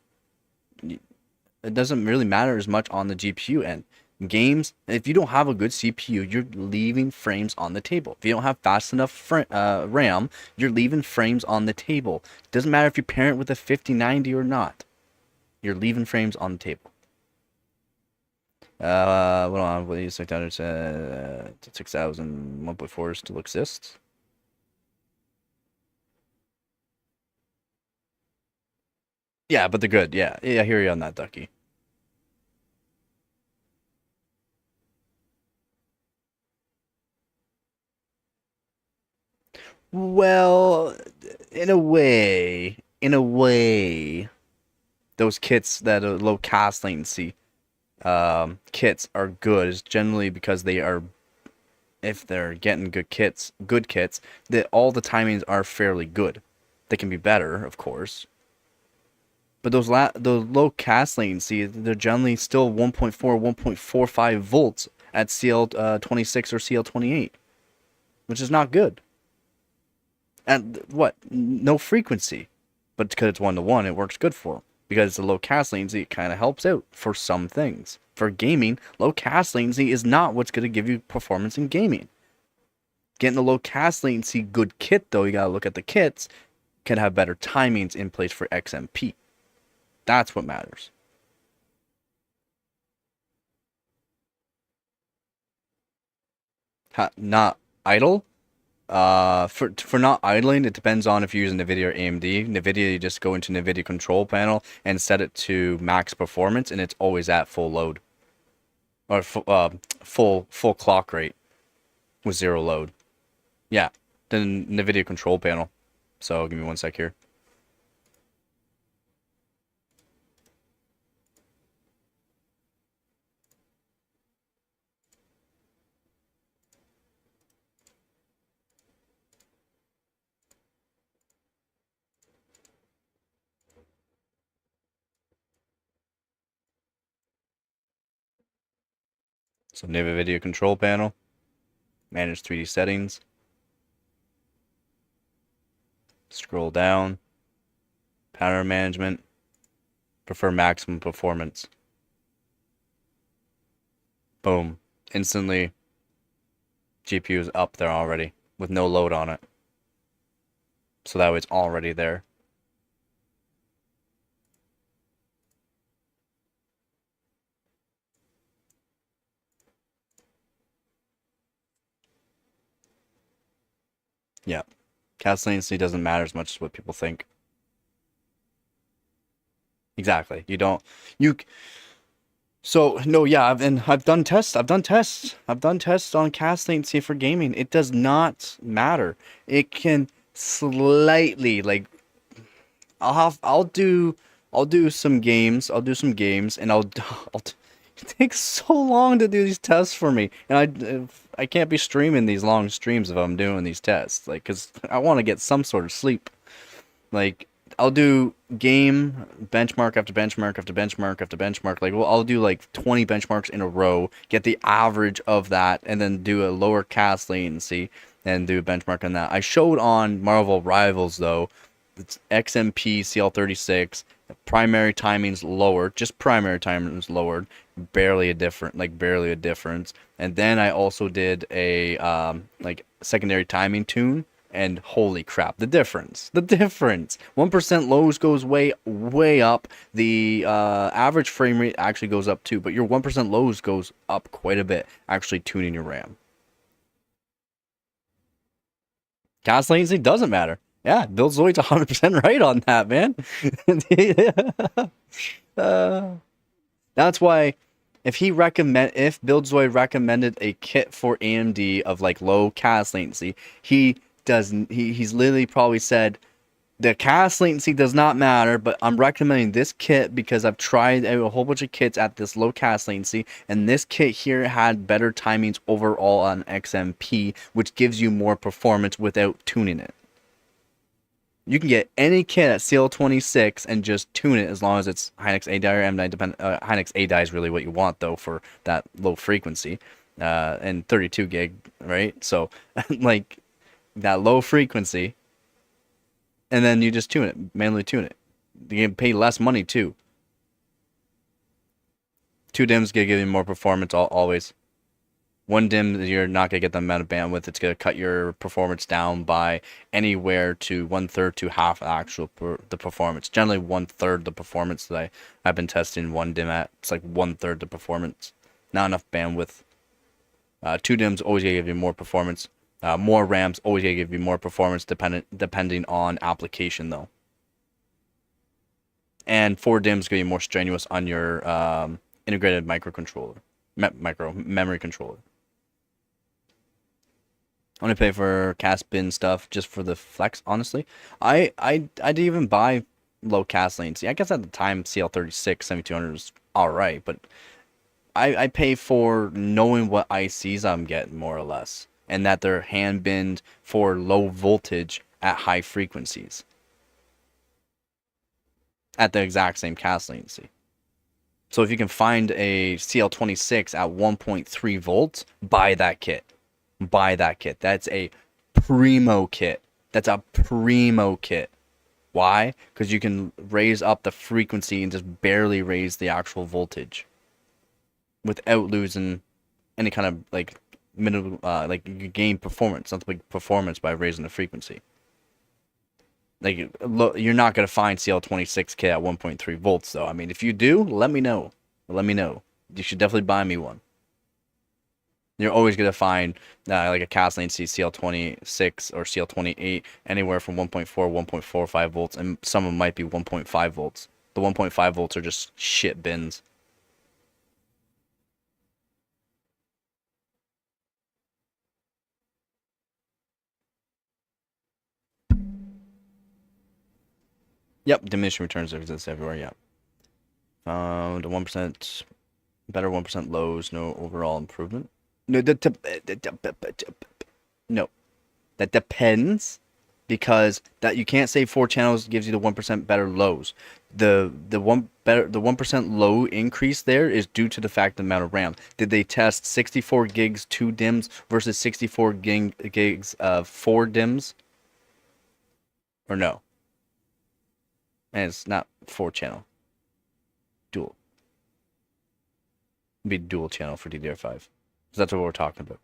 it doesn't really matter as much on the GPU end. Games, if you don't have a good CPU, you're leaving frames on the table. If you don't have fast enough RAM, you're leaving frames on the table. Doesn't matter if you pair it with a 5090 or not. You're leaving frames on the table. What on? What do you 600? 6000 1.4 still exists. Yeah, but they're good. Yeah, I hear you on that, Ducky. Well, in a way, those kits that are low cast latency kits are good. It's generally because they are, if they're getting good kits, that all the timings are fairly good. They can be better, of course. But those low cast latency, they're generally still 1.4, 1.45 volts at CL26 or CL28, which is not good. And what? No frequency. But because it's 1-to-1, it works good for them. Because it's a low cast latency, it kind of helps out for some things. For gaming, low cast latency is not what's going to give you performance in gaming. Getting the low cast latency good kit, though, you got to look at the kits, can have better timings in place for XMP. That's what matters. Not idle? For not idling, it depends on if you're using NVIDIA or AMD. NVIDIA, you just go into NVIDIA control panel and set it to max performance, and it's always at full load. Or full clock rate with 0 load. Yeah, then NVIDIA control panel. So give me one sec here. So NVIDIA control panel, manage 3D settings, scroll down, power management, prefer maximum performance. Boom, instantly GPU is up there already with no load on it. So that way it's already there. Yeah, cast latency doesn't matter as much as what people think. Exactly. So no, yeah, I've done tests on cast latency for gaming. It does not matter. It can slightly, like, I'll do some games, and it takes so long to do these tests for me, and I can't be streaming these long streams if I'm doing these tests, like, because I want to get some sort of sleep. Like, I'll do game benchmark after benchmark after benchmark after benchmark. Like, well, I'll do like 20 benchmarks in a row, get the average of that, and then do a lower cast latency and do a benchmark on that. I showed on Marvel Rivals, though, it's XMP CL36, primary timing's lowered, just primary timing's lowered, barely a difference. And then I also did a like secondary timing tune, and holy crap, the difference. 1% lows goes way up. The average frame rate actually goes up too, but your 1% lows goes up quite a bit, actually tuning your RAM. Cast latency doesn't matter. Yeah, Bill Zoid's 100% right on that, man. That's why if Buildzoid recommended a kit for AMD of like low CAS latency, he's literally probably said the CAS latency does not matter, but I'm recommending this kit because I've tried a whole bunch of kits at this low CAS latency, and this kit here had better timings overall on XMP, which gives you more performance without tuning it. You can get any kit at CL26 and just tune it as long as it's Hynix A die or M die. Hynix A die is really what you want though for that low frequency, and 32 gig, right? So like that low frequency, and then you just tune it, manually tune it. You can pay less money too. 2 DIMMs gonna give you more performance always. 1 DIMM, you're not going to get the amount of bandwidth. It's going to cut your performance down by anywhere to 1/3 to half the performance. Generally 1/3 the performance that I've been testing 1 DIMM at. It's like 1/3 the performance. Not enough bandwidth. 2 DIMMs always going to give you more performance. More RAMs always going to give you more performance depending on application though. And 4 DIMMs going to be more strenuous on your integrated microcontroller. Memory controller. I'm gonna pay for CAS bin stuff just for the flex. Honestly, I didn't even buy low CAS latency. I guess at the time CL36 7200 was all right, but I pay for knowing what ICs I'm getting more or less, and that they're hand binned for low voltage at high frequencies at the exact same CAS latency. So if you can find a CL26 at 1.3 volts, buy that kit. Buy that kit. That's a primo kit. That's a primo kit. Why? Because you can raise up the frequency and just barely raise the actual voltage without losing any kind of like minimal, like you gain performance, something like performance by raising the frequency. Like you're not gonna find CL26 kit at 1.3 volts though. I mean, if you do, let me know. Let me know. You should definitely buy me one. You're always going to find like a CAS latency CL26 or CL28 anywhere from 1.4, 1.45 volts, and some of them might be 1.5 volts. The 1.5 volts are just shit bins. Yep, diminishing returns exist everywhere, yeah. The 1%, better 1% lows, no overall improvement. No, no, that depends, because that you can't say 4 channels gives you the 1% better lows. The 1% low increase there is due to the fact of the amount of RAM. Did they test 64 gigs 2 DIMMs versus 64 gigs of 4 DIMMs? Or no? And it's not 4 channel. Dual. It'd be dual channel for DDR5. That's what we're talking about.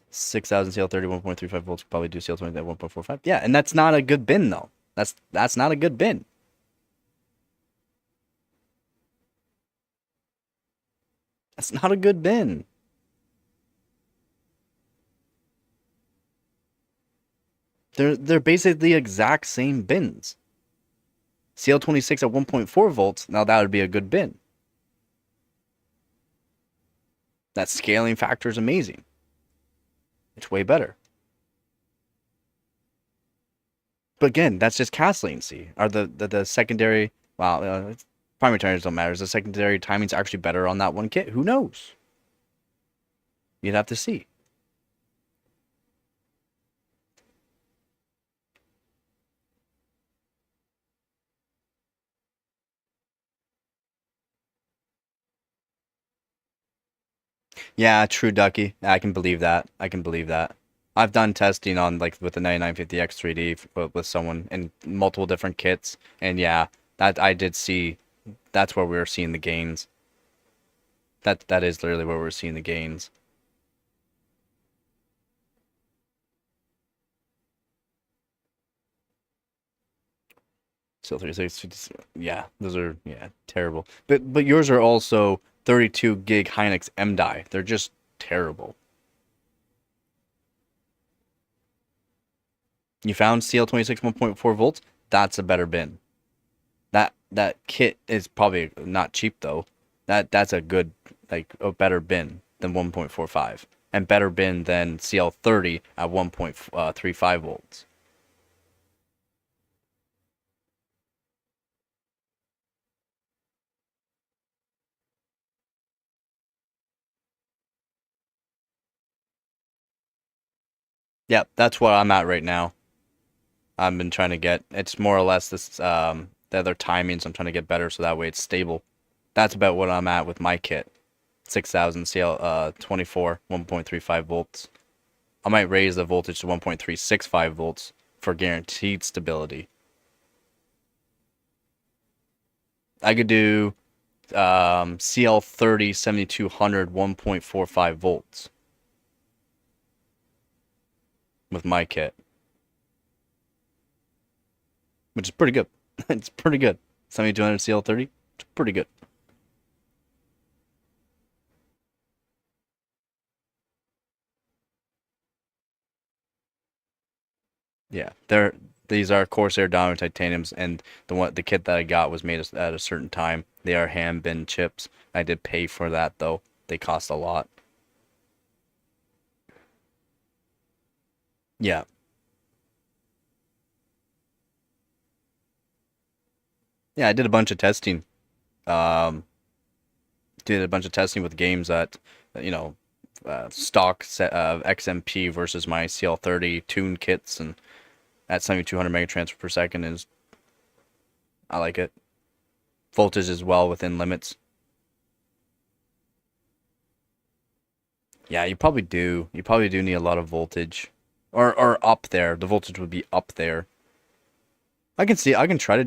6,000 CL30 1.35 volts, probably do CL20 at 1.45. Yeah, and that's not a good bin though. That's not a good bin. That's not a good bin. They're basically the exact same bins. CL26 at 1.4 volts, now that would be a good bin. That scaling factor is amazing. It's way better. But again, that's just CAS latency. Are the secondary, well, primary timings don't matter. Is the secondary timings actually better on that one kit? Who knows? You'd have to see. Yeah, true, Ducky. I can believe that. I can believe that. I've done testing on like with the 9950X 3D with someone in multiple different kits, and yeah, that I did see. That's where we were seeing the gains. That is literally where we're seeing the gains. So 36, yeah, those are terrible. But yours are also 32 gig Hynix M die. They're just terrible. You found CL26 1.4 volts? That's a better bin. That that kit is probably not cheap though. That's a good, like, a better bin than 1.45 and better bin than CL30 at 1.35 volts. Yeah, that's what I'm at right now. I've been trying to get, it's more or less this, the other timings I'm trying to get better so that way it's stable. That's about what I'm at with my kit. 6000 CL 24, 1.35 volts. I might raise the voltage to 1.365 volts for guaranteed stability. I could do CL30 7200 1.45 volts with my kit, which is pretty good. It's pretty good. 7200 CL30, it's pretty good. Yeah, these are Corsair Diamond Titaniums, and the kit that I got was made at a certain time. They are hand bin chips. I did pay for that though. They cost a lot. Yeah. Yeah, I did a bunch of testing. Did a bunch of testing with games that, stock set of XMP versus my CL30 tune kits, and at 7200 megatransfer per second is, I like it. Voltage is well within limits. Yeah, you probably do. You probably do need a lot of voltage, or up there. The voltage would be up there. I can try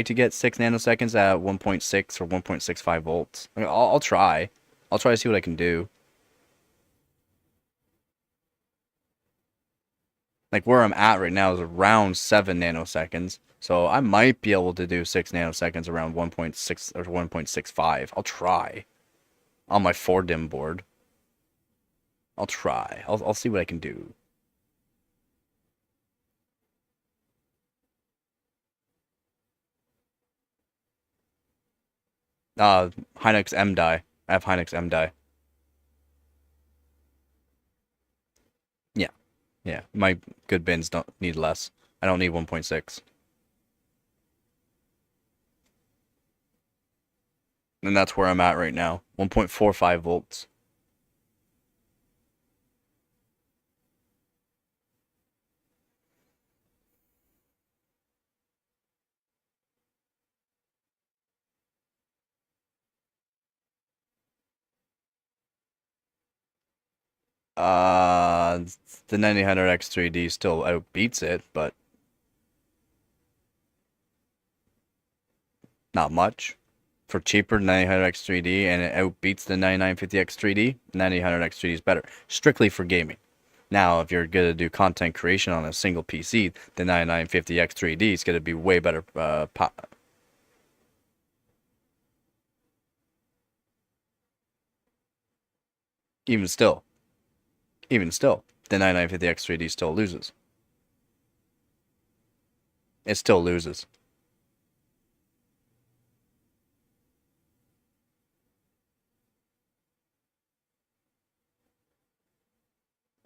to get 6 nanoseconds at 1.6 or 1.65 volts. I'll try. I'll try to see what I can do. Like where I'm at right now is around 7 nanoseconds. So I might be able to do 6 nanoseconds around 1.6 or 1.65. I'll try. On my 4-dim board. I'll try. I'll see what I can do. Hynix M die. I have Hynix M die. Yeah. Yeah. My good bins don't need less. I don't need 1.6. And that's where I'm at right now. 1.45 volts. The 9000X3D still outbeats it, but not much. For cheaper 9000X3D, and it outbeats the 9950X3D, 9000X3D is better. Strictly for gaming. Now, if you're going to do content creation on a single PC, the 9950X3D is going to be way better Even still, the 9950X3D still loses. It still loses.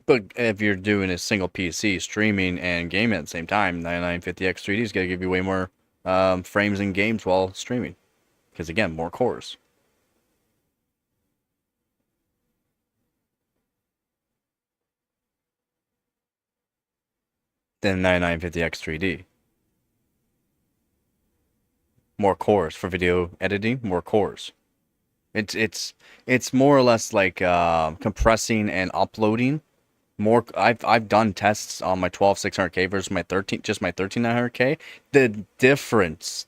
But if you're doing a single PC, streaming and gaming at the same time, 9950X3D is going to give you way more frames in games while streaming. Because again, more cores. Than 9950X3D. More cores for video editing, more cores. It's more or less like compressing and uploading. I've done tests on my 12600K versus my 13900K. The difference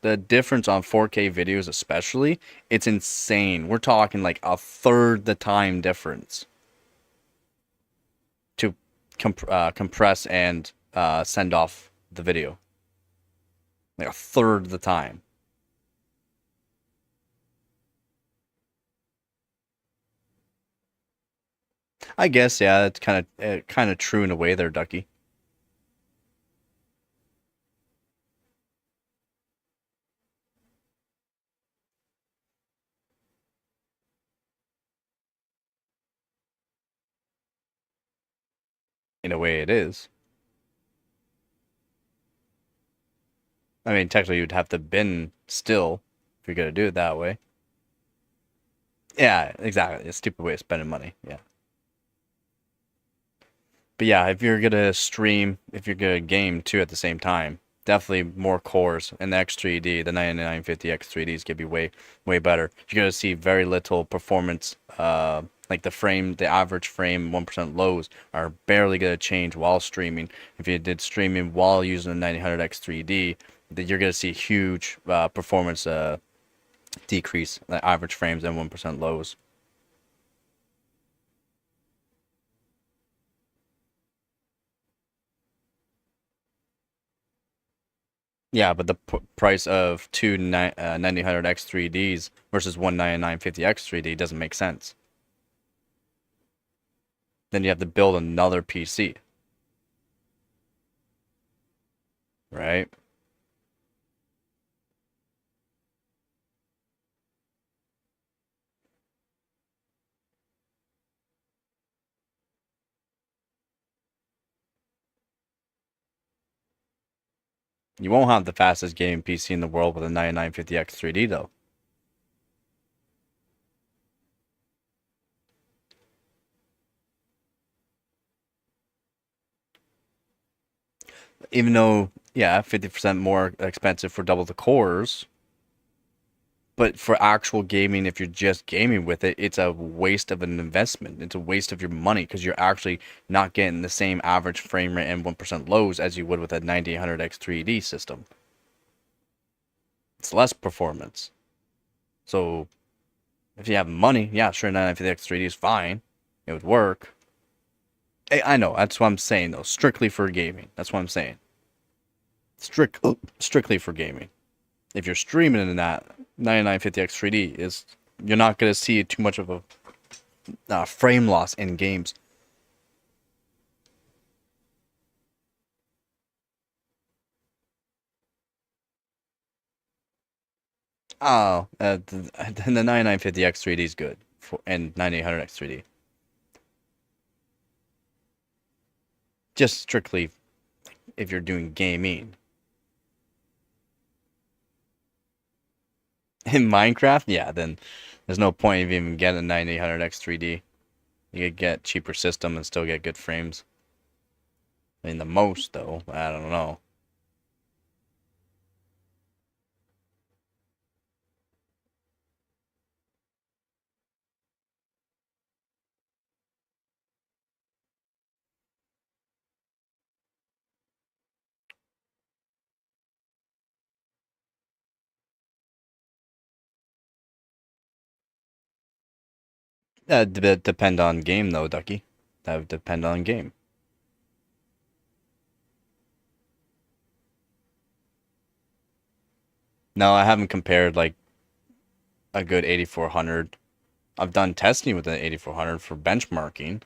on 4K videos especially, it's insane. We're talking like a third the time difference to compress and send off the video. Like a third the time. I guess, yeah, it's kind of true in a way there, Ducky. In a way, it is. I mean, technically, you'd have to bin still if you're gonna do it that way. Yeah, exactly. It's a stupid way of spending money. Yeah. But yeah, if you're gonna stream, if you're gonna game too at the same time, definitely more cores. And the X3D, the 9950 X3D is gonna be way better. You're gonna see very little performance. Like the average frame 1% lows are barely gonna change while streaming. If you did streaming while using the 9000 X3D, then you're gonna see huge performance decrease. The average frames and 1% lows. Yeah, but the price of two 9000 X3Ds versus one 9950 X3D doesn't make sense. Then you have to build another PC. Right? You won't have the fastest gaming PC in the world with a 9950 X3D though. Even though, yeah, 50% more expensive for double the cores. But for actual gaming, if you're just gaming with it, it's a waste of an investment. It's a waste of your money because you're actually not getting the same average frame rate and 1% lows as you would with a 9800 X3D system. It's less performance. So if you have money, yeah, sure, 9950 X3D is fine. It would work. I know, that's what I'm saying though. Strictly for gaming. That's what I'm saying. Strictly for gaming. If you're streaming in that 9950 X3D, you're not going to see too much of a frame loss in games. Oh, the 9950 X3D is good, and 9800 X3D. Just strictly if you're doing gaming. In Minecraft, yeah, then there's no point of even getting a 9800 X3D. You could get cheaper system and still get good frames. I mean, the most, though, I don't know. That would depend on game, though, Ducky. That would depend on game. No, I haven't compared, like, a good 8400. I've done testing with an 8400 for benchmarking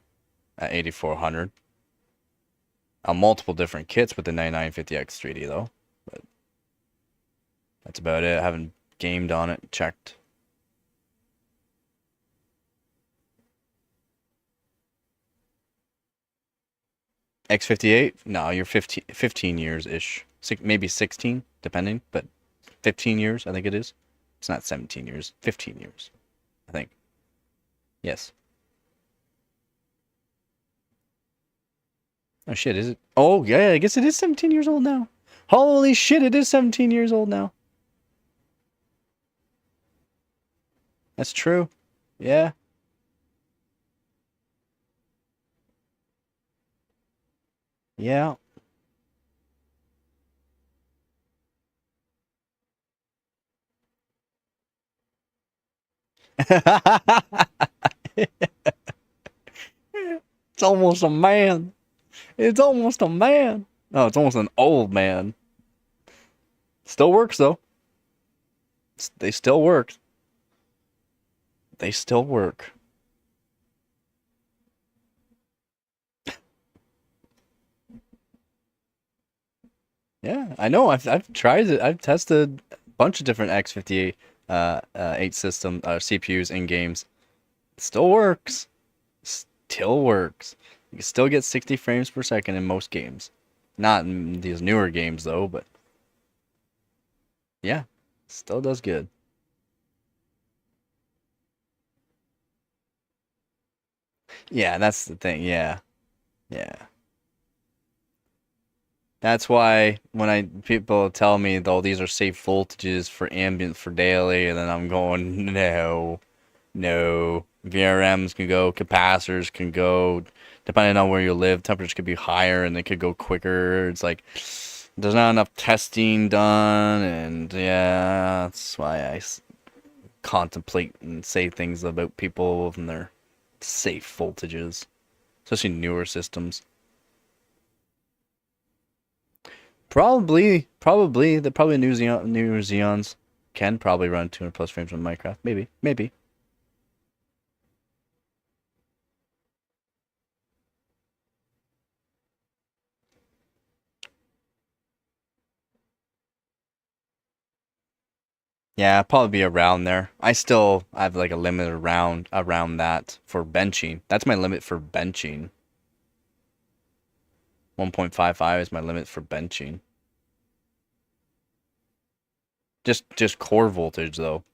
at 8400 on multiple different kits with the 9950 X3D, though. But that's about it. I haven't gamed on it, checked. X58? No, you're 15 years-ish. Maybe 16, depending, but 15 years, I think it is. It's not 17 years, 15 years, I think. Yes. Oh, shit, is it? Oh, yeah, I guess it is 17 years old now. Holy shit, it is 17 years old now. That's true. Yeah. Yeah. It's almost a man. It's almost a man. No, it's almost an old man. Still works, though. They still work. They still work. Yeah, I know. I've tried it. I've tested a bunch of different X58 8 system CPUs in games. Still works. Still works. You can still get 60 frames per second in most games. Not in these newer games, though, but... yeah, still does good. Yeah, that's the thing, yeah. Yeah. That's why when people tell me, though, these are safe voltages for ambient for daily, and then I'm going, no. VRMs can go, capacitors can go, depending on where you live, temperatures could be higher and they could go quicker. It's like, there's not enough testing done, and yeah, that's why I contemplate and say things about people and their safe voltages, especially newer systems. Probably the new Xeons can probably run 200 plus frames on Minecraft. Maybe. Yeah, probably be around there. I have like a limit around that for benching. That's my limit for benching. 1.55 is my limit for benching. Just core voltage though.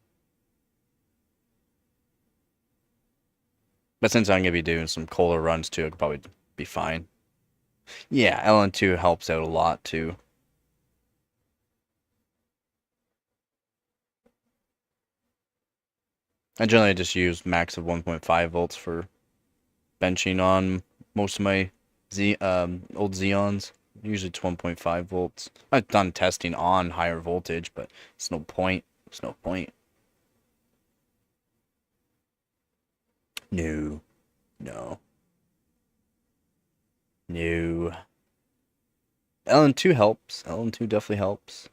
But since I'm gonna be doing some Kohler runs too, it could probably be fine. Yeah, LN2 helps out a lot too. I generally just use max of 1.5 volts for benching on most of my old Xeons. Usually it's 1.5 volts. I've done testing on higher voltage, but it's no point. It's no point. No. LN2 helps. LN2 definitely helps.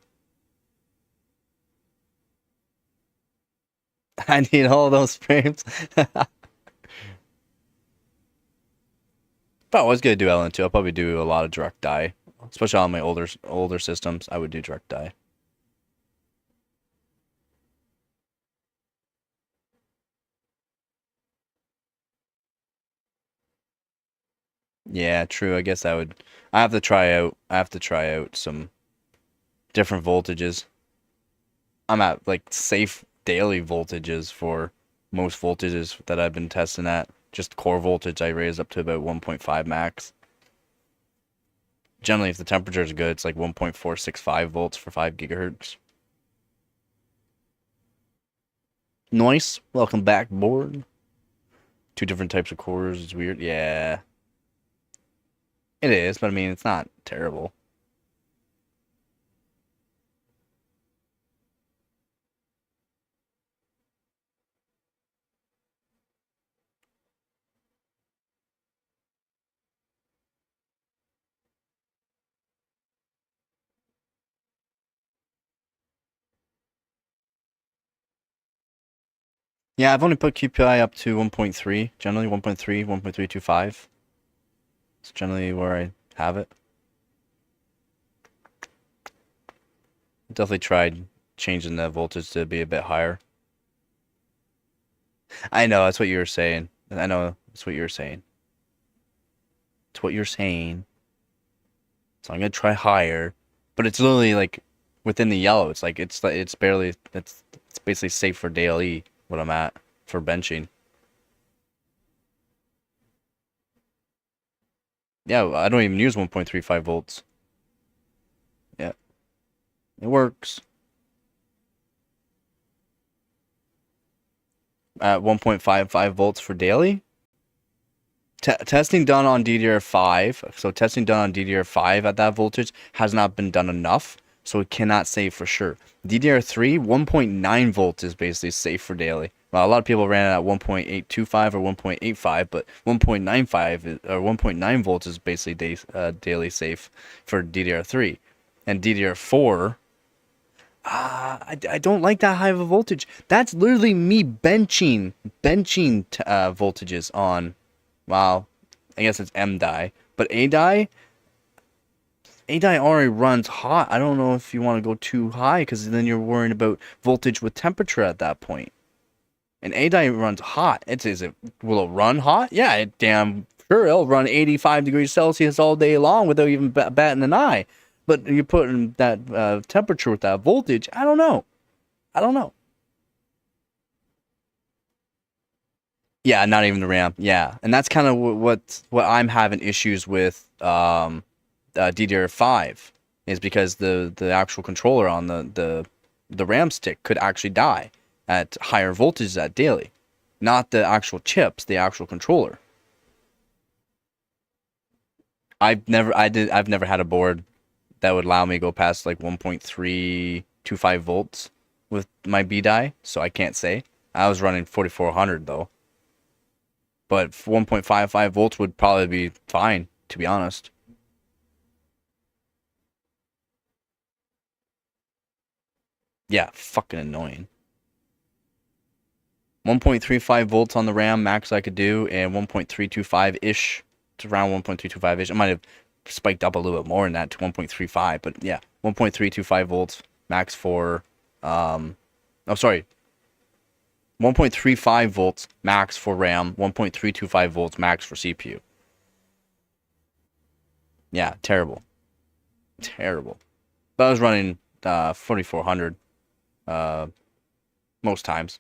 I need all those frames. If I was gonna do LN2, I'll probably do a lot of direct die. Especially on my older systems, I would do direct die. Yeah, true. I guess I have to try out some different voltages. I'm at like safe daily voltages for most voltages that I've been testing at. Just core voltage I raise up to about 1.5 max. Generally, if the temperature is good, it's like 1.465 volts for 5 gigahertz. Nice. Welcome back, board. 2 different types of cores is weird. Yeah. It is, but I mean, it's not terrible. Yeah, I've only put QPI up to 1.3, generally 1.3, 1.325. It's generally where I have it. Definitely tried changing the voltage to be a bit higher. I know, that's what you were saying. I know, that's what you were saying. It's what you're saying. So I'm gonna try higher, but it's literally like within the yellow. It's like it's basically safe for daily what I'm at for benching. Yeah, I don't even use 1.35 volts. Yeah. It works. At 1.55 volts for daily. Testing done on DDR5. So testing done on DDR5 at that voltage has not been done enough. So it cannot say for sure. DDR3, 1.9 volts is basically safe for daily. Well, a lot of people ran it at 1.825 or 1.85, but 1.95 or 1.9 volts is basically daily safe for DDR3. And DDR4, I don't like that high of a voltage. That's literally me benching voltages on, well, I guess it's M die, but A die already runs hot. I don't know if you want to go too high because then you're worrying about voltage with temperature at that point. And A die runs hot. Will it run hot? Yeah, it damn Sure, it'll run 85 degrees Celsius all day long without even batting an eye. But you put in that temperature with that voltage, I don't know. Yeah, not even the RAM. Yeah, and that's kind of what I'm having issues with DDR5 is because the actual controller on the RAM stick could actually die at higher voltages at daily, not the actual chips, the actual controller. I've never had a board that would allow me to go past like 1.325 volts with my B die, so I can't say. I was running 4400 though. But 1.55 volts would probably be fine, to be honest. Yeah, fucking annoying. 1.35 volts on the RAM, max I could do, and 1.325-ish. It's around 1.325-ish. I might have spiked up a little bit more than that to 1.35, but yeah, 1.325 volts max for, 1.35 volts max for RAM, 1.325 volts max for CPU. Yeah, terrible. Terrible. But I was running 4400 most times.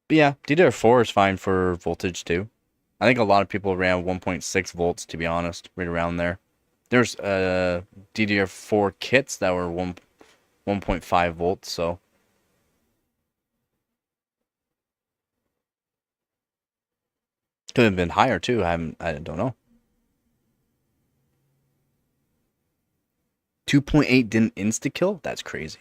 But yeah, DDR4 is fine for voltage too. I think a lot of people ran 1.6 volts, to be honest, right around there. There's DDR4 kits that were 1.5 volts, so. Could have been higher too. I don't know. 2.8 didn't insta kill? That's crazy.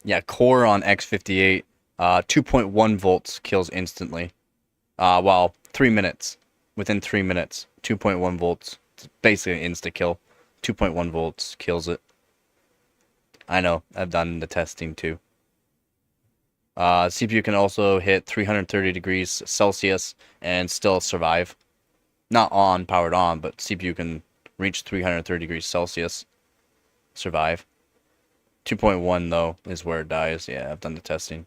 Yeah, Core on X58, 2.1 volts kills instantly. Well, 3 minutes. Within 3 minutes, 2.1 volts. It's basically an insta-kill. 2.1 volts kills it. I know, I've done the testing too. CPU can also hit 330 degrees Celsius and still survive. Not powered on, but CPU can reach 330 degrees Celsius. Survive. 2.1 though is where it dies. Yeah, I've done the testing.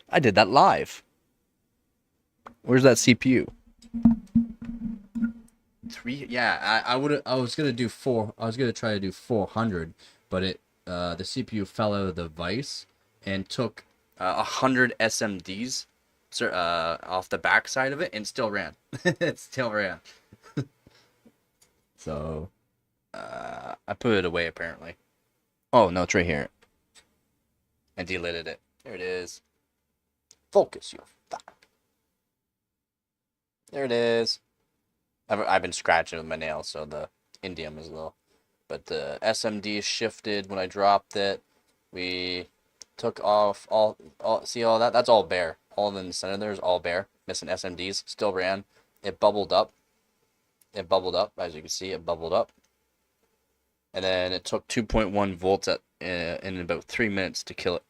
I did that live. Where's that CPU? 3. Yeah, I was gonna do 4. I was gonna try to do 400, but the CPU fell out of the vise and took 100 SMDs off the back side of it and still ran. It still ran. So I put it away apparently. Oh, no, it's right here. I deleted it. There it is. Focus your thought. There it is. I've been scratching with my nails, so the indium is low. But the SMD shifted when I dropped it. We took off see all that? That's all bare. All in the center there is all bare. Missing SMDs. Still ran. It bubbled up. As you can see, it bubbled up. And then it took 2.1 volts in about 3 minutes to kill it.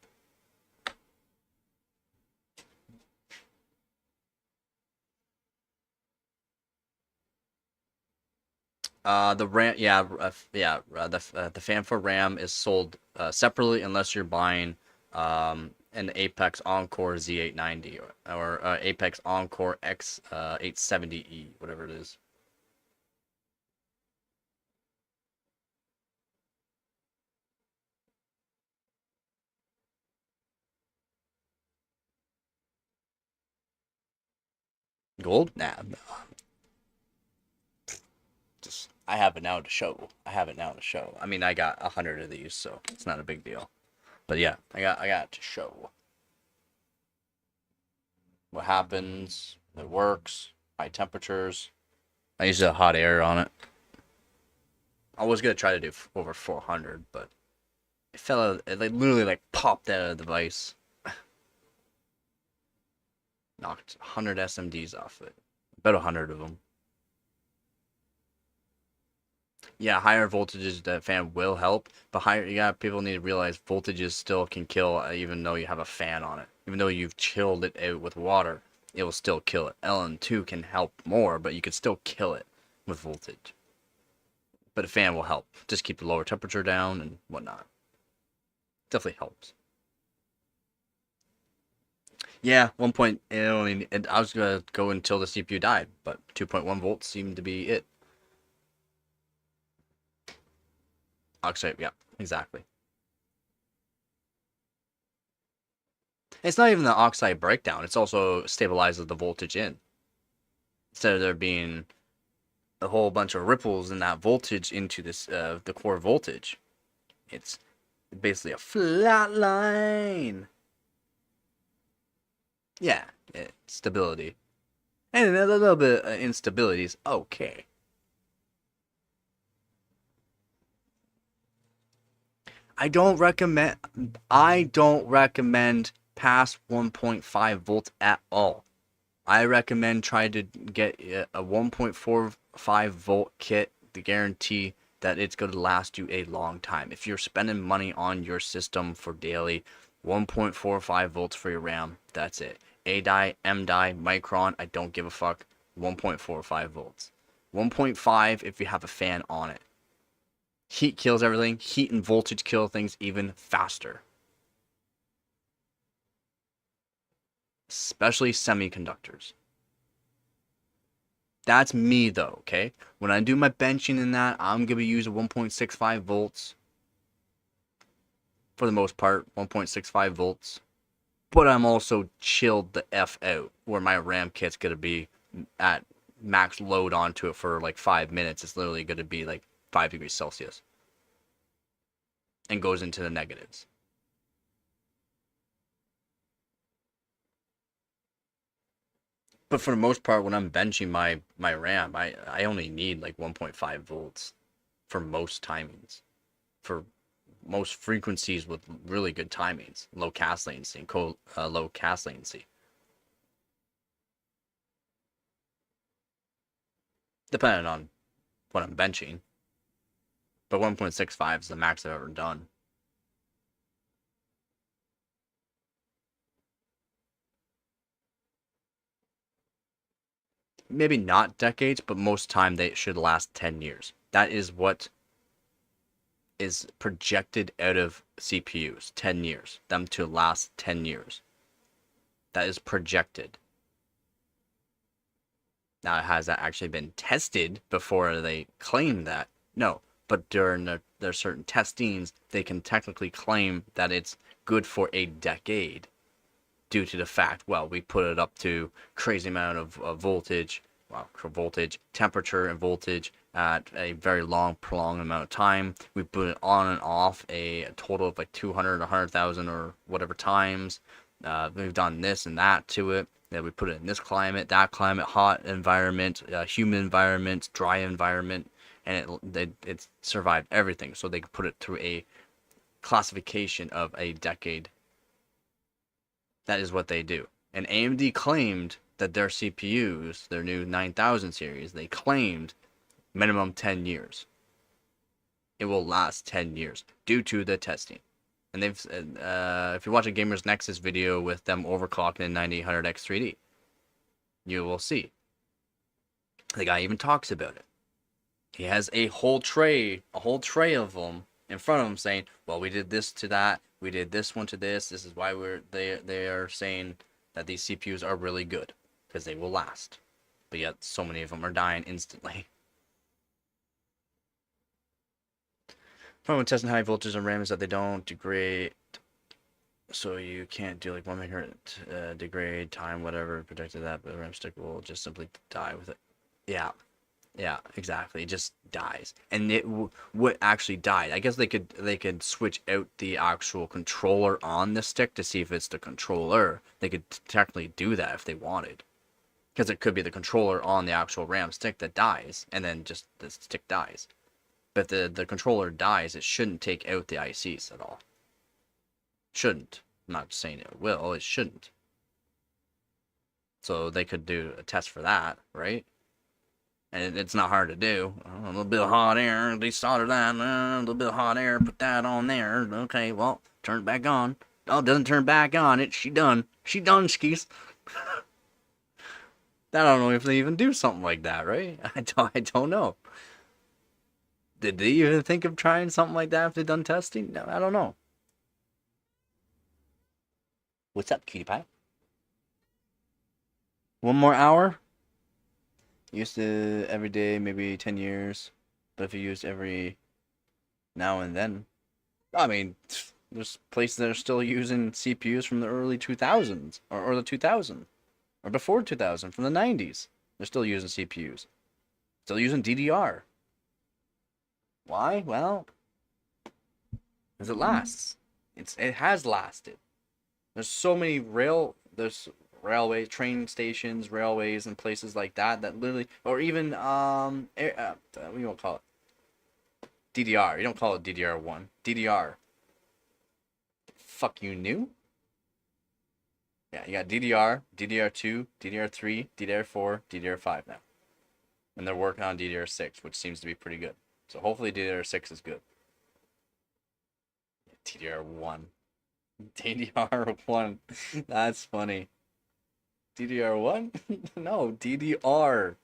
The RAM, the fan for RAM is sold separately unless you're buying an Apex Encore Z890 or Apex Encore X870E, whatever it is. Gold? Nah. Just I have it now to show. I mean, I got 100 of these, so it's not a big deal. But yeah, I got it to show. What happens? It works. High temperatures. I used a hot air on it. I was gonna try to do over 400, but it fell out. It literally popped out of the device. Knocked 100 SMDs off it. About 100 of them. Yeah, higher voltages, the fan will help, but people need to realize voltages still can kill even though you have a fan on it. Even though you've chilled it out with water, it will still kill it. LN2 can help more, but you can still kill it with voltage. But a fan will help. Just keep the lower temperature down and whatnot. Definitely helps. Yeah, 1 point. I was gonna go until the CPU died, but 2.1 volts seemed to be it. Oxide, yeah, exactly. It's not even the oxide breakdown. It's also stabilizes the voltage in. Instead of there being a whole bunch of ripples in that voltage into this the core voltage, it's basically a flat line. Yeah, stability. And a little bit of instability is okay. I don't recommend past 1.5 volts at all. I recommend trying to get a 1.45 volt kit to guarantee that it's going to last you a long time. If you're spending money on your system for daily, 1.45 volts for your RAM, that's it. A die, M die, micron, I don't give a fuck. 1.45 volts. 1.5 if you have a fan on it. Heat kills everything. Heat and voltage kill things even faster. Especially semiconductors. That's me though, okay? When I do my benching in that, I'm going to use a 1.65 volts. For the most part, 1.65 volts. But I'm also chilled the F out, where my RAM kit's going to be at max load onto it for like 5 minutes. It's literally going to be like 5 degrees Celsius. And goes into the negatives. But for the most part, when I'm benching my RAM, I only need like 1.5 volts for most timings. For most frequencies with really good timings. Low cast latency and low cast latency. Depending on what I'm benching. But 1.65 is the max I've ever done. Maybe not decades, but most time they should last 10 years. That is what is projected out of CPUs. 10 years. Them to last 10 years. That is projected. Now, has that actually been tested before they claim that? No. But during their certain testings, they can technically claim that it's good for a decade. Due to the fact, well, we put it up to crazy amount of voltage, temperature and voltage at a very long, prolonged amount of time. We put it on and off a total of like 200, 100,000 or whatever times. We've done this and that to it. Then we put it in this climate, that climate, hot environment, humid environment, dry environment, and it survived everything. So they could put it through a classification of a decade. That is what they do. And AMD claimed that their CPUs, their new 9000 series, they claimed minimum 10 years. It will last 10 years due to the testing. And they've, if you watch a Gamers Nexus video with them overclocking in 9800X3D, you will see. The guy even talks about it. He has a whole tray of them in front of him saying, well, we did this to that, we did this one to this. This is why they are saying that these CPUs are really good, because they will last. But yet, so many of them are dying instantly. Problem with testing high voltage on RAM is that they don't degrade, so you can't do like 1 megahertz degrade time, whatever, protected that, but the RAM stick will just simply die with it. Yeah, exactly. It just dies, and it would actually die. I guess they could switch out the actual controller on the stick to see if it's the controller. They could technically do that if they wanted, because it could be the controller on the actual RAM stick that dies, and then just the stick dies. But if the controller dies, it shouldn't take out the ICs at all. Shouldn't. I'm not saying it will. It shouldn't. So they could do a test for that, right? And it's not hard to do. A little bit of hot air, desolder that, a little bit of hot air, put that on there. Okay, well, turn it back on. Oh, it doesn't turn back on. She done. She done, skis. I don't know if they even do something like that, right? I don't know. Did they even think of trying something like that if they've done testing? No, I don't know. What's up, cutie pie? One more hour? Used to every day, maybe 10 years. But if you used every now and then. I mean, there's places that are still using CPUs from the early 2000s. Or the 2000. Or before 2000, from the 90s. They're still using CPUs. Still using DDR. Why? Well, because it lasts. It has lasted. There's so many there's railway train stations, railways, and places like that literally, or even what do you want to call it? DDR. You don't call it DDR1. DDR. Fuck, you knew? Yeah, you got DDR, DDR2, DDR3, DDR4, DDR5 now, and they're working on DDR6, which seems to be pretty good. So hopefully DDR6 is good. DDR1. DDR1. That's funny. DDR1? No, DDR.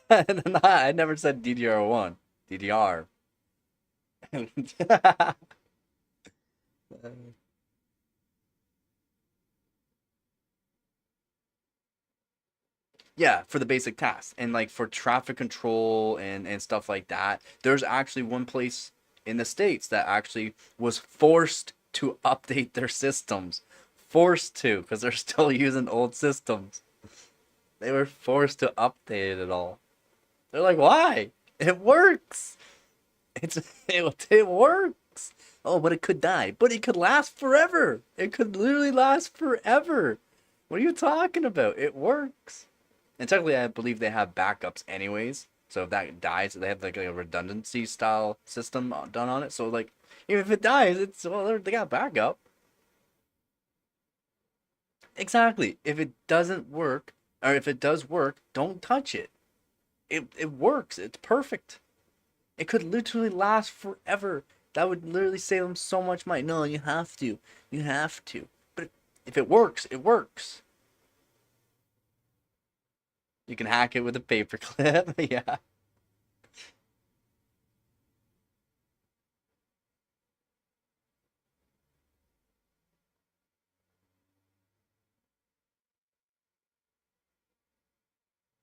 I never said DDR1. DDR. Yeah, for the basic tasks and like for traffic control and stuff like that. There's actually one place in the States that actually was forced to update their systems. Forced to, because they're still using old systems. They were forced to update it all. They're like, why? It works. It works. Oh, but it could die. But it could last forever. It could literally last forever. What are you talking about? It works. And technically, I believe they have backups anyways. So if that dies, they have like a redundancy style system done on it. So like, even if it dies, they got backup. Exactly. If it doesn't work, or if it does work, don't touch it. It works. It's perfect. It could literally last forever. That would literally save them so much money. No, you have to. You have to. But if it works, it works. You can hack it with a paperclip. Yeah.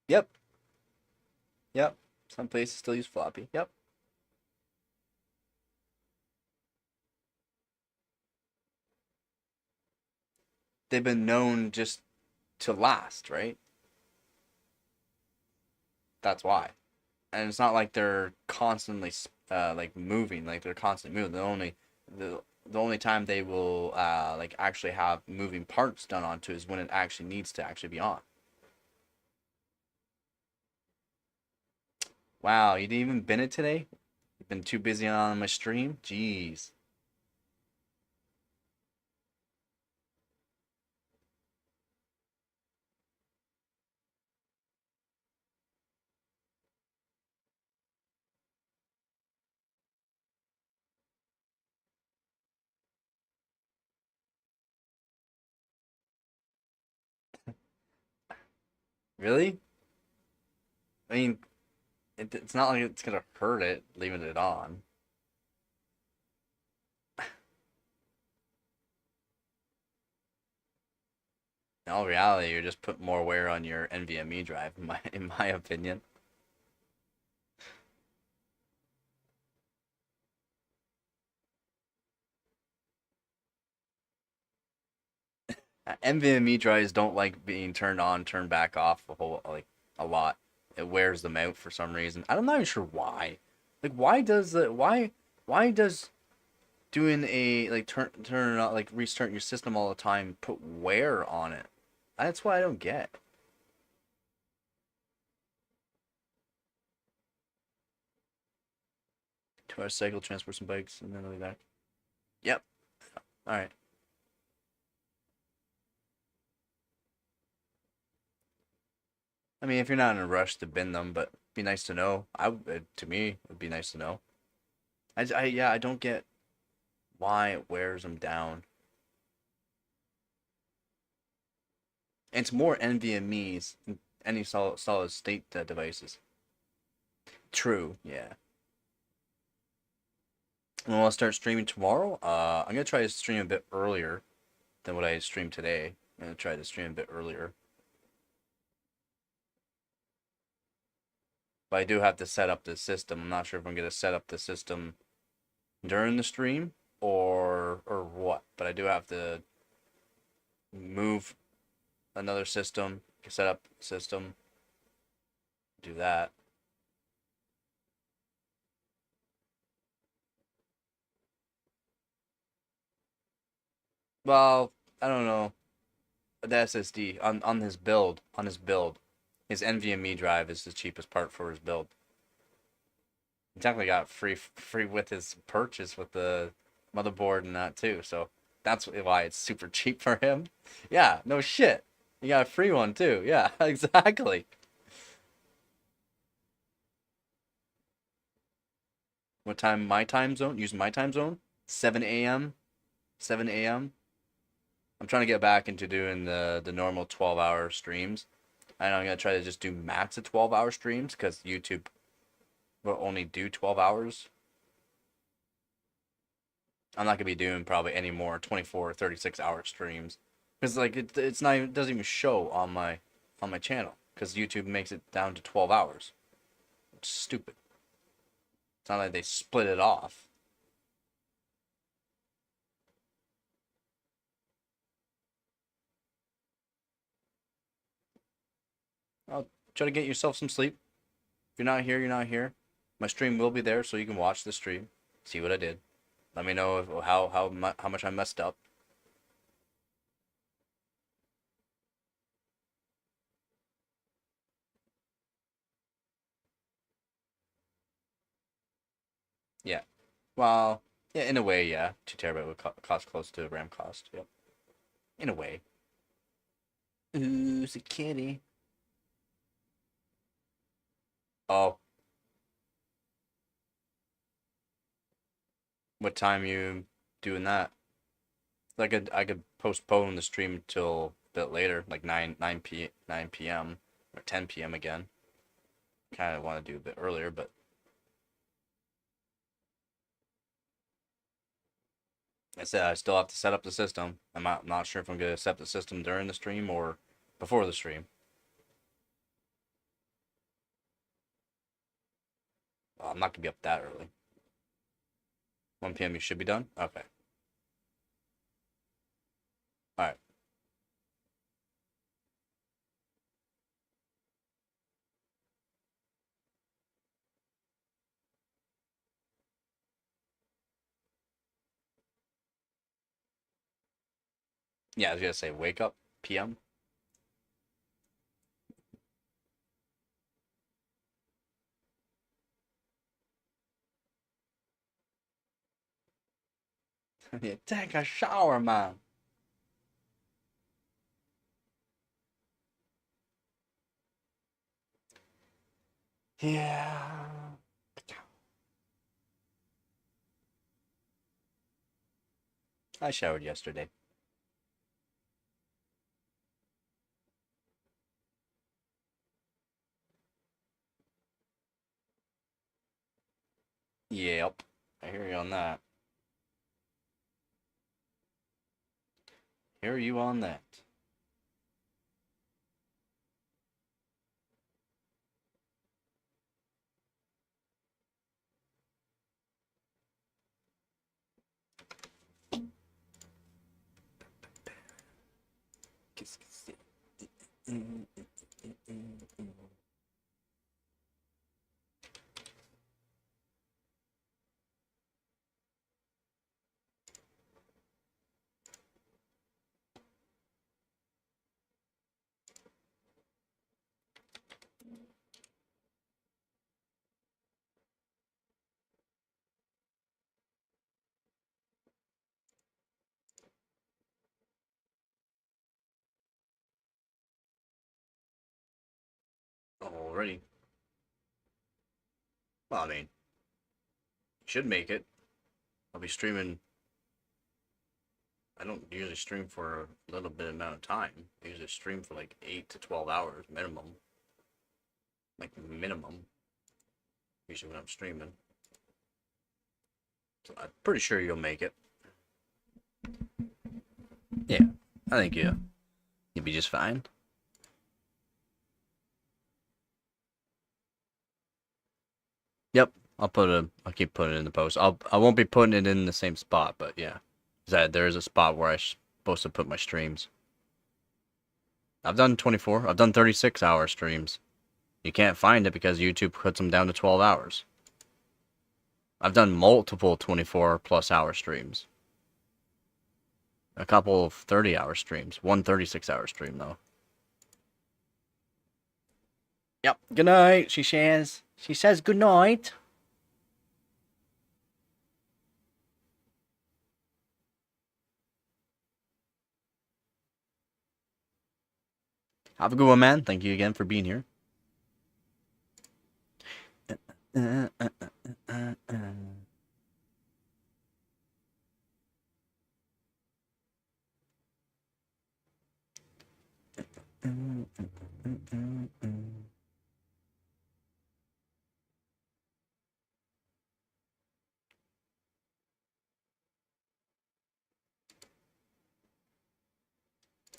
Yep. Yep. Some places still use floppy. Yep. They've been known just to last, right? That's why. And it's not like they're constantly like moving, like they're constantly moving. The only time they will like actually have moving parts done onto is when it actually needs to actually be on. Wow, you didn't even bin it today? You've been too busy on my stream? Jeez. Really? I mean, it's not like it's gonna hurt it leaving it on. In all reality, you're just putting more wear on your NVMe drive, in my opinion. NVMe drives don't like being turned on, turned back off a lot. It wears them out for some reason. I'm not even sure why. Like, why does doing a like turn it on, like restarting your system all the time put wear on it? That's what I don't get. 2 hour cycle, transport some bikes, and then I'll be back. Yep. All right. I mean, if you're not in a rush to bin them, but it'd be nice to know. To me, it would be nice to know. I don't get why it wears them down. And it's more NVMe's than any solid state devices. True, yeah. And I'll start streaming tomorrow. I'm gonna try to stream a bit earlier than what I streamed today. I'm gonna try to stream a bit earlier. But I do have to set up the system. I'm not sure if I'm gonna set up the system during the stream or what. But I do have to move another system, set up system, do that. Well, I don't know. The SSD on his build, his NVMe drive is the cheapest part for his build. He technically got free with his purchase with the motherboard and that too. So that's why it's super cheap for him. Yeah, no shit. You got a free one too. Yeah, exactly. What time? My time zone? Use my time zone? 7 a.m. 7 a.m. I'm trying to get back into doing the normal 12-hour streams. And I'm going to try to just do max of 12-hour streams because YouTube will only do 12 hours. I'm not going to be doing probably any more 24 or 36-hour streams. Because like it's not even, it doesn't even show on my channel because YouTube makes it down to 12 hours. It's stupid. It's not like they split it off. I'll try to get yourself some sleep. If you're not here, you're not here. My stream will be there, so you can watch the stream, see what I did. Let me know if, how much I messed up. Yeah. Well, yeah, in a way, yeah. 2 terabyte would cost close to RAM cost. Yep. In a way. Ooh, it's a kitty. Oh. What time you doing that? I could postpone the stream until a bit later, like 9 p.m. or 10 p.m. again. Kind of want to do a bit earlier, but I said I still have to set up the system. I'm not sure if I'm gonna set up the system during the stream or before the stream. Well, I'm not gonna be up that early. 1 p.m. you should be done? Okay. Alright. Yeah, I was gonna say wake up PM. Yeah, take a shower, man. Yeah. I showered yesterday. Yep. I hear you on that. Hear you on that. Already. Well, I mean, should make it. I'll be streaming I don't usually stream for a little bit amount of time. I usually stream for like 8 to 12 hours minimum. Like minimum. Usually when I'm streaming. So I'm pretty sure you'll make it. Yeah, I think you'll be just fine. Yep, I'll keep putting it in the post. I won't be putting it in the same spot, but yeah. There is a spot where I'm supposed to put my streams. I've done 24. I've done 36-hour streams. You can't find it because YouTube puts them down to 12 hours. I've done multiple 24+ hour streams. A couple of 30-hour streams. One 36-hour stream, though. Yep. Good night, she says. She says good night. Have a good one, man. Thank you again for being here.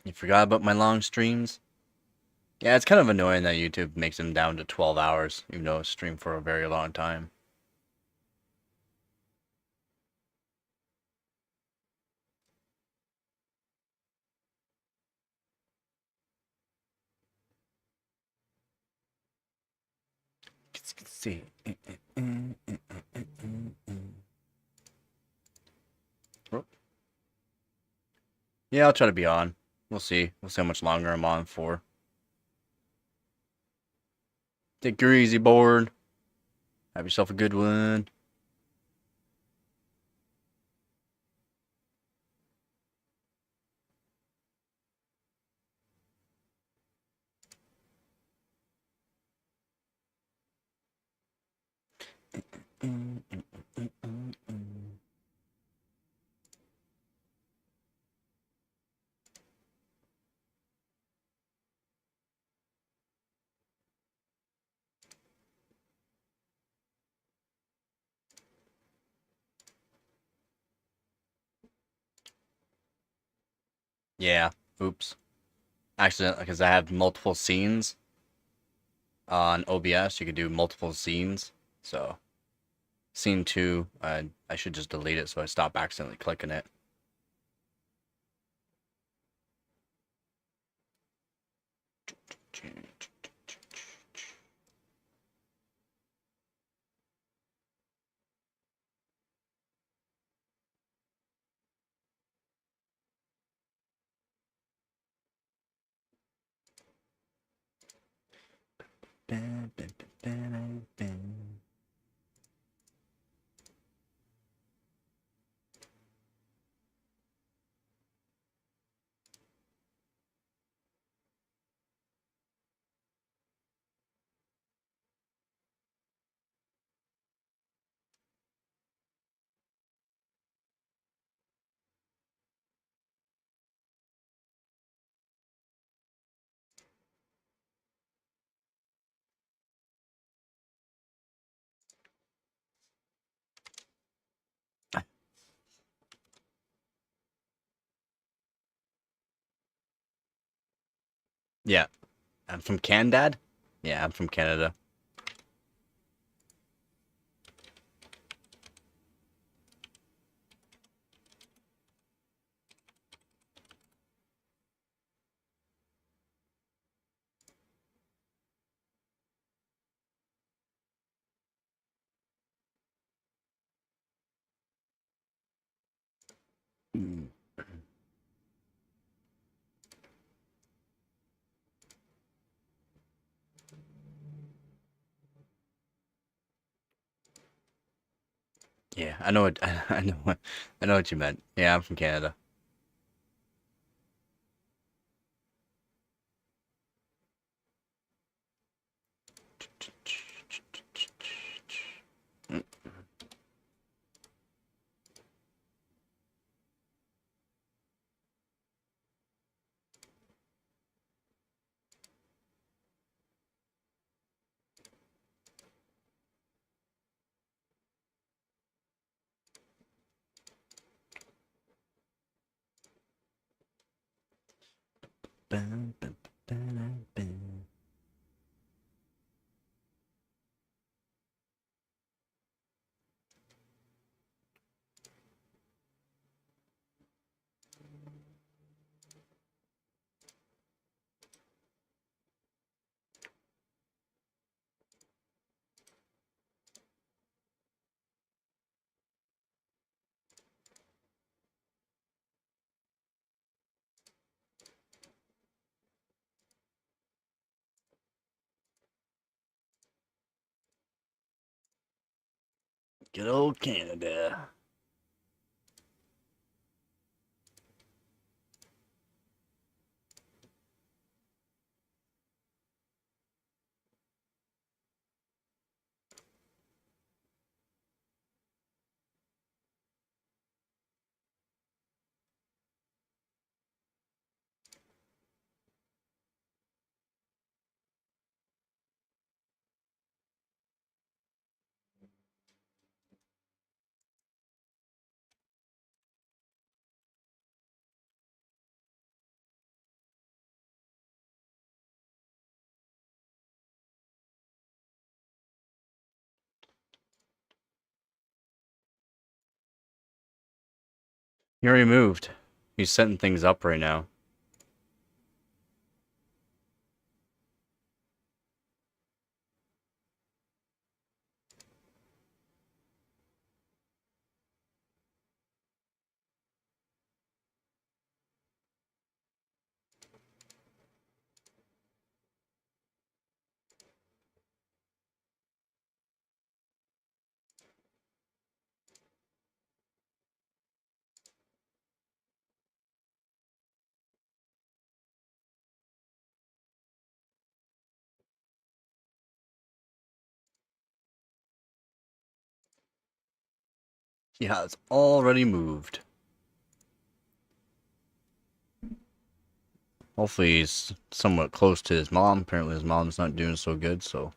You forgot about my long streams? Yeah, it's kind of annoying that YouTube makes them down to 12 hours, even though it's streamed for a very long time. Let's see. Yeah, I'll try to be on. We'll see. We'll see how much longer I'm on for. Take your easy, board. Have yourself a good one. Yeah. Oops. Accidentally, because I have multiple scenes on OBS. You could do multiple scenes. So, scene 2, I should just delete it so I stop accidentally clicking it. Yeah. I'm from Canada? Yeah, I'm from Canada. Yeah, I know what I know what you meant. Yeah, I'm from Canada. Good old Canada. He already moved. He's setting things up right now. Yeah, it's already moved. Hopefully he's somewhat close to his mom. Apparently his mom's not doing so good, so...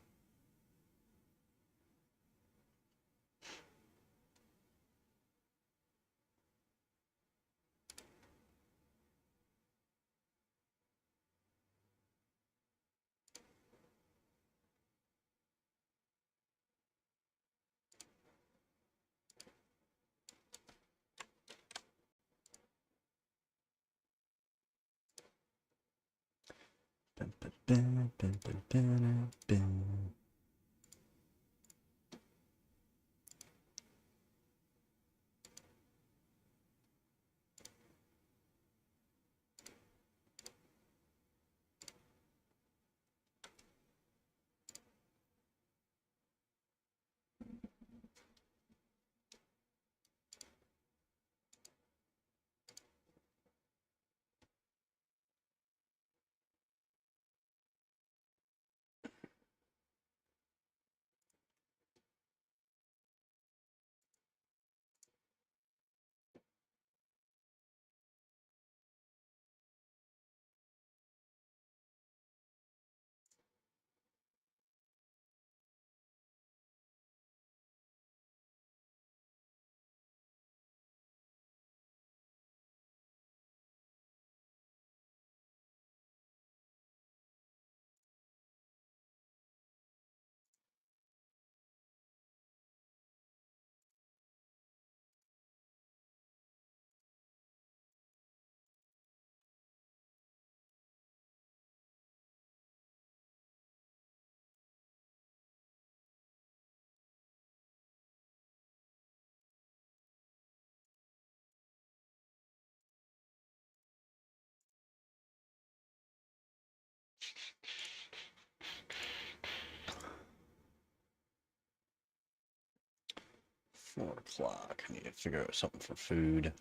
$4:00. I need to figure out something for food.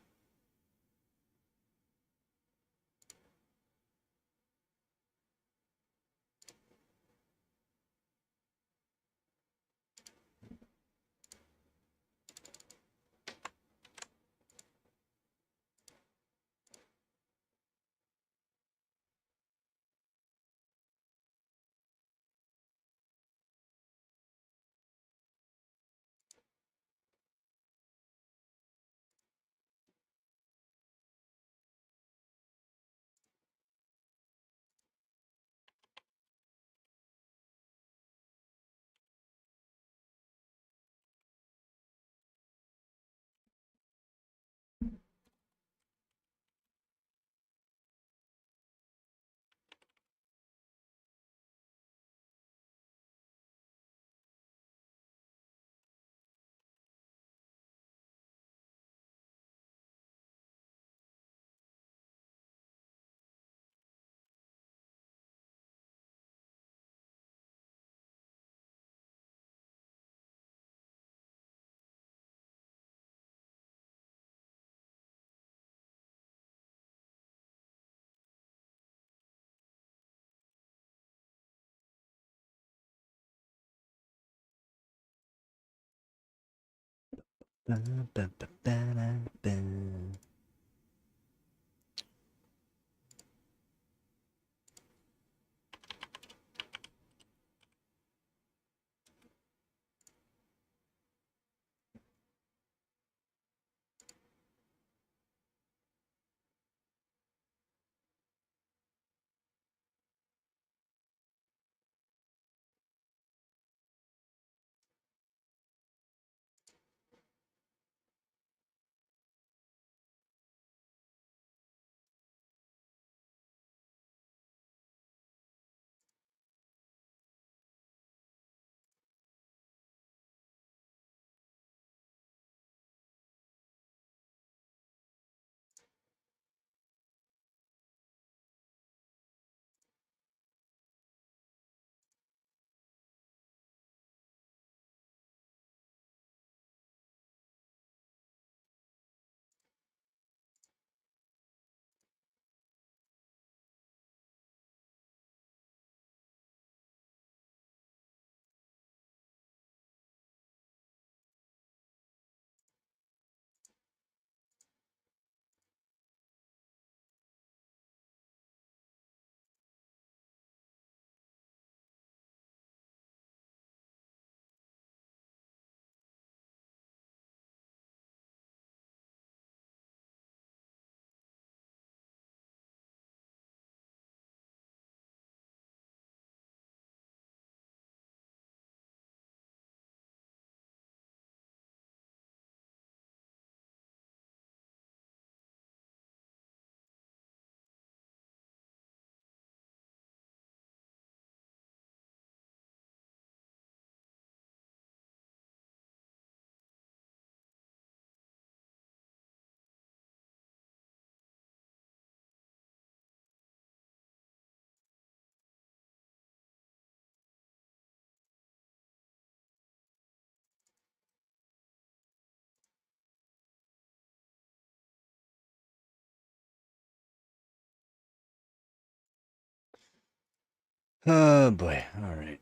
Oh boy. All right.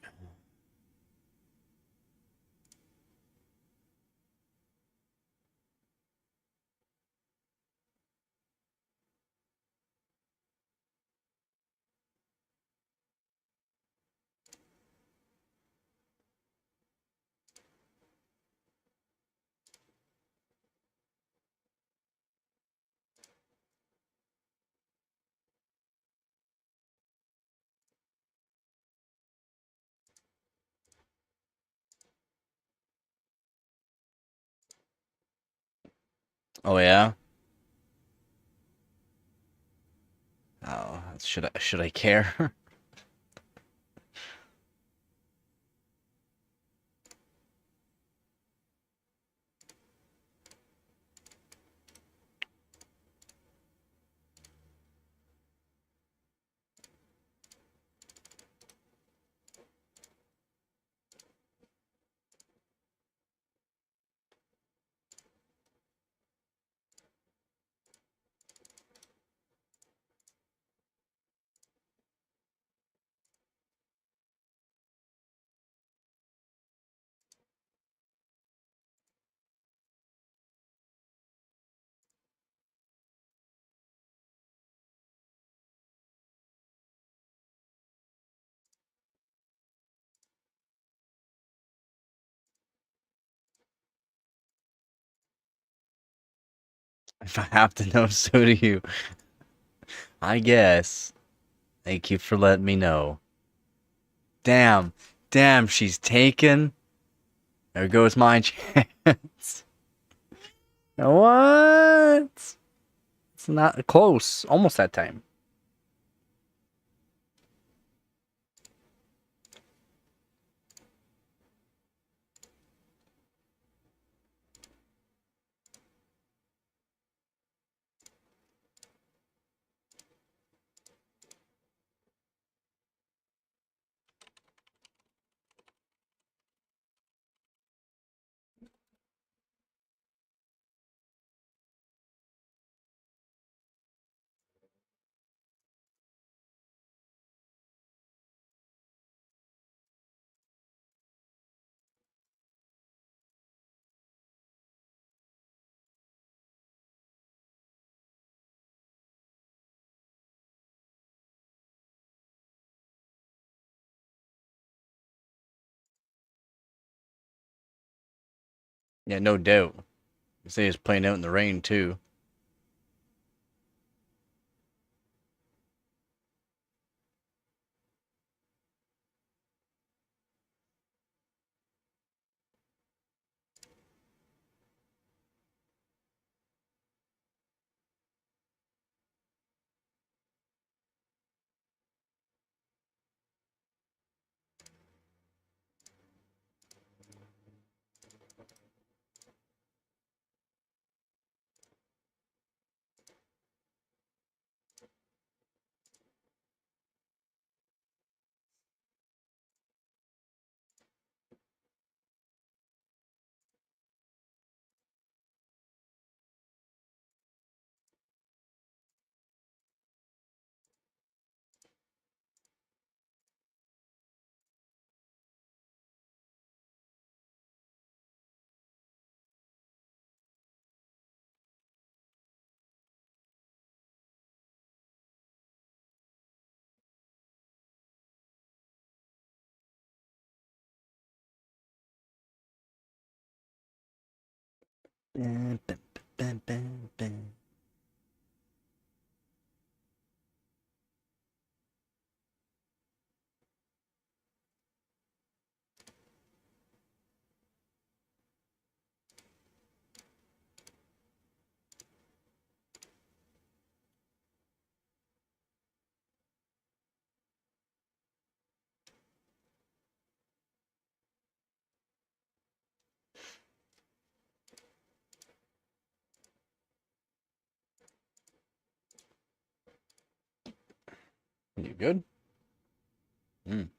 Oh yeah. Oh, should I care? If I have to know, so do you. I guess. Thank you for letting me know. Damn. Damn, she's taken. There goes my chance. What? It's not close. Almost that time. Yeah, no doubt. You say he's playing out in the rain too. You good? Mm.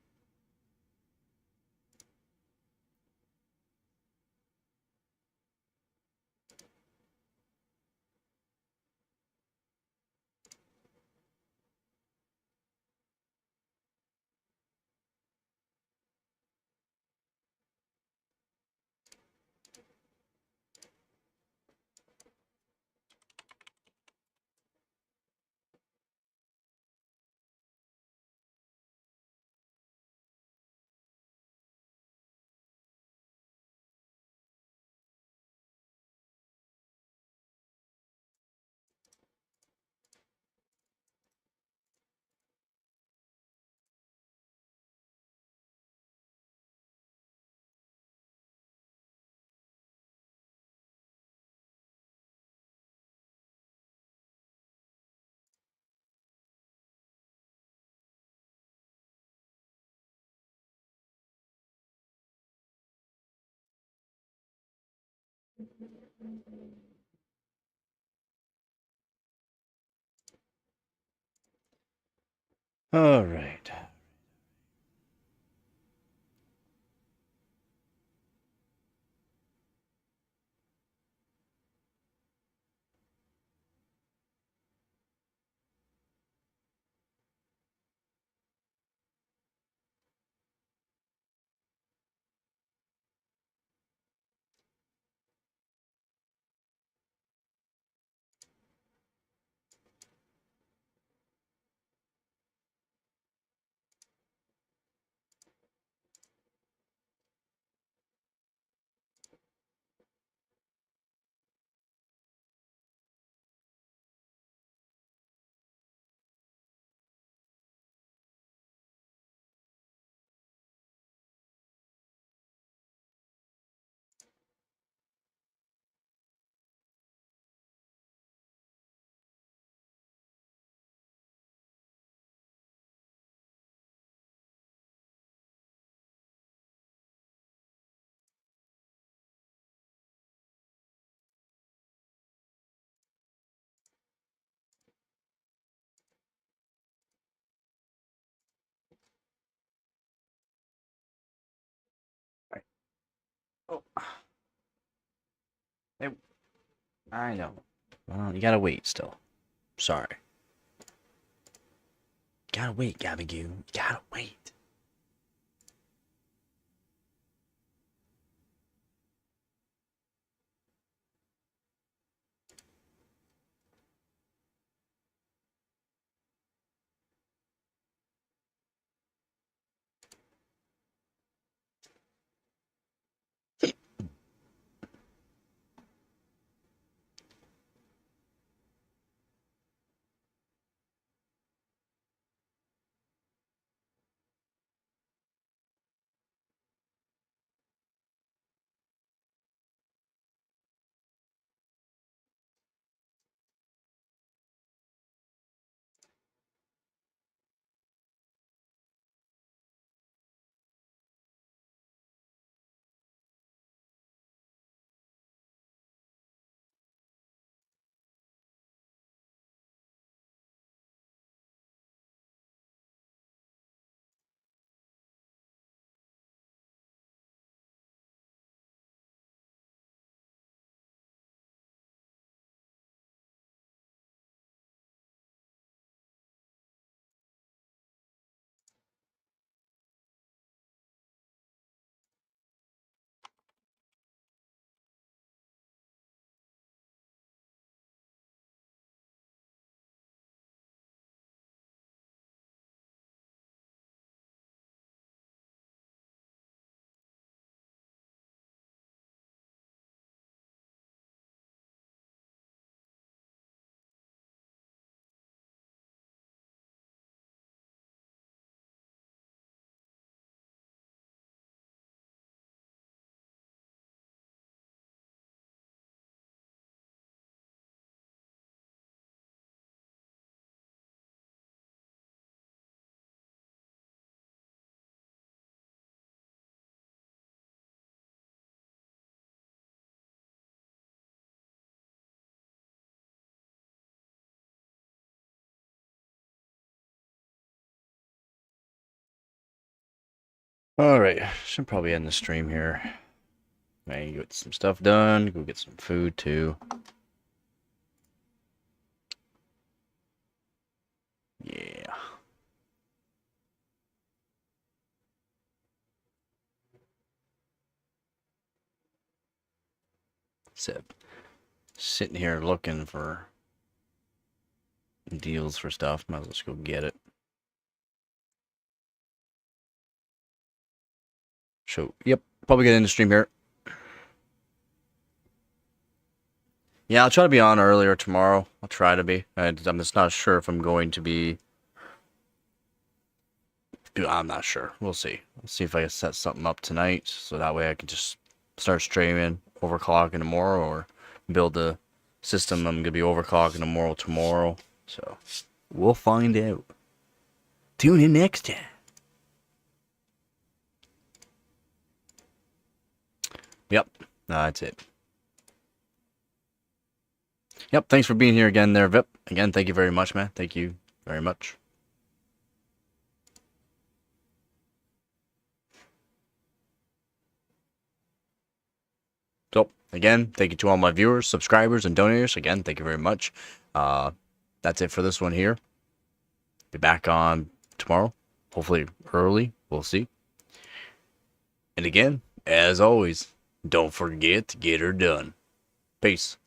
All right. Oh. Hey, I know. Well, you gotta wait still. Sorry. Gotta wait, Gabagoo. You gotta wait. Alright, should probably end the stream here. Maybe get some stuff done, go get some food too. Yeah. Except sitting here looking for deals for stuff. Might as well just go get it. So, yep, probably get in the stream here. Yeah, I'll try to be on earlier tomorrow. I'll try to be. I'm just not sure if I'm going to be. I'm not sure. We'll see. I'll see if I can set something up tonight, so that way I can just start streaming overclocking tomorrow, or build a system I'm gonna be overclocking tomorrow. So we'll find out. Tune in next time. Yep, that's it. Yep, thanks for being here again there, Vip. Again, thank you very much, man. Thank you very much. So, again, thank you to all my viewers, subscribers, and donors. Again, thank you very much. That's it for this one here. Be back on tomorrow. Hopefully early. We'll see. And again, as always, don't forget to get her done. Peace.